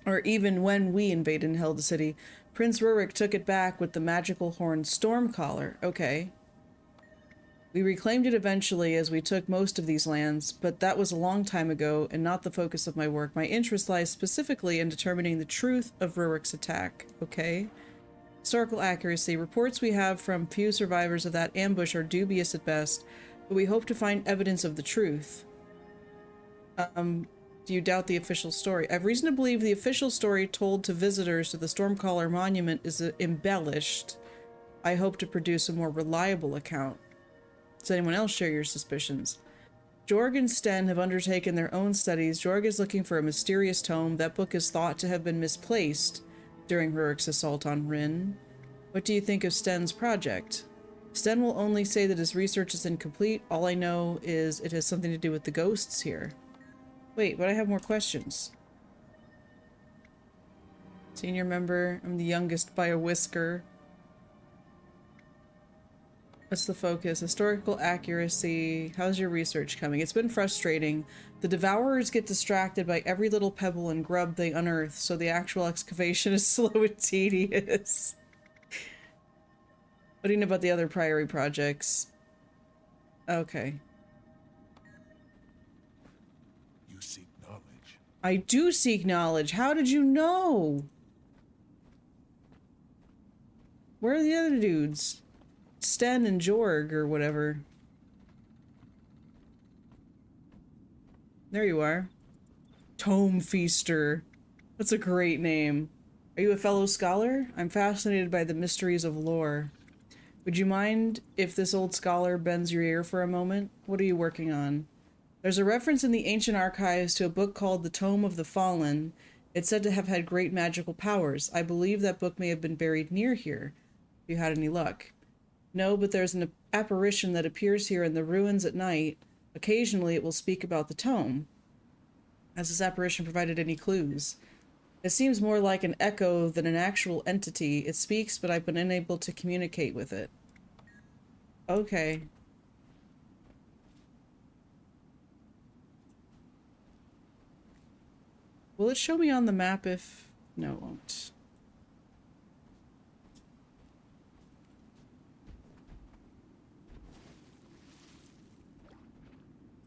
Or even when we invaded and held the city. Prince Rurik took it back with the magical horn Stormcaller. Okay. We reclaimed it eventually as we took most of these lands, but that was a long time ago and not the focus of my work. My interest lies specifically in determining the truth of Rurik's attack. Okay. Historical accuracy. Reports we have from few survivors of that ambush are dubious at best, but we hope to find evidence of the truth. Do you doubt the official story? I have reason to believe the official story told to visitors to the Stormcaller Monument is embellished. I hope to produce a more reliable account. Does anyone else share your suspicions? Jorg and Sten have undertaken their own studies. Jorg is looking for a mysterious tome. That book is thought to have been misplaced during Rurik's assault on Rin. What do you think of Sten's project? Sten will only say that his research is incomplete. All I know is it has something to do with the ghosts here. Wait, but I have more questions. Senior member. I'm the youngest by a whisker. What's the focus? Historical accuracy. How's your research coming? It's been frustrating. The Devourers get distracted by every little pebble and grub they unearth, so the actual excavation is slow and tedious. What do you know about the other Priory projects? Okay. You seek knowledge. I do seek knowledge. How did you know? Where are the other dudes? Sten and Jorg or whatever. There you are. Tome Feaster. That's a great name. Are you a fellow scholar? I'm fascinated by the mysteries of lore. Would you mind if this old scholar bends your ear for a moment? What are you working on? There's a reference in the ancient archives to a book called The Tome of the Fallen. It's said to have had great magical powers. I believe that book may have been buried near here, if you had any luck. No, but there's an apparition that appears here in the ruins at night. Occasionally it will speak about the tome. Has this apparition provided any clues? It seems more like an echo than an actual entity. It speaks, but I've been unable to communicate with it. Okay. Will it show me on the map if... No, it won't.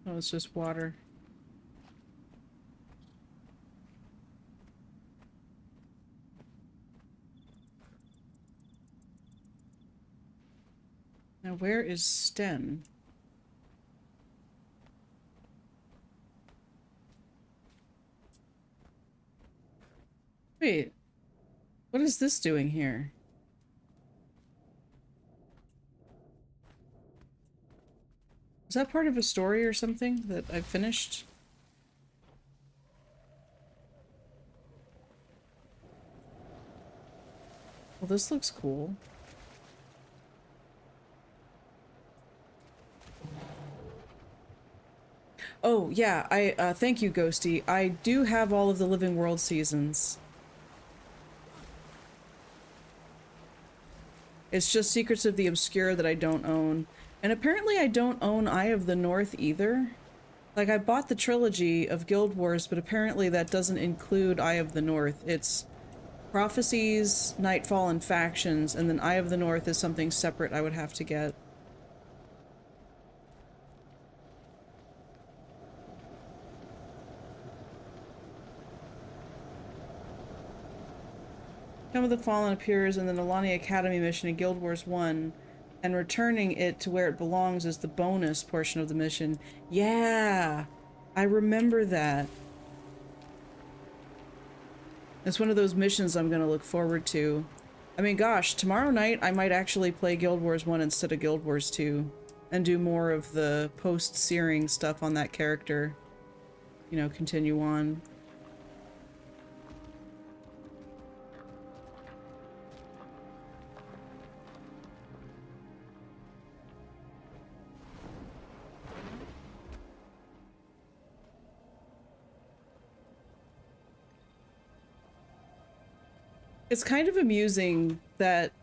Oh, it's just water. Now, where is Sten? Wait, what is this doing here? Is that part of a story or something that I've finished? Well, this looks cool. Oh, yeah, thank you, Ghosty. I do have all of the Living World seasons. It's just Secrets of the Obscure that I don't own. And apparently I don't own Eye of the North either. Like, I bought the trilogy of Guild Wars, but apparently that doesn't include Eye of the North. It's Prophecies, Nightfall, and Factions, and then Eye of the North is something separate I would have to get. Come of the Fallen appears in the Nolani Academy mission in Guild Wars 1, and returning it to where it belongs is the bonus portion of the mission. Yeah! I remember that. It's one of those missions I'm gonna look forward to. I mean, gosh, tomorrow night I might actually play Guild Wars 1 instead of Guild Wars 2, and do more of the post-searing stuff on that character. You know, continue on. It's kind of amusing that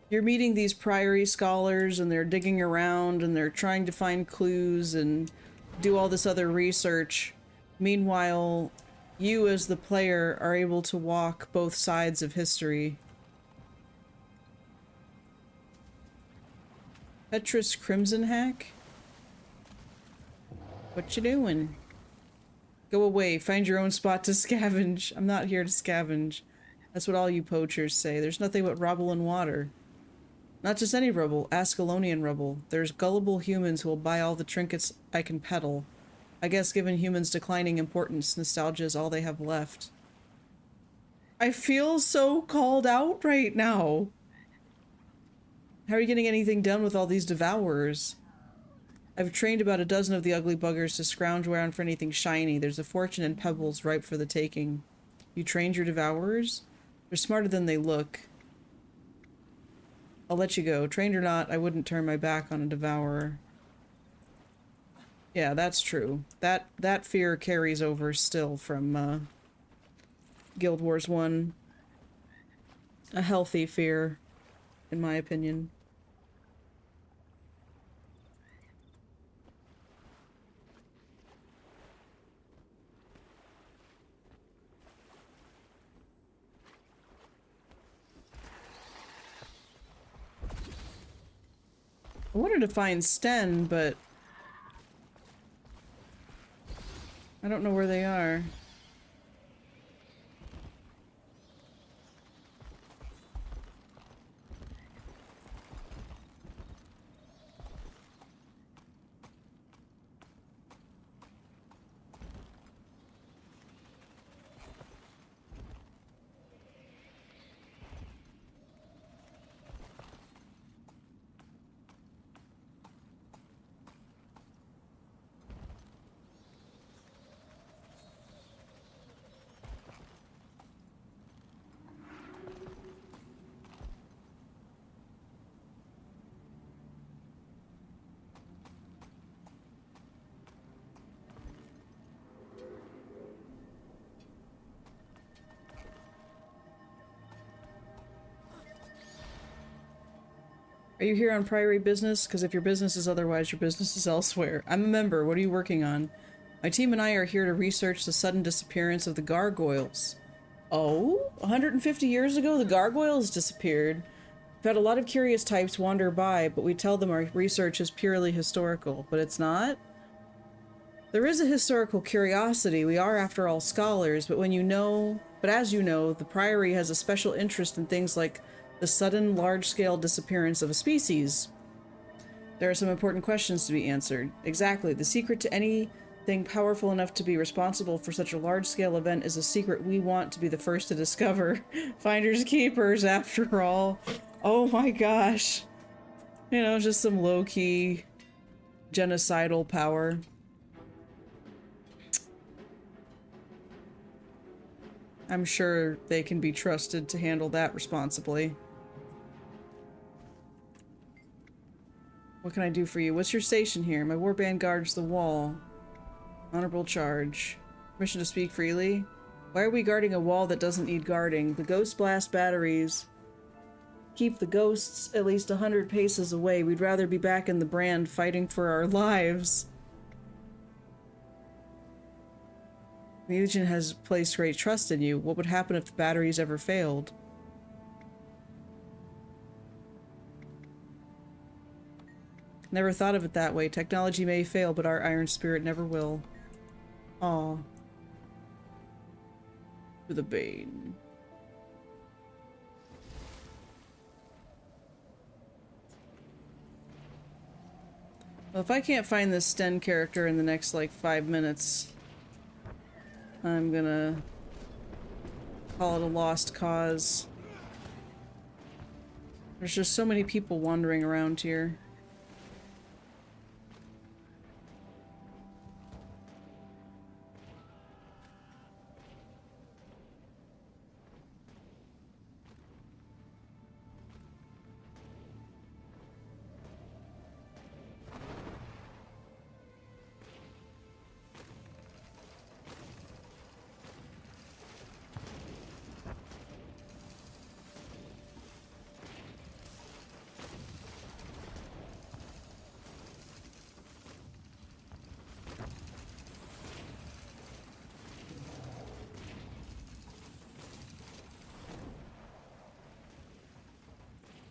you're meeting these Priory scholars and they're digging around and they're trying to find clues and do all this other research. Meanwhile, you as the player are able to walk both sides of history. Petrus Crimson Hack? What you doing? Go away, find your own spot to scavenge. I'm not here to scavenge. That's what all you poachers say. There's nothing but rubble and water. Not just any rubble, Ascalonian rubble. There's gullible humans who will buy all the trinkets I can peddle. I guess given humans' declining importance, nostalgia is all they have left. I feel so called out right now. How are you getting anything done with all these devourers? I've trained about a dozen of the ugly buggers to scrounge around for anything shiny. There's a fortune in pebbles ripe for the taking. You trained your devourers? They're smarter than they look. I'll let you go. Trained or not, I wouldn't turn my back on a devourer. Yeah, that's true. That fear carries over still from Guild Wars 1. A healthy fear, in my opinion. I wanted to find Sten, but I don't know where they are. Are you here on Priory business? Because if your business is otherwise, your business is elsewhere. I'm a member. What are you working on? My team and I are here to research the sudden disappearance of the gargoyles. Oh? 150 years ago, the gargoyles disappeared. We've had a lot of curious types wander by, but we tell them our research is purely historical. But it's not? There is a historical curiosity. We are, after all, scholars, but as you know, the Priory has a special interest in things like the sudden, large-scale disappearance of a species. There are some important questions to be answered. Exactly. The secret to anything powerful enough to be responsible for such a large-scale event is a secret we want to be the first to discover. Finders keepers, after all. Oh my gosh. You know, just some low-key genocidal power. I'm sure they can be trusted to handle that responsibly. What can I do for you? What's your station here? My warband guards the wall. Honorable charge. Permission to speak freely? Why are we guarding a wall that doesn't need guarding? The ghost blast batteries keep the ghosts at least 100 paces away. We'd rather be back in the brand fighting for our lives. The Legion has placed great trust in you. What would happen if the batteries ever failed? Never thought of it that way. Technology may fail, but our iron spirit never will. Aw. To the bane. Well, if I can't find this Sten character in the next, like, 5 minutes, I'm gonna call it a lost cause. There's just so many people wandering around here.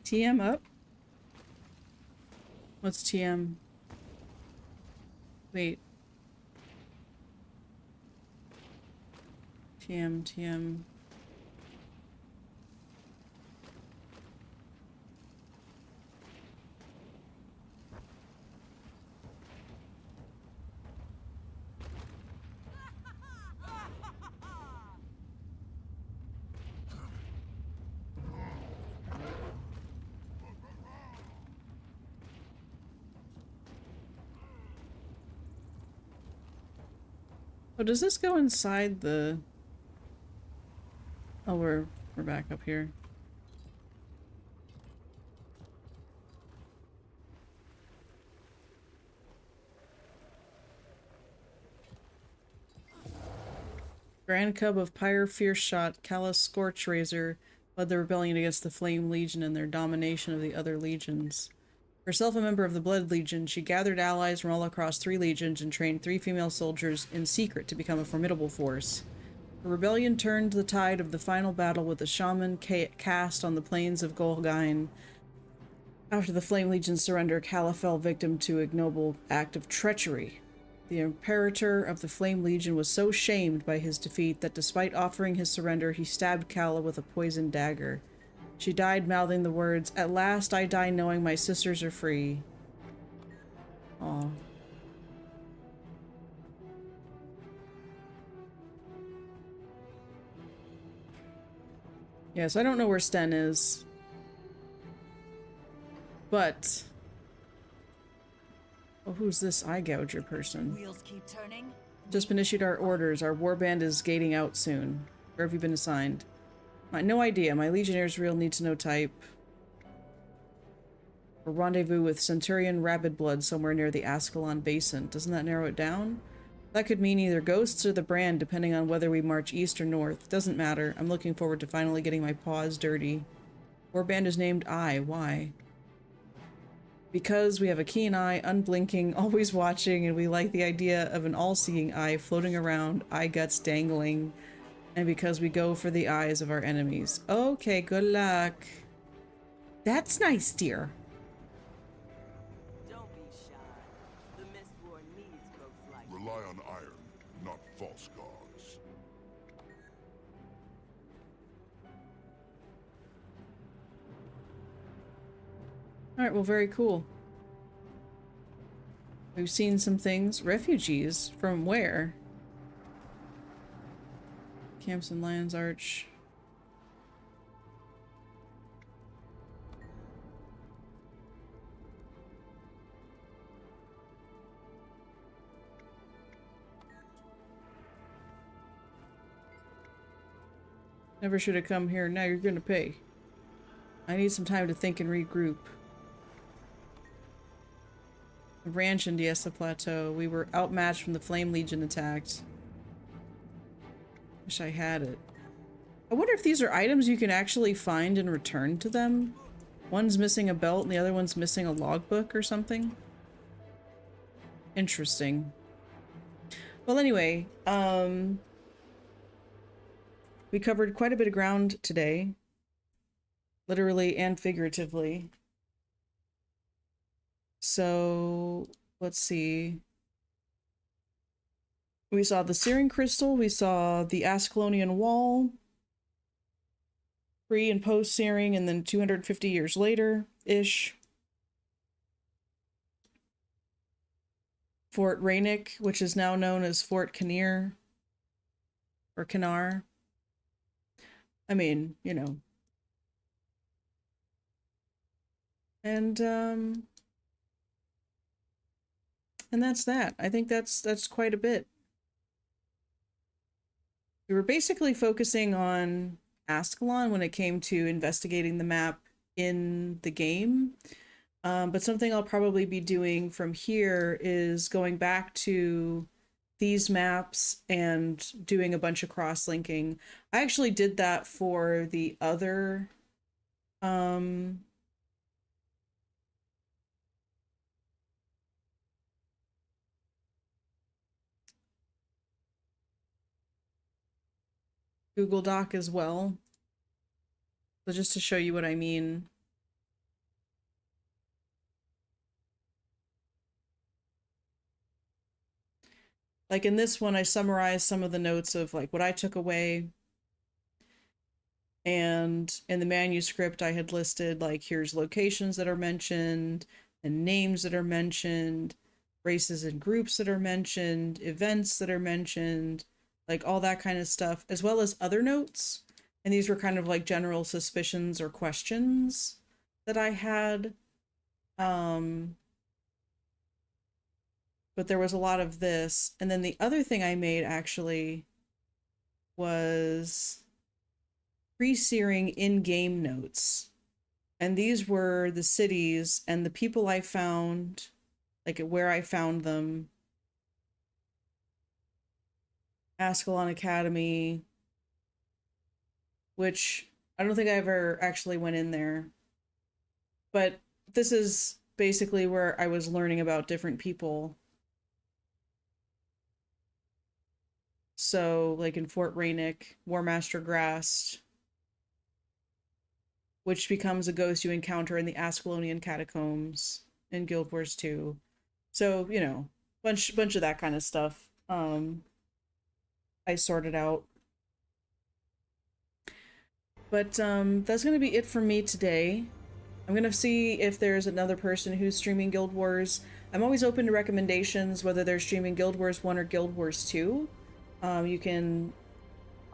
TM up? What's TM? Wait. TM. Oh, does this go inside the... Oh, we're back up here. Grand Cub of Pyre Fierce Shot, Callous Scorch Razor led the rebellion against the Flame Legion and their domination of the other legions. Herself a member of the Blood Legion, she gathered allies from all across 3 legions and trained 3 female soldiers in secret to become a formidable force. The rebellion turned the tide of the final battle with the shaman cast on the plains of Golgain. After the Flame Legion's surrender, Kala fell victim to an ignoble act of treachery. The Imperator of the Flame Legion was so shamed by his defeat that despite offering his surrender, he stabbed Kala with a poisoned dagger. She died mouthing the words, "At last I die knowing my sisters are free." Aw. Yes, I don't know where Sten is. But... Oh, who's this eye gouger person? Wheels keep turning. Just been issued our orders. Our warband is gating out soon. Where have you been assigned? No idea. My Legionnaires' real need-to-know type. A rendezvous with Centurion Rabidblood somewhere near the Ascalon Basin. Doesn't that narrow it down? That could mean either ghosts or the brand, depending on whether we march east or north. Doesn't matter. I'm looking forward to finally getting my paws dirty. Warband is named I. Why? Because we have a keen eye, unblinking, always watching, and we like the idea of an all-seeing eye floating around, eye guts dangling, and because we go for the eyes of our enemies. Okay, good luck. That's nice, dear. Don't be shy. The Mistborn needs folks like you. Rely on iron, not false gods. Alright, well, very cool. We've seen some things. Refugees? From where? Camps and Lions Arch. Never should have come here. Now you're gonna pay. I need some time to think and regroup. The ranch in Diesa Plateau. We were outmatched when the Flame Legion attacked. Wish I had it. I wonder if these are items you can actually find and return to them. One's missing a belt and the other one's missing a logbook or something. Interesting. Well, anyway, we covered quite a bit of ground today. Literally and figuratively. So, let's see. We saw the Searing Crystal, we saw the Ascalonian Wall, pre and post Searing, and then 250 years later-ish. Fort Rainick, which is now known as Fort Kinnear, or Kinnar. I mean, you know. And that's that. I think that's quite a bit. We were basically focusing on Ascalon when it came to investigating the map in the game. But something I'll probably be doing from here is going back to these maps and doing a bunch of cross-linking. I actually did that for the other Google Doc as well. So just to show you what I mean. Like in this one, I summarized some of the notes of like what I took away. And in the manuscript, I had listed like, here's locations that are mentioned and names that are mentioned, races and groups that are mentioned, events that are mentioned, like all that kind of stuff, as well as other notes. And these were kind of like general suspicions or questions that I had. But there was a lot of this. And then the other thing I made actually was pre-searing in-game notes. And these were the cities and the people I found, like where I found them. Ascalon Academy, which I don't think I ever actually went in there. But this is basically where I was learning about different people. So, like in Fort Rainick, War Master Grast, which becomes a ghost you encounter in the Ascalonian Catacombs in Guild Wars 2. So, you know, bunch of that kind of stuff. I sorted out. But that's going to be it for me today. I'm going to see if there's another person who's streaming Guild Wars. I'm always open to recommendations, whether they're streaming Guild Wars 1 or Guild Wars 2. You can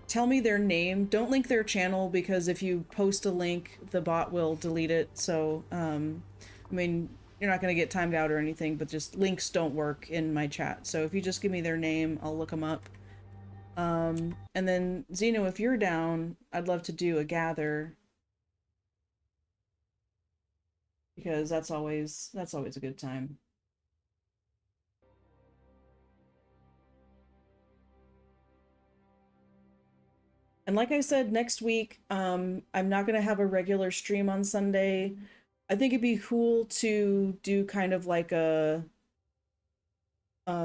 tell me their name. Don't link their channel, because if you post a link, the bot will delete it. So, I mean, you're not going to get timed out or anything, but just links don't work in my chat. So if you just give me their name, I'll look them up. And then, Zeno, if you're down, I'd love to do a gather. Because that's always a good time. And like I said, next week, I'm not going to have a regular stream on Sunday. I think it'd be cool to do kind of like a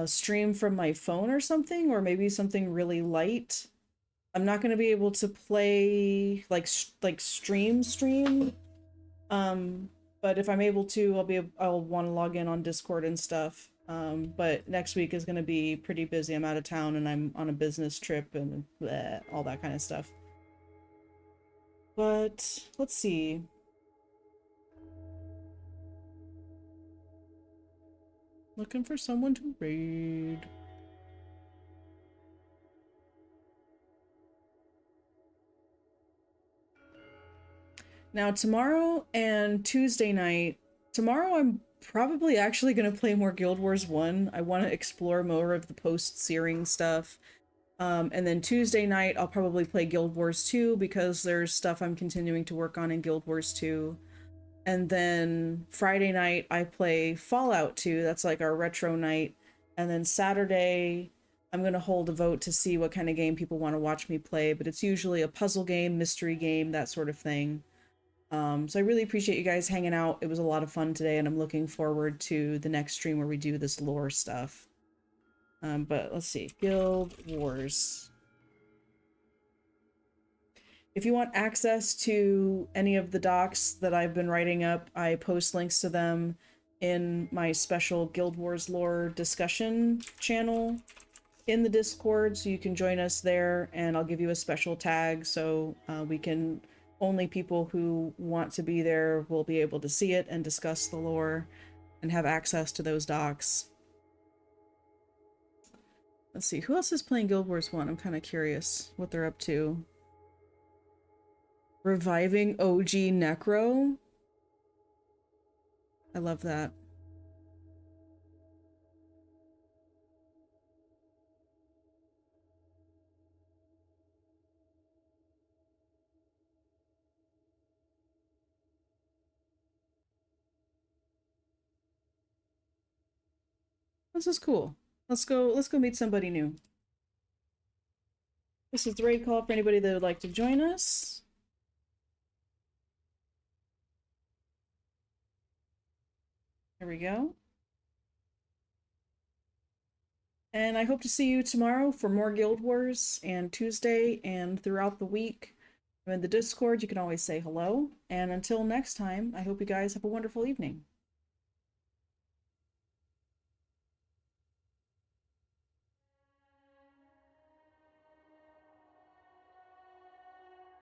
stream from my phone or something, or maybe something really light. I'm not going to be able to play like stream. But if I'm able to, I'll want to log in on Discord and stuff. But next week is going to be pretty busy. I'm out of town and I'm on a business trip and bleh, all that kind of stuff. But let's see. Looking for someone to raid. Now tomorrow and Tuesday night, tomorrow I'm probably actually going to play more Guild Wars 1. I want to explore more of the post-searing stuff. And then Tuesday night I'll probably play Guild Wars 2 because there's stuff I'm continuing to work on in Guild Wars 2. And then Friday night I play Fallout 2. That's like our retro night. And then Saturday I'm going to hold a vote to see what kind of game people want to watch me play, but it's usually a puzzle game, mystery game, that sort of thing. So I really appreciate you guys hanging out. It was a lot of fun today, and I'm looking forward to the next stream where we do this lore stuff. But let's see. Guild Wars. If you want access to any of the docs that I've been writing up, I post links to them in my special Guild Wars lore discussion channel in the Discord, so you can join us there, and I'll give you a special tag so we can... Only people who want to be there will be able to see it and discuss the lore and have access to those docs. Let's see, who else is playing Guild Wars 1? I'm kind of curious what they're up to. Reviving OG Necro? I love that. This is cool. Let's go meet somebody new. This is the raid call for anybody that would like to join us. There we go. And I hope to see you tomorrow for more Guild Wars, and Tuesday and throughout the week. I'm in the Discord, you can always say hello. And until next time, I hope you guys have a wonderful evening.